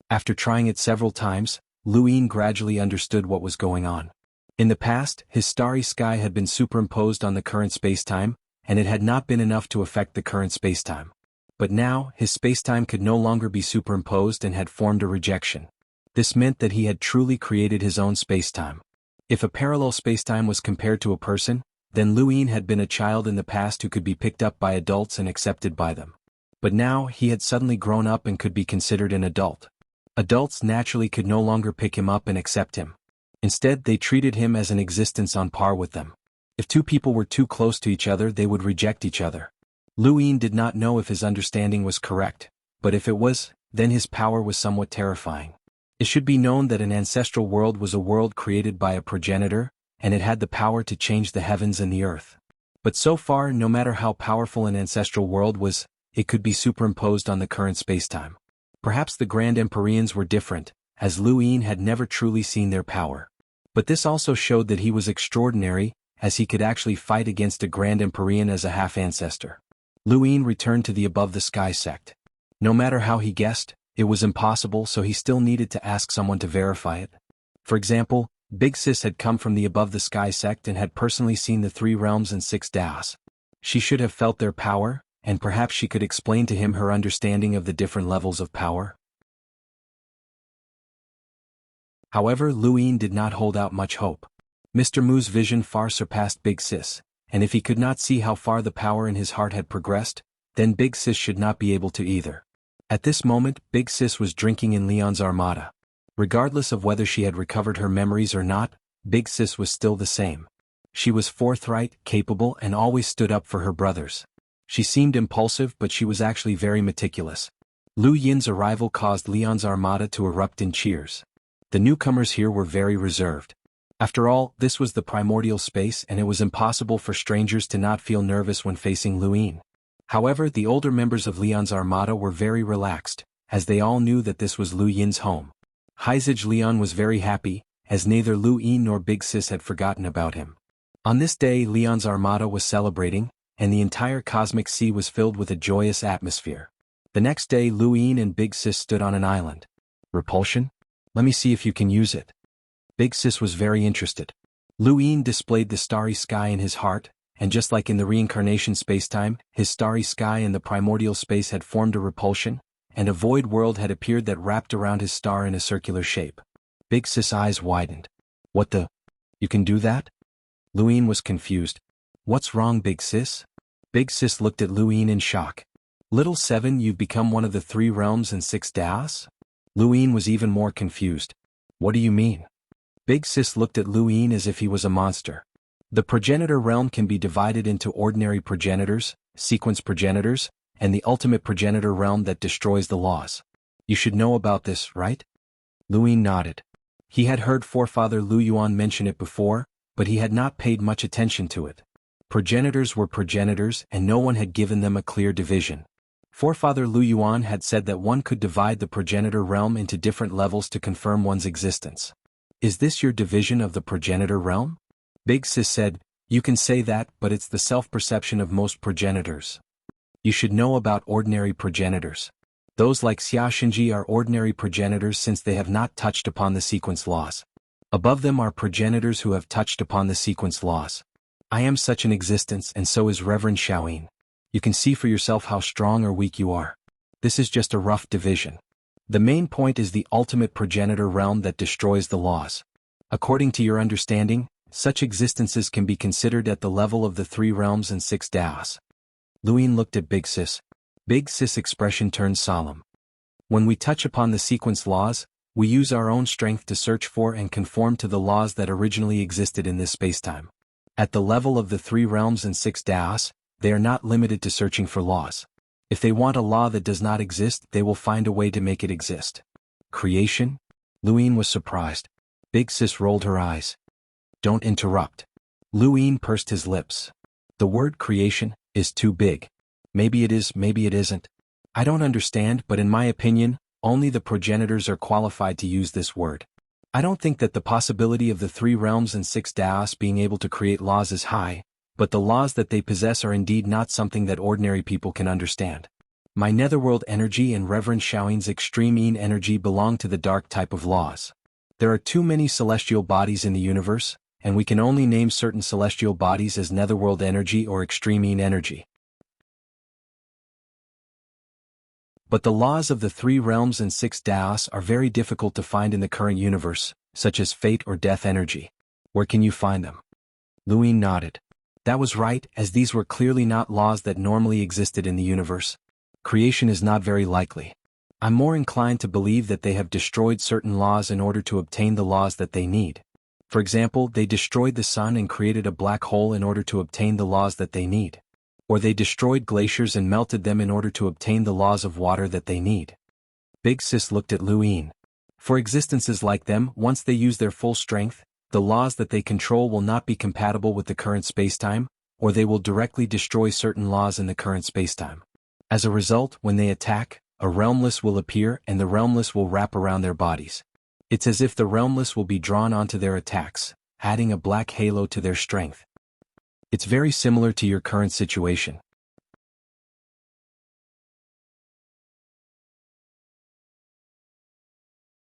A: After trying it several times, Lu Yin gradually understood what was going on. In the past, his starry sky had been superimposed on the current spacetime, and it had not been enough to affect the current spacetime. But now, his spacetime could no longer be superimposed and had formed a rejection. This meant that he had truly created his own spacetime. If a parallel spacetime was compared to a person, Then Luin had been a child in the past who could be picked up by adults and accepted by them. But now he had suddenly grown up and could be considered an adult. Adults naturally could no longer pick him up and accept him. Instead, they treated him as an existence on par with them. If two people were too close to each other, they would reject each other. Luin did not know if his understanding was correct, but if it was, then his power was somewhat terrifying. It should be known that an ancestral world was a world created by a progenitor, and it had the power to change the heavens and the earth. But so far, no matter how powerful an ancestral world was, it could be superimposed on the current spacetime. Perhaps the Grand Empyreans were different, as Luin had never truly seen their power. But this also showed that he was extraordinary, as he could actually fight against a Grand Empyrean as a half-ancestor. Luin returned to the above-the-sky sect. No matter how he guessed, it was impossible, so he still needed to ask someone to verify it. For example, Big Sis had come from the above-the-sky sect and had personally seen the 3 realms and 6 daos. She should have felt their power, and perhaps she could explain to him her understanding of the different levels of power. However, Luin did not hold out much hope. Mr. Mu's vision far surpassed Big Sis, and if he could not see how far the power in his heart had progressed, then Big Sis should not be able to either. At this moment, Big Sis was drinking in Leon's armada. Regardless of whether she had recovered her memories or not, Big Sis was still the same. She was forthright, capable, and always stood up for her brothers. She seemed impulsive, but she was actually very meticulous. Lu Yin's arrival caused Leon's armada to erupt in cheers. The newcomers here were very reserved. After all, this was the primordial space and it was impossible for strangers to not feel nervous when facing Luin. However, the older members of Leon's armada were very relaxed, as they all knew that this was Lu Yin's home. Heizage Leon was very happy, as neither Luin nor Big Sis had forgotten about him. On this day, Leon's armada was celebrating, and the entire cosmic sea was filled with a joyous atmosphere. The next day, Luin and Big Sis stood on an island. Repulsion? Let me see if you can use it. Big Sis was very interested. Luin displayed the starry sky in his heart, and just like in the reincarnation spacetime, his starry sky and the primordial space had formed a repulsion, and a void world had appeared that wrapped around his star in a circular shape. Big Sis' eyes widened. What the? You can do that? Luin was confused. What's wrong, Big Sis? Big Sis looked at Luin in shock. Little 7, you've become one of the 3 realms and 6 daos? Luin was even more confused. What do you mean? Big Sis looked at Luin as if he was a monster. The progenitor realm can be divided into ordinary progenitors, sequence progenitors, and the ultimate progenitor realm that destroys the laws. You should know about this, right? Luin nodded. He had heard forefather Lu Yuan mention it before, but he had not paid much attention to it. Progenitors were progenitors and no one had given them a clear division. Forefather Lu Yuan had said that one could divide the progenitor realm into different levels to confirm one's existence. Is this your division of the progenitor realm? Big Sis said, you can say that, but it's the self-perception of most progenitors. You should know about ordinary progenitors. Those like Xia Xinji are ordinary progenitors since they have not touched upon the sequence laws. Above them are progenitors who have touched upon the sequence laws. I am such an existence and so is Reverend Xiaoyin. You can see for yourself how strong or weak you are. This is just a rough division. The main point is the ultimate progenitor realm that destroys the laws. According to your understanding, such existences can be considered at the level of the 3 realms and 6 daos. Luin looked at Big Sis. Big Sis' expression turned solemn. When we touch upon the sequence laws, we use our own strength to search for and conform to the laws that originally existed in this spacetime. At the level of the 3 realms and 6 daos, they are not limited to searching for laws. If they want a law that does not exist, they will find a way to make it exist. Creation? Luin was surprised. Big Sis rolled her eyes. Don't interrupt. Luin pursed his lips. The word creation is too big. Maybe it is, maybe it isn't. I don't understand, but in my opinion, only the progenitors are qualified to use this word. I don't think that the possibility of the 3 realms and 6 daos being able to create laws is high, but the laws that they possess are indeed not something that ordinary people can understand. My netherworld energy and Reverend Xiaoyin's extreme yin energy belong to the dark type of laws. There are too many celestial bodies in the universe, and we can only name certain celestial bodies as netherworld energy or extreme yin energy. But the laws of the 3 realms and 6 daos are very difficult to find in the current universe, such as fate or death energy. Where can you find them? Luin nodded. That was right, as these were clearly not laws that normally existed in the universe. Creation is not very likely. I'm more inclined to believe that they have destroyed certain laws in order to obtain the laws that they need. For example, they destroyed the sun and created a black hole in order to obtain the laws that they need. Or they destroyed glaciers and melted them in order to obtain the laws of water that they need. Big Sis looked at Luin. For existences like them, once they use their full strength, the laws that they control will not be compatible with the current spacetime, or they will directly destroy certain laws in the current spacetime. As a result, when they attack, a realmless will appear and the realmless will wrap around their bodies. It's as if the realmless will be drawn onto their attacks, adding a black halo to their strength. It's very similar to your current situation.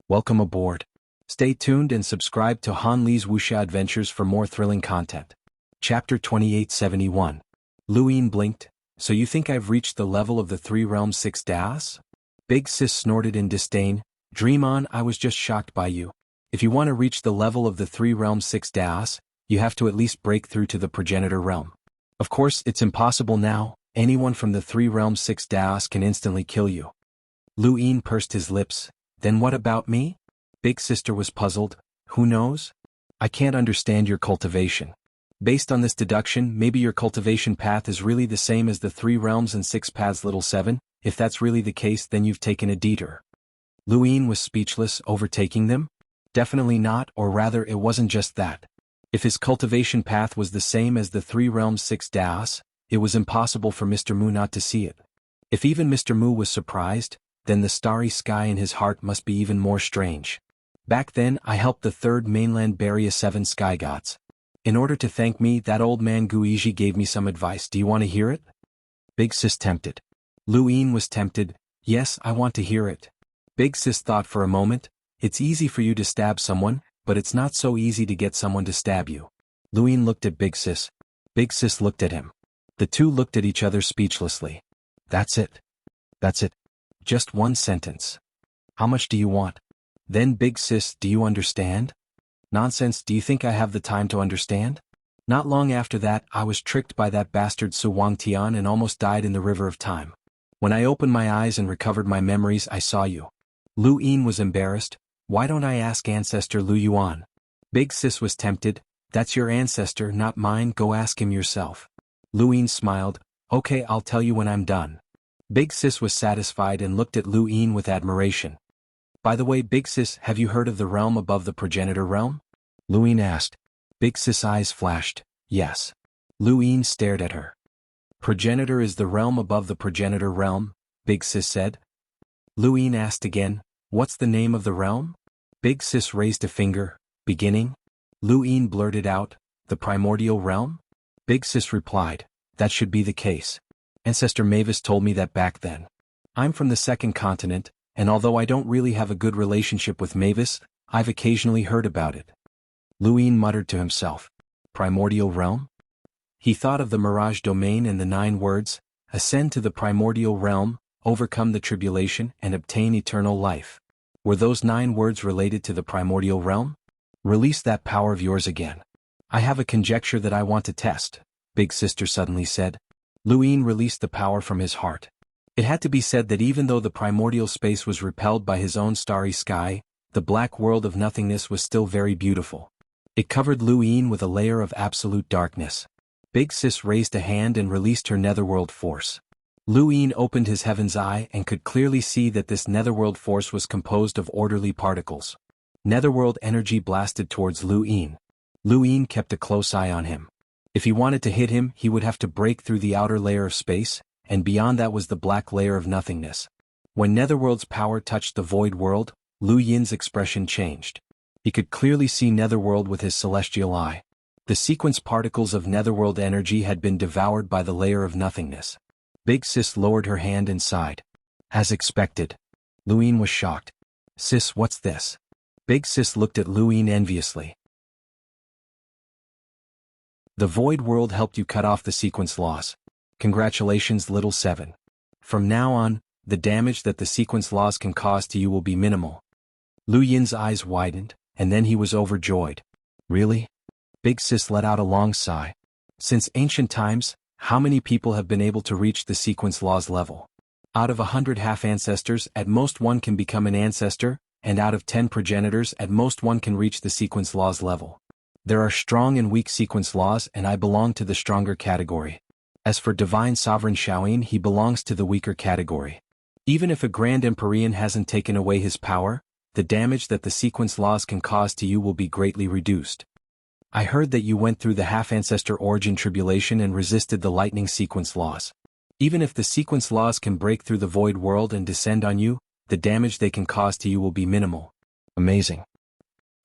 A: Welcome aboard. Stay tuned and subscribe to Han Li's Wuxia Adventures for more thrilling content. Chapter 2871. Luin blinked. So you think I've reached the level of the Three Realms 6 Das? Big Sis snorted in disdain. Dream on, I was just shocked by you. If you want to reach the level of the Three Realms 6 Das, you have to at least break through to the progenitor realm. Of course, it's impossible now. Anyone from the Three Realms 6 Das can instantly kill you. Luin pursed his lips. Then what about me? Big Sister was puzzled. Who knows? I can't understand your cultivation. Based on this deduction, maybe your cultivation path is really the same as the Three Realms and 6 Paths Little 7. If that's really the case, then you've taken a detour. Luin was speechless. Overtaking them? Definitely not, or rather it wasn't just that. If his cultivation path was the same as the Three Realms 6 Das, it was impossible for Mr. Mu not to see it. If even Mr. Mu was surprised, then the starry sky in his heart must be even more strange. Back then, I helped the third mainland Barrier 7 sky gods. In order to thank me, that old man Guiji gave me some advice. Do you want to hear it? Big Sis tempted. Luin was tempted. Yes, I want to hear it. Big Sis thought for a moment. It's easy for you to stab someone, but it's not so easy to get someone to stab you. Luin looked at Big Sis. Big Sis looked at him. The two looked at each other speechlessly. That's it. That's it. Just one sentence. How much do you want? Then Big Sis, do you understand? Nonsense, do you think I have the time to understand? Not long after that, I was tricked by that bastard Su Wangtian and almost died in the river of time. When I opened my eyes and recovered my memories, I saw you. Luin was embarrassed. Why don't I ask Ancestor Lu Yuan? Big Sis was tempted. That's your ancestor, not mine, go ask him yourself. Luin smiled. Okay, I'll tell you when I'm done. Big Sis was satisfied and looked at Luin with admiration. By the way, Big Sis, have you heard of the realm above the progenitor realm? Luin asked. Big Sis' eyes flashed. Yes. Luin stared at her. Progenitor is the realm above the progenitor realm, Big Sis said. Luin asked again, what's the name of the realm? Big Sis raised a finger. Beginning? Luin blurted out, the primordial realm? Big Sis replied, that should be the case. Ancestor Mavis told me that back then. I'm from the second continent, and although I don't really have a good relationship with Mavis, I've occasionally heard about it. Luin muttered to himself. Primordial realm? He thought of the Mirage Domain and the 9 words, ascend to the primordial realm, overcome the tribulation and obtain eternal life. Were those 9 words related to the primordial realm? Release that power of yours again. I have a conjecture that I want to test, Big Sister suddenly said. Luin released the power from his heart. It had to be said that even though the primordial space was repelled by his own starry sky, the black world of nothingness was still very beautiful. It covered Luin with a layer of absolute darkness. Big Sis raised a hand and released her netherworld force. Luin opened his heaven's eye and could clearly see that this netherworld force was composed of orderly particles. Netherworld energy blasted towards Luin. Luin kept a close eye on him. If he wanted to hit him, he would have to break through the outer layer of space, and beyond that was the black layer of nothingness. When Netherworld's power touched the void world, Lu Yin's expression changed. He could clearly see Netherworld with his celestial eye. The sequence particles of Netherworld energy had been devoured by the layer of nothingness. Big Sis lowered her hand and sighed. As expected. Luin was shocked. Sis, what's this? Big Sis looked at Luin enviously. The void world helped you cut off the sequence laws. Congratulations, little 7. From now on, the damage that the sequence laws can cause to you will be minimal. Lu Yin's eyes widened, and then he was overjoyed. Really? Big Sis let out a long sigh. Since ancient times, how many people have been able to reach the sequence laws level? Out of 100 half-ancestors, at most one can become an ancestor, and out of 10 progenitors, at most one can reach the sequence laws level. There are strong and weak sequence laws, and I belong to the stronger category. As for Divine Sovereign Shaoyin, he belongs to the weaker category. Even if a Grand Empyrean hasn't taken away his power, the damage that the sequence laws can cause to you will be greatly reduced. I heard that you went through the half-ancestor origin tribulation and resisted the lightning sequence laws. Even if the sequence laws can break through the void world and descend on you, the damage they can cause to you will be minimal. Amazing.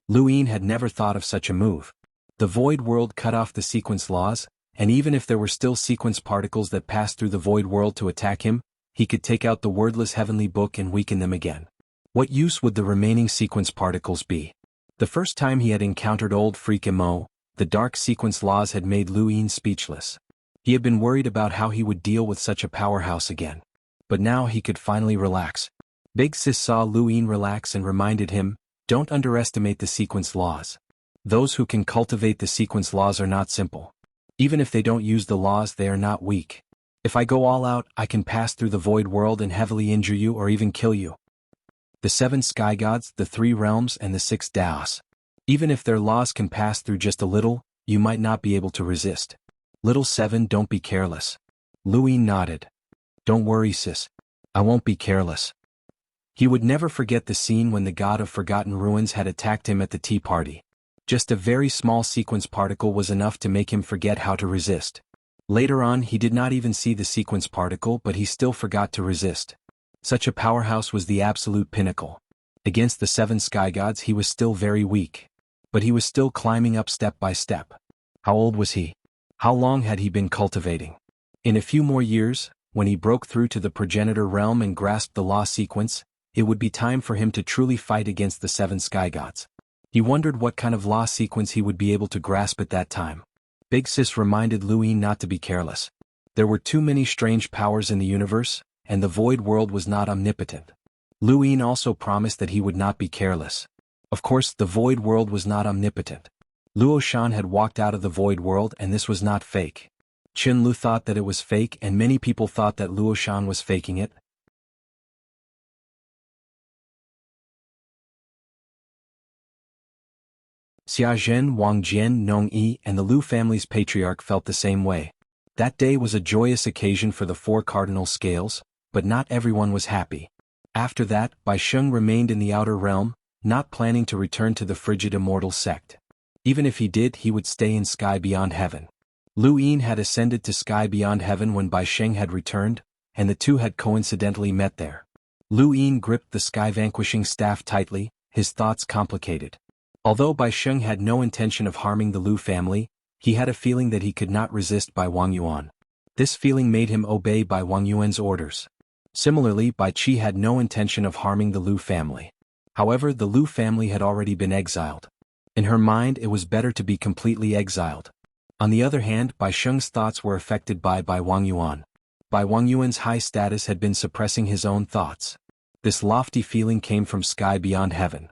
A: Lu Yin had never thought of such a move. The void world cut off the sequence laws, and even if there were still sequence particles that passed through the void world to attack him, he could take out the wordless heavenly book and weaken them again. What use would the remaining sequence particles be? The first time he had encountered old Freak Mo, the dark sequence laws had made Lu Yin speechless. He had been worried about how he would deal with such a powerhouse again. But now he could finally relax. Big Sis saw Lu Yin relax and reminded him, don't underestimate the sequence laws. Those who can cultivate the sequence laws are not simple. Even if they don't use the laws, they are not weak. If I go all out, I can pass through the void world and heavily injure you or even kill you. The 7 sky gods, the 3 realms, and the 6 Daos. Even if their laws can pass through just a little, you might not be able to resist. Little 7, don't be careless. Lu Yin nodded. Don't worry, sis. I won't be careless. He would never forget the scene when the god of Forgotten Ruins had attacked him at the tea party. Just a very small sequence particle was enough to make him forget how to resist. Later on, he did not even see the sequence particle, but he still forgot to resist. Such a powerhouse was the absolute pinnacle. Against the 7 sky gods, he was still very weak. But he was still climbing up step by step. How old was he? How long had he been cultivating? In a few more years, when he broke through to the progenitor realm and grasped the law sequence, it would be time for him to truly fight against the 7 sky gods. He wondered what kind of law sequence he would be able to grasp at that time. Big Sis reminded Lu Yin not to be careless. There were too many strange powers in the universe, and the void world was not omnipotent. Lu Yin also promised that he would not be careless. Of course, the void world was not omnipotent. Luo Shan had walked out of the void world, and this was not fake. Qin Lu thought that it was fake, and many people thought that Luo Shan was faking it. Xia Zhen, Wang Jian, Nong Yi, and the Lu family's patriarch felt the same way. That day was a joyous occasion for the 4 cardinal scales, but not everyone was happy. After that, Bai Sheng remained in the outer realm, not planning to return to the frigid immortal sect. Even if he did, he would stay in Sky Beyond Heaven. Lu Yin had ascended to Sky Beyond Heaven when Bai Sheng had returned, and the two had coincidentally met there. Lu Yin gripped the sky-vanquishing staff tightly, his thoughts complicated. Although Bai Sheng had no intention of harming the Lu family, he had a feeling that he could not resist Bai Wang Yuan. This feeling made him obey Bai Wang Yuan's orders. Similarly, Bai Qi had no intention of harming the Lu family. However, the Lu family had already been exiled. In her mind, it was better to be completely exiled. On the other hand, Bai Sheng's thoughts were affected by Bai Wang Yuan. Bai Wang Yuan's high status had been suppressing his own thoughts. This lofty feeling came from Sky Beyond Heaven.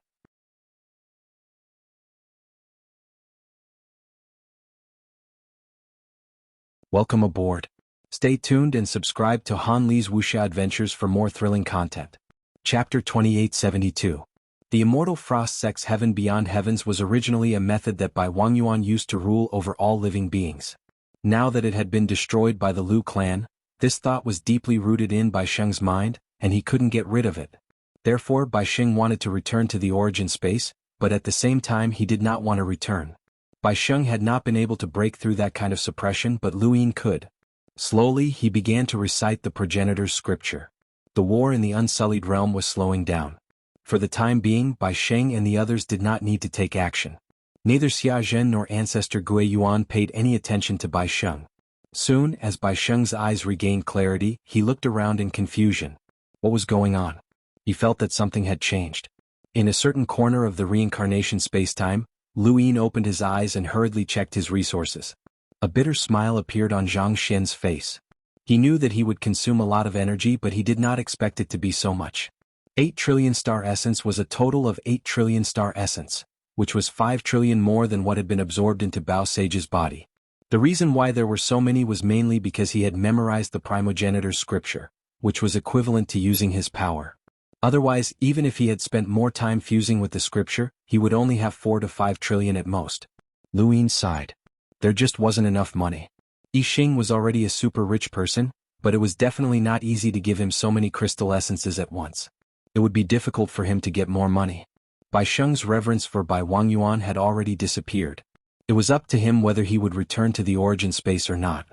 A: Welcome aboard. Stay tuned and subscribe to Han Li's Wuxia Adventures for more thrilling content. Chapter 2872. The Immortal Frost Sect's Heaven Beyond Heavens was originally a method that Bai Wang Yuan used to rule over all living beings. Now that it had been destroyed by the Lu clan, this thought was deeply rooted in Bai Sheng's mind, and he couldn't get rid of it. Therefore, Bai Sheng wanted to return to the origin space, but at the same time he did not want to return. Bai Sheng had not been able to break through that kind of suppression, but Lu Yin could. Slowly, he began to recite the progenitor's scripture. The war in the Unsullied Realm was slowing down. For the time being, Bai Sheng and the others did not need to take action. Neither Xia Zhen nor Ancestor Gui Yuan paid any attention to Bai Sheng. Soon, as Bai Sheng's eyes regained clarity, he looked around in confusion. What was going on? He felt that something had changed. In a certain corner of the reincarnation spacetime, Lu Yin opened his eyes and hurriedly checked his resources. A bitter smile appeared on Zhang Xian's face. He knew that he would consume a lot of energy, but he did not expect it to be so much. 8 trillion star essence was a total of 8 trillion star essence, which was 5 trillion more than what had been absorbed into Bao Sage's body. The reason why there were so many was mainly because he had memorized the primogenitor's scripture, which was equivalent to using his power. Otherwise, even if he had spent more time fusing with the scripture, he would only have 4 to 5 trillion at most. Lu Yin sighed. There just wasn't enough money. Yi Xing was already a super rich person, but it was definitely not easy to give him so many crystal essences at once. It would be difficult for him to get more money. Bai Sheng's reverence for Bai Wangyuan had already disappeared. It was up to him whether he would return to the origin space or not.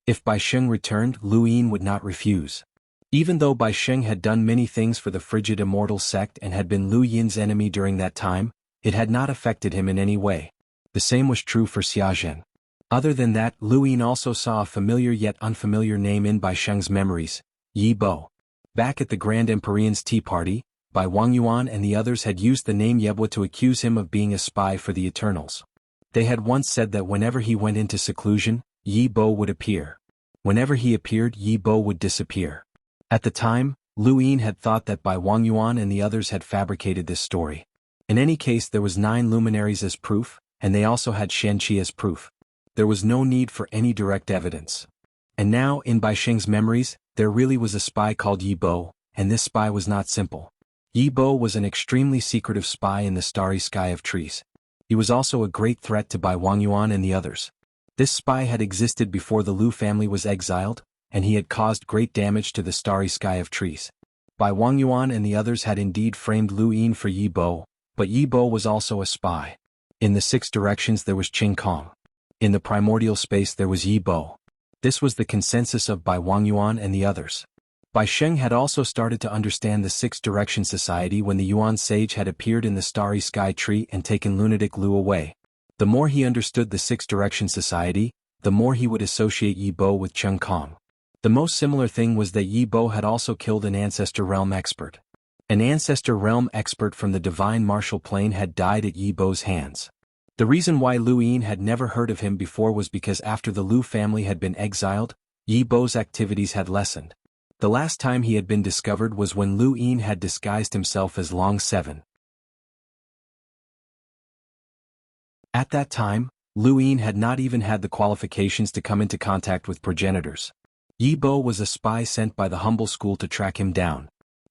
A: If Bai Sheng returned, Lu Yin would not refuse. Even though Bai Sheng had done many things for the frigid immortal sect and had been Lu Yin's enemy during that time, it had not affected him in any way. The same was true for Xia Zhen. Other than that, Lu Yin also saw a familiar yet unfamiliar name in Bai Sheng's memories, Yi Bo. Back at the Grand Empyrean's tea party, Bai Wangyuan and the others had used the name Yebwa to accuse him of being a spy for the Eternals. They had once said that whenever he went into seclusion, Yi Bo would appear. Whenever he appeared, Yi Bo would disappear. At the time, Lu Yin had thought that Bai Wangyuan and the others had fabricated this story. In any case, there was 9 luminaries as proof, and they also had Shen Qi as proof. There was no need for any direct evidence. And now, in Bai Sheng's memories, there really was a spy called Yi Bo, and this spy was not simple. Yi Bo was an extremely secretive spy in the starry sky of trees. He was also a great threat to Bai Wangyuan and the others. This spy had existed before the Lu family was exiled, and he had caused great damage to the starry sky of trees. Bai Wangyuan and the others had indeed framed Lu Yin for Yi Bo, but Yi Bo was also a spy. In the 6 directions there was Qing Kong. In the primordial space there was Yi Bo. This was the consensus of Bai Wangyuan and the others. Bai Sheng had also started to understand the 6 Direction Society when the Yuan sage had appeared in the starry sky tree and taken lunatic Lu away. The more he understood the 6 Direction Society, the more he would associate Yi Bo with Qing Kong. The most similar thing was that Yi Bo had also killed an Ancestor Realm expert. An Ancestor Realm expert from the Divine Martial Plane had died at Yi Bo's hands. The reason why Lu Yin had never heard of him before was because after the Lu family had been exiled, Yi Bo's activities had lessened. The last time he had been discovered was when Lu Yin had disguised himself as Long 7. At that time, Lu Yin had not even had the qualifications to come into contact with progenitors. Yi Bo was a spy sent by the humble school to track him down.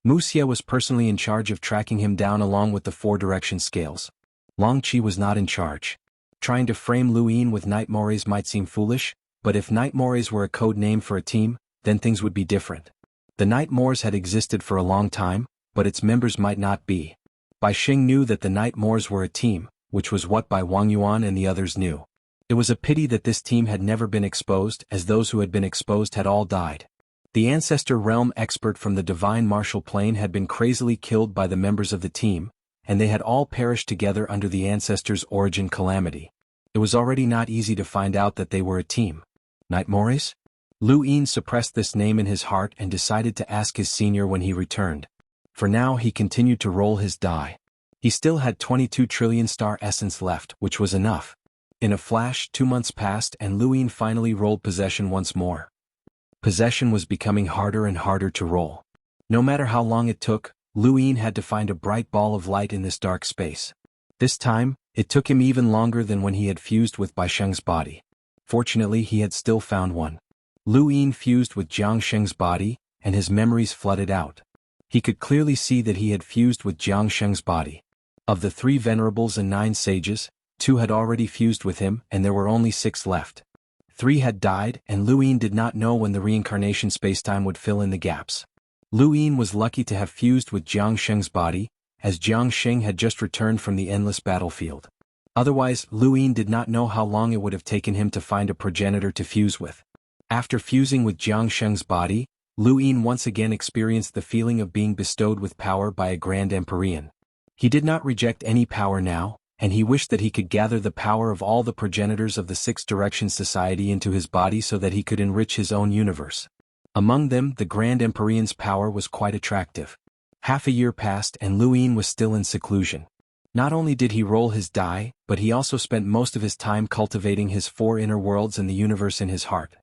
A: Muxia was personally in charge of tracking him down along with the 4 direction scales. Long Qi was not in charge. Trying to frame Lu Yin with Nightmares might seem foolish, but if Nightmares were a code name for a team, then things would be different. The Nightmares had existed for a long time, but its members might not be. Bai Sheng knew that the Nightmares were a team, which was what Bai Wangyuan and the others knew. It was a pity that this team had never been exposed, as those who had been exposed had all died. The Ancestor Realm expert from the Divine Martial Plane had been crazily killed by the members of the team, and they had all perished together under the Ancestor's origin calamity. It was already not easy to find out that they were a team. Nightmares? Lu Yin suppressed this name in his heart and decided to ask his senior when he returned. For now he continued to roll his die. He still had 22 trillion star essence left, which was enough. In a flash, 2 months passed and Lu Yin finally rolled possession once more. Possession was becoming harder and harder to roll. No matter how long it took, Lu Yin had to find a bright ball of light in this dark space. This time, it took him even longer than when he had fused with Bai Sheng's body. Fortunately, he had still found one. Lu Yin fused with Jiang Sheng's body, and his memories flooded out. He could clearly see that he had fused with Jiang Sheng's body. Of the 3 venerables and 9 sages, 2 had already fused with him and there were only 6 left. 3 had died and Lu Yin did not know when the reincarnation spacetime would fill in the gaps. Lu Yin was lucky to have fused with Jiang Sheng's body, as Jiang Sheng had just returned from the endless battlefield. Otherwise, Lu Yin did not know how long it would have taken him to find a progenitor to fuse with. After fusing with Jiang Sheng's body, Lu Yin once again experienced the feeling of being bestowed with power by a Grand Empyrean. He did not reject any power now, and he wished that he could gather the power of all the progenitors of the 6 Directions Society into his body so that he could enrich his own universe. Among them, the Grand Empyrean's power was quite attractive. Half a year passed and Lu Yin was still in seclusion. Not only did he roll his die, but he also spent most of his time cultivating his 4 inner worlds and the universe in his heart.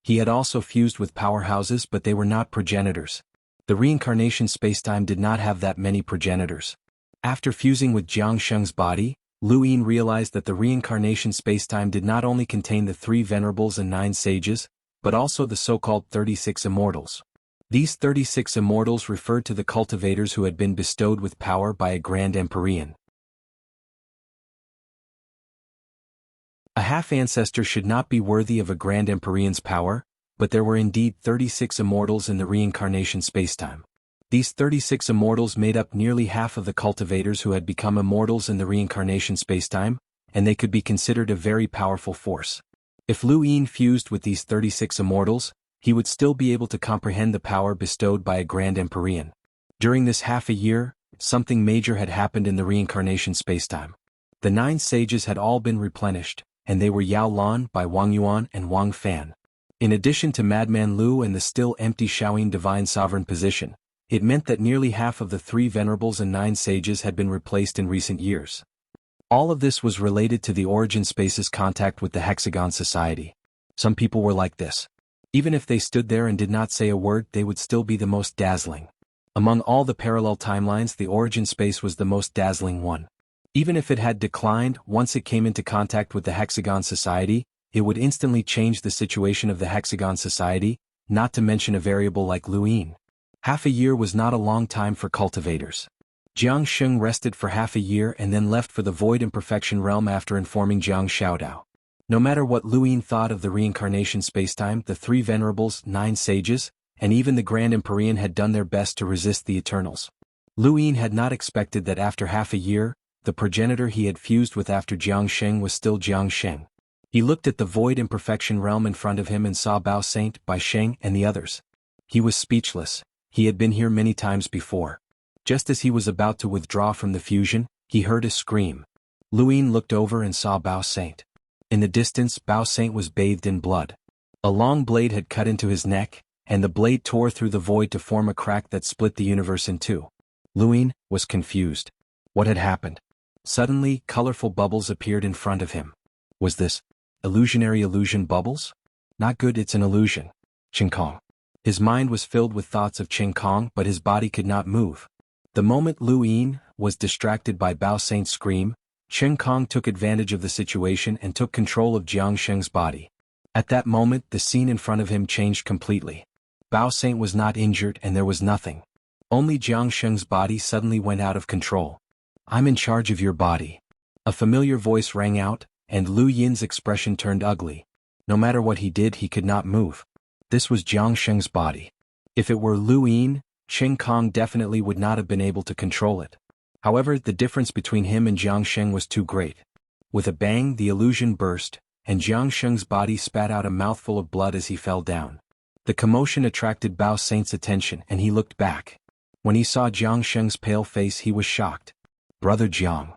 A: He had also fused with powerhouses, but they were not progenitors. The reincarnation spacetime did not have that many progenitors. After fusing with Jiang Sheng's body, Lu Yin realized that the reincarnation spacetime did not only contain the 3 venerables and 9 sages, but also the so-called 36 immortals. These 36 immortals referred to the cultivators who had been bestowed with power by a grand empyrean. A half-ancestor should not be worthy of a grand empyrean's power, but there were indeed 36 immortals in the reincarnation spacetime. These 36 immortals made up nearly half of the cultivators who had become immortals in the reincarnation spacetime, and they could be considered a very powerful force. If Lu Yin fused with these 36 immortals, he would still be able to comprehend the power bestowed by a grand empyrean. During this half a year, something major had happened in the reincarnation spacetime. The 9 sages had all been replenished, and they were Yao Lan by Wang Yuan and Wang Fan. In addition to Madman Lu and the still empty Shaoyin divine sovereign position, it meant that nearly half of the 3 venerables and 9 sages had been replaced in recent years. All of this was related to the origin space's contact with the Hexagon Society. Some people were like this. Even if they stood there and did not say a word, they would still be the most dazzling. Among all the parallel timelines, the origin space was the most dazzling one. Even if it had declined, once it came into contact with the Hexagon Society, it would instantly change the situation of the Hexagon Society, not to mention a variable like Lu Yin. Half a year was not a long time for cultivators. Jiang Sheng rested for half a year and then left for the Void Imperfection realm after informing Jiang Xiaodao. No matter what Lu Yin thought of the reincarnation spacetime, the 3 venerables, 9 sages, and even the Grand Empyrean had done their best to resist the Eternals. Lu Yin had not expected that after half a year, the progenitor he had fused with after Jiang Sheng was still Jiang Sheng. He looked at the Void Imperfection realm in front of him and saw Bao Saint, Bai Sheng, and the others. He was speechless. He had been here many times before. Just as he was about to withdraw from the fusion, he heard a scream. Lu Yin looked over and saw Bao Saint. In the distance, Bao Saint was bathed in blood. A long blade had cut into his neck, and the blade tore through the void to form a crack that split the universe in two. Lu Yin was confused. What had happened? Suddenly, colorful bubbles appeared in front of him. Was this illusionary illusion bubbles? Not good, it's an illusion. Qing Kong. His mind was filled with thoughts of Qing Kong, but his body could not move. The moment Lu Yin was distracted by Bao Saint's scream, Qing Kong took advantage of the situation and took control of Jiang Sheng's body. At that moment, the scene in front of him changed completely. Bao Saint was not injured and there was nothing. Only Jiang Sheng's body suddenly went out of control. I'm in charge of your body. A familiar voice rang out, and Lu Yin's expression turned ugly. No matter what he did, he could not move. This was Jiang Sheng's body. If it were Lu Yin, Qing Kong definitely would not have been able to control it. However, the difference between him and Jiang Sheng was too great. With a bang, the illusion burst, and Jiang Sheng's body spat out a mouthful of blood as he fell down. The commotion attracted Bao Saint's attention and he looked back. When he saw Jiang Sheng's pale face, he was shocked. Brother Jiang.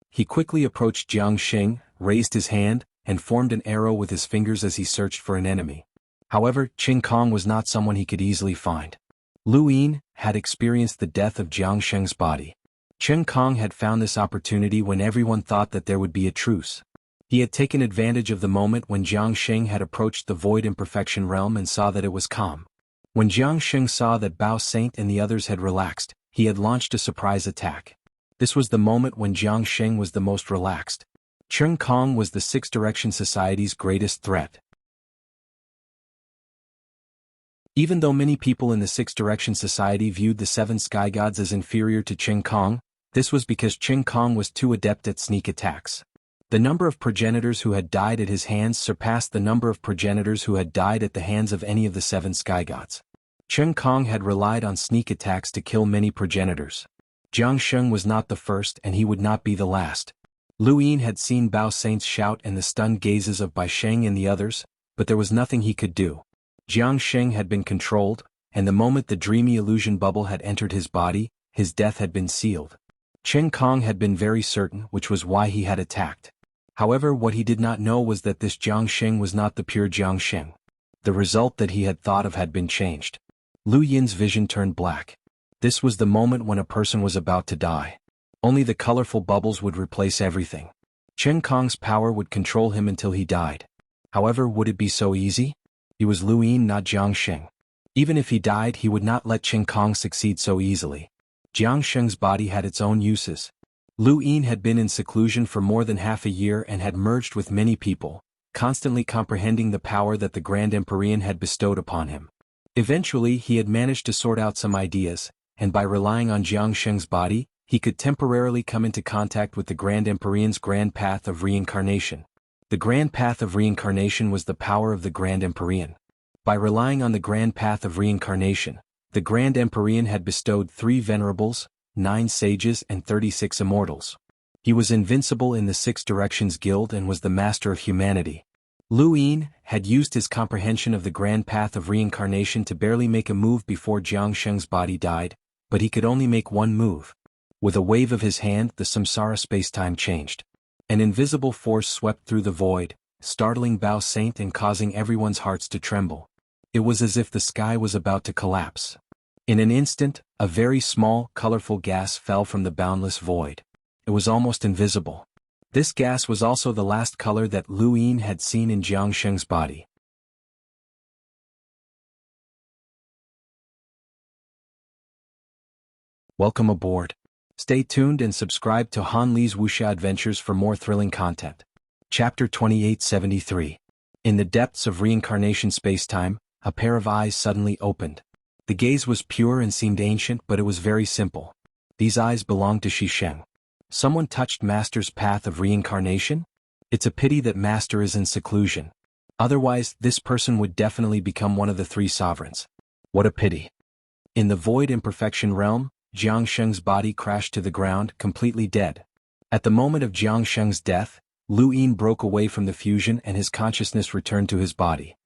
A: He quickly approached Jiang Sheng, raised his hand, and formed an arrow with his fingers as he searched for an enemy. However, Qing Kong was not someone he could easily find. Lu Yin had experienced the death of Jiang Sheng's body. Qing Kong had found this opportunity when everyone thought that there would be a truce. He had taken advantage of the moment when Jiang Sheng had approached the Void Imperfection realm and saw that it was calm. When Jiang Sheng saw that Bao Saint and the others had relaxed, he had launched a surprise attack. This was the moment when Jiang Sheng was the most relaxed. Qing Kong was the Six Direction Society's greatest threat. Even though many people in the Six Direction Society viewed the Seven Sky Gods as inferior to Qing Kong, this was because Qing Kong was too adept at sneak attacks. The number of progenitors who had died at his hands surpassed the number of progenitors who had died at the hands of any of the Seven Sky Gods. Qing Kong had relied on sneak attacks to kill many progenitors. Jiang Sheng was not the first and he would not be the last. Lu Yin had seen Bao Saint's shout and the stunned gazes of Bai Sheng and the others, but there was nothing he could do. Jiang Sheng had been controlled, and the moment the dreamy illusion bubble had entered his body, his death had been sealed. Qing Kong had been very certain, which was why he had attacked. However, what he did not know was that this Jiang Sheng was not the pure Jiang Sheng. The result that he had thought of had been changed. Lu Yin's vision turned black. This was the moment when a person was about to die. Only the colorful bubbles would replace everything. Qing Kong's power would control him until he died. However, would it be so easy? He was Lu Yin, not Jiang Sheng. Even if he died, he would not let Qing Kong succeed so easily. Jiang Sheng's body had its own uses. Lu Yin had been in seclusion for more than half a year and had merged with many people, constantly comprehending the power that the Grand Empyrean had bestowed upon him. Eventually he had managed to sort out some ideas, and by relying on Jiang Sheng's body, he could temporarily come into contact with the Grand Empyrean's grand path of reincarnation. The grand path of reincarnation was the power of the Grand Empyrean. By relying on the grand path of reincarnation, the Grand Empyrean had bestowed 3 venerables, 9 sages and 36 immortals. He was invincible in the 6 Directions Guild and was the master of humanity. Lu Yin had used his comprehension of the grand path of reincarnation to barely make a move before Jiang Sheng's body died, but he could only make one move. With a wave of his hand, the samsara space-time changed. An invisible force swept through the void, startling Bao Saint and causing everyone's hearts to tremble. It was as if the sky was about to collapse. In an instant, a very small, colorful gas fell from the boundless void. It was almost invisible. This gas was also the last color that Lu Yin had seen in Jiang Sheng's body. Welcome aboard. Stay tuned and subscribe to Han Li's Wuxia Adventures for more thrilling content. Chapter 2873. In the depths of reincarnation space-time, a pair of eyes suddenly opened. The gaze was pure and seemed ancient, but it was very simple. These eyes belonged to Shi Sheng. Someone touched Master's path of reincarnation? It's a pity that Master is in seclusion. Otherwise, this person would definitely become one of the 3 sovereigns. What a pity. In the void imperfection realm, Jiang Sheng's body crashed to the ground, completely dead. At the moment of Jiang Sheng's death, Lu Yin broke away from the fusion and his consciousness returned to his body.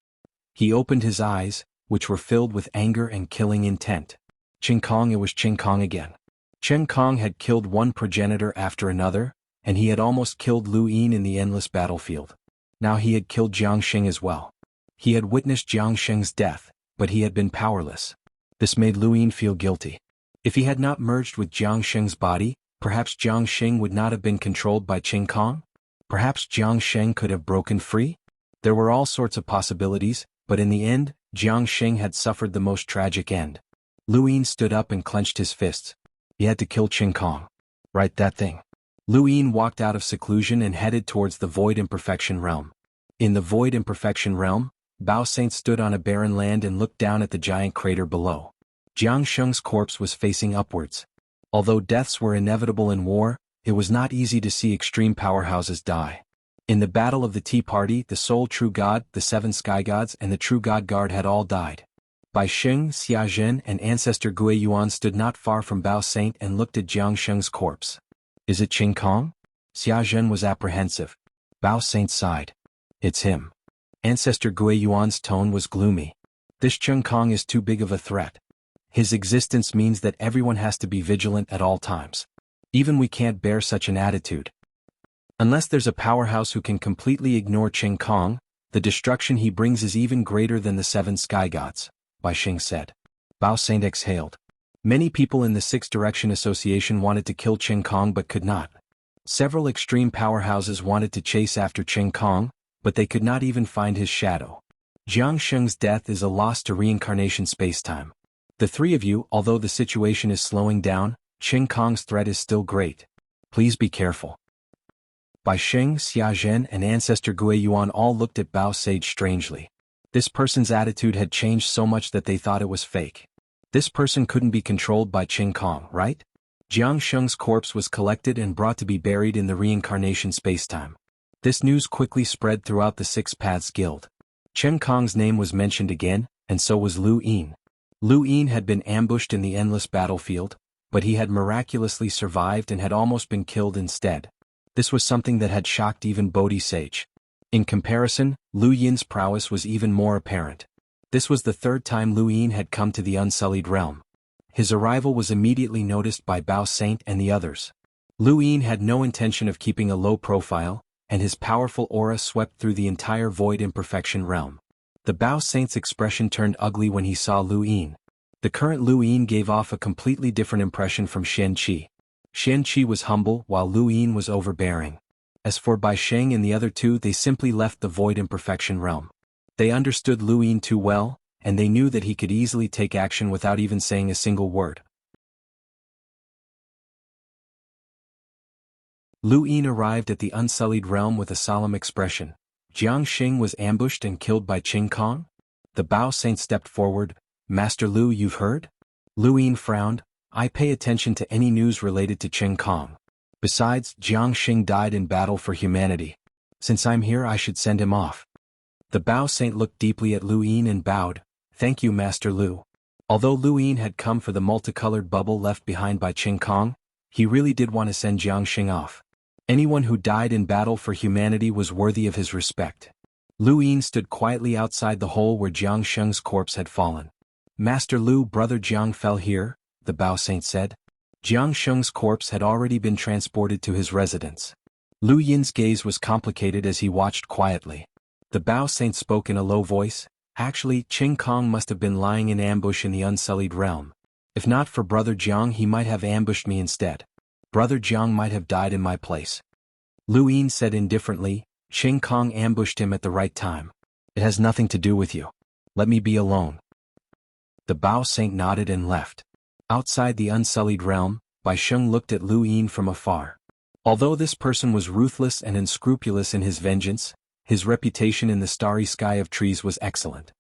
A: He opened his eyes, which were filled with anger and killing intent. Qing Kong, it was Qing Kong again. Qing Kong had killed one progenitor after another, and he had almost killed Lu Yin in the endless battlefield. Now he had killed Jiang Sheng as well. He had witnessed Jiang Sheng's death, but he had been powerless. This made Lu Yin feel guilty. If he had not merged with Jiang Sheng's body, perhaps Jiang Sheng would not have been controlled by Qing Kong? Perhaps Jiang Sheng could have broken free? There were all sorts of possibilities, but in the end, Jiang Sheng had suffered the most tragic end. Lu Yin stood up and clenched his fists. He had to kill Qing Kong. Right, that thing. Lu Yin walked out of seclusion and headed towards the void imperfection realm. In the void imperfection realm, Bao Saint stood on a barren land and looked down at the giant crater below. Jiang Sheng's corpse was facing upwards. Although deaths were inevitable in war, it was not easy to see extreme powerhouses die. In the Battle of the Tea Party, the sole true god, the 7 sky gods and the true god guard had all died. Bai Sheng, Xia Zhen and ancestor Gui Yuan stood not far from Bao Saint and looked at Jiang Sheng's corpse. Is it Qing Kong? Xia Zhen was apprehensive. Bao Saint sighed. It's him. Ancestor Gui Yuan's tone was gloomy. This Qing Kong is too big of a threat. His existence means that everyone has to be vigilant at all times. Even we can't bear such an attitude. Unless there's a powerhouse who can completely ignore Qing Kong, the destruction he brings is even greater than the 7 sky gods, Bai Sheng said. Bao Saint exhaled. Many people in the 6 Direction Association wanted to kill Qing Kong but could not. Several extreme powerhouses wanted to chase after Qing Kong, but they could not even find his shadow. Jiang Sheng's death is a loss to reincarnation spacetime. The 3 of you, although the situation is slowing down, Qing Kong's threat is still great. Please be careful. Bai Sheng, Xia Zhen and ancestor Gui Yuan all looked at Bao Sage strangely. This person's attitude had changed so much that they thought it was fake. This person couldn't be controlled by Qing Kong, right? Jiang Sheng's corpse was collected and brought to be buried in the reincarnation spacetime. This news quickly spread throughout the 6 Paths Guild. Qing Kong's name was mentioned again, and so was Lu Yin. Lu Yin had been ambushed in the endless battlefield, but he had miraculously survived and had almost been killed instead. This was something that had shocked even Bodhi Sage. In comparison, Lu Yin's prowess was even more apparent. This was the 3rd time Lu Yin had come to the Unsullied Realm. His arrival was immediately noticed by Bao Saint and the others. Lu Yin had no intention of keeping a low profile, and his powerful aura swept through the entire void imperfection realm. The Bao Saint's expression turned ugly when he saw Lu Yin. The current Lu Yin gave off a completely different impression from Xian Qi. Xian Qi was humble while Lu Yin was overbearing. As for Bai Sheng and the other 2, they simply left the void imperfection realm. They understood Lu Yin too well, and they knew that he could easily take action without even saying a single word. Lu Yin arrived at the unsullied realm with a solemn expression. Jiang Xing was ambushed and killed by Qing Kong? The Bao Saint stepped forward. Master Lu, you've heard? Lu Yin frowned. I pay attention to any news related to Qing Kong. Besides, Jiang Xing died in battle for humanity. Since I'm here, I should send him off. The Bao Saint looked deeply at Lu Yin and bowed. Thank you, Master Lu. Although Lu Yin had come for the multicolored bubble left behind by Qing Kong, he really did want to send Jiang Xing off. Anyone who died in battle for humanity was worthy of his respect. Lu Yin stood quietly outside the hole where Jiang Sheng's corpse had fallen. Master Lu, brother Jiang fell here, the Bao Saint said. Jiang Sheng's corpse had already been transported to his residence. Lu Yin's gaze was complicated as he watched quietly. The Bao Saint spoke in a low voice. Actually, Qing Kong must have been lying in ambush in the unsullied realm. If not for Brother Jiang, he might have ambushed me instead. Brother Jiang might have died in my place. Lu Yin said indifferently. Qing Kong ambushed him at the right time. It has nothing to do with you. Let me be alone. The Bao Saint nodded and left. Outside the unsullied realm, Bai Sheng looked at Lu Yin from afar. Although this person was ruthless and unscrupulous in his vengeance, his reputation in the starry sky of trees was excellent.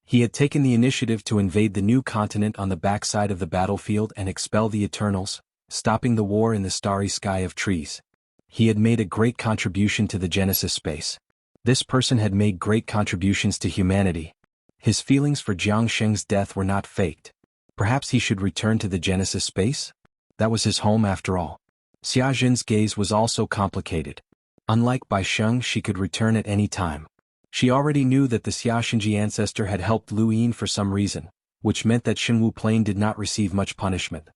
A: He had taken the initiative to invade the new continent on the backside of the battlefield and expel the Eternals, stopping the war in the starry sky of trees. He had made a great contribution to the Genesis space. This person had made great contributions to humanity. His feelings for Jiang Sheng's death were not faked. Perhaps he should return to the Genesis space? That was his home after all. Xia Zhen's gaze was also complicated. Unlike Bai Sheng, she could return at any time. She already knew that the Xia Xinji ancestor had helped Lu Yin for some reason, which meant that Xinwu Plain did not receive much punishment.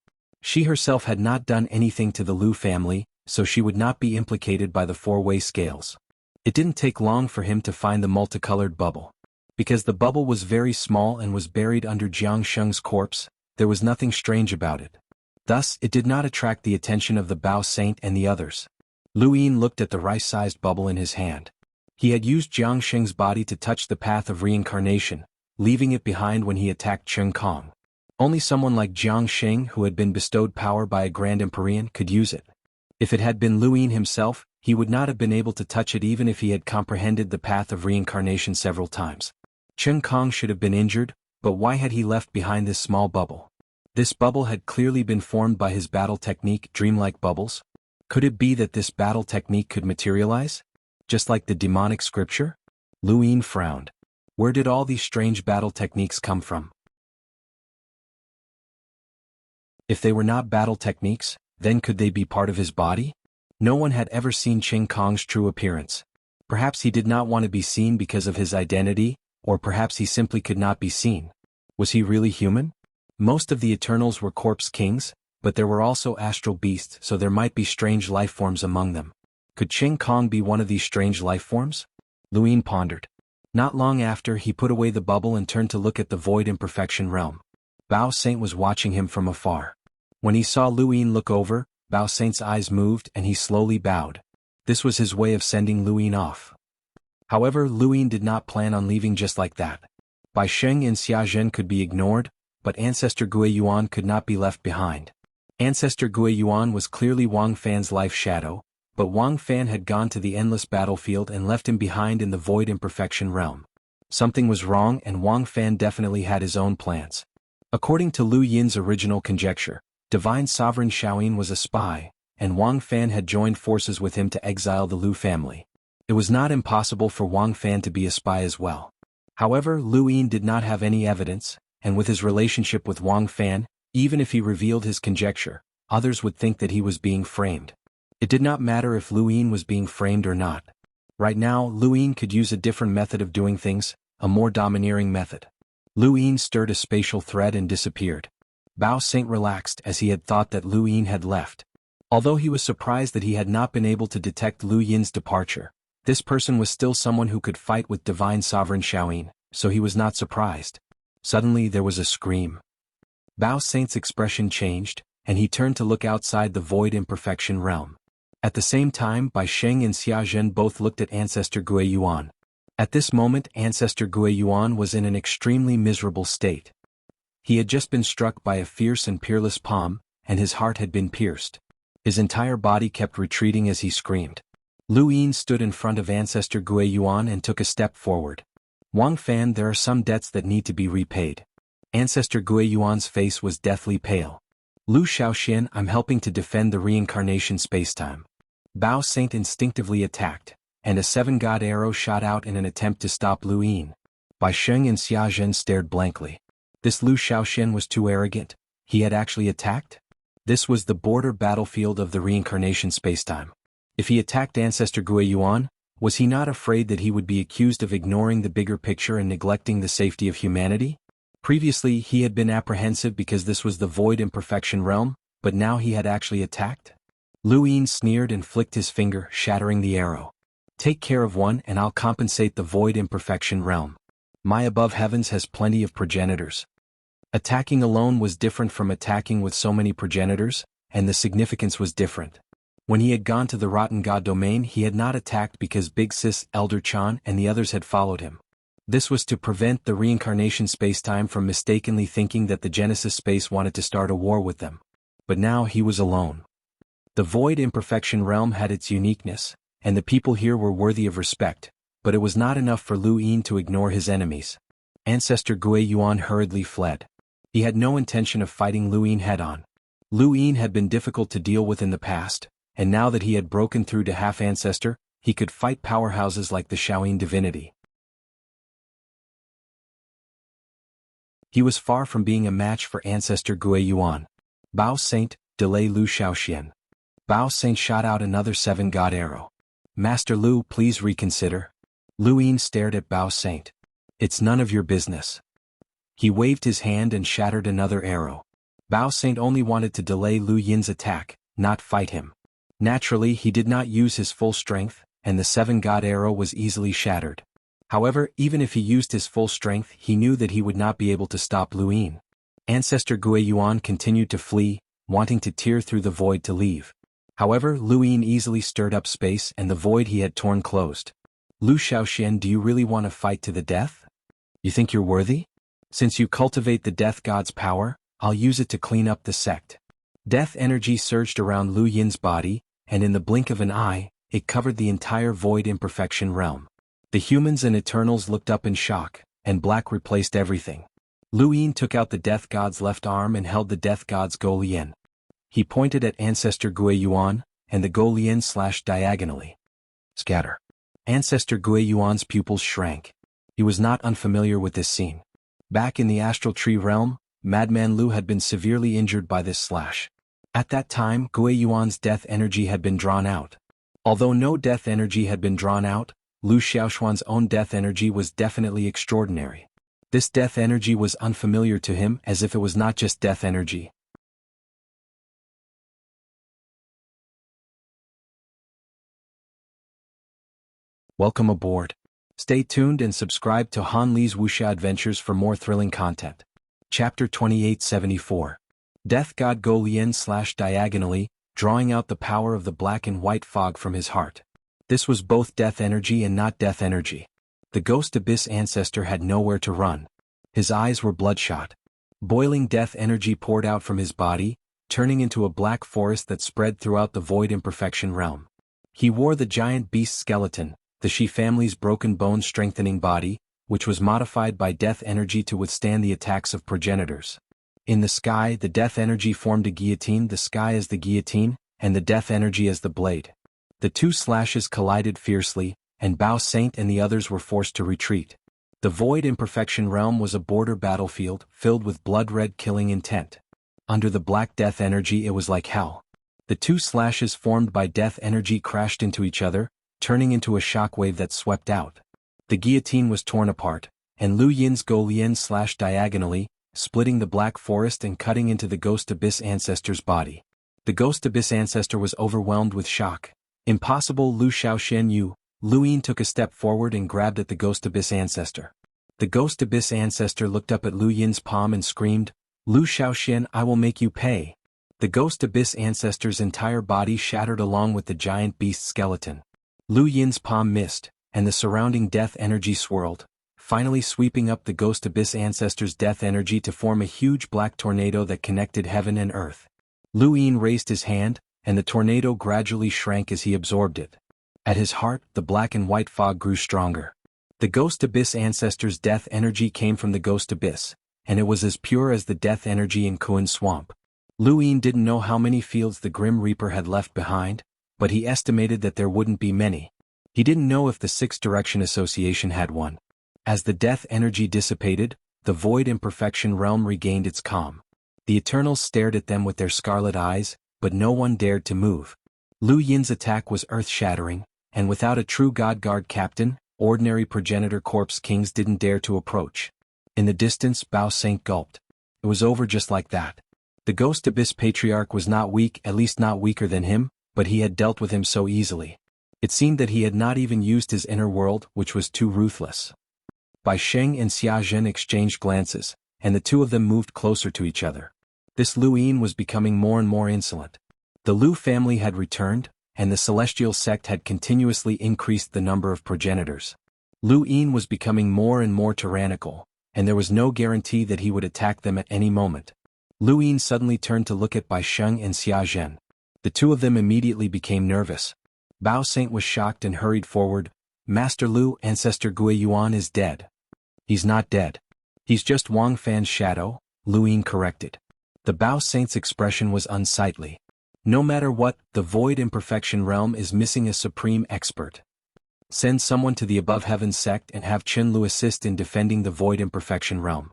A: She herself had not done anything to the Lu family, so she would not be implicated by the four-way scales. It didn't take long for him to find the multicolored bubble. Because the bubble was very small and was buried under Jiang Sheng's corpse, there was nothing strange about it. Thus, it did not attract the attention of the Bao Saint and the others. Lu Yin looked at the rice-sized bubble in his hand. He had used Jiang Sheng's body to touch the path of reincarnation, leaving it behind when he attacked Qing Kong. Only someone like Jiang Sheng, who had been bestowed power by a Grand Empyrean, could use it. If it had been Lu Yin himself, he would not have been able to touch it even if he had comprehended the path of reincarnation several times. Qing Kong should have been injured, but why had he left behind this small bubble? This bubble had clearly been formed by his battle technique, dreamlike bubbles. Could it be that this battle technique could materialize? Just like the demonic scripture? Lu Yin frowned. Where did all these strange battle techniques come from? If they were not battle techniques, then could they be part of his body? No one had ever seen Qing Kong's true appearance. Perhaps he did not want to be seen because of his identity, or perhaps he simply could not be seen. Was he really human? Most of the Eternals were corpse kings, but there were also astral beasts, so there might be strange life forms among them. Could Qing Kong be one of these strange life forms? Lu Yin pondered. Not long after, he put away the bubble and turned to look at the void imperfection realm. Bao Saint was watching him from afar. When he saw Lu Yin look over, Bao Saint's eyes moved and he slowly bowed. This was his way of sending Lu Yin off. However, Lu Yin did not plan on leaving just like that. Bai Sheng and Xia Zhen could be ignored, but Ancestor Gui Yuan could not be left behind. Ancestor Gui Yuan was clearly Wang Fan's life shadow, but Wang Fan had gone to the endless battlefield and left him behind in the void imperfection realm. Something was wrong and Wang Fan definitely had his own plans. According to Lu Yin's original conjecture, Divine Sovereign Shaoyin was a spy, and Wang Fan had joined forces with him to exile the Lu family. It was not impossible for Wang Fan to be a spy as well. However, Lu Yin did not have any evidence, and with his relationship with Wang Fan, even if he revealed his conjecture, others would think that he was being framed. It did not matter if Lu Yin was being framed or not. Right now, Lu Yin could use a different method of doing things, a more domineering method. Lu Yin stirred a spatial thread and disappeared. Bao Saint relaxed as he had thought that Lu Yin had left. Although he was surprised that he had not been able to detect Lu Yin's departure, this person was still someone who could fight with Divine Sovereign Shaoyin, so he was not surprised. Suddenly there was a scream. Bao Saint's expression changed, and he turned to look outside the void imperfection realm. At the same time, Bai Sheng and Xia Zhen both looked at Ancestor Gui Yuan. At this moment, Ancestor Gui Yuan was in an extremely miserable state. He had just been struck by a fierce and peerless palm, and his heart had been pierced. His entire body kept retreating as he screamed. Lu Yin stood in front of Ancestor Gui Yuan and took a step forward. Wang Fan, there are some debts that need to be repaid. Ancestor Gui Yuan's face was deathly pale. Lu Shaoxian, I'm helping to defend the reincarnation spacetime. Bao Saint instinctively attacked, and a seven-god arrow shot out in an attempt to stop Lu Yin. Bai Sheng and Xia Zhen stared blankly. This Lu Shaoxian was too arrogant. He had actually attacked? This was the border battlefield of the reincarnation spacetime. If he attacked Ancestor Gui Yuan, was he not afraid that he would be accused of ignoring the bigger picture and neglecting the safety of humanity? Previously he had been apprehensive because this was the void imperfection realm, but now he had actually attacked? Lu Yin sneered and flicked his finger, shattering the arrow. Take care of one and I'll compensate the void imperfection realm. My above heavens has plenty of progenitors. Attacking alone was different from attacking with so many progenitors, and the significance was different. When he had gone to the Rotten God domain, he had not attacked because Big Sis, Elder Chan, and the others had followed him. This was to prevent the reincarnation spacetime from mistakenly thinking that the Genesis space wanted to start a war with them. But now he was alone. The void imperfection realm had its uniqueness, and the people here were worthy of respect, but it was not enough for Lu Yin to ignore his enemies. Ancestor Gui Yuan hurriedly fled. He had no intention of fighting Lu Yin head-on. Lu Yin had been difficult to deal with in the past, and now that he had broken through to half-ancestor, he could fight powerhouses like the Shaoyin divinity. He was far from being a match for Ancestor Gui Yuan. Bao Saint, delay Lu Shaoxian. Bao Saint shot out another seven-god arrow. Master Lu, please reconsider. Lu Yin stared at Bao Saint. It's none of your business. He waved his hand and shattered another arrow. Bao Saint only wanted to delay Lu Yin's attack, not fight him. Naturally, he did not use his full strength, and the seven-god arrow was easily shattered. However, even if he used his full strength, he knew that he would not be able to stop Lu Yin. Ancestor Gui Yuan continued to flee, wanting to tear through the void to leave. However, Lu Yin easily stirred up space and the void he had torn closed. Lu Shaoxian, do you really want to fight to the death? You think you're worthy? Since you cultivate the death god's power, I'll use it to clean up the sect. Death energy surged around Lu Yin's body, and in the blink of an eye, it covered the entire void imperfection realm. The humans and Eternals looked up in shock, and black replaced everything. Lu Yin took out the death god's left arm and held the death god's Golian. He pointed at Ancestor Gui Yuan, and the Golian slashed diagonally. Scatter. Ancestor Gui Yuan's pupils shrank. He was not unfamiliar with this scene. Back in the astral tree realm, Madman Lu had been severely injured by this slash. At that time, Gui Yuan's death energy had been drawn out. Although no death energy had been drawn out, Lu Xiaoxuan's own death energy was definitely extraordinary. This death energy was unfamiliar to him, as if it was not just death energy. Welcome aboard. Stay tuned and subscribe to Han Li's Wuxia Adventures for more thrilling content. Chapter 2874. Death God Go Lien slashed diagonally, drawing out the power of the black and white fog from his heart. This was both death energy and not death energy. The Ghost Abyss Ancestor had nowhere to run. His eyes were bloodshot. Boiling death energy poured out from his body, turning into a black forest that spread throughout the void imperfection realm. He wore the giant beast skeleton, the Shi family's broken bone strengthening body, which was modified by death energy to withstand the attacks of progenitors. In the sky, the death energy formed a guillotine, the sky as the guillotine, and the death energy as the blade. The two slashes collided fiercely, and Bao Saint and the others were forced to retreat. The void imperfection realm was a border battlefield, filled with blood-red killing intent. Under the black death energy it was like hell. The two slashes formed by death energy crashed into each other, turning into a shockwave that swept out. The guillotine was torn apart, and Lu Yin's Go Lien slashed diagonally, splitting the black forest and cutting into the Ghost Abyss Ancestor's body. The Ghost Abyss Ancestor was overwhelmed with shock. Impossible, Lu Shaoxian Yu. Lu Yin took a step forward and grabbed at the Ghost Abyss Ancestor. The Ghost Abyss Ancestor looked up at Lu Yin's palm and screamed, Lu Shaoxian, I will make you pay. The Ghost Abyss Ancestor's entire body shattered along with the giant beast skeleton. Lu Yin's palm missed, and the surrounding death energy swirled, finally sweeping up the Ghost Abyss Ancestor's death energy to form a huge black tornado that connected heaven and earth. Lu Yin raised his hand, and the tornado gradually shrank as he absorbed it. At his heart, the black and white fog grew stronger. The Ghost Abyss ancestor's death energy came from the Ghost Abyss, and it was as pure as the death energy in Kuan's swamp. Luin didn't know how many fields the Grim Reaper had left behind, but he estimated that there wouldn't be many. He didn't know if the Six Direction Association had one. As the death energy dissipated, the Void Imperfection realm regained its calm. The Eternals stared at them with their scarlet eyes, but no one dared to move. Lu Yin's attack was earth-shattering, and without a true God Guard captain, ordinary Progenitor Corpse kings didn't dare to approach. In the distance, Bao Saint gulped. It was over just like that. The Ghost Abyss Patriarch was not weak, at least not weaker than him, but he had dealt with him so easily. It seemed that he had not even used his inner world, which was too ruthless. Bai Sheng and Xia Zhen exchanged glances, and the two of them moved closer to each other. This Lu Yin was becoming more and more insolent. The Lu family had returned, and the celestial sect had continuously increased the number of progenitors. Lu Yin was becoming more and more tyrannical, and there was no guarantee that he would attack them at any moment. Lu Yin suddenly turned to look at Bai Sheng and Xia Zhen. The two of them immediately became nervous. Bao Saint was shocked and hurried forward. Master Lu, Ancestor Gui Yuan is dead. He's not dead. He's just Wang Fan's shadow, Lu Yin corrected. The Bao Saint's expression was unsightly. No matter what, the Void Imperfection realm is missing a supreme expert. Send someone to the Above Heavens sect and have Chen Lu assist in defending the Void Imperfection realm.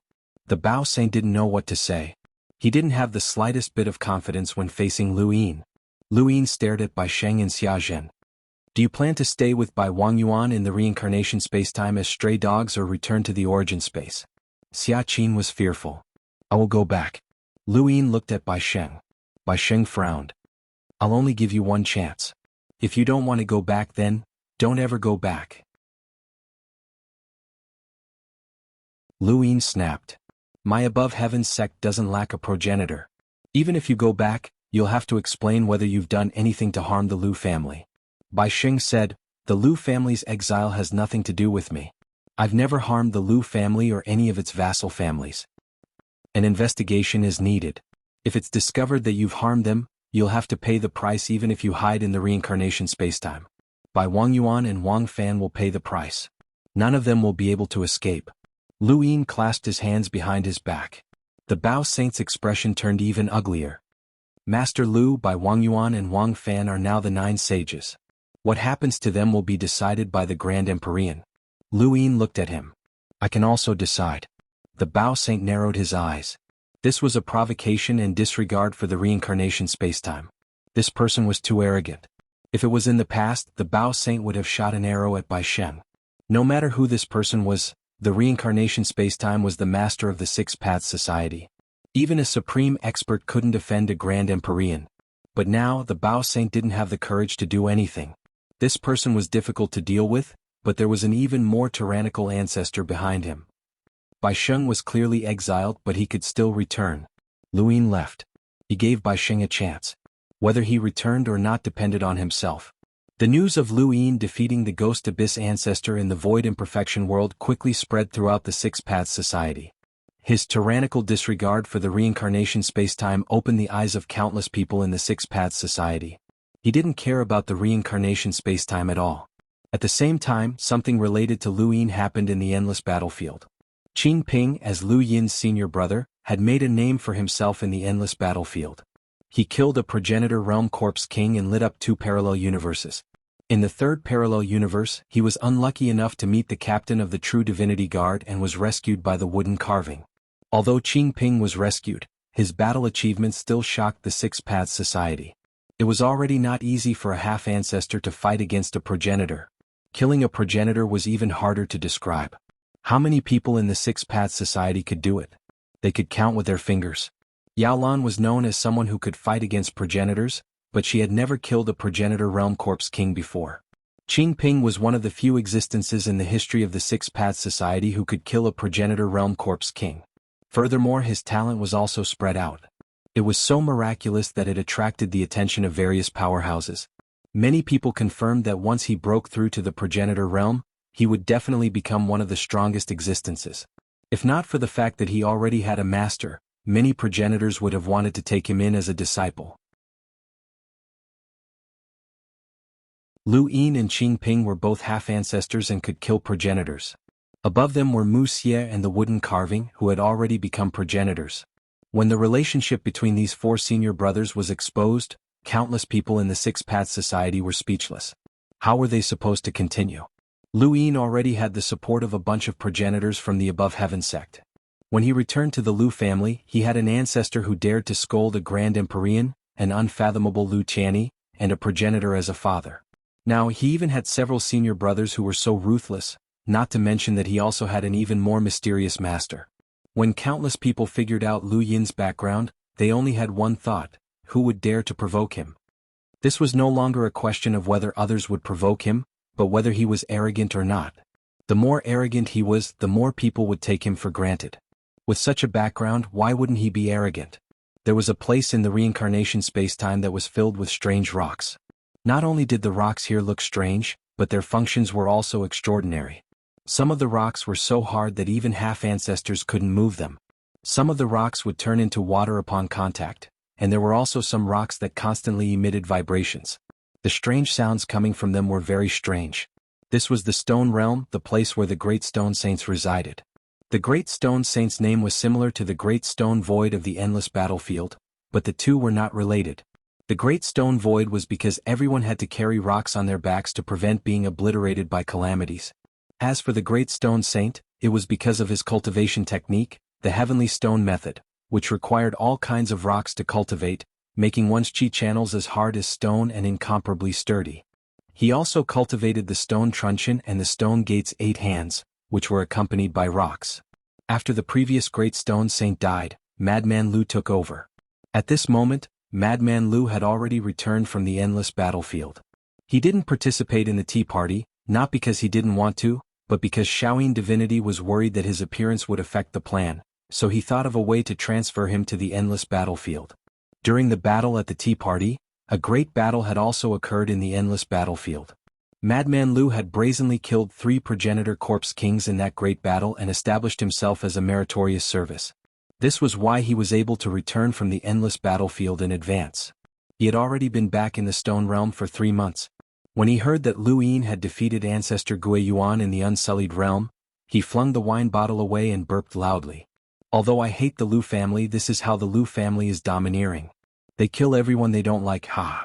A: The Bao Saint didn't know what to say. He didn't have the slightest bit of confidence when facing Lu Yin. Lu Yin stared at Bai Sheng and Xia Zhen. Do you plan to stay with Bai Wang Yuan in the reincarnation spacetime as stray dogs or return to the origin space? Xia Qin was fearful. I will go back. Lu Yin looked at Bai Sheng. Bai Sheng frowned. I'll only give you one chance. If you don't want to go back then, don't ever go back. Lu Yin snapped. My Above Heavens sect doesn't lack a progenitor. Even if you go back, you'll have to explain whether you've done anything to harm the Lu family. Bai Sheng said, the Lu family's exile has nothing to do with me. I've never harmed the Lu family or any of its vassal families. An investigation is needed. If it's discovered that you've harmed them, you'll have to pay the price even if you hide in the reincarnation spacetime. Bai Wang Yuan and Wang Fan will pay the price. None of them will be able to escape. Lu Yin clasped his hands behind his back. The Bao Saint's expression turned even uglier. Master Lu, Bai Wang Yuan and Wang Fan are now the 9 sages. What happens to them will be decided by the Grand Empyrean. Lu Yin looked at him. I can also decide. The Bao Saint narrowed his eyes. This was a provocation and disregard for the reincarnation spacetime. This person was too arrogant. If it was in the past, the Bao Saint would have shot an arrow at Bai Sheng. No matter who this person was, the reincarnation spacetime was the master of the Six Paths Society. Even a supreme expert couldn't defend a Grand Empyrean. But now, the Bao Saint didn't have the courage to do anything. This person was difficult to deal with, but there was an even more tyrannical ancestor behind him. Bai Sheng was clearly exiled, but he could still return. Lu Yin left. He gave Bai Sheng a chance. Whether he returned or not depended on himself. The news of Lu Yin defeating the Ghost Abyss ancestor in the Void Imperfection world quickly spread throughout the Six Paths Society. His tyrannical disregard for the reincarnation spacetime opened the eyes of countless people in the Six Paths Society. He didn't care about the reincarnation spacetime at all. At the same time, something related to Lu Yin happened in the endless battlefield. Qing Ping, as Lu Yin's senior brother, had made a name for himself in the endless battlefield. He killed a progenitor realm corpse king and lit up 2 parallel universes. In the 3rd parallel universe, he was unlucky enough to meet the captain of the True Divinity Guard and was rescued by the wooden carving. Although Qing Ping was rescued, his battle achievements still shocked the Six Paths Society. It was already not easy for a half-ancestor to fight against a progenitor. Killing a progenitor was even harder to describe. How many people in the Six Paths Society could do it? They could count with their fingers. Yao Lan was known as someone who could fight against progenitors, but she had never killed a progenitor realm corpse king before. Qing Ping was one of the few existences in the history of the Six Paths Society who could kill a progenitor realm corpse king. Furthermore, his talent was also spread out. It was so miraculous that it attracted the attention of various powerhouses. Many people confirmed that once he broke through to the progenitor realm, he would definitely become one of the strongest existences. If not for the fact that he already had a master, many progenitors would have wanted to take him in as a disciple. Lu Yin and Qing Ping were both half-ancestors and could kill progenitors. Above them were Mu Xie and the wooden carving, who had already become progenitors. When the relationship between these four senior brothers was exposed, countless people in the Six Paths Society were speechless. How were they supposed to continue? Lu Yin already had the support of a bunch of progenitors from the Above Heaven sect. When he returned to the Lu family, he had an ancestor who dared to scold a Grand Empyrean, an unfathomable Lu Qianni, and a progenitor as a father. Now he even had several senior brothers who were so ruthless, not to mention that he also had an even more mysterious master. When countless people figured out Lu Yin's background, they only had one thought: who would dare to provoke him? This was no longer a question of whether others would provoke him, but whether he was arrogant or not. The more arrogant he was, the more people would take him for granted. With such a background, why wouldn't he be arrogant? There was a place in the reincarnation spacetime that was filled with strange rocks. Not only did the rocks here look strange, but their functions were also extraordinary. Some of the rocks were so hard that even half-ancestors couldn't move them. Some of the rocks would turn into water upon contact, and there were also some rocks that constantly emitted vibrations. The strange sounds coming from them were very strange. This was the Stone Realm, the place where the Great Stone Saints resided. The Great Stone Saint's name was similar to the Great Stone Void of the Endless Battlefield, but the two were not related. The Great Stone Void was because everyone had to carry rocks on their backs to prevent being obliterated by calamities. As for the Great Stone Saint, it was because of his cultivation technique, the Heavenly Stone Method, which required all kinds of rocks to cultivate, making one's chi channels as hard as stone and incomparably sturdy. He also cultivated the Stone Truncheon and the Stone Gate's 8 hands, which were accompanied by rocks. After the previous Great Stone Saint died, Madman Lu took over. At this moment, Madman Lu had already returned from the endless battlefield. He didn't participate in the tea party, not because he didn't want to, but because Shaoyin Divinity was worried that his appearance would affect the plan, so he thought of a way to transfer him to the endless battlefield. During the battle at the tea party, a great battle had also occurred in the endless battlefield. Madman Lu had brazenly killed 3 progenitor corpse kings in that great battle and established himself as a meritorious service. This was why he was able to return from the endless battlefield in advance. He had already been back in the Stone Realm for 3 months. When he heard that Lu Yin had defeated ancestor Gui Yuan in the Unsullied Realm, he flung the wine bottle away and burped loudly. Although I hate the Lu family, this is how the Lu family is domineering. They kill everyone they don't like, ha.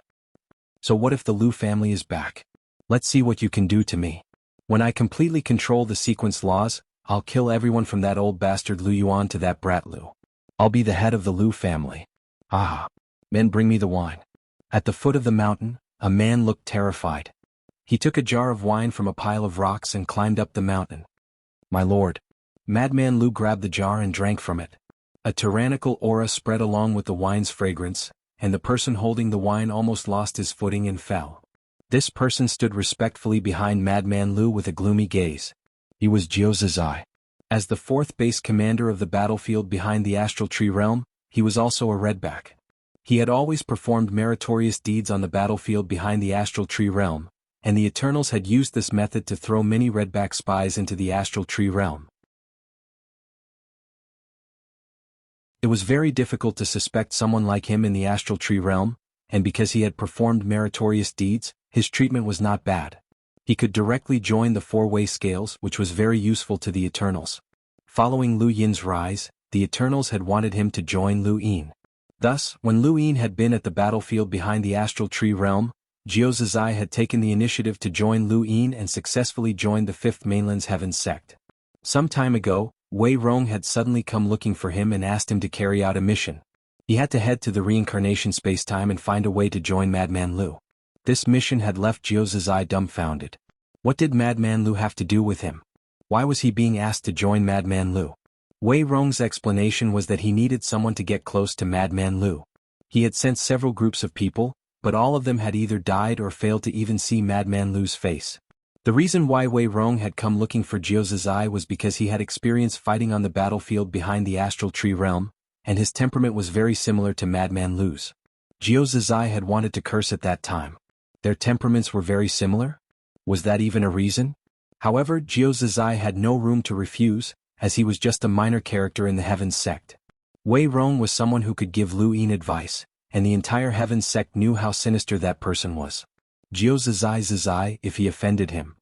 A: So what if the Lu family is back? Let's see what you can do to me. When I completely control the sequence laws, I'll kill everyone from that old bastard Lu Yuan to that brat Lu. I'll be the head of the Lu family. Ah. Men, bring me the wine. At the foot of the mountain, a man looked terrified. He took a jar of wine from a pile of rocks and climbed up the mountain. My lord. Madman Lu grabbed the jar and drank from it. A tyrannical aura spread along with the wine's fragrance, and the person holding the wine almost lost his footing and fell. This person stood respectfully behind Madman Lu with a gloomy gaze. He was Jiu Zizai. As the 4th base commander of the battlefield behind the Astral Tree Realm, he was also a redback. He had always performed meritorious deeds on the battlefield behind the Astral Tree Realm, and the Eternals had used this method to throw many redback spies into the Astral Tree Realm. It was very difficult to suspect someone like him in the Astral Tree Realm, and because he had performed meritorious deeds, his treatment was not bad. He could directly join the 4-way scales, which was very useful to the Eternals. Following Lu Yin's rise, the Eternals had wanted him to join Lu Yin. Thus, when Lu Yin had been at the battlefield behind the Astral Tree Realm, Jiu Zizai had taken the initiative to join Lu Yin and successfully joined the 5th Mainland's Heaven sect. Some time ago, Wei Rong had suddenly come looking for him and asked him to carry out a mission. He had to head to the reincarnation spacetime and find a way to join Madman Lu. This mission had left Jiu Zizai dumbfounded. What did Madman Lu have to do with him? Why was he being asked to join Madman Lu? Wei Rong's explanation was that he needed someone to get close to Madman Lu. He had sent several groups of people, but all of them had either died or failed to even see Madman Lu's face. The reason why Wei Rong had come looking for Jiu Zizai was because he had experience fighting on the battlefield behind the Astral Tree Realm, and his temperament was very similar to Madman Lu's. Jiu Zizai had wanted to curse at that time. Their temperaments were very similar? Was that even a reason? However, Jiu Zizai had no room to refuse, as he was just a minor character in the Heavens sect. Wei Rong was someone who could give Lu Yin advice, and the entire Heavens sect knew how sinister that person was. Zizai if he offended him.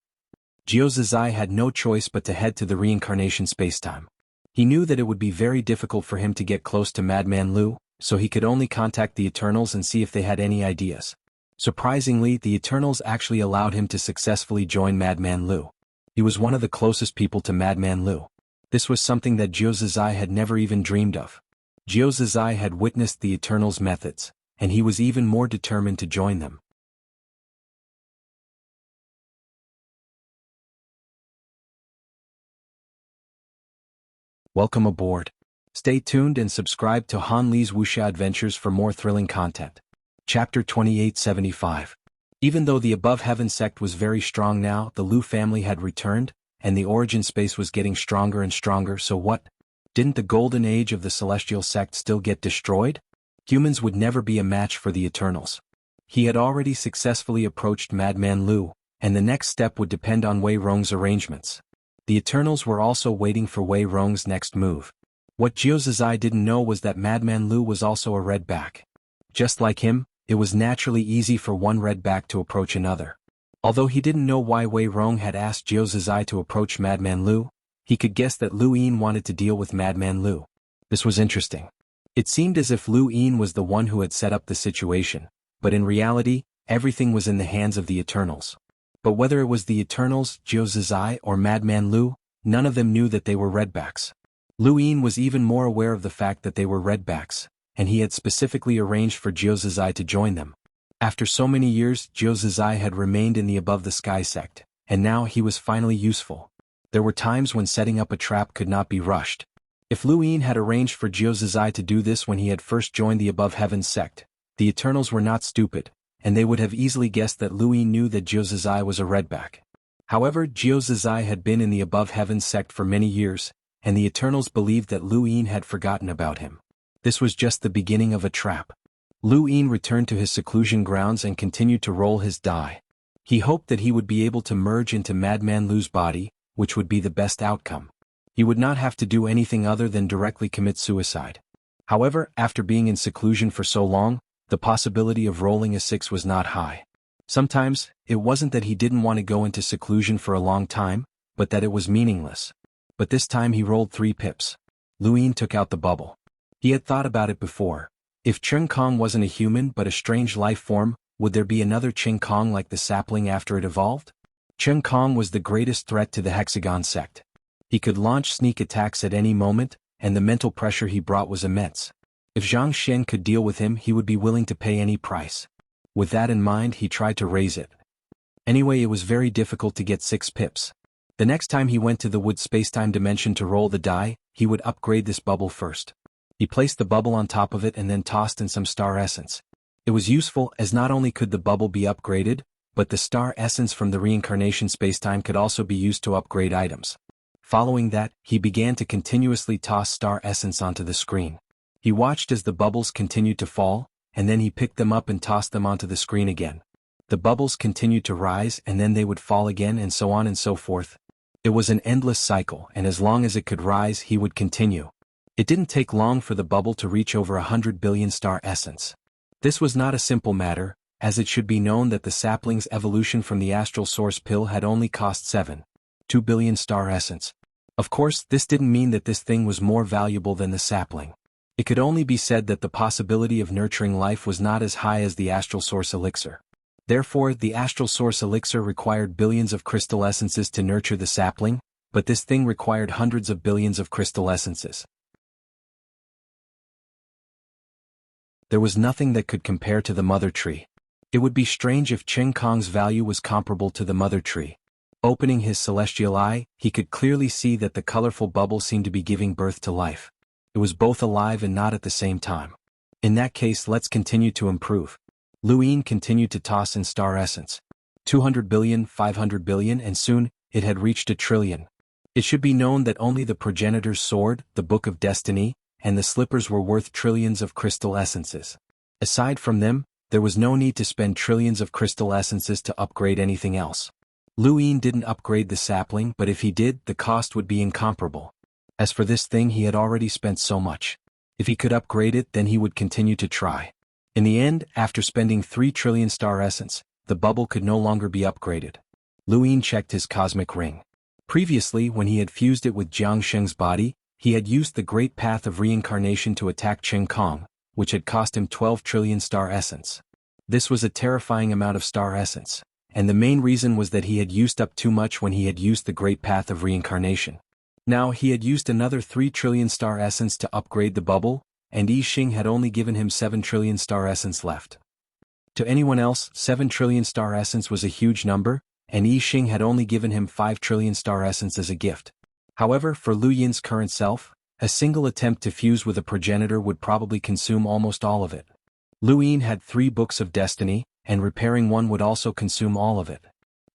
A: Zizai had no choice but to head to the reincarnation spacetime. He knew that it would be very difficult for him to get close to Madman Lu, so he could only contact the Eternals and see if they had any ideas. Surprisingly, the Eternals actually allowed him to successfully join Madman Lu. He was one of the closest people to Madman Lu. This was something that Zizai had never even dreamed of. Zizai had witnessed the Eternals' methods, and he was even more determined to join them. Welcome aboard. Stay tuned and subscribe to Han Li's Wuxia Adventures for more thrilling content. Chapter 2875. Even though the Above Heaven sect was very strong now, the Lu family had returned, and the origin space was getting stronger and stronger, so what? Didn't the golden age of the celestial sect still get destroyed? Humans would never be a match for the Eternals. He had already successfully approached Madman Lu, and the next step would depend on Wei Rong's arrangements. The Eternals were also waiting for Wei Rong's next move. What Zizai didn't know was that Madman Lu was also a redback. Just like him, it was naturally easy for one redback to approach another. Although he didn't know why Wei Rong had asked Zizai to approach Madman Lu, he could guess that Lu Yin wanted to deal with Madman Lu. This was interesting. It seemed as if Lu Yin was the one who had set up the situation, but in reality, everything was in the hands of the Eternals. But whether it was the Eternals, Zizai, or Madman Lu, none of them knew that they were redbacks. Lu Yin was even more aware of the fact that they were redbacks, and he had specifically arranged for Zizai to join them. After so many years, Zizai had remained in the Above the Sky sect, and now he was finally useful. There were times when setting up a trap could not be rushed. If Lu Yin had arranged for Zizai to do this when he had first joined the Above Heaven sect, the Eternals were not stupid, and they would have easily guessed that Lu Yin knew that Zizai was a redback. However, Zizai had been in the Above Heaven sect for many years, and the Eternals believed that Lu Yin had forgotten about him. This was just the beginning of a trap. Lu Yin returned to his seclusion grounds and continued to roll his die. He hoped that he would be able to merge into Madman Lu's body, which would be the best outcome. He would not have to do anything other than directly commit suicide. However, after being in seclusion for so long, the possibility of rolling a 6 was not high. Sometimes, it wasn't that he didn't want to go into seclusion for a long time, but that it was meaningless. But this time he rolled 3 pips. Lu Yin took out the bubble. He had thought about it before. If Cheng Kong wasn't a human but a strange life form, would there be another Cheng Kong like the sapling after it evolved? Cheng Kong was the greatest threat to the Hexagon sect. He could launch sneak attacks at any moment, and the mental pressure he brought was immense. If Zhang Xian could deal with him, he would be willing to pay any price. With that in mind, he tried to raise it. Anyway, it was very difficult to get 6 pips. The next time he went to the wood spacetime dimension to roll the die, he would upgrade this bubble first. He placed the bubble on top of it and then tossed in some star essence. It was useful as not only could the bubble be upgraded, but the star essence from the reincarnation spacetime could also be used to upgrade items. Following that, he began to continuously toss star essence onto the screen. He watched as the bubbles continued to fall, and then he picked them up and tossed them onto the screen again. The bubbles continued to rise and then they would fall again and so on and so forth. It was an endless cycle, and as long as it could rise he would continue. It didn't take long for the bubble to reach over 100 billion star essence. This was not a simple matter, as it should be known that the sapling's evolution from the astral source pill had only cost 2 billion star essence. Of course, this didn't mean that this thing was more valuable than the sapling. It could only be said that the possibility of nurturing life was not as high as the astral source elixir. Therefore, the astral source elixir required billions of crystal essences to nurture the sapling, but this thing required hundreds of billions of crystal essences. There was nothing that could compare to the mother tree. It would be strange if Cheng Kong's value was comparable to the mother tree. Opening his celestial eye, he could clearly see that the colorful bubble seemed to be giving birth to life. It was both alive and not at the same time. In that case, let's continue to improve. Lu Yin continued to toss in star essence. 200 billion, 500 billion, and soon, it had reached 1 trillion. It should be known that only the progenitor's sword, the Book of Destiny, and the slippers were worth trillions of crystal essences. Aside from them, there was no need to spend trillions of crystal essences to upgrade anything else. Lu Yin didn't upgrade the sapling, but if he did, the cost would be incomparable. As for this thing, he had already spent so much. If he could upgrade it, then he would continue to try. In the end, after spending 3 trillion star essence, the bubble could no longer be upgraded. Lu Yin checked his cosmic ring. Previously, when he had fused it with Jiang Sheng's body, he had used the great path of reincarnation to attack Chen Kong, which had cost him 12 trillion star essence. This was a terrifying amount of star essence, and the main reason was that he had used up too much when he had used the great path of reincarnation. Now he had used another 3 trillion star essence to upgrade the bubble, and Yi Xing had only given him 7 trillion star essence left. To anyone else, 7 trillion star essence was a huge number, and Yi Xing had only given him 5 trillion star essence as a gift. However, for Lu Yin's current self, a single attempt to fuse with a progenitor would probably consume almost all of it. Lu Yin had 3 books of destiny, and repairing one would also consume all of it.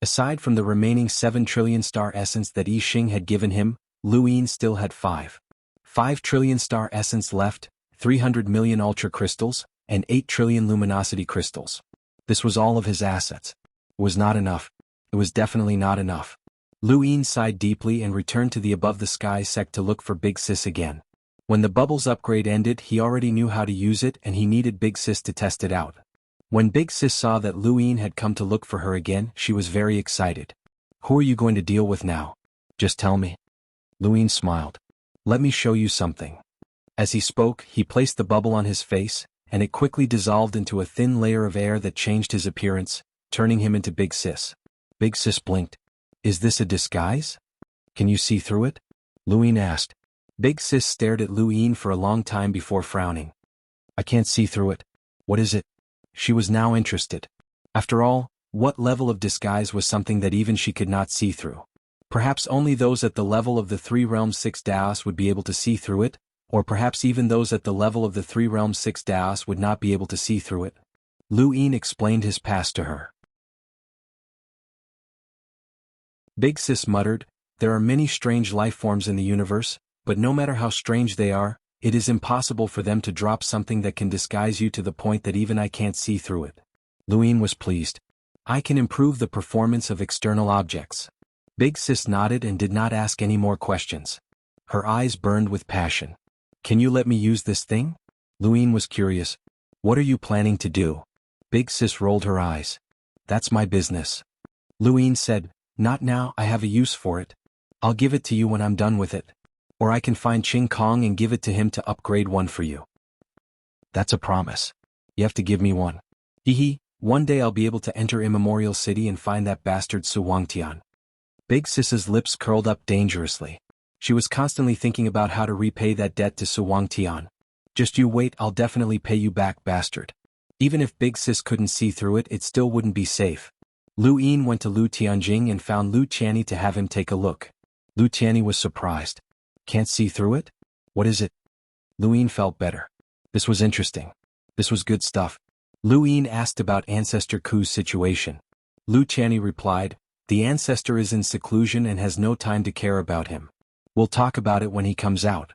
A: Aside from the remaining 7 trillion star essence that Yi Xing had given him, Lu Yin still had 5 trillion star essence left, 300 million ultra crystals, and 8 trillion luminosity crystals. This was all of his assets. It was not enough. It was definitely not enough. Lu Yin sighed deeply and returned to the above the sky sect to look for Big Sis again. When the bubble's upgrade ended, he already knew how to use it and he needed Big Sis to test it out. When Big Sis saw that Lu Yin had come to look for her again, she was very excited. "Who are you going to deal with now? Just tell me." Lu Yin smiled. "Let me show you something." As he spoke, he placed the bubble on his face, and it quickly dissolved into a thin layer of air that changed his appearance, turning him into Big Sis. Big Sis blinked. "Is this a disguise? Can you see through it?" Lu Yin asked. Big Sis stared at Lu Yin for a long time before frowning. "I can't see through it. What is it?" She was now interested. After all, what level of disguise was something that even she could not see through? Perhaps only those at the level of the 3 realms 6 Daos would be able to see through it, or perhaps even those at the level of the 3 realms 6 Daos would not be able to see through it. Lu Yin explained his past to her. Big Sis muttered, "There are many strange life forms in the universe, but no matter how strange they are, it is impossible for them to drop something that can disguise you to the point that even I can't see through it." Lu Yin was pleased. "I can improve the performance of external objects." Big Sis nodded and did not ask any more questions. Her eyes burned with passion. "Can you let me use this thing?" Lu Yin was curious. "What are you planning to do?" Big Sis rolled her eyes. "That's my business." Lu Yin said, "Not now, I have a use for it. I'll give it to you when I'm done with it. Or I can find Qing Kong and give it to him to upgrade one for you." "That's a promise. You have to give me one." "Hee, one day I'll be able to enter Immemorial City and find that bastard Su Wangtian." Big Sis's lips curled up dangerously. She was constantly thinking about how to repay that debt to Su Wangtian. "Just you wait, I'll definitely pay you back, bastard." Even if Big Sis couldn't see through it, it still wouldn't be safe. Lu Yin went to Lu Tianjing and found Lu Qianni to have him take a look. Lu Qianni was surprised. "Can't see through it? What is it?" Lu Yin felt better. This was interesting. This was good stuff. Lu Yin asked about Ancestor Ku's situation. Lu Qianni replied, "The ancestor is in seclusion and has no time to care about him. We'll talk about it when he comes out."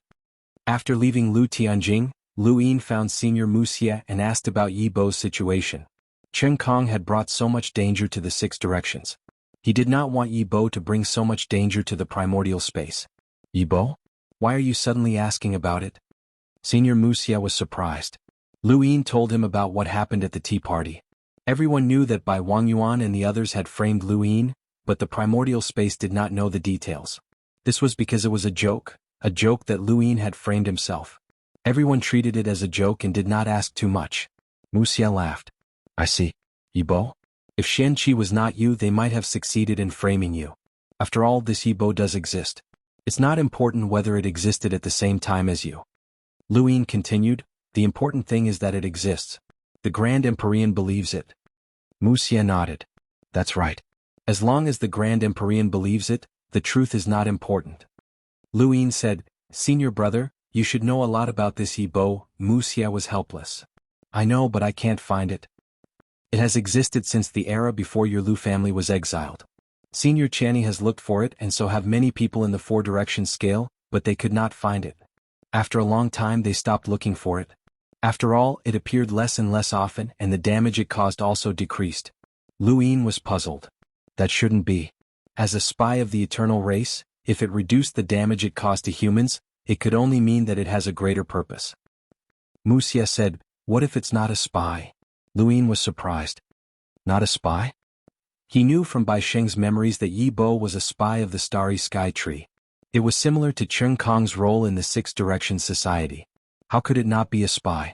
A: After leaving Lu Tianjing, Lu Yin found Senior Muxia and asked about Yi Bo's situation. Chen Kong had brought so much danger to the 6 directions. He did not want Yi Bo to bring so much danger to the primordial space. "Yi Bo? Why are you suddenly asking about it?" Senior Muxia was surprised. Lu Yin told him about what happened at the tea party. Everyone knew that Bai Wang Yuan and the others had framed Lu Yin, but the primordial space did not know the details. This was because it was a joke that Lu Yin had framed himself. Everyone treated it as a joke and did not ask too much. Muxia laughed. "I see. Yi Bo? If Shen Qi was not you, they might have succeeded in framing you. After all, this Yi Bo does exist. It's not important whether it existed at the same time as you." Lu Yin continued, "The important thing is that it exists. The Grand Empyrean believes it." Muxia nodded. "That's right. As long as the Grand Empyrean believes it, the truth is not important." Lu Yin said, "Senior brother, you should know a lot about this Yi Bo." Muxia was helpless. "I know, but I can't find it. It has existed since the era before your Lu family was exiled. Senior Qianni has looked for it and so have many people in the 4-direction scale, but they could not find it. After a long time they stopped looking for it. After all, it appeared less and less often and the damage it caused also decreased." Lu Yin was puzzled. That shouldn't be. As a spy of the eternal race, if it reduced the damage it caused to humans, it could only mean that it has a greater purpose. Muxia said, "What if it's not a spy?" Lu Yin was surprised. Not a spy? He knew from Bai Sheng's memories that Yi Bo was a spy of the Starry Sky Tree. It was similar to Cheng Kong's role in the Six Directions Society. How could it not be a spy?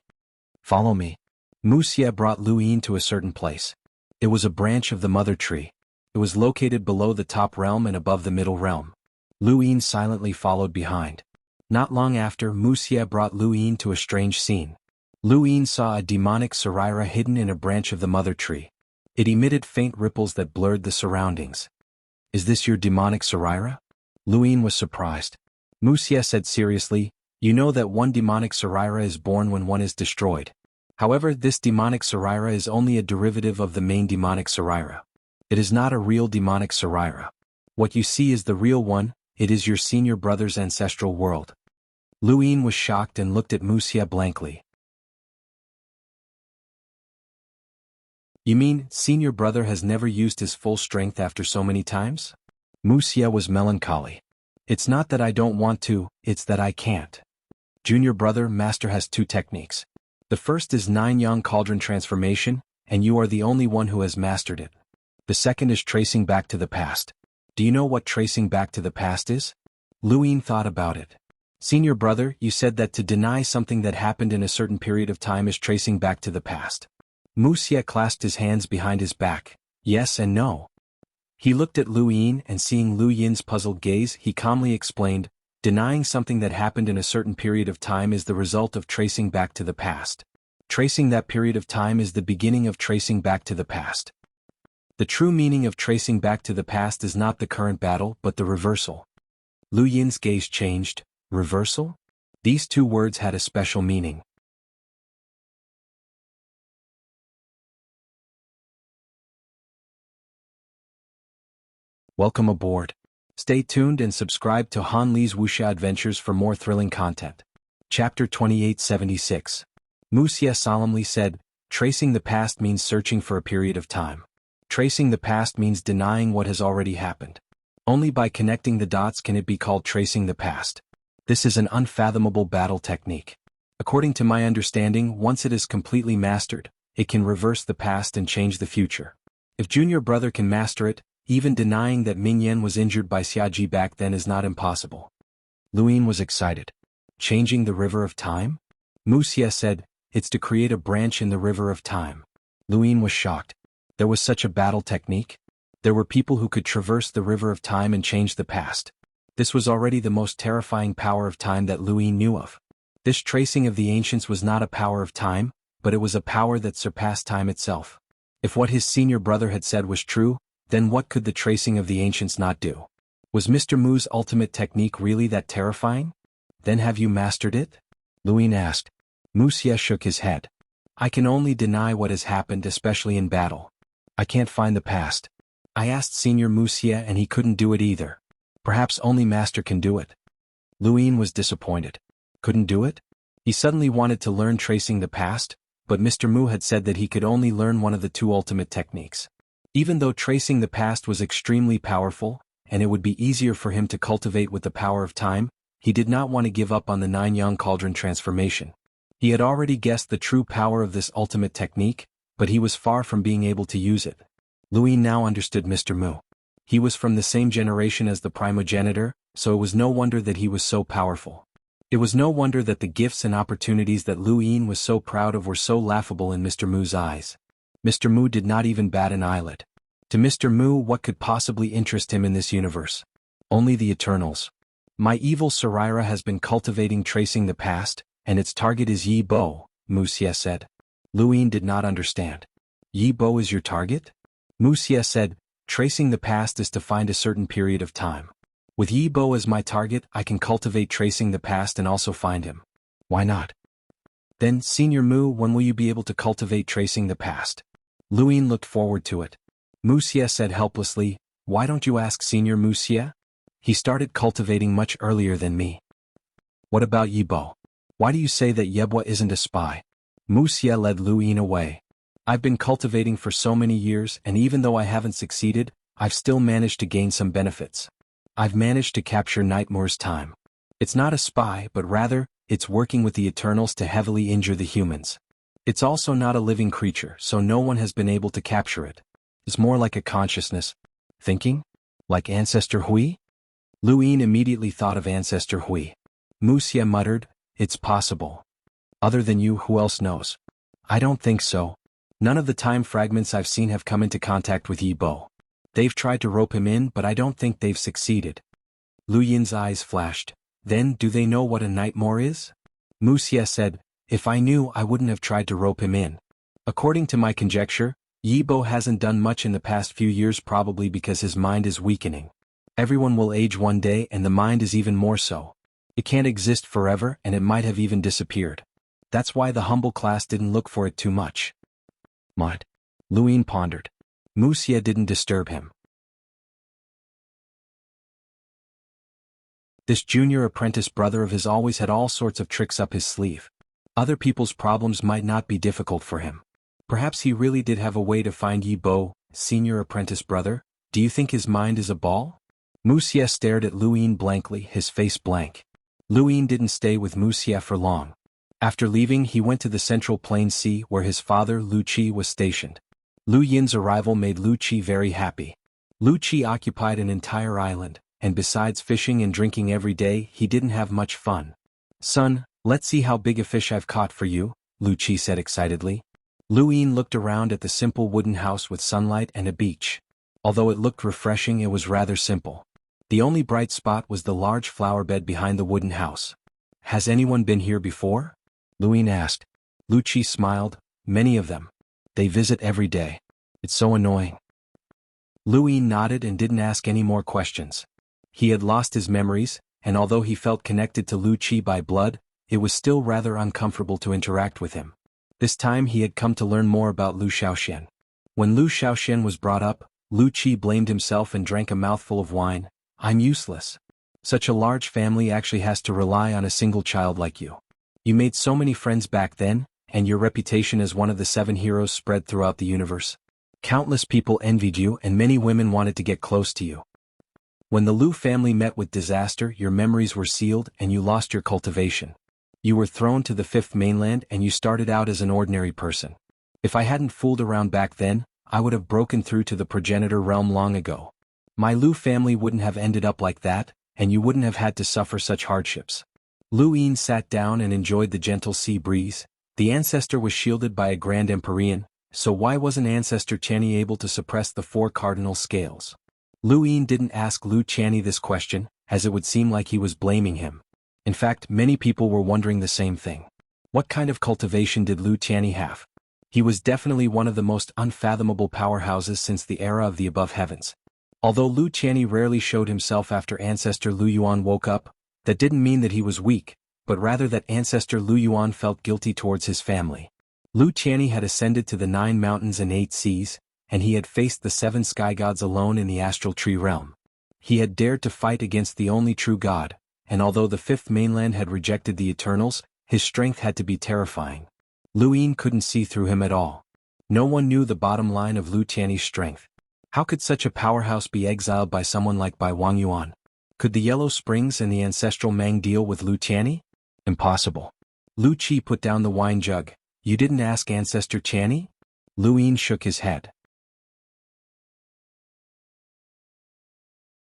A: Follow me. Mu Xie brought Lu Yin to a certain place. It was a branch of the Mother Tree. It was located below the top realm and above the middle realm. Lu Yin silently followed behind. Not long after, Mu Xie brought Lu Yin to a strange scene. Lu Yin saw a demonic Sarira hidden in a branch of the Mother Tree. It emitted faint ripples that blurred the surroundings. Is this your demonic Sarira? Lu Yin was surprised. Mu Xie said seriously, you know that one demonic Sarira is born when one is destroyed. However, this demonic Sarira is only a derivative of the main demonic Sarira. It is not a real demonic Sarira. What you see is the real one, it is your senior brother's ancestral world. Lu Yin was shocked and looked at Mu Xie blankly. You mean, senior brother has never used his full strength after so many times? Mu Xie was melancholy. It's not that I don't want to, it's that I can't. Junior brother master has two techniques. The first is Nine Yang Cauldron Transformation, and you are the only one who has mastered it. The second is tracing back to the past. Do you know what tracing back to the past is? Lu Yin thought about it. Senior brother, you said that to deny something that happened in a certain period of time is tracing back to the past. Mu Xie clasped his hands behind his back. Yes and no. He looked at Lu Yin and seeing Lu Yin's puzzled gaze, he calmly explained, denying something that happened in a certain period of time is the result of tracing back to the past. Tracing that period of time is the beginning of tracing back to the past. The true meaning of tracing back to the past is not the current battle but the reversal. Lu Yin's gaze changed. Reversal? These two words had a special meaning. Welcome aboard. Stay tuned and subscribe to Han Li's Wuxia Adventures for more thrilling content. Chapter 2876. Mu Xie solemnly said, tracing the past means searching for a period of time. Tracing the past means denying what has already happened. Only by connecting the dots can it be called tracing the past. This is an unfathomable battle technique. According to my understanding, once it is completely mastered, it can reverse the past and change the future. If junior brother can master it, even denying that Ming Yan was injured by Xiaji back then is not impossible. Lu Yin was excited. Changing the river of time? Mu Xie said, it's to create a branch in the river of time. Lu Yin was shocked. There was such a battle technique? There were people who could traverse the river of time and change the past. This was already the most terrifying power of time that Lu Yin knew of. This tracing of the ancients was not a power of time, but it was a power that surpassed time itself. If what his senior brother had said was true, then what could the tracing of the ancients not do? Was Mr. Mu's ultimate technique really that terrifying? Then have you mastered it? Lu Yin asked. Mu Xie shook his head. I can only deny what has happened, especially in battle. I can't find the past. I asked Senior Mu Xie and he couldn't do it either. Perhaps only Master can do it. Lu Yin was disappointed. Couldn't do it? He suddenly wanted to learn tracing the past, but Mr. Mu had said that he could only learn one of the two ultimate techniques. Even though tracing the past was extremely powerful, and it would be easier for him to cultivate with the power of time, he did not want to give up on the Nine Yang Cauldron transformation. He had already guessed the true power of this ultimate technique, but he was far from being able to use it. Lu Yin now understood Mr. Mu. He was from the same generation as the primogenitor, so it was no wonder that he was so powerful. It was no wonder that the gifts and opportunities that Lu Yin was so proud of were so laughable in Mr. Mu's eyes. Mr. Mu did not even bat an eyelid. To Mr. Mu, what could possibly interest him in this universe? Only the Eternals. My evil Sarira has been cultivating tracing the past, and its target is Yi Bo, Mu Xie said. Lu Yin did not understand. Yi Bo is your target? Mu Xie said, tracing the past is to find a certain period of time. With Yi Bo as my target, I can cultivate tracing the past and also find him. Why not? Then, Senior Mu, when will you be able to cultivate tracing the past? Lu Yin looked forward to it. Mu Xie said helplessly, why don't you ask Senior Mu Xie? He started cultivating much earlier than me. What about Yi Bo? Why do you say that Yebwa isn't a spy? Mu Xie led Lu Yin away. I've been cultivating for so many years, and even though I haven't succeeded, I've still managed to gain some benefits. I've managed to capture Nightmare's time. It's not a spy, but rather, it's working with the Eternals to heavily injure the humans. It's also not a living creature, so no one has been able to capture it. It's more like a consciousness. Thinking? Like Ancestor Hui? Luin immediately thought of Ancestor Hui. Musia muttered, "It's possible. Other than you, who else knows?" "I don't think so. None of the time fragments I've seen have come into contact with Yi Bo. They've tried to rope him in, but I don't think they've succeeded." Lu Yin's eyes flashed. "Then, do they know what a nightmare is?" Musia said, "If I knew, I wouldn't have tried to rope him in. According to my conjecture, Yi Bo hasn't done much in the past few years, probably because his mind is weakening. Everyone will age one day, and the mind is even more so. It can't exist forever, and it might have even disappeared. That's why the humble class didn't look for it too much." "What?" Luin pondered. Musia didn't disturb him. This junior apprentice brother of his always had all sorts of tricks up his sleeve. Other people's problems might not be difficult for him. Perhaps he really did have a way to find Yi Bo. "Senior apprentice brother, do you think his mind is a ball?" Musia stared at Luin blankly, his face blank. Luin didn't stay with Musia for long. After leaving, he went to the Central Plain Sea where his father Lu Qi was stationed. Lu Yin's arrival made Lu Qi very happy. Lu Qi occupied an entire island, and besides fishing and drinking every day, he didn't have much fun. "Son, let's see how big a fish I've caught for you," Lu Qi said excitedly. Lu Yin looked around at the simple wooden house with sunlight and a beach. Although it looked refreshing, it was rather simple. The only bright spot was the large flower bed behind the wooden house. "Has anyone been here before?" Lu Yin asked. Lu Qi smiled. "Many of them. They visit every day. It's so annoying." Lu Yin nodded and didn't ask any more questions. He had lost his memories, and although he felt connected to Lu Qi by blood, it was still rather uncomfortable to interact with him. This time he had come to learn more about Lu Shaoxian. When Lu Shaoxian was brought up, Lu Qi blamed himself and drank a mouthful of wine. "I'm useless. Such a large family actually has to rely on a single child like you. You made so many friends back then, and your reputation as one of the 7 heroes spread throughout the universe. Countless people envied you and many women wanted to get close to you. When the Lu family met with disaster, your memories were sealed and you lost your cultivation. You were thrown to the 5th mainland and you started out as an ordinary person. If I hadn't fooled around back then, I would have broken through to the progenitor realm long ago. My Lu family wouldn't have ended up like that, and you wouldn't have had to suffer such hardships." Lu Yin sat down and enjoyed the gentle sea breeze. The ancestor was shielded by a grand empyrean, so why wasn't Ancestor Channy able to suppress the 4 cardinal scales? Lu Yin didn't ask Lu Channy this question, as it would seem like he was blaming him. In fact, many people were wondering the same thing. What kind of cultivation did Lu Channy have? He was definitely one of the most unfathomable powerhouses since the era of the above heavens. Although Lu Channy rarely showed himself after Ancestor Lu Yuan woke up, that didn't mean that he was weak, but rather that Ancestor Lu Yuan felt guilty towards his family. Lu Channy had ascended to the 9 mountains and 8 seas, and he had faced the 7 sky gods alone in the astral tree realm. He had dared to fight against the only true god, and although the 5th mainland had rejected the Eternals, his strength had to be terrifying. Lu Yin couldn't see through him at all. No one knew the bottom line of Lu Channy's strength. How could such a powerhouse be exiled by someone like Bai Wang Yuan? Could the Yellow Springs and the ancestral Mang deal with Lu Channy? Impossible. Lu Qi put down the wine jug. "You didn't ask Ancestor Channy?" Lu Yin shook his head.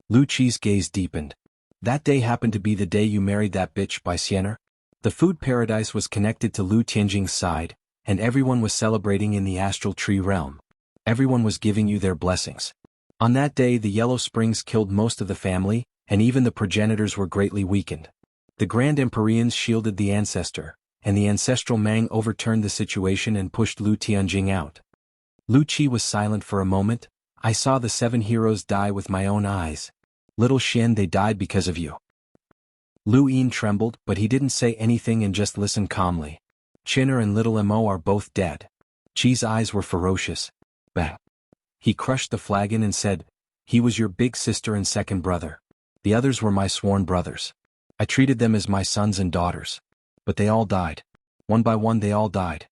A: Lu Qi's gaze deepened. "That day happened to be the day you married that bitch Bai Xiener?" The food paradise was connected to Lu Tianjing's side, and everyone was celebrating in the astral tree realm. Everyone was giving you their blessings. On that day the Yellow Springs killed most of the family, and even the progenitors were greatly weakened. The Grand Empyreans shielded the ancestor, and the ancestral Mang overturned the situation and pushed Lu Tianjing out. Lu Qi was silent for a moment. "I saw the 7 heroes die with my own eyes. Little Xian, they died because of you." Lu Yin trembled, but he didn't say anything and just listened calmly. "Chinner and little Mo are both dead." Qi's eyes were ferocious. Bang. He crushed the flagon and said, "He was your big sister and second brother. The others were my sworn brothers. I treated them as my sons and daughters. But they all died. One by one they all died.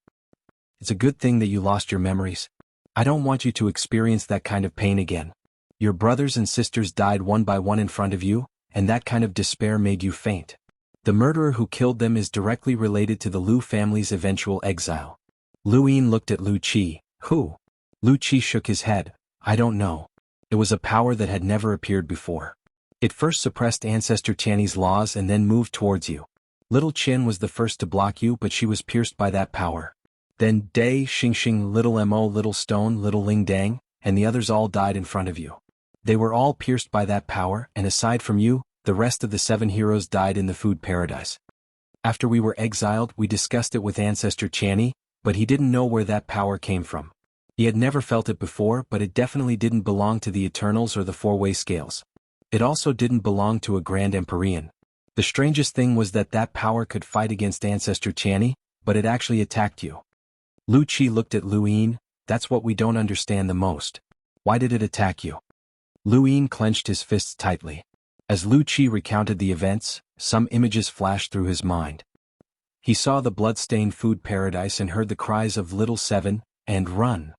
A: It's a good thing that you lost your memories. I don't want you to experience that kind of pain again. Your brothers and sisters died one by one in front of you, and that kind of despair made you faint. The murderer who killed them is directly related to the Lu family's eventual exile. Lu Yin looked at Lu Qi. Who? Lu Qi shook his head. I don't know. It was a power that had never appeared before. It first suppressed Ancestor Tianyi's laws and then moved towards you. Little Qian was the first to block you, but she was pierced by that power. Then Dai, Xingxing, Little Mo, Little Stone, Little Ling Dang, and the others all died in front of you. They were all pierced by that power, and aside from you, the rest of the 7 heroes died in the food paradise. After we were exiled, we discussed it with Ancestor Tianyi, but he didn't know where that power came from. He had never felt it before, but it definitely didn't belong to the Eternals or the four-way scales. It also didn't belong to a Grand Empyrean. The strangest thing was that power could fight against Ancestor Tianyi, but it actually attacked you. Lu Qi looked at Lu Yin. That's what we don't understand the most. Why did it attack you? Lu Yin clenched his fists tightly. As Lu Qi recounted the events, some images flashed through his mind. He saw the blood-stained food paradise and heard the cries of Little Seven, and run.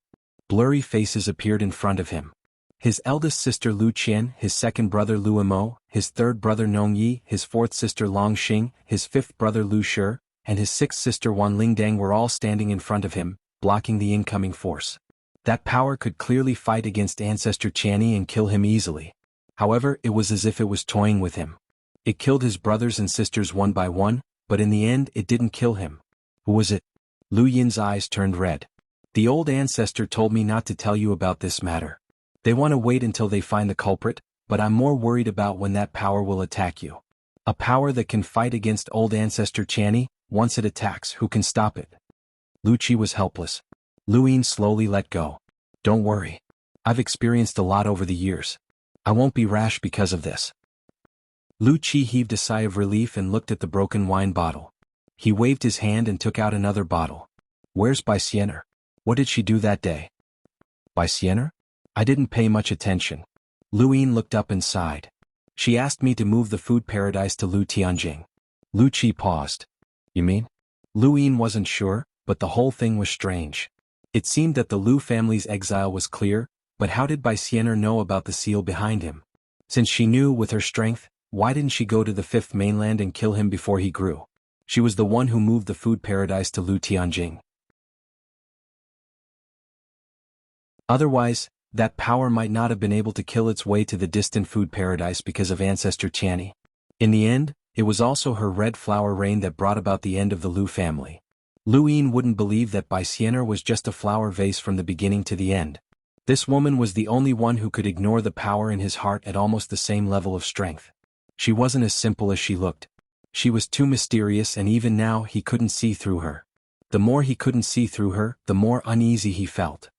A: Blurry faces appeared in front of him. His eldest sister Lu Qian, his second brother Lu Mo, his third brother Nong Yi, his fourth sister Long Xing, his fifth brother Lu Shi, and his sixth sister Wan Lingdang were all standing in front of him, blocking the incoming force. That power could clearly fight against Ancestor Tianyi and kill him easily. However, it was as if it was toying with him. It killed his brothers and sisters one by one, but in the end it didn't kill him. Who was it? Lu Yin's eyes turned red. The old ancestor told me not to tell you about this matter. They want to wait until they find the culprit, but I'm more worried about when that power will attack you. A power that can fight against old Ancestor Tianyi, once it attacks, who can stop it? Lu Qi was helpless. Lu Yin slowly let go. Don't worry. I've experienced a lot over the years. I won't be rash because of this. Lu Qi heaved a sigh of relief and looked at the broken wine bottle. He waved his hand and took out another bottle. Where's Bai Xianer? What did she do that day? Bai Xianer? I didn't pay much attention. Lu Yin looked up and sighed. She asked me to move the food paradise to Lu Tianjing. Lu Qi paused. You mean? Lu Yin wasn't sure, but the whole thing was strange. It seemed that the Lu family's exile was clear, but how did Bai Xianer know about the seal behind him? Since she knew with her strength, why didn't she go to the fifth mainland and kill him before he grew? She was the one who moved the food paradise to Lu Tianjing. Otherwise, that power might not have been able to kill its way to the distant food paradise because of Ancestor Tianyi. In the end, it was also her red flower rain that brought about the end of the Lu family. Lu Yin wouldn't believe that Bai Xianer was just a flower vase from the beginning to the end. This woman was the only one who could ignore the power in his heart at almost the same level of strength. She wasn't as simple as she looked. She was too mysterious, and even now he couldn't see through her. The more he couldn't see through her, the more uneasy he felt.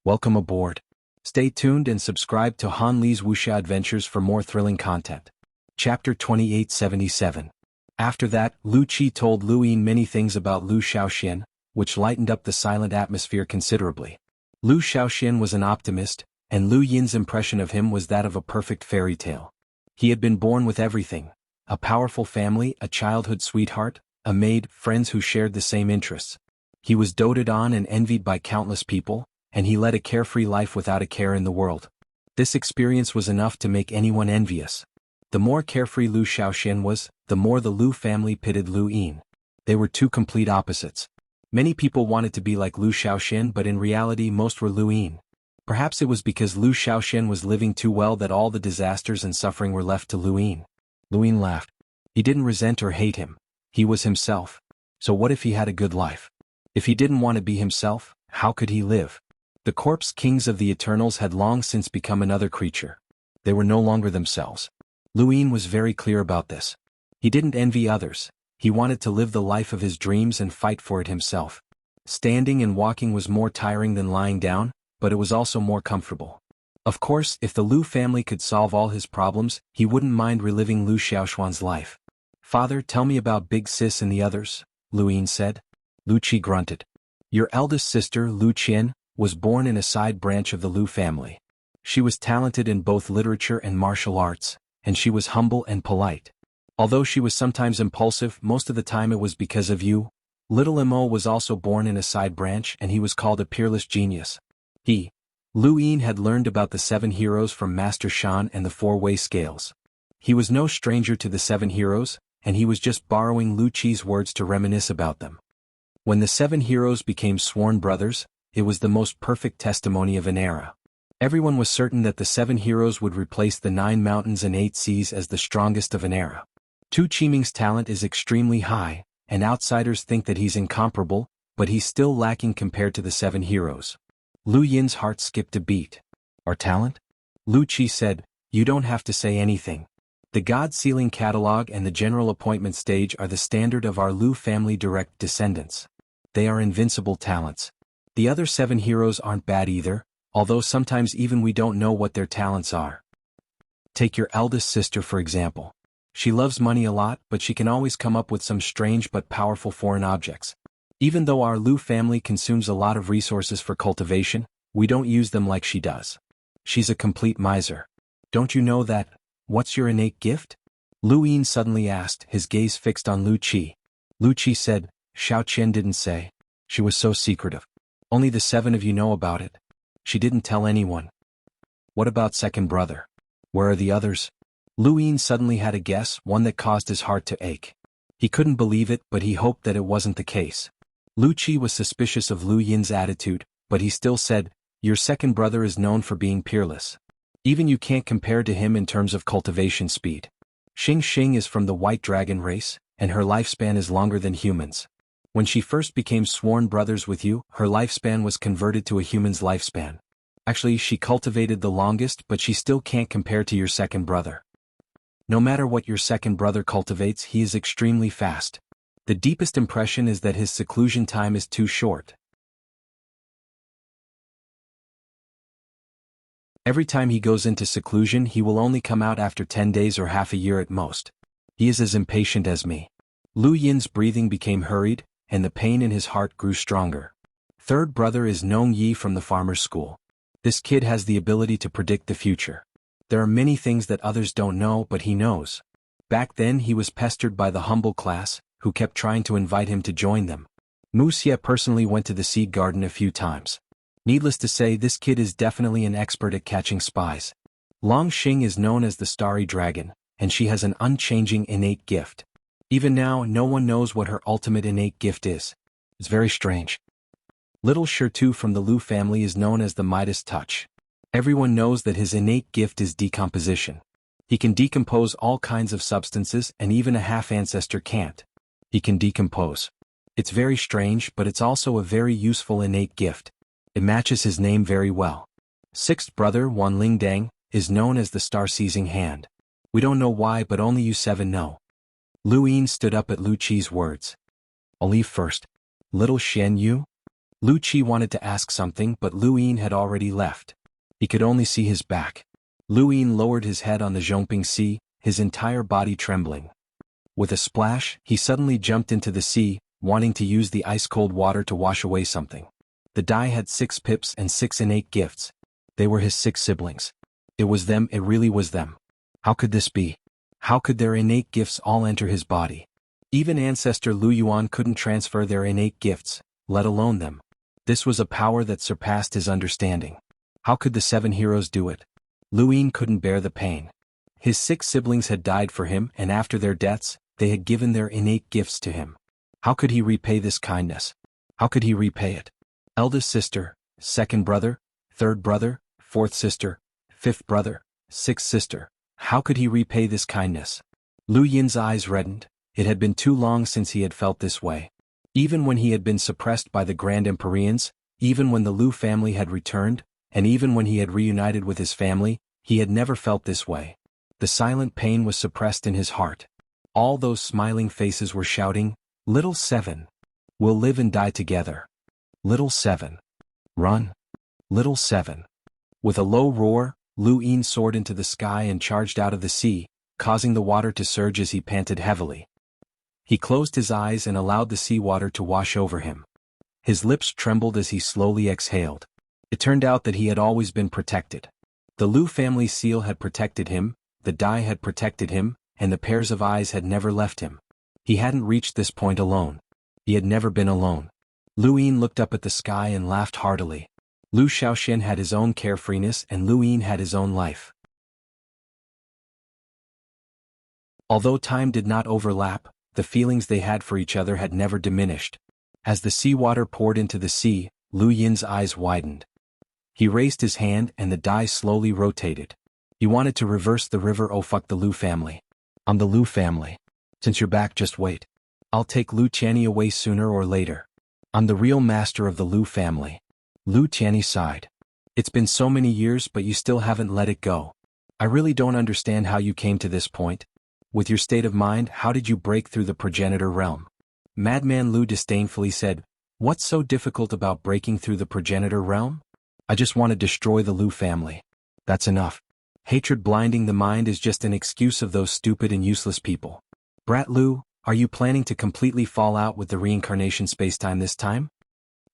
A: Welcome aboard. Stay tuned and subscribe to Han Li's Wuxia Adventures for more thrilling content. Chapter 2877. After that, Lu Qi told Lu Yin many things about Lu Shaoxian, which lightened up the silent atmosphere considerably. Lu Shaoxian was an optimist, and Lu Yin's impression of him was that of a perfect fairy tale. He had been born with everything: a powerful family, a childhood sweetheart, a maid, friends who shared the same interests. He was doted on and envied by countless people, and he led a carefree life without a care in the world. This experience was enough to make anyone envious. The more carefree Lu Shaoxian was, the more the Lu family pitied Lu Yin. They were two complete opposites. Many people wanted to be like Lu Shaoxian, but in reality most were Lu Yin. Perhaps it was because Lu Shaoxian was living too well that all the disasters and suffering were left to Lu Yin. Lu Yin laughed. He didn't resent or hate him. He was himself. So what if he had a good life? If he didn't want to be himself, how could he live? The corpse kings of the Eternals had long since become another creature. They were no longer themselves. Lu Yin was very clear about this. He didn't envy others. He wanted to live the life of his dreams and fight for it himself. Standing and walking was more tiring than lying down, but it was also more comfortable. Of course, if the Lu family could solve all his problems, he wouldn't mind reliving Lu Xiaoshuan's life. Father, tell me about Big Sis and the others, Lu Yin said. Lu Qi grunted. Your eldest sister, Lu Qian, was born in a side branch of the Lu family. She was talented in both literature and martial arts, and she was humble and polite. Although she was sometimes impulsive, most of the time it was because of you. Little Mo was also born in a side branch, and he was called a peerless genius. He Lu Yin had learned about the 7 heroes from Master Shan and the 4-way scales. He was no stranger to the 7 heroes, and he was just borrowing Lu Qi's words to reminisce about them. When the 7 heroes became sworn brothers, it was the most perfect testimony of an era. Everyone was certain that the 7 heroes would replace the 9 mountains and 8 seas as the strongest of an era. Tu Qiming's talent is extremely high, and outsiders think that he's incomparable, but he's still lacking compared to the 7 heroes. Lu Yin's heart skipped a beat. Our talent? Lu Qi said, you don't have to say anything. The God Sealing Catalog and the General Appointment Stage are the standard of our Lu family direct descendants. They are invincible talents. The other 7 heroes aren't bad either, although sometimes even we don't know what their talents are. Take your eldest sister for example. She loves money a lot, but she can always come up with some strange but powerful foreign objects. Even though our Lu family consumes a lot of resources for cultivation, we don't use them like she does. She's a complete miser. Don't you know that? What's your innate gift? Lu Yin suddenly asked, his gaze fixed on Lu Qi. Lu Qi said, Xiao Qian didn't say. She was so secretive. Only the 7 of you know about it. She didn't tell anyone. What about second brother? Where are the others? Lu Yin suddenly had a guess, one that caused his heart to ache. He couldn't believe it, but he hoped that it wasn't the case. Lu Qi was suspicious of Lu Yin's attitude, but he still said, your second brother is known for being peerless. Even you can't compare to him in terms of cultivation speed. Xing Xing is from the White Dragon race, and her lifespan is longer than humans. When she first became sworn brothers with you, her lifespan was converted to a human's lifespan. Actually, she cultivated the longest, but she still can't compare to your second brother. No matter what your second brother cultivates, he is extremely fast. The deepest impression is that his seclusion time is too short. Every time he goes into seclusion, he will only come out after 10 days or half a year at most. He is as impatient as me. Lu Yin's breathing became hurried, and the pain in his heart grew stronger. Third brother is Nong Yi from the farmer's school. This kid has the ability to predict the future. There are many things that others don't know, but he knows. Back then he was pestered by the humble class, who kept trying to invite him to join them. Mu Xie personally went to the seed garden a few times. Needless to say, this kid is definitely an expert at catching spies. Long Xing is known as the Starry Dragon, and she has an unchanging innate gift. Even now, no one knows what her ultimate innate gift is. It's very strange. Little Shirtu from the Lu family is known as the Midas Touch. Everyone knows that his innate gift is decomposition. He can decompose all kinds of substances, and even a half-ancestor can't. He can decompose. It's very strange, but it's also a very useful innate gift. It matches his name very well. Sixth brother, Wan Lingdang, is known as the Star-Seizing Hand. We don't know why, but only you 7 know. Lu Yin stood up at Lu Qi's words. I'll leave first. Little Xian Yu? Lu Qi wanted to ask something, but Lu Yin had already left. He could only see his back. Lu Yin lowered his head on the Zhongping Sea, his entire body trembling. With a splash, he suddenly jumped into the sea, wanting to use the ice-cold water to wash away something. The Dai had 6 pips and 6 innate gifts. They were his 6 siblings. It was them, it really was them. How could this be? How could their innate gifts all enter his body? Even ancestor Lu Yuan couldn't transfer their innate gifts, let alone them. This was a power that surpassed his understanding. How could the 7 heroes do it? Lu Yin couldn't bear the pain. His 6 siblings had died for him, and after their deaths, they had given their innate gifts to him. How could he repay this kindness? How could he repay it? Eldest sister, second brother, third brother, fourth sister, fifth brother, sixth sister. How could he repay this kindness? Lu Yin's eyes reddened. It had been too long since he had felt this way. Even when he had been suppressed by the Grand Empyreans, even when the Lu family had returned, and even when he had reunited with his family, he had never felt this way. The silent pain was suppressed in his heart. All those smiling faces were shouting, "Little 7. We'll live and die together. Little 7. Run. Little 7. With a low roar, Lu Yin soared into the sky and charged out of the sea, causing the water to surge as he panted heavily. He closed his eyes and allowed the seawater to wash over him. His lips trembled as he slowly exhaled. It turned out that he had always been protected. The Lu family seal had protected him, the Dai had protected him, and the pairs of eyes had never left him. He hadn't reached this point alone. He had never been alone. Lu Yin looked up at the sky and laughed heartily. Lu Shaoxian had his own carefreeness and Lu Yin had his own life. Although time did not overlap, the feelings they had for each other had never diminished. As the seawater poured into the sea, Lu Yin's eyes widened. He raised his hand and the die slowly rotated. He wanted to reverse the river. Oh, fuck the Lu family. I'm the Lu family. Since you're back, just wait. I'll take Lu Qianni away sooner or later. I'm the real master of the Lu family. Lu Qianni sighed. It's been so many years but you still haven't let it go. I really don't understand how you came to this point. With your state of mind, how did you break through the progenitor realm? Madman Lu disdainfully said, what's so difficult about breaking through the progenitor realm? I just want to destroy the Lu family. That's enough. Hatred blinding the mind is just an excuse of those stupid and useless people. Brat Lu, are you planning to completely fall out with the reincarnation spacetime this time?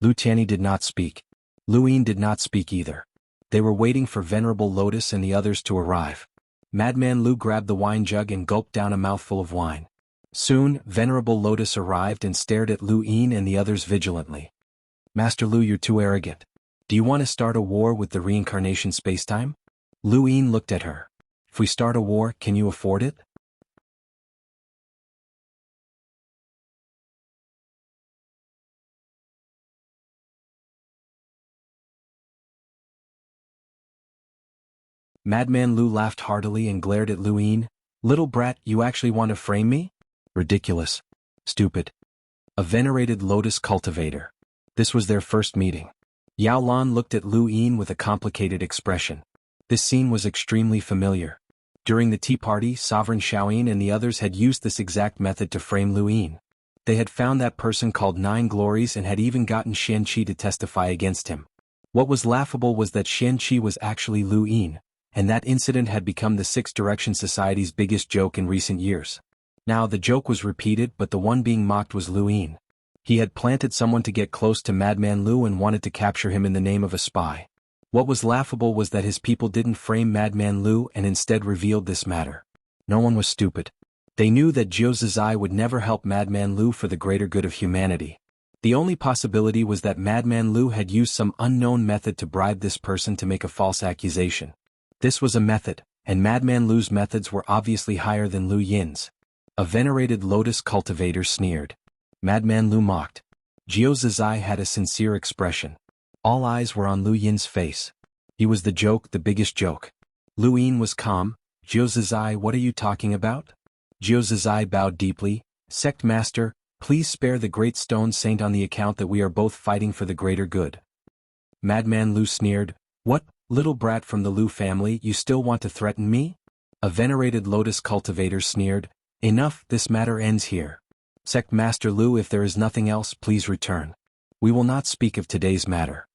A: Lu Qianni did not speak. Lu Yin did not speak either. They were waiting for Venerable Lotus and the others to arrive. Madman Lu grabbed the wine jug and gulped down a mouthful of wine. Soon, Venerable Lotus arrived and stared at Lu Yin and the others vigilantly. Master Lu, you're too arrogant. Do you want to start a war with the reincarnation spacetime? Lu Yin looked at her. If we start a war, can you afford it? Madman Lu laughed heartily and glared at Lu Yin. Little brat, you actually want to frame me? Ridiculous. Stupid. A venerated lotus cultivator. This was their first meeting. Yao Lan looked at Lu Yin with a complicated expression. This scene was extremely familiar. During the tea party, Sovereign Shaoyin and the others had used this exact method to frame Lu Yin. They had found that person called Nine Glories and had even gotten Xian Qi to testify against him. What was laughable was that Xian Qi was actually Lu Yin, and that incident had become the Six Direction Society's biggest joke in recent years. Now the joke was repeated, but the one being mocked was Lu Yin. He had planted someone to get close to Madman Lu and wanted to capture him in the name of a spy. What was laughable was that his people didn't frame Madman Lu and instead revealed this matter. No one was stupid. They knew that Jiu Zizai would never help Madman Lu for the greater good of humanity. The only possibility was that Madman Lu had used some unknown method to bribe this person to make a false accusation. This was a method, and Madman Lu's methods were obviously higher than Lu Yin's. A venerated lotus cultivator sneered. Madman Lu mocked. Jiu Zizai had a sincere expression. All eyes were on Lu Yin's face. He was the joke, the biggest joke. Lu Yin was calm. Jiu Zizai, what are you talking about? Jiu Zizai bowed deeply. Sect Master, please spare the great stone saint on the account that we are both fighting for the greater good. Madman Lu sneered. What, little brat from the Lu family, you still want to threaten me? A venerated lotus cultivator sneered. Enough, this matter ends here. Sect Master Lu, if there is nothing else, please return. We will not speak of today's matter.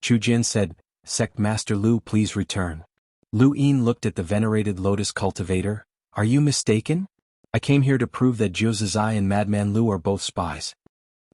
A: Chu Jin said, Sect Master Lu, please return. Lu Yin looked at the venerated lotus cultivator. Are you mistaken? I came here to prove that Jiu Zizai and Madman Lu are both spies.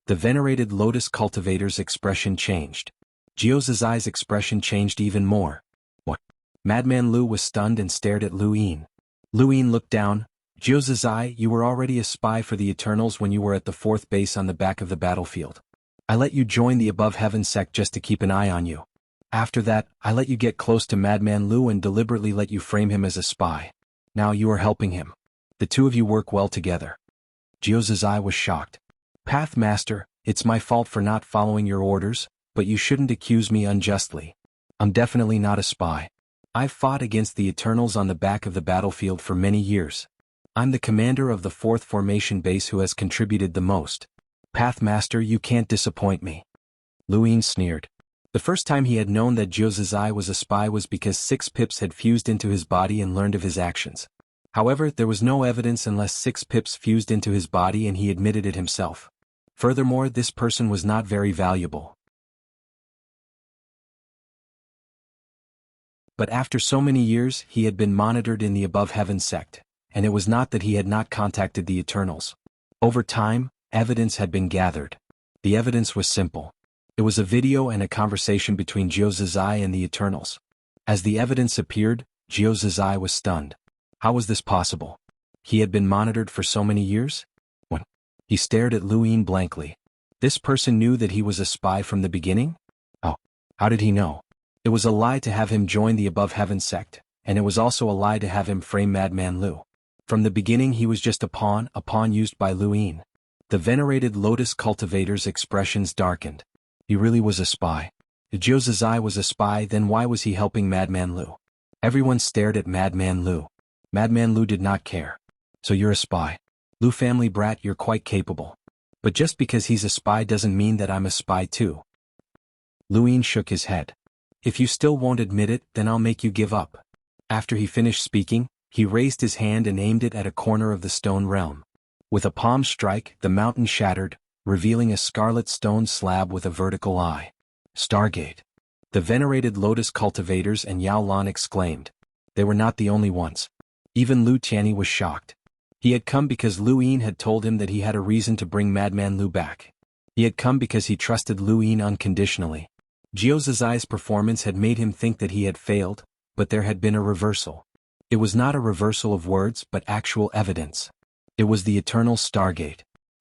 A: The venerated lotus cultivator's expression changed. Jiu Zizai's expression changed even more. What? Madman Lu was stunned and stared at Lu Yin. Lu Yin looked down. Jiu Zizai, you were already a spy for the Eternals when you were at the 4th base on the back of the battlefield. I let you join the Above Heaven sect just to keep an eye on you. After that, I let you get close to Madman Lu and deliberately let you frame him as a spy. Now you are helping him. The two of you work well together. Jiu Zizai was shocked. Pathmaster, it's my fault for not following your orders, but you shouldn't accuse me unjustly. I'm definitely not a spy. I've fought against the Eternals on the back of the battlefield for many years. I'm the commander of the 4th formation base who has contributed the most. Pathmaster, you can't disappoint me. Lu Yin sneered. The first time he had known that Jiu Zizai was a spy was because 6 pips had fused into his body and learned of his actions. However, there was no evidence unless 6 pips fused into his body and he admitted it himself. Furthermore, this person was not very valuable. But after so many years, he had been monitored in the Above Heaven sect, and it was not that he had not contacted the Eternals. Over time, evidence had been gathered. The evidence was simple. It was a video and a conversation between Jiu Zizai and the Eternals. As the evidence appeared, Jiu Zizai was stunned. How was this possible? He had been monitored for so many years? When? He stared at Lu Yin blankly. This person knew that he was a spy from the beginning? Oh. How did he know? It was a lie to have him join the Above Heaven sect, and it was also a lie to have him frame Madman Lu. From the beginning he was just a pawn used by Lu Yin. The venerated Lotus cultivator's expressions darkened. He really was a spy. If Zhou Zizai was a spy, then why was he helping Madman Lu? Everyone stared at Madman Lu. Madman Lu did not care. So you're a spy. Lu family brat, you're quite capable. But just because he's a spy doesn't mean that I'm a spy too. Lu Yin shook his head. If you still won't admit it, then I'll make you give up. After he finished speaking, he raised his hand and aimed it at a corner of the stone realm. With a palm strike, the mountain shattered, revealing a scarlet stone slab with a vertical eye. Stargate. The venerated Lotus cultivators and Yao Lan exclaimed. They were not the only ones. Even Lu Tianyi was shocked. He had come because Lu Yin had told him that he had a reason to bring Madman Lu back. He had come because he trusted Lu Yin unconditionally. Zhou Zizai's performance had made him think that he had failed, but there had been a reversal. It was not a reversal of words but actual evidence. It was the eternal Stargate.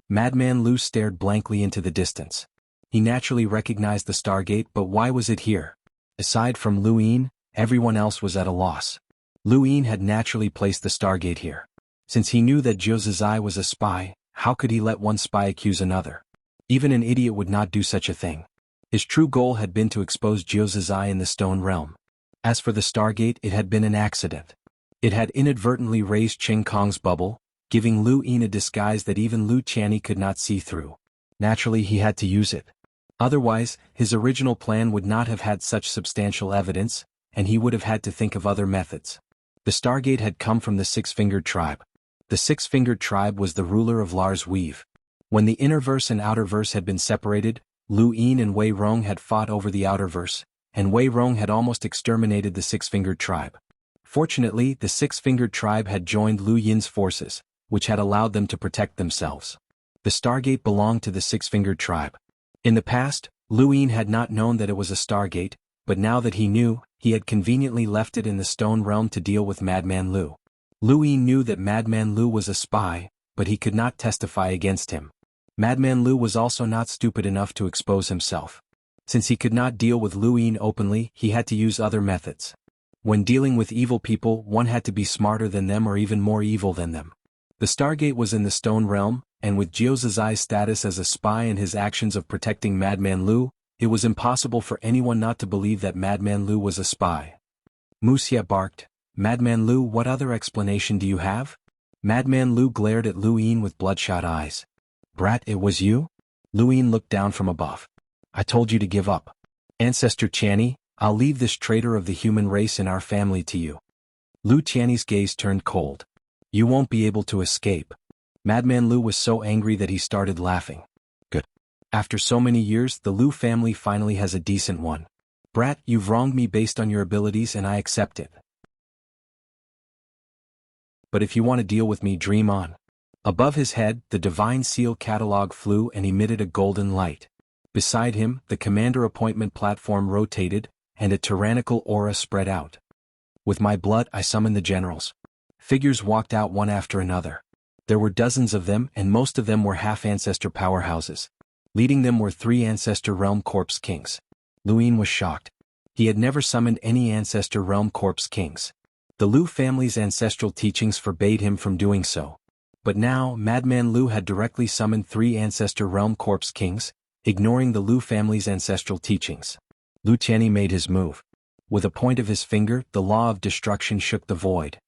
A: Madman Lu stared blankly into the distance. He naturally recognized the Stargate, but why was it here? Aside from Lu Yin, everyone else was at a loss. Lu Yin had naturally placed the Stargate here. Since he knew that Zhou Zizai was a spy, how could he let one spy accuse another? Even an idiot would not do such a thing. His true goal had been to expose Zhou Zizai in the stone realm. As for the Stargate, it had been an accident. It had inadvertently raised Qing Kong's bubble, giving Lu Yin a disguise that even Lu Tianyi could not see through. Naturally he had to use it. Otherwise, his original plan would not have had such substantial evidence, and he would have had to think of other methods. The Stargate had come from the Six-Fingered Tribe. The Six-Fingered Tribe was the ruler of Lars Weave. When the Innerverse and Outerverse had been separated, Lu Yin and Wei Rong had fought over the Outerverse, and Wei Rong had almost exterminated the Six-Fingered Tribe. Fortunately, the Six-Fingered Tribe had joined Lu Yin's forces, which had allowed them to protect themselves. The Stargate belonged to the Six-Fingered Tribe. In the past, Lu Yin had not known that it was a Stargate, but now that he knew, he had conveniently left it in the Stone Realm to deal with Madman Lu. Lu Yin knew that Madman Lu was a spy, but he could not testify against him. Madman Lu was also not stupid enough to expose himself. Since he could not deal with Lu Yin openly, he had to use other methods. When dealing with evil people, one had to be smarter than them or even more evil than them. The Stargate was in the Stone Realm, and with Zhou Zizai's status as a spy and his actions of protecting Madman Lu, it was impossible for anyone not to believe that Madman Lu was a spy. Mu Xie barked, Madman Lu, what other explanation do you have? Madman Lu glared at Lu Yin with bloodshot eyes. Brat, it was you? Lu Yin looked down from above. I told you to give up. Ancestor Tianyi, I'll leave this traitor of the human race in our family to you. Lu Tianyi's gaze turned cold. You won't be able to escape. Madman Lu was so angry that he started laughing. Good. After so many years, the Lu family finally has a decent one. Brat, you've wronged me based on your abilities and I accept it. But if you want to deal with me, dream on. Above his head, the Divine Seal catalog flew and emitted a golden light. Beside him, the commander appointment platform rotated, and a tyrannical aura spread out. With my blood I summon the generals. Figures walked out one after another. There were dozens of them, and most of them were half-ancestor powerhouses. Leading them were 3 Ancestor Realm Corpse Kings. Lu Yin was shocked. He had never summoned any Ancestor Realm Corpse Kings. The Lu family's ancestral teachings forbade him from doing so. But now, Madman Lu had directly summoned 3 Ancestor Realm Corpse Kings, ignoring the Lu family's ancestral teachings. Lu Tianyi made his move. With a point of his finger, the law of destruction shook the void.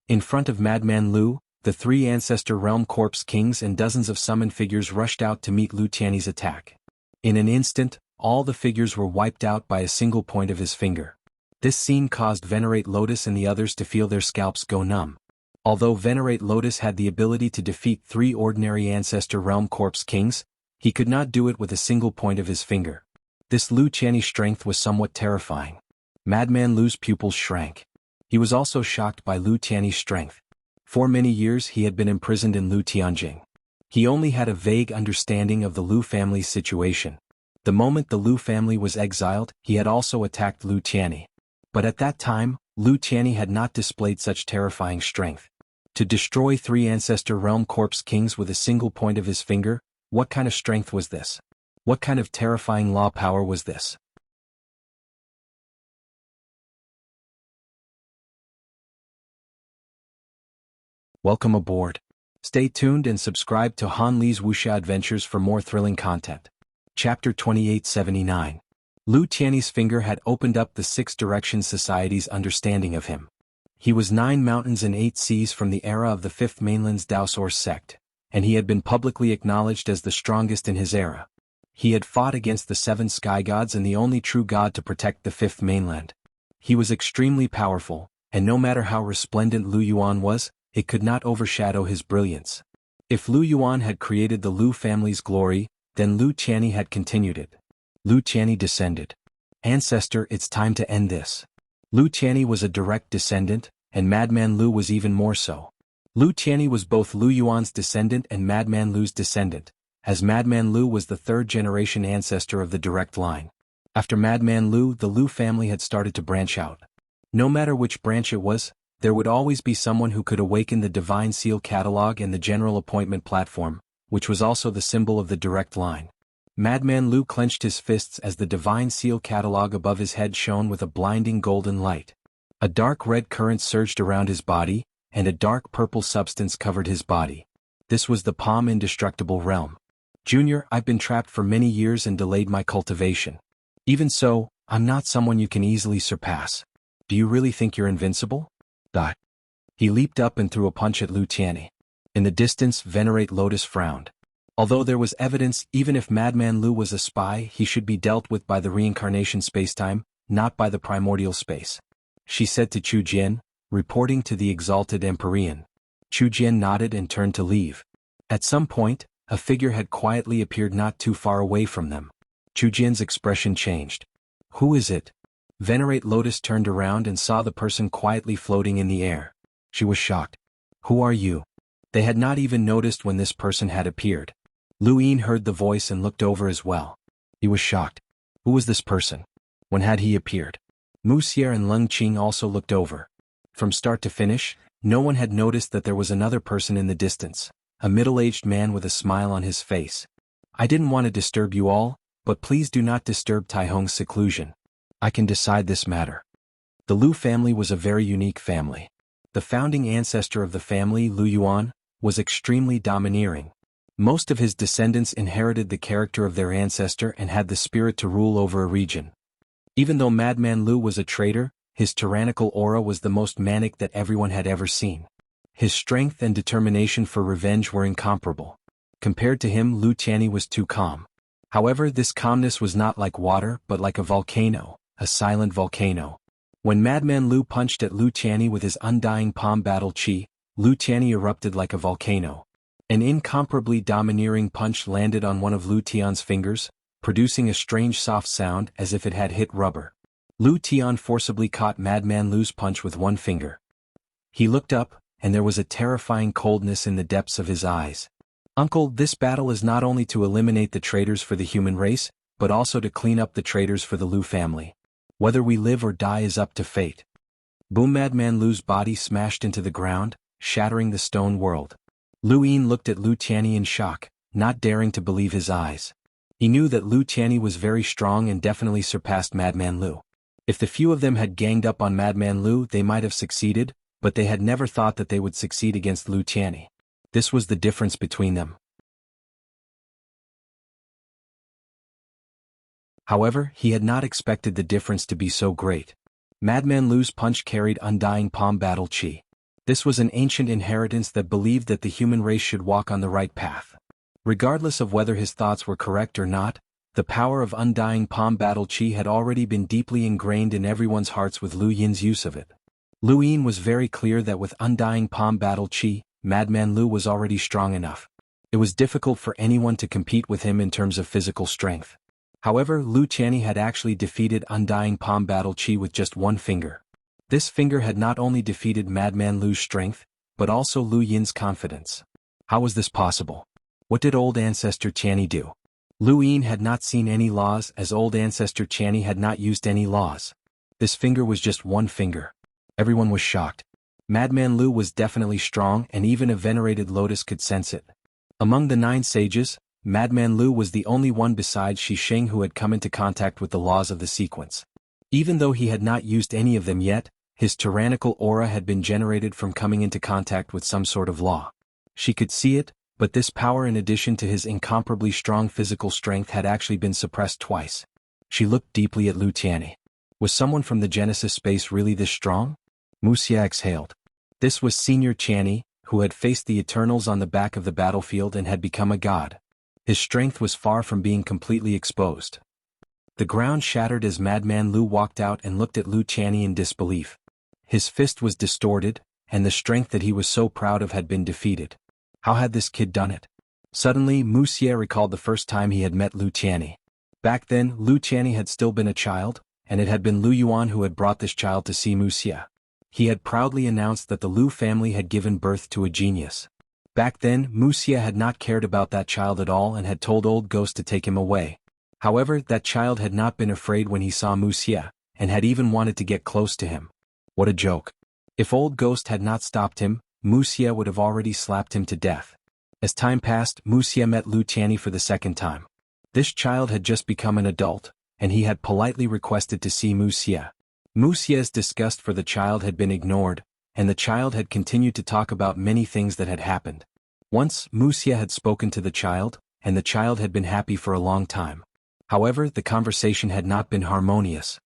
A: In front of Madman Lu, the 3 Ancestor Realm Corpse Kings and dozens of summoned figures rushed out to meet Lu Tianyi's attack. In an instant, all the figures were wiped out by a single point of his finger. This scene caused Venerate Lotus and the others to feel their scalps go numb. Although Venerate Lotus had the ability to defeat 3 ordinary Ancestor Realm Corpse Kings, he could not do it with a single point of his finger. This Lu Tianyi's strength was somewhat terrifying. Madman Lu's pupils shrank. He was also shocked by Lu Tianyi's strength. For many years he had been imprisoned in Lu Tianjing. He only had a vague understanding of the Lu family's situation. The moment the Lu family was exiled, he had also attacked Lu Tianyi. But at that time, Lu Tianyi had not displayed such terrifying strength. To destroy 3 Ancestor Realm Corpse Kings with a single point of his finger, what kind of strength was this? What kind of terrifying law power was this? Welcome aboard. Stay tuned and subscribe to Han Li's Wuxia Adventures for more thrilling content. Chapter 2879. Lu Tiany's finger had opened up the Six Directions Society's understanding of him. He was 9 mountains and 8 seas from the era of the Fifth Mainland's Daosaur sect, and he had been publicly acknowledged as the strongest in his era. He had fought against the 7 sky gods and the only true god to protect the Fifth Mainland. He was extremely powerful, and no matter how resplendent Lu Yuan was, it could not overshadow his brilliance. If Lu Yuan had created the Lu family's glory, then Lu Tiany had continued it. Lu Tiany descended. Ancestor, it's time to end this. Lu Tiany was a direct descendant, and Madman Lu was even more so. Lu Tiany was both Lu Yuan's descendant and Madman Lu's descendant, as Madman Lu was the 3rd-generation ancestor of the direct line. After Madman Lu, the Lu family had started to branch out. No matter which branch it was, there would always be someone who could awaken the Divine Seal catalog and the General Appointment platform, which was also the symbol of the direct line. Madman Lu clenched his fists as the Divine Seal catalog above his head shone with a blinding golden light. A dark red current surged around his body, and a dark purple substance covered his body. This was the Palm Indestructible Realm. Junior, I've been trapped for many years and delayed my cultivation. Even so, I'm not someone you can easily surpass. Do you really think you're invincible? He leaped up and threw a punch at Lu Tiany. In the distance, Venerate Lotus frowned. Although there was evidence even if Madman Lu was a spy, he should be dealt with by the reincarnation spacetime, not by the primordial space. She said to Chu Jian, reporting to the exalted Empyrean. Chu Jian nodded and turned to leave. At some point, a figure had quietly appeared not too far away from them. Chu Jian's expression changed. Who is it? Venerate Lotus turned around and saw the person quietly floating in the air. She was shocked. Who are you? They had not even noticed when this person had appeared. Lu Yin heard the voice and looked over as well. He was shocked. Who was this person? When had he appeared? Mu Xier and Leng Qing also looked over. From start to finish, no one had noticed that there was another person in the distance, a middle-aged man with a smile on his face. I didn't want to disturb you all, but please do not disturb Tai Hong's seclusion. I can decide this matter. The Lu family was a very unique family. The founding ancestor of the family, Lu Yuan, was extremely domineering. Most of his descendants inherited the character of their ancestor and had the spirit to rule over a region. Even though Madman Lu was a traitor, his tyrannical aura was the most manic that everyone had ever seen. His strength and determination for revenge were incomparable. Compared to him, Lu Tiany was too calm. However, this calmness was not like water but like a volcano, a silent volcano. When Madman Lu punched at Lu Tiany with his undying palm battle chi, Lu Tiany erupted like a volcano. An incomparably domineering punch landed on one of Lu Tian's fingers, producing a strange soft sound as if it had hit rubber. Lu Tian forcibly caught Madman Lu's punch with one finger. He looked up, and there was a terrifying coldness in the depths of his eyes. Uncle, this battle is not only to eliminate the traitors for the human race, but also to clean up the traitors for the Lu family. Whether we live or die is up to fate. Boom! Madman Lu's body smashed into the ground, shattering the stone world. Lu Yin looked at Lu Tiany in shock, not daring to believe his eyes. He knew that Lu Tiany was very strong and definitely surpassed Madman Lu. If the few of them had ganged up on Madman Lu, they might have succeeded, but they had never thought that they would succeed against Lu Tiany. This was the difference between them. However, he had not expected the difference to be so great. Madman Lu's punch carried undying palm battle chi. This was an ancient inheritance that believed that the human race should walk on the right path. Regardless of whether his thoughts were correct or not, the power of undying palm battle chi had already been deeply ingrained in everyone's hearts with Lu Yin's use of it. Lu Yin was very clear that with undying palm battle chi, Madman Lu was already strong enough. It was difficult for anyone to compete with him in terms of physical strength. However, Lu Tiany had actually defeated undying palm battle chi with just one finger. This finger had not only defeated Madman Lu's strength, but also Lu Yin's confidence. How was this possible? What did old ancestor Tiany do? Lu Yin had not seen any laws as old ancestor Tiany had not used any laws. This finger was just one finger. Everyone was shocked. Madman Lu was definitely strong and even a venerated lotus could sense it. Among the 9 sages, Madman Lu was the only one besides Shi Sheng who had come into contact with the laws of the sequence. Even though he had not used any of them yet, His tyrannical aura had been generated from coming into contact with some sort of law. She could see it, but this power in addition to his incomparably strong physical strength had actually been suppressed twice. She looked deeply at Lu Tianyi. Was someone from the Genesis space really this strong? Muxia exhaled. This was Senior Tianyi, who had faced the Eternals on the back of the battlefield and had become a god. His strength was far from being completely exposed. The ground shattered as Madman Lu walked out and looked at Lu Tianyi in disbelief. His fist was distorted, and the strength that he was so proud of had been defeated. How had this kid done it? Suddenly, Muxia recalled the first time he had met Lu Tianyi. Back then, Lu Tianyi had still been a child, and it had been Lu Yuan who had brought this child to see Muxia. He had proudly announced that the Lu family had given birth to a genius. Back then, Muxia had not cared about that child at all and had told Old Ghost to take him away. However, that child had not been afraid when he saw Muxia, and had even wanted to get close to him. What a joke. If Old Ghost had not stopped him, Muxia would have already slapped him to death. As time passed, Muxia met Lu Tianyi for the second time. This child had just become an adult, and he had politely requested to see Muxia. Muxia's disgust for the child had been ignored, and the child had continued to talk about many things that had happened. Once, Muxia had spoken to the child, and the child had been happy for a long time. However, the conversation had not been harmonious.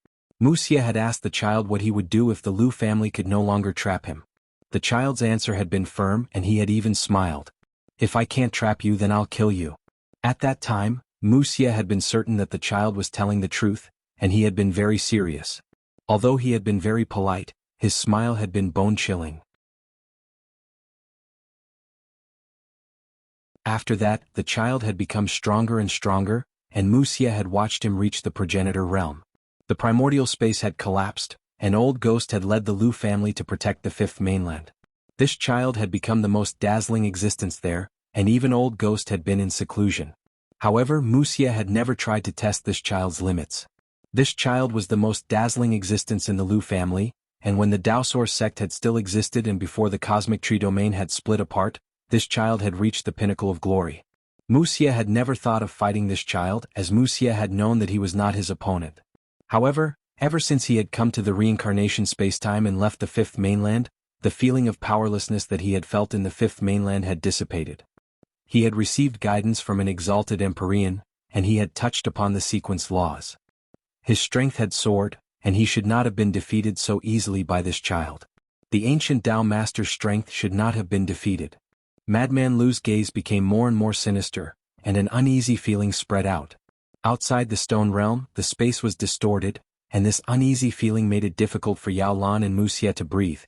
A: Muxia had asked the child what he would do if the Lu family could no longer trap him. The child's answer had been firm and he had even smiled. If I can't trap you, then I'll kill you. At that time, Muxia had been certain that the child was telling the truth, and he had been very serious. Although he had been very polite, his smile had been bone-chilling. After that, the child had become stronger and stronger, and Muxia had watched him reach the progenitor realm. The primordial space had collapsed, and Old Ghost had led the Lu family to protect the fifth mainland. This child had become the most dazzling existence there, and even Old Ghost had been in seclusion. However, Muxia had never tried to test this child's limits. This child was the most dazzling existence in the Lu family, and when the Daosaur sect had still existed and before the cosmic tree domain had split apart, this child had reached the pinnacle of glory. Muxia had never thought of fighting this child, as Muxia had known that he was not his opponent. However, ever since he had come to the reincarnation spacetime and left the fifth mainland, the feeling of powerlessness that he had felt in the fifth mainland had dissipated. He had received guidance from an exalted Empyrean, and he had touched upon the sequence laws. His strength had soared, and he should not have been defeated so easily by this child. The ancient Tao Master's strength should not have been defeated. Madman Lu's gaze became more and more sinister, and an uneasy feeling spread out. Outside the stone realm, the space was distorted, and this uneasy feeling made it difficult for Yao Lan and Muxia to breathe.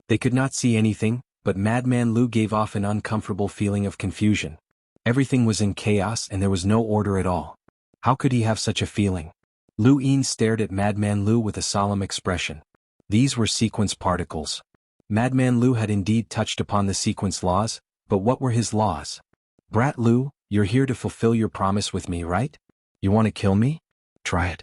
A: They could not see anything, but Madman Lu gave off an uncomfortable feeling of confusion. Everything was in chaos and there was no order at all. How could he have such a feeling? Lu Yin stared at Madman Lu with a solemn expression. These were sequence particles. Madman Lu had indeed touched upon the sequence laws, but what were his laws? Brat Lu, you're here to fulfill your promise with me, right? You want to kill me? Try it.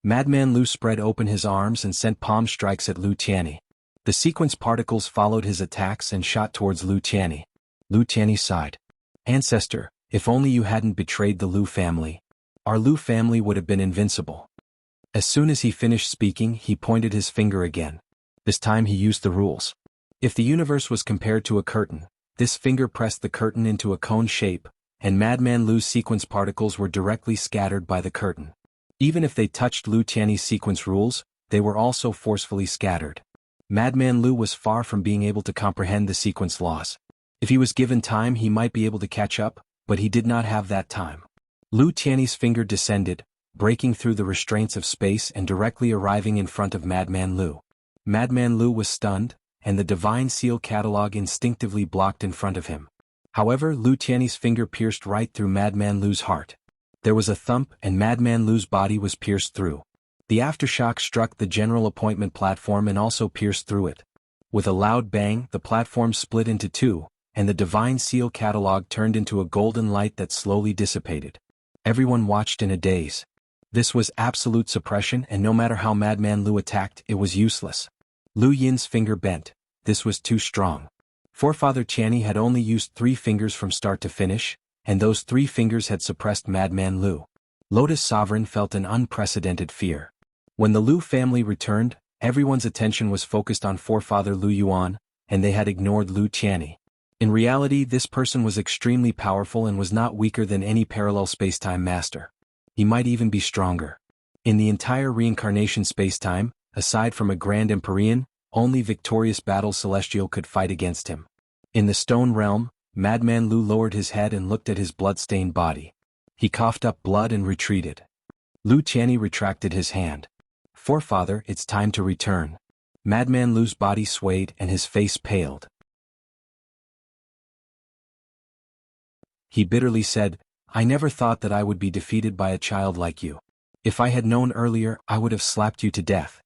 A: Madman Lu spread open his arms and sent palm strikes at Lu Tianyi. The sequence particles followed his attacks and shot towards Lu Tianyi. Lu Tianyi sighed. Ancestor, if only you hadn't betrayed the Lu family. Our Lu family would have been invincible. As soon as he finished speaking, he pointed his finger again. This time he used the rules. If the universe was compared to a curtain, this finger pressed the curtain into a cone shape, and Madman Lu's sequence particles were directly scattered by the curtain. Even if they touched Lu Tianyi's sequence rules, they were also forcefully scattered. Madman Lu was far from being able to comprehend the sequence laws. If he was given time, he might be able to catch up, but he did not have that time. Lu Tianyi's finger descended, breaking through the restraints of space and directly arriving in front of Madman Lu. Madman Lu was stunned, and the Divine Seal catalog instinctively blocked in front of him. However, Lu Tianyi's finger pierced right through Madman Lu's heart. There was a thump and Madman Lu's body was pierced through. The aftershock struck the general appointment platform and also pierced through it. With a loud bang, the platform split into two, and the Divine Seal catalog turned into a golden light that slowly dissipated. Everyone watched in a daze. This was absolute suppression, and no matter how Madman Lu attacked, it was useless. Lu Yin's finger bent. This was too strong. Forefather Tianyi had only used 3 fingers from start to finish, and those 3 fingers had suppressed Madman Lu. Lotus Sovereign felt an unprecedented fear. When the Lu family returned, Everyone's attention was focused on forefather Lu Yuan, and they had ignored Lu Qianni. In reality, this person was extremely powerful and was not weaker than any parallel spacetime master. He might even be stronger. In the entire reincarnation spacetime, aside from a Grand Empyrean, only victorious Battle Celestial could fight against him. In the stone realm, Madman Lu lowered his head and looked at his blood-stained body. He coughed up blood and retreated. Lu Qianni retracted his hand. Forefather, it's time to return. Madman Lu's body swayed and his face paled. He bitterly said, I never thought that I would be defeated by a child like you. If I had known earlier, I would have slapped you to death.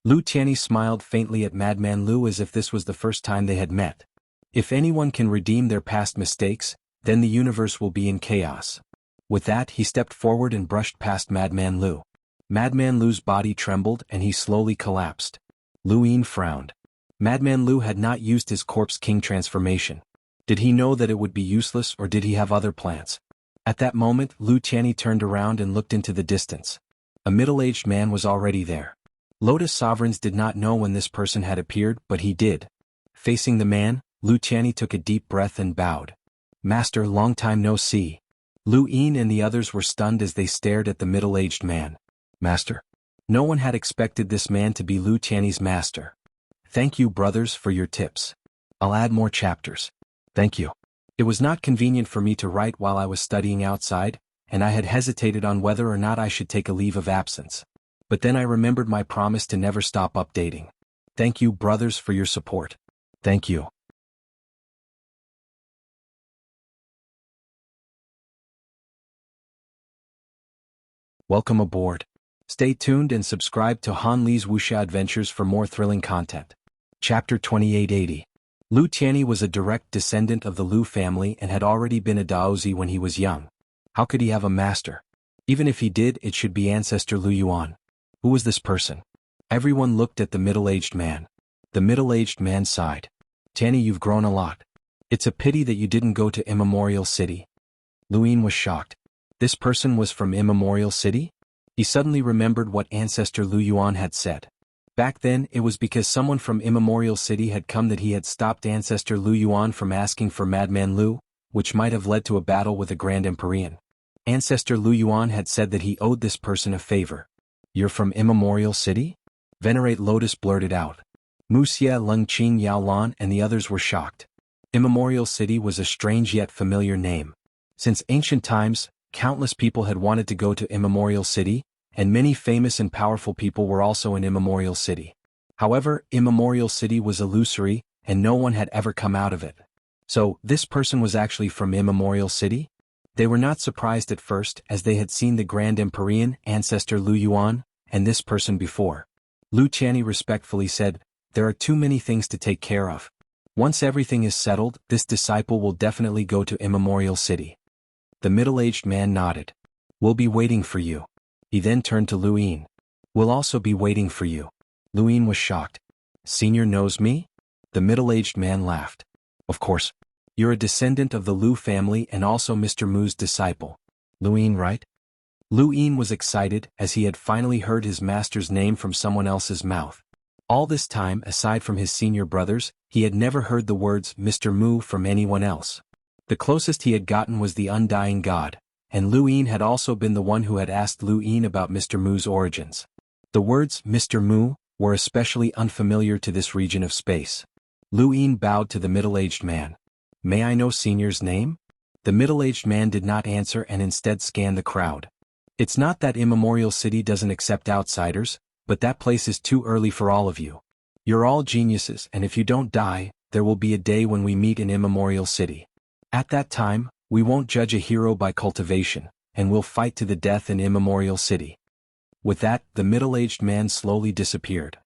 A: Lu Qianni smiled faintly at Madman Lu as if this was the first time they had met. If anyone can redeem their past mistakes, then the universe will be in chaos. With that, he stepped forward and brushed past Madman Lu. Madman Lu's body trembled and he slowly collapsed. Lu Yin frowned. Madman Lu had not used his Corpse King transformation. Did he know that it would be useless or did he have other plans? At that moment, Lu Qianni turned around and looked into the distance. A middle-aged man was already there. Lotus Sovereigns did not know when this person had appeared, but he did. Facing the man, Lu Qianni took a deep breath and bowed. Master, long time no see. Lu Yin and the others were stunned as they stared at the middle-aged man. Master? No one had expected this man to be Lu Qianni's master. Thank you, brothers, for your tips. I'll add more chapters. Thank you. It was not convenient for me to write while I was studying outside, and I had hesitated on whether or not I should take a leave of absence. But then I remembered my promise to never stop updating. Thank you, brothers, for your support. Thank you. Welcome aboard. Stay tuned and subscribe to Han Li's Wuxia Adventures for more thrilling content. Chapter 2880. Lu Qianni was a direct descendant of the Lu family and had already been a Daozi when he was young. How could he have a master? Even if he did, it should be ancestor Lu Yuan. Who was this person? Everyone looked at the middle-aged man. The middle-aged man sighed. Qianni, you've grown a lot. It's a pity that you didn't go to Immemorial City. Lu Yin was shocked. This person was from Immemorial City? He suddenly remembered what ancestor Lu Yuan had said. Back then, it was because someone from Immemorial City had come that he had stopped ancestor Lu Yuan from asking for Madman Lu, which might have led to a battle with a Grand Empyrean. Ancestor Lu Yuan had said that he owed this person a favor. You're from Immemorial City? Venerate Lotus blurted out. Mu Xie, Leng Qing, Yao Lan and the others were shocked. Immemorial City was a strange yet familiar name. Since ancient times, countless people had wanted to go to Immemorial City, and many famous and powerful people were also in Immemorial City. However, Immemorial City was illusory, and no one had ever come out of it. So, this person was actually from Immemorial City? They were not surprised at first, as they had seen the Grand Empyrean, ancestor Lu Yuan, and this person before. Lu Qianni respectfully said, there are too many things to take care of. Once everything is settled, this disciple will definitely go to Immemorial City. The middle-aged man nodded. We'll be waiting for you. He then turned to Lu Yin. We'll also be waiting for you. Lu Yin was shocked. Senior knows me? The middle-aged man laughed. Of course. You're a descendant of the Lu family and also Mr. Mu's disciple. Lu Yin, right? Lu Yin was excited as he had finally heard his master's name from someone else's mouth. All this time, aside from his senior brothers, he had never heard the words Mr. Mu from anyone else. The closest he had gotten was the Undying God, and Lu Yin had also been the one who had asked Lu Yin about Mr. Mu's origins. The words Mr. Mu were especially unfamiliar to this region of space. Lu Yin bowed to the middle-aged man. May I know Senior's name? The middle-aged man did not answer and instead scanned the crowd. It's not that Immemorial City doesn't accept outsiders, but that place is too early for all of you. You're all geniuses, and if you don't die, there will be a day when we meet in Immemorial City. At that time, we won't judge a hero by cultivation, and we'll fight to the death in Immemorial City. With that, the middle-aged man slowly disappeared.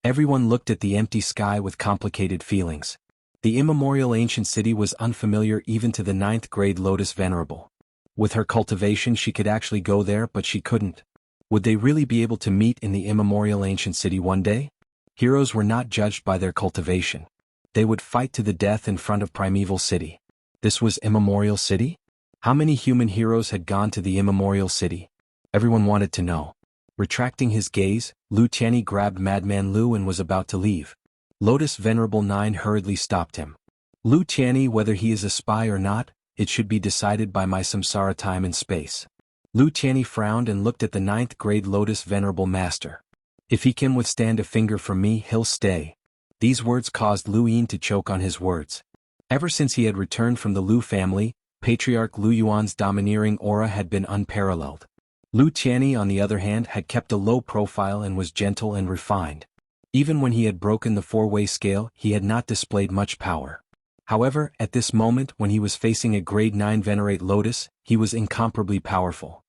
A: Everyone looked at the empty sky with complicated feelings. The immemorial ancient city was unfamiliar even to the 9th grade Lotus Venerable. With her cultivation she could actually go there, but she couldn't. Would they really be able to meet in the immemorial ancient city one day? Heroes were not judged by their cultivation. They would fight to the death in front of Primeval City. This was Immemorial City? How many human heroes had gone to the Immemorial City? Everyone wanted to know. Retracting his gaze, Lu Tianyi grabbed Madman Lu and was about to leave. Lotus Venerable 9 hurriedly stopped him. Lu Tianyi, whether he is a spy or not, it should be decided by my samsara time and space. Lu Tianyi frowned and looked at the 9th grade Lotus Venerable Master. If he can withstand a finger from me, he'll stay. These words caused Lu Yin to choke on his words. Ever since he had returned from the Lu family, Patriarch Lu Yuan's domineering aura had been unparalleled. Lu Tianyi, on the other hand, had kept a low profile and was gentle and refined. Even when he had broken the four-way scale, he had not displayed much power. However, at this moment when he was facing a grade 9 Venerate Lotus, he was incomparably powerful.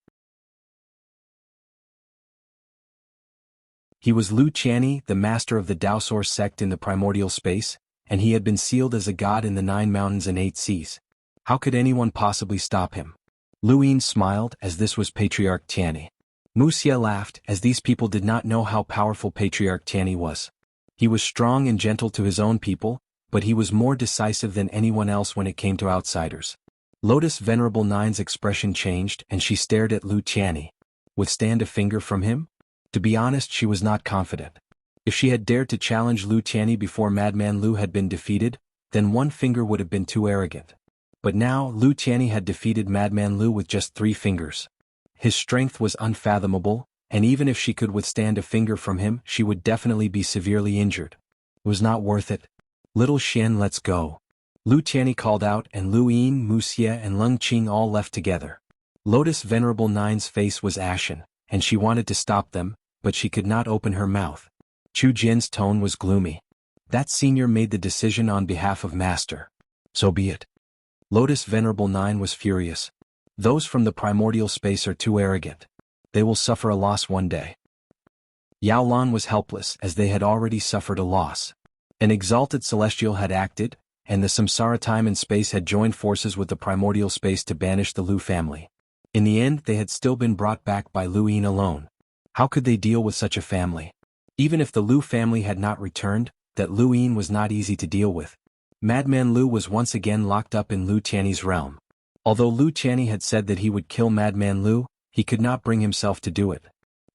A: He was Lu Tianyi, the master of the Daosaur sect in the primordial space, and he had been sealed as a god in the 9 mountains and 8 seas. How could anyone possibly stop him? Lu Yin smiled, as this was Patriarch Tianyi. Mu Xie laughed, as these people did not know how powerful Patriarch Tianyi was. He was strong and gentle to his own people, but he was more decisive than anyone else when it came to outsiders. Lotus Venerable 9's expression changed and she stared at Lu Tianyi. Withstand a finger from him? To be honest, she was not confident. If she had dared to challenge Lu Tianyi before Madman Lu had been defeated, then one finger would have been too arrogant. But now Lu Tianyi had defeated Madman Lu with just 3 fingers. His strength was unfathomable, and even if she could withstand a finger from him, she would definitely be severely injured. It was not worth it. Little Xian, let's go. Lu Tianyi called out, and Lu Yin, Mu Xie and Leng Qing all left together. Lotus Venerable 9's face was ashen, and she wanted to stop them, but she could not open her mouth. Chu Jin's tone was gloomy. That senior made the decision on behalf of Master. So be it. Lotus Venerable 9 was furious. Those from the primordial space are too arrogant. They will suffer a loss one day. Yao Lan was helpless, as they had already suffered a loss. An exalted celestial had acted, and the samsara time and space had joined forces with the primordial space to banish the Lu family. In the end, they had still been brought back by Lu Yin alone. How could they deal with such a family? Even if the Lu family had not returned, that Lu Yin was not easy to deal with. Madman Lu was once again locked up in Lu Tianyi's realm. Although Lu Tianyi had said that he would kill Madman Lu, he could not bring himself to do it.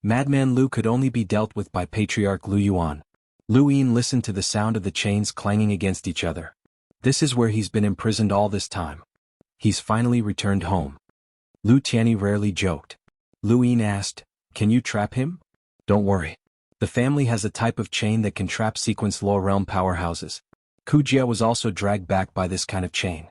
A: Madman Lu could only be dealt with by Patriarch Lu Yuan. Lu Yin listened to the sound of the chains clanging against each other. This is where he's been imprisoned all this time. He's finally returned home. Lu Tianyi rarely joked. Lu Yin asked, "Can you trap him?" "Don't worry. The family has a type of chain that can trap sequence law realm powerhouses. Kujia was also dragged back by this kind of chain.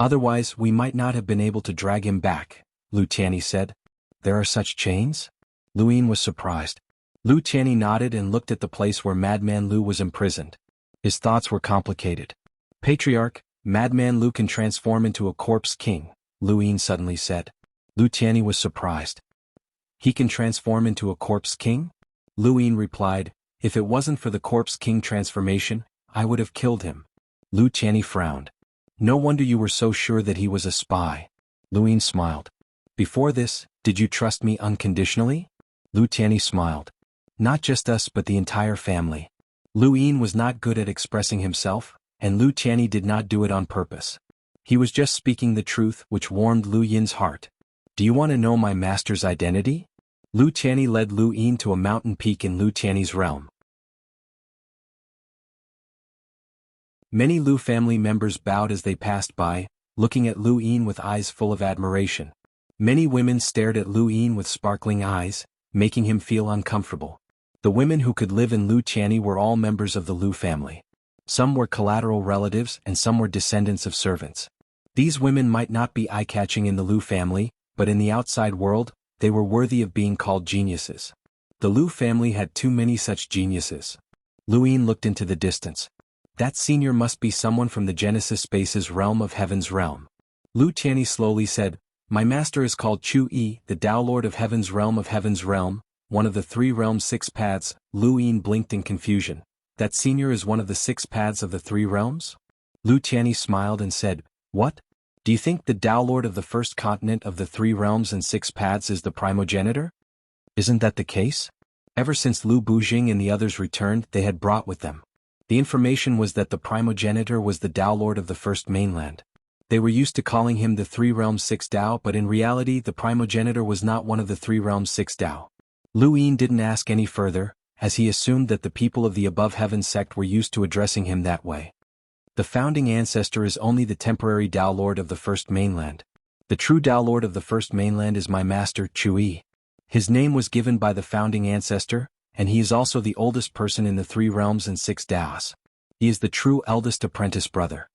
A: Otherwise, we might not have been able to drag him back," Lu Tianyi said. "There are such chains?" Lu Yin was surprised. Lu Tianyi nodded and looked at the place where Madman Lu was imprisoned. His thoughts were complicated. "Patriarch, Madman Lu can transform into a corpse king," Lu Yin suddenly said. Lu Tianyi was surprised. "He can transform into a corpse king?" Lu Yin replied, "If it wasn't for the corpse king transformation, I would have killed him." Lu Tianyi frowned. "No wonder you were so sure that he was a spy." Lu Yin smiled. "Before this, did you trust me unconditionally?" Lu Tianyi smiled. "Not just us but the entire family." Lu Yin was not good at expressing himself, and Lu Tianyi did not do it on purpose. He was just speaking the truth, which warmed Lu Yin's heart. "Do you want to know my master's identity?" Lu Tianyi led Lu Yin to a mountain peak in Lu Tianyi's realm. Many Lu family members bowed as they passed by, looking at Lu Yin with eyes full of admiration. Many women stared at Lu Yin with sparkling eyes, making him feel uncomfortable. The women who could live in Lu Tianyi were all members of the Lu family. Some were collateral relatives and some were descendants of servants. These women might not be eye-catching in the Lu family, but in the outside world, they were worthy of being called geniuses. The Lu family had too many such geniuses. Lu Yin looked into the distance. That senior must be someone from the Genesis Space's realm of Heaven's realm. Lu Tianyi slowly said, "My master is called Chu Yi, the Tao Lord of Heaven's realm, one of the 3 realms 6 paths." Lu Yin blinked in confusion. "That senior is one of the 6 paths of the 3 realms?" Lu Tianyi smiled and said, "What? Do you think the Tao Lord of the first continent of the 3 realms and 6 paths is the primogenitor? Isn't that the case?" Ever since Lu Bujing and the others returned, they had brought with them. The information was that the primogenitor was the Tao Lord of the first mainland. They were used to calling him the 3 realms 6 Tao, but in reality the primogenitor was not one of the 3 realms 6 Tao. Lu Yin didn't ask any further, as he assumed that the people of the Above Heaven sect were used to addressing him that way. The founding ancestor is only the temporary Tao Lord of the First Mainland. The true Tao Lord of the First Mainland is my master, Chui. His name was given by the founding ancestor, and he is also the oldest person in the 3 realms and 6 Taos. He is the true eldest apprentice brother.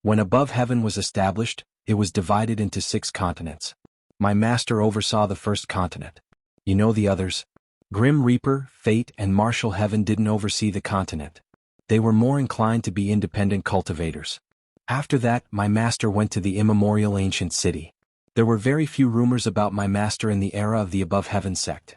A: When Above Heaven was established, it was divided into 6 continents. My master oversaw the first continent. You know the others? Grim Reaper, Fate, and Martial Heaven didn't oversee the continent. They were more inclined to be independent cultivators. After that, my master went to the immemorial ancient city. There were very few rumors about my master in the era of the Above Heaven sect.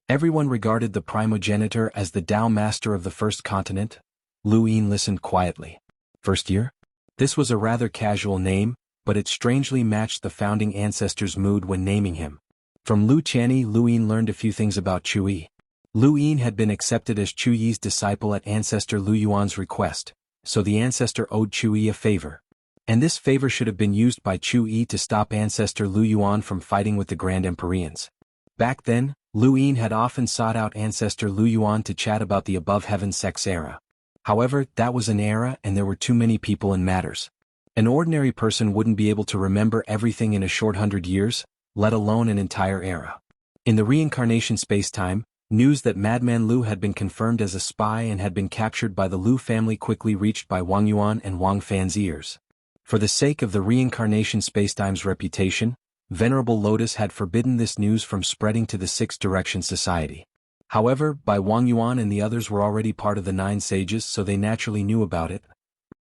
A: Everyone regarded the primogenitor as the Tao master of the first continent. Lu Yin listened quietly. First year? This was a rather casual name, but it strangely matched the founding ancestor's mood when naming him. From Lu Qianni, Lu Yin learned a few things about Chui. Lu Yin had been accepted as Chuyi's disciple at Ancestor Lu Yuan's request, so the ancestor owed Chui a favor. And this favor should have been used by Chui to stop Ancestor Lu Yuan from fighting with the Grand Empyreans. Back then, Lu Yin had often sought out Ancestor Lu Yuan to chat about the Above Heaven sect's era. However, that was an era and there were too many people and matters. An ordinary person wouldn't be able to remember everything in a short 100 years, let alone an entire era. In the reincarnation space-time, news that Madman Lu had been confirmed as a spy and had been captured by the Lu family quickly reached by Wang Yuan and Wang Fan's ears. For the sake of the reincarnation spacetime's reputation, Venerable Lotus had forbidden this news from spreading to the Sixth Direction Society. However, Bai Wang Yuan and the others were already part of the 9 sages, so they naturally knew about it.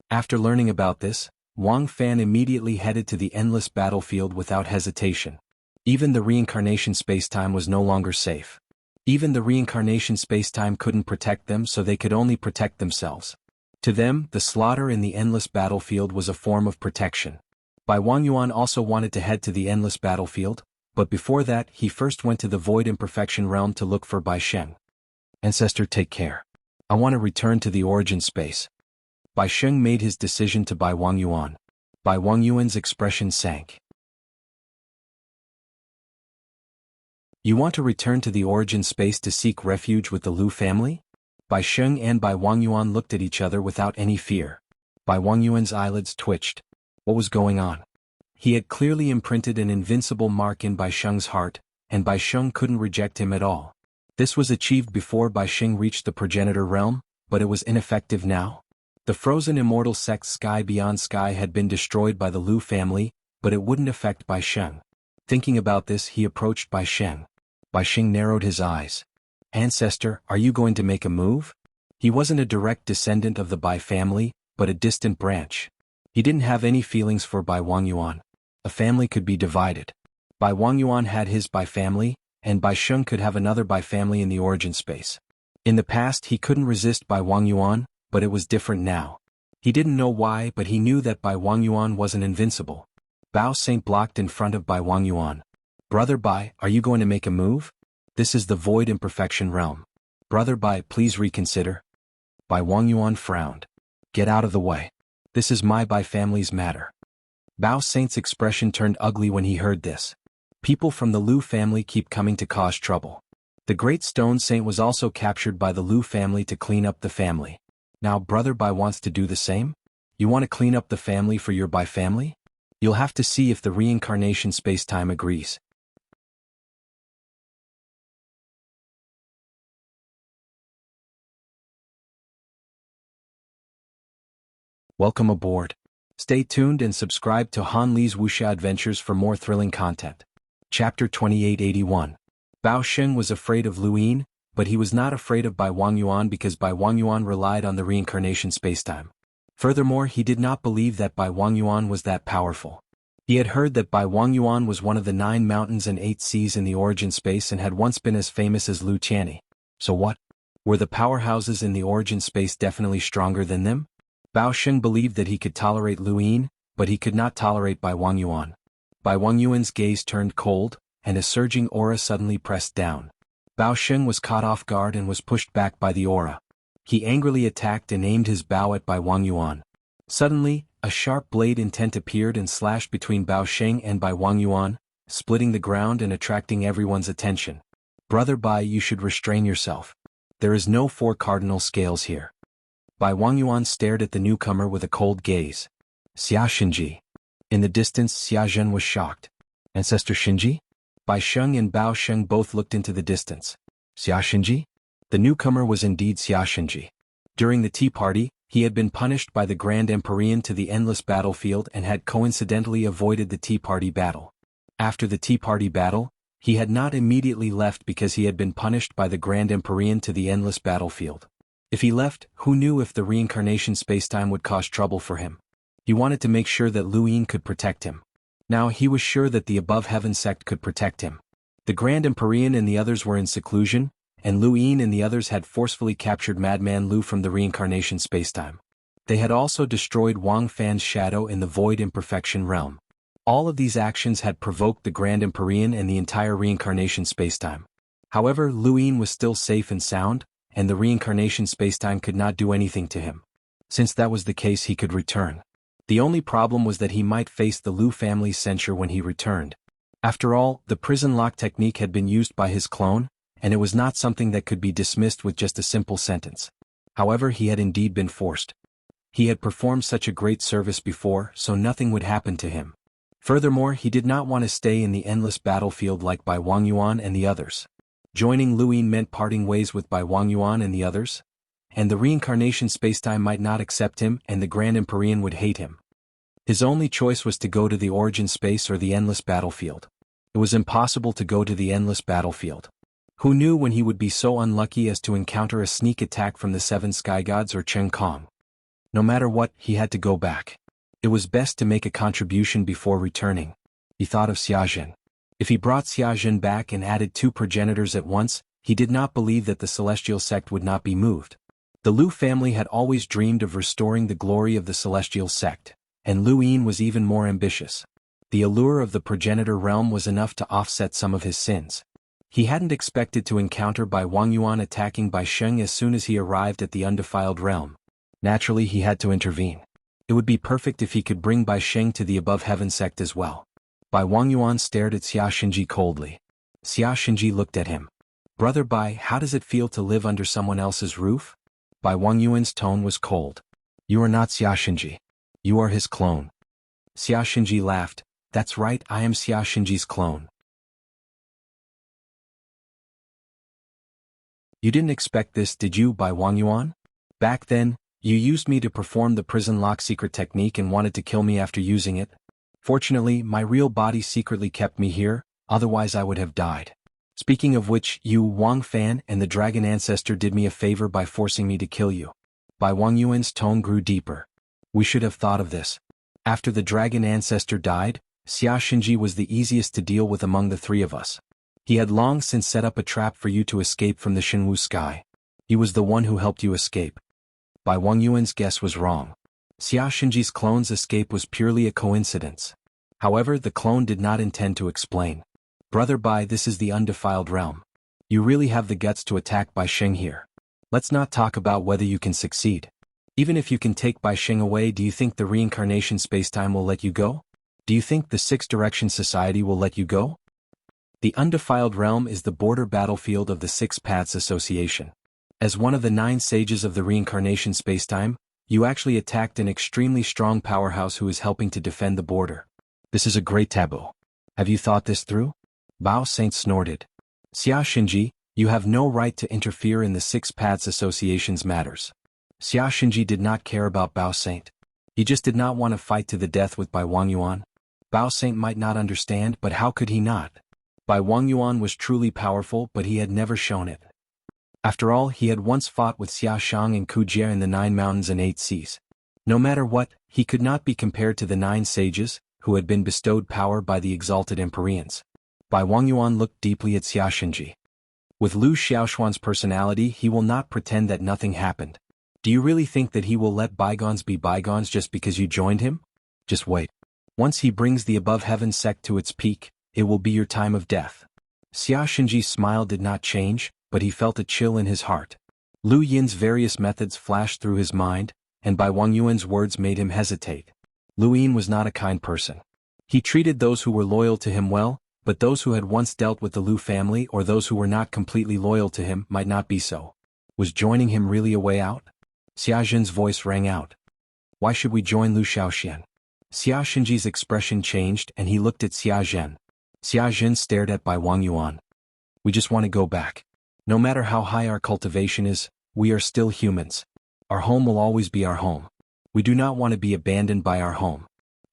A: After learning about this, Wang Fan immediately headed to the endless battlefield without hesitation. Even the reincarnation spacetime was no longer safe. Even the reincarnation spacetime couldn't protect them, so they could only protect themselves. To them, the slaughter in the endless battlefield was a form of protection. Bai Wang Yuan also wanted to head to the endless battlefield, but before that he first went to the Void Imperfection realm to look for Bai Sheng. Ancestor, take care. I want to return to the origin space. Bai Sheng made his decision to Bai Wang Yuan. Bai Wang Yuan's expression sank. You want to return to the origin space to seek refuge with the Lu family? Bai Sheng and Bai Wang Yuan looked at each other without any fear. Bai Wang Yuan's eyelids twitched. What was going on? He had clearly imprinted an invincible mark in Bai Sheng's heart, and Bai Sheng couldn't reject him at all. This was achieved before Bai Sheng reached the progenitor realm, but it was ineffective now. The frozen immortal sect Sky Beyond Sky had been destroyed by the Lu family, but it wouldn't affect Bai Sheng. Thinking about this, he approached Bai Sheng. Bai Sheng narrowed his eyes. Ancestor, are you going to make a move? He wasn't a direct descendant of the Bai family, but a distant branch. He didn't have any feelings for Bai Wang Yuan. A family could be divided. Bai Wang Yuan had his Bai family, and Bai Sheng could have another Bai family in the origin space. In the past he couldn't resist Bai Wang Yuan, but it was different now. He didn't know why, but he knew that Bai Wang Yuan wasn't invincible. Bao Saint blocked in front of Bai Wang Yuan. Brother Bai, are you going to make a move? This is the Void Imperfection realm. Brother Bai, please reconsider. Bai Wang Yuan frowned. Get out of the way. This is my Bai family's matter. Bao Saint's expression turned ugly when he heard this. People from the Lu family keep coming to cause trouble. The Great Stone Saint was also captured by the Lu family to clean up the family. Now Brother Bai wants to do the same? You want to clean up the family for your Bai family? You'll have to see if the reincarnation spacetime agrees. Welcome aboard. Stay tuned and subscribe to Han Li's Wuxia Adventures for more thrilling content. Chapter 2881. Bao Sheng was afraid of Lu Yin, but he was not afraid of Bai Wang Yuan because Bai Wang Yuan relied on the reincarnation spacetime. Furthermore, he did not believe that Bai Wang Yuan was that powerful. He had heard that Bai Wang Yuan was one of the 9 mountains and 8 seas in the origin space and had once been as famous as Lu Qianni. So what? Were the powerhouses in the origin space definitely stronger than them? Bao Sheng believed that he could tolerate Lu Yin, but he could not tolerate Bai Wang Yuan. Bai Wang Yuan's gaze turned cold, and a surging aura suddenly pressed down. Bao Sheng was caught off guard and was pushed back by the aura. He angrily attacked and aimed his bow at Bai Wang Yuan. Suddenly, a sharp blade intent appeared and slashed between Bao Sheng and Bai Wang Yuan, splitting the ground and attracting everyone's attention. Brother Bai, you should restrain yourself. There is no four cardinal scales here. Bai Wangyuan stared at the newcomer with a cold gaze. Xia Xinji. In the distance, Xia Zhen was shocked. Ancestor Xinji? Bai Sheng and Bao Sheng both looked into the distance. Xia Xinji? The newcomer was indeed Xia Xinji. During the tea party, he had been punished by the Grand Empyrean to the endless battlefield and had coincidentally avoided the tea party battle. After the tea party battle, he had not immediately left because he had been punished by the Grand Empyrean to the endless battlefield. If he left, who knew if the reincarnation spacetime would cause trouble for him? He wanted to make sure that Lu Yin could protect him. Now he was sure that the Above Heaven sect could protect him. The Grand Empyrean and the others were in seclusion, and Lu Yin and the others had forcefully captured Madman Lu from the reincarnation spacetime. They had also destroyed Wang Fan's shadow in the Void Imperfection realm. All of these actions had provoked the Grand Empyrean and the entire reincarnation spacetime. However, Lu Yin was still safe and sound, and the reincarnation spacetime could not do anything to him. Since that was the case, he could return. The only problem was that he might face the Lu family's censure when he returned. After all, the prison lock technique had been used by his clone, and it was not something that could be dismissed with just a simple sentence. However, he had indeed been forced. He had performed such a great service before, so nothing would happen to him. Furthermore, he did not want to stay in the endless battlefield like Bai Wangyuan and the others. Joining Lu Yin meant parting ways with Bai Wangyuan and the others, and the reincarnation spacetime might not accept him and the Grand Empyrean would hate him. His only choice was to go to the origin space or the endless battlefield. It was impossible to go to the endless battlefield. Who knew when he would be so unlucky as to encounter a sneak attack from the Seven Sky Gods or Chen Kong? No matter what, he had to go back. It was best to make a contribution before returning. He thought of Xia Zhen. If he brought Xia Zhen back and added 2 progenitors at once, he did not believe that the celestial sect would not be moved. The Lu family had always dreamed of restoring the glory of the celestial sect, and Lu Yin was even more ambitious. The allure of the progenitor realm was enough to offset some of his sins. He hadn't expected to encounter Bai Wangyuan attacking Bai Sheng as soon as he arrived at the undefiled realm. Naturally, he had to intervene. It would be perfect if he could bring Bai Sheng to the Above Heaven sect as well. Bai Wangyuan stared at Xia Xinji coldly. Xia Xinji looked at him. Brother Bai, how does it feel to live under someone else's roof? Bai Wangyuan's tone was cold. You are not Xia Xinji. You are his clone. Xia Xinji laughed. That's right, I am Xia Xinji's clone. You didn't expect this, did you, Bai Wangyuan? Back then, you used me to perform the prison lock secret technique and wanted to kill me after using it. Fortunately, my real body secretly kept me here, otherwise I would have died. Speaking of which, you, Wang Fan, and the dragon ancestor did me a favor by forcing me to kill you. Bai Wangyuan's tone grew deeper. We should have thought of this. After the dragon ancestor died, Xia Xinji was the easiest to deal with among the 3 of us. He had long since set up a trap for you to escape from the Shenwu sky. He was the one who helped you escape. Bai Wangyuan's guess was wrong. Xia Xinji's clone's escape was purely a coincidence. However, the clone did not intend to explain. Brother Bai, this is the undefiled realm. You really have the guts to attack Bai Sheng here. Let's not talk about whether you can succeed. Even if you can take Bai Sheng away, do you think the reincarnation spacetime will let you go? Do you think the Six Direction Society will let you go? The undefiled realm is the border battlefield of the Six Paths Association. As one of the 9 sages of the reincarnation spacetime, you actually attacked an extremely strong powerhouse who is helping to defend the border. This is a great taboo. Have you thought this through? Bao Saint snorted. Xia Xinji, you have no right to interfere in the Six Paths Association's matters. Xia Xinji did not care about Bao Saint. He just did not want to fight to the death with Bai Wangyuan. Bao Saint might not understand, but how could he not? Bai Wangyuan was truly powerful, but he had never shown it. After all, he had once fought with Xia Shang and Ku Jie in the 9 mountains and 8 seas. No matter what, he could not be compared to the 9 sages, who had been bestowed power by the exalted Empyreans. Bai Wangyuan looked deeply at Xia Xinji. With Lu Xiaoshuan's personality, he will not pretend that nothing happened. Do you really think that he will let bygones be bygones just because you joined him? Just wait. Once he brings the Above Heaven sect to its peak, it will be your time of death. Xia Xinji's smile did not change, but he felt a chill in his heart. Lu Yin's various methods flashed through his mind, and Bai Wangyuan's words made him hesitate. Lu Yin was not a kind person. He treated those who were loyal to him well, But those who had once dealt with the Lu family or those who were not completely loyal to him might not be so. Was joining him really a way out? Xia Zhen's voice rang out. Why should we join Lu Xiaoxian? Xia Xinji's expression changed and he looked at Xia Zhen. Xia Zhen stared at Bai Wangyuan. We just want to go back. No matter how high our cultivation is, we are still humans. Our home will always be our home. We do not want to be abandoned by our home.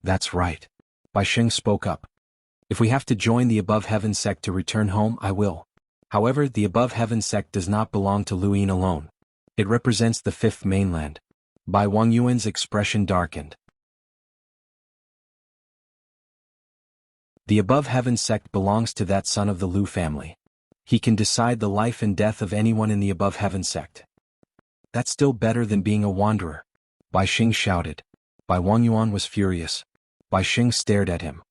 A: That's right. Bai Sheng spoke up. If we have to join the Above Heaven sect to return home, I will. However, the Above Heaven sect does not belong to Luyin alone. It represents the fifth mainland. Bai Wangyuan's expression darkened. The Above Heaven sect belongs to that son of the Lu family. He can decide the life and death of anyone in the Above Heaven sect. That's still better than being a wanderer. Bai Xing shouted. Bai Wangyuan was furious. Bai Xing stared at him.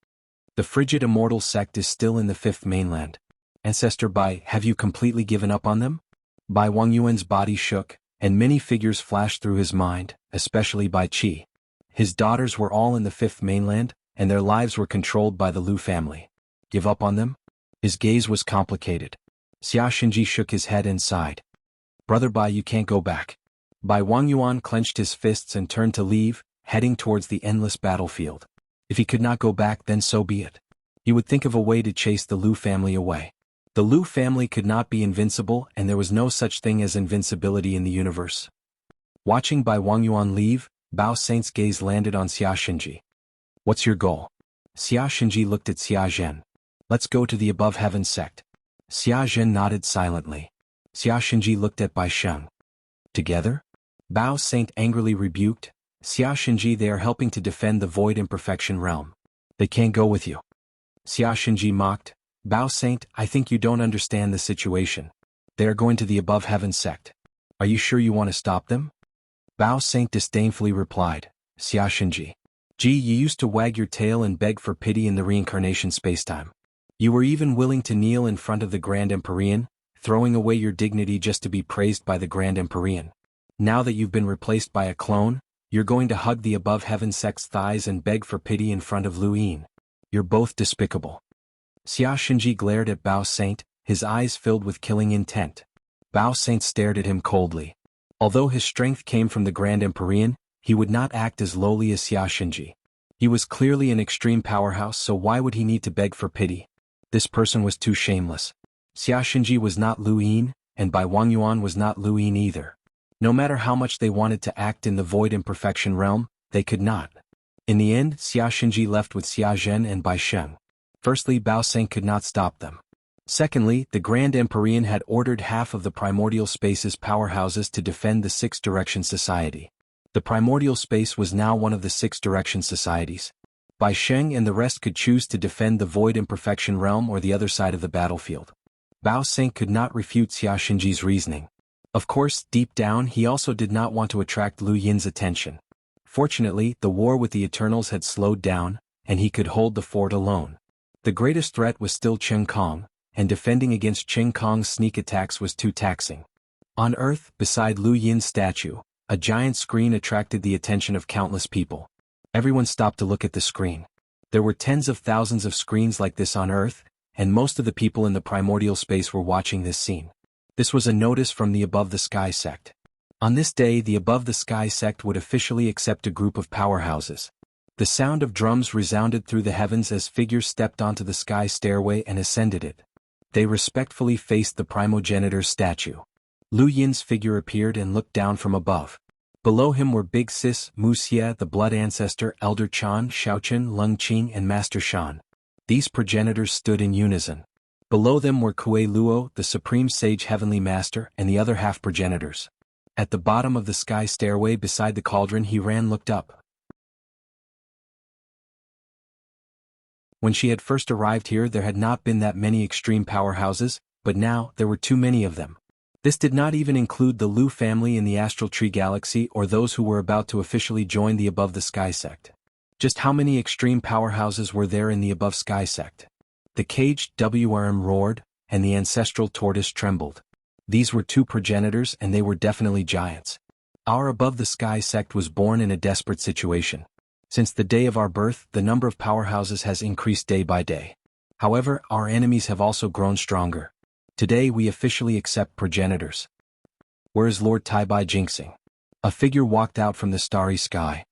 A: The frigid immortal sect is still in the fifth mainland. Ancestor Bai, have you completely given up on them? Bai Wangyuan's body shook, and many figures flashed through his mind, especially Bai Qi. His daughters were all in the fifth mainland, and their lives were controlled by the Lu family. Give up on them? His gaze was complicated. Xia Xinji shook his head and sighed. Brother Bai, you can't go back. Bai Wangyuan clenched his fists and turned to leave, heading towards the endless battlefield. If he could not go back, then so be it. He would think of a way to chase the Lu family away. The Lu family could not be invincible, and there was no such thing as invincibility in the universe. Watching Bai Wangyuan leave, Bao Saint's gaze landed on Xia Xinji. What's your goal? Xia Xinji looked at Xia Zhen. Let's go to the Above Heaven sect. Xia Zhen nodded silently. Xia Xinji looked at Bai Sheng. Together? Bao Saint angrily rebuked. Xia Xinji, they are helping to defend the Void Imperfection realm. They can't go with you. Xia Xinji mocked. Bao Saint, I think you don't understand the situation. They are going to the Above Heaven sect. Are you sure you want to stop them? Bao Saint disdainfully replied. Xia Xinji. Gee, you used to wag your tail and beg for pity in the reincarnation spacetime. You were even willing to kneel in front of the Grand Empyrean, throwing away your dignity just to be praised by the Grand Empyrean. Now that you've been replaced by a clone, you're going to hug the Above Heaven sect's thighs and beg for pity in front of Luyin. You're both despicable. Xia Xinji glared at Bao Saint, his eyes filled with killing intent. Bao Saint stared at him coldly. Although his strength came from the Grand Empyrean, he would not act as lowly as Xia Xinji. He was clearly an extreme powerhouse, so why would he need to beg for pity? This person was too shameless. Xia Xinji was not Luyin, and Bai Wangyuan was not Luyin either. No matter how much they wanted to act in the Void Imperfection realm, they could not. In the end, Xia Xinji left with Xia Zhen and Bai Sheng. Firstly, Bao Saint could not stop them. Secondly, the Grand Empyrean had ordered half of the Primordial Space's powerhouses to defend the Six Direction Society. The Primordial Space was now one of the Six Direction Societies. Bai Sheng and the rest could choose to defend the Void Imperfection realm or the other side of the battlefield. Bao Saint could not refute Xia Xinji's reasoning. Of course, deep down he also did not want to attract Lu Yin's attention. Fortunately, the war with the Eternals had slowed down, and he could hold the fort alone. The greatest threat was still Cheng Kong, and defending against Cheng Kong's sneak attacks was too taxing. On Earth, beside Lu Yin's statue, a giant screen attracted the attention of countless people. Everyone stopped to look at the screen. There were tens of thousands of screens like this on Earth, and most of the people in the primordial space were watching this scene. This was a notice from the Above the Sky sect. On this day, the Above the Sky sect would officially accept a group of powerhouses. The sound of drums resounded through the heavens as figures stepped onto the sky stairway and ascended it. They respectfully faced the primogenitor's statue. Lu Yin's figure appeared and looked down from above. Below him were Big Sis, Mu Xie, the Blood Ancestor, Elder Chan, Xiaochen, Lung Qing, and Master Shan. These progenitors stood in unison. Below them were Kuei Luo, the Supreme Sage Heavenly Master, and the other half-progenitors. At the bottom of the sky stairway beside the cauldron he ran looked up. When she had first arrived here there had not been that many extreme powerhouses, but now there were too many of them. This did not even include the Lu family in the Astral Tree Galaxy or those who were about to officially join the Above the Sky sect. Just how many extreme powerhouses were there in the Above Sky sect? The caged WRM roared, and the ancestral tortoise trembled. These were two progenitors and they were definitely giants. Our Above the Sky sect was born in a desperate situation. Since the day of our birth, the number of powerhouses has increased day by day. However, our enemies have also grown stronger. Today we officially accept progenitors. Where is Lord Taibai jinxing? A figure walked out from the starry sky.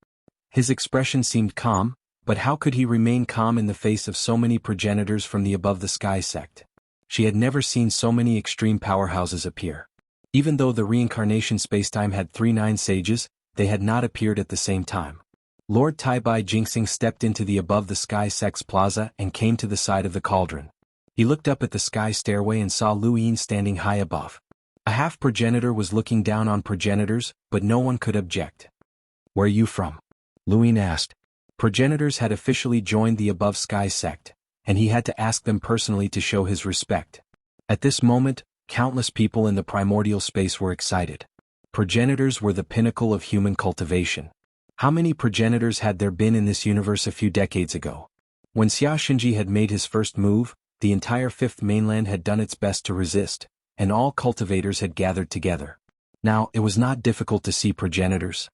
A: His expression seemed calm, but how could he remain calm in the face of so many progenitors from the above the sky sect? She had never seen so many extreme powerhouses appear. Even though the reincarnation spacetime had 39 sages, they had not appeared at the same time. Lord Taibai Jinxing stepped into the above the sky sect's plaza and came to the side of the cauldron. He looked up at the sky stairway and saw Lu Yin standing high above. A half-progenitor was looking down on progenitors, but no one could object. Where are you from? Lu Yin asked. Progenitors had officially joined the above sky sect, and he had to ask them personally to show his respect. At this moment, countless people in the primordial space were excited. Progenitors were the pinnacle of human cultivation. How many progenitors had there been in this universe a few decades ago? When Xia Xinji had made his first move, the entire fifth mainland had done its best to resist, and all cultivators had gathered together. Now, it was not difficult to see progenitors.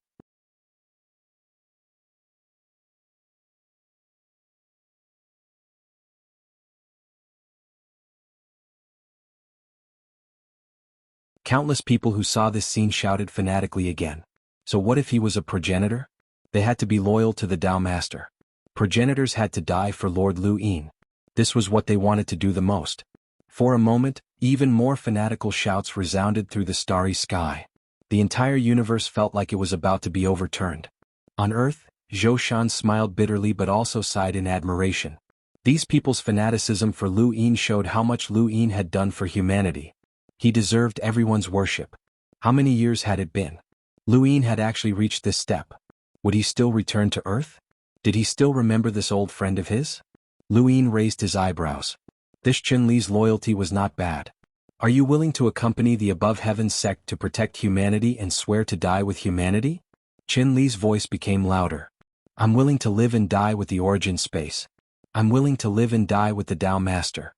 A: Countless people who saw this scene shouted fanatically again. So what if he was a progenitor? They had to be loyal to the Tao Master. Progenitors had to die for Lord Lu Yin. This was what they wanted to do the most. For a moment, even more fanatical shouts resounded through the starry sky. The entire universe felt like it was about to be overturned. On Earth, Zhou Shan smiled bitterly but also sighed in admiration. These people's fanaticism for Lu Yin showed how much Lu Yin had done for humanity. He deserved everyone's worship. How many years had it been? Lu Yin had actually reached this step. Would he still return to Earth? Did he still remember this old friend of his? Lu Yin raised his eyebrows. This Qin Li's loyalty was not bad. Are you willing to accompany the above heavens sect to protect humanity and swear to die with humanity? Qin Li's voice became louder. I'm willing to live and die with the origin space. I'm willing to live and die with the Tao Master.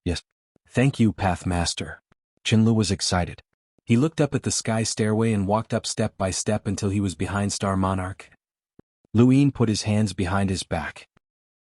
A: Yes. Thank you, Path Master. Qinlu was excited. He looked up at the sky stairway and walked up step by step until he was behind Star Monarch. Lu Yin put his hands behind his back.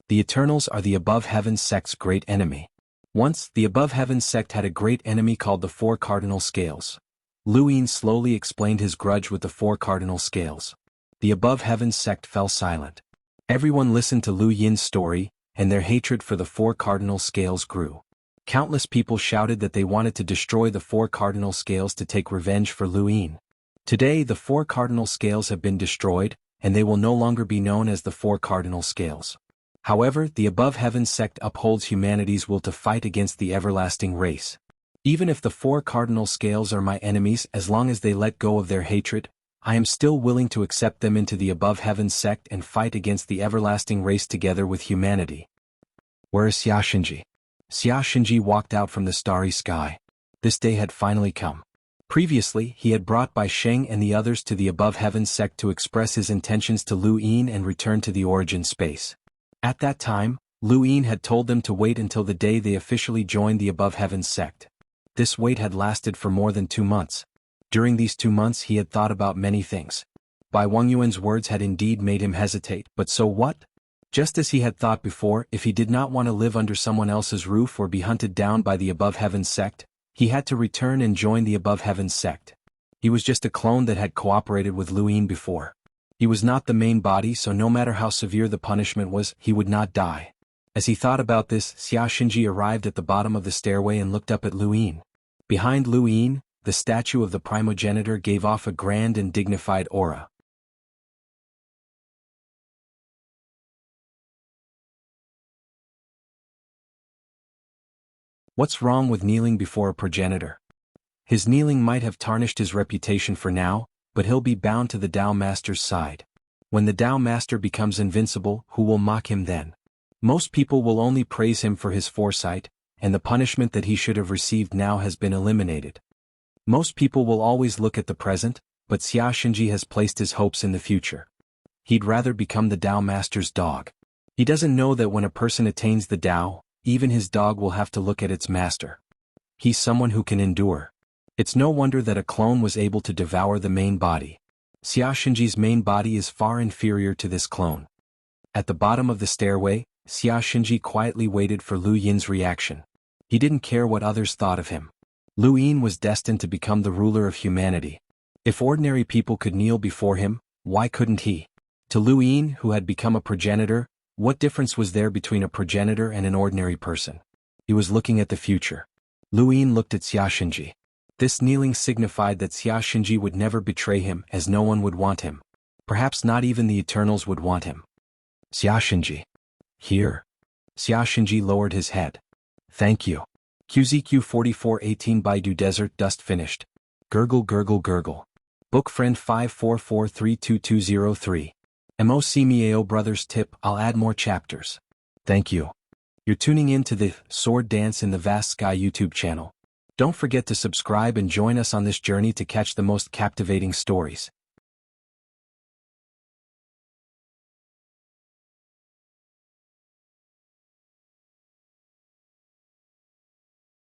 A: The Eternals are the above heavens sect's great enemy. Once, the above heavens sect had a great enemy called the Four Cardinal Scales. Lu Yin slowly explained his grudge with the Four Cardinal Scales. The above heavens sect fell silent. Everyone listened to Lu Yin's story, and their hatred for the Four Cardinal Scales grew. Countless people shouted that they wanted to destroy the Four Cardinal Scales to take revenge for Lu Yin. Today the Four Cardinal Scales have been destroyed, and they will no longer be known as the Four Cardinal Scales. However, the above heavens sect upholds humanity's will to fight against the everlasting race. Even if the Four Cardinal Scales are my enemies, as long as they let go of their hatred, I am still willing to accept them into the above heavens sect and fight against the everlasting race together with humanity. Where is Xia Xinji? Xia Xinji walked out from the starry sky. This day had finally come. Previously, he had brought Bai Sheng and the others to the above heavens sect to express his intentions to Lu Yin and return to the origin space. At that time, Lu Yin had told them to wait until the day they officially joined the above heavens sect. This wait had lasted for more than 2 months. During these 2 months he had thought about many things. Bai Wangyuan's words had indeed made him hesitate, but so what? Just as he had thought before, if he did not want to live under someone else's roof or be hunted down by the above heavens sect, he had to return and join the above heavens sect. He was just a clone that had cooperated with Lu Yin before. He was not the main body, so no matter how severe the punishment was, he would not die. As he thought about this, Xia Xinji arrived at the bottom of the stairway and looked up at Lu Yin. Behind Lu Yin, the statue of the primogenitor gave off a grand and dignified aura. What's wrong with kneeling before a progenitor? His kneeling might have tarnished his reputation for now, but he'll be bound to the Tao Master's side. When the Tao Master becomes invincible, who will mock him then? Most people will only praise him for his foresight, and the punishment that he should have received now has been eliminated. Most people will always look at the present, but Xia Xinji has placed his hopes in the future. He'd rather become the Tao Master's dog. He doesn't know that when a person attains the Tao, even his dog will have to look at its master. He's someone who can endure. It's no wonder that a clone was able to devour the main body. Xia Xinji's main body is far inferior to this clone. At the bottom of the stairway, Xia Xinji quietly waited for Lu Yin's reaction. He didn't care what others thought of him. Lu Yin was destined to become the ruler of humanity. If ordinary people could kneel before him, why couldn't he? To Lu Yin, who had become a progenitor, what difference was there between a progenitor and an ordinary person? He was looking at the future. Lu Yin looked at Xia Xinji. This kneeling signified that Xia Xinji would never betray him, as no one would want him. Perhaps not even the Eternals would want him. Xia Xinji. Here. Xia Xinji lowered his head. Thank you. QZQ 4418 Baidu Desert Dust finished. Gurgle gurgle gurgle. Book friend 544322203. MOC Miao Brothers tip, I'll add more chapters. Thank you. You're tuning in to the Sword Dance in the Vast Sky YouTube channel. Don't forget to subscribe and join us on this journey to catch the most captivating stories.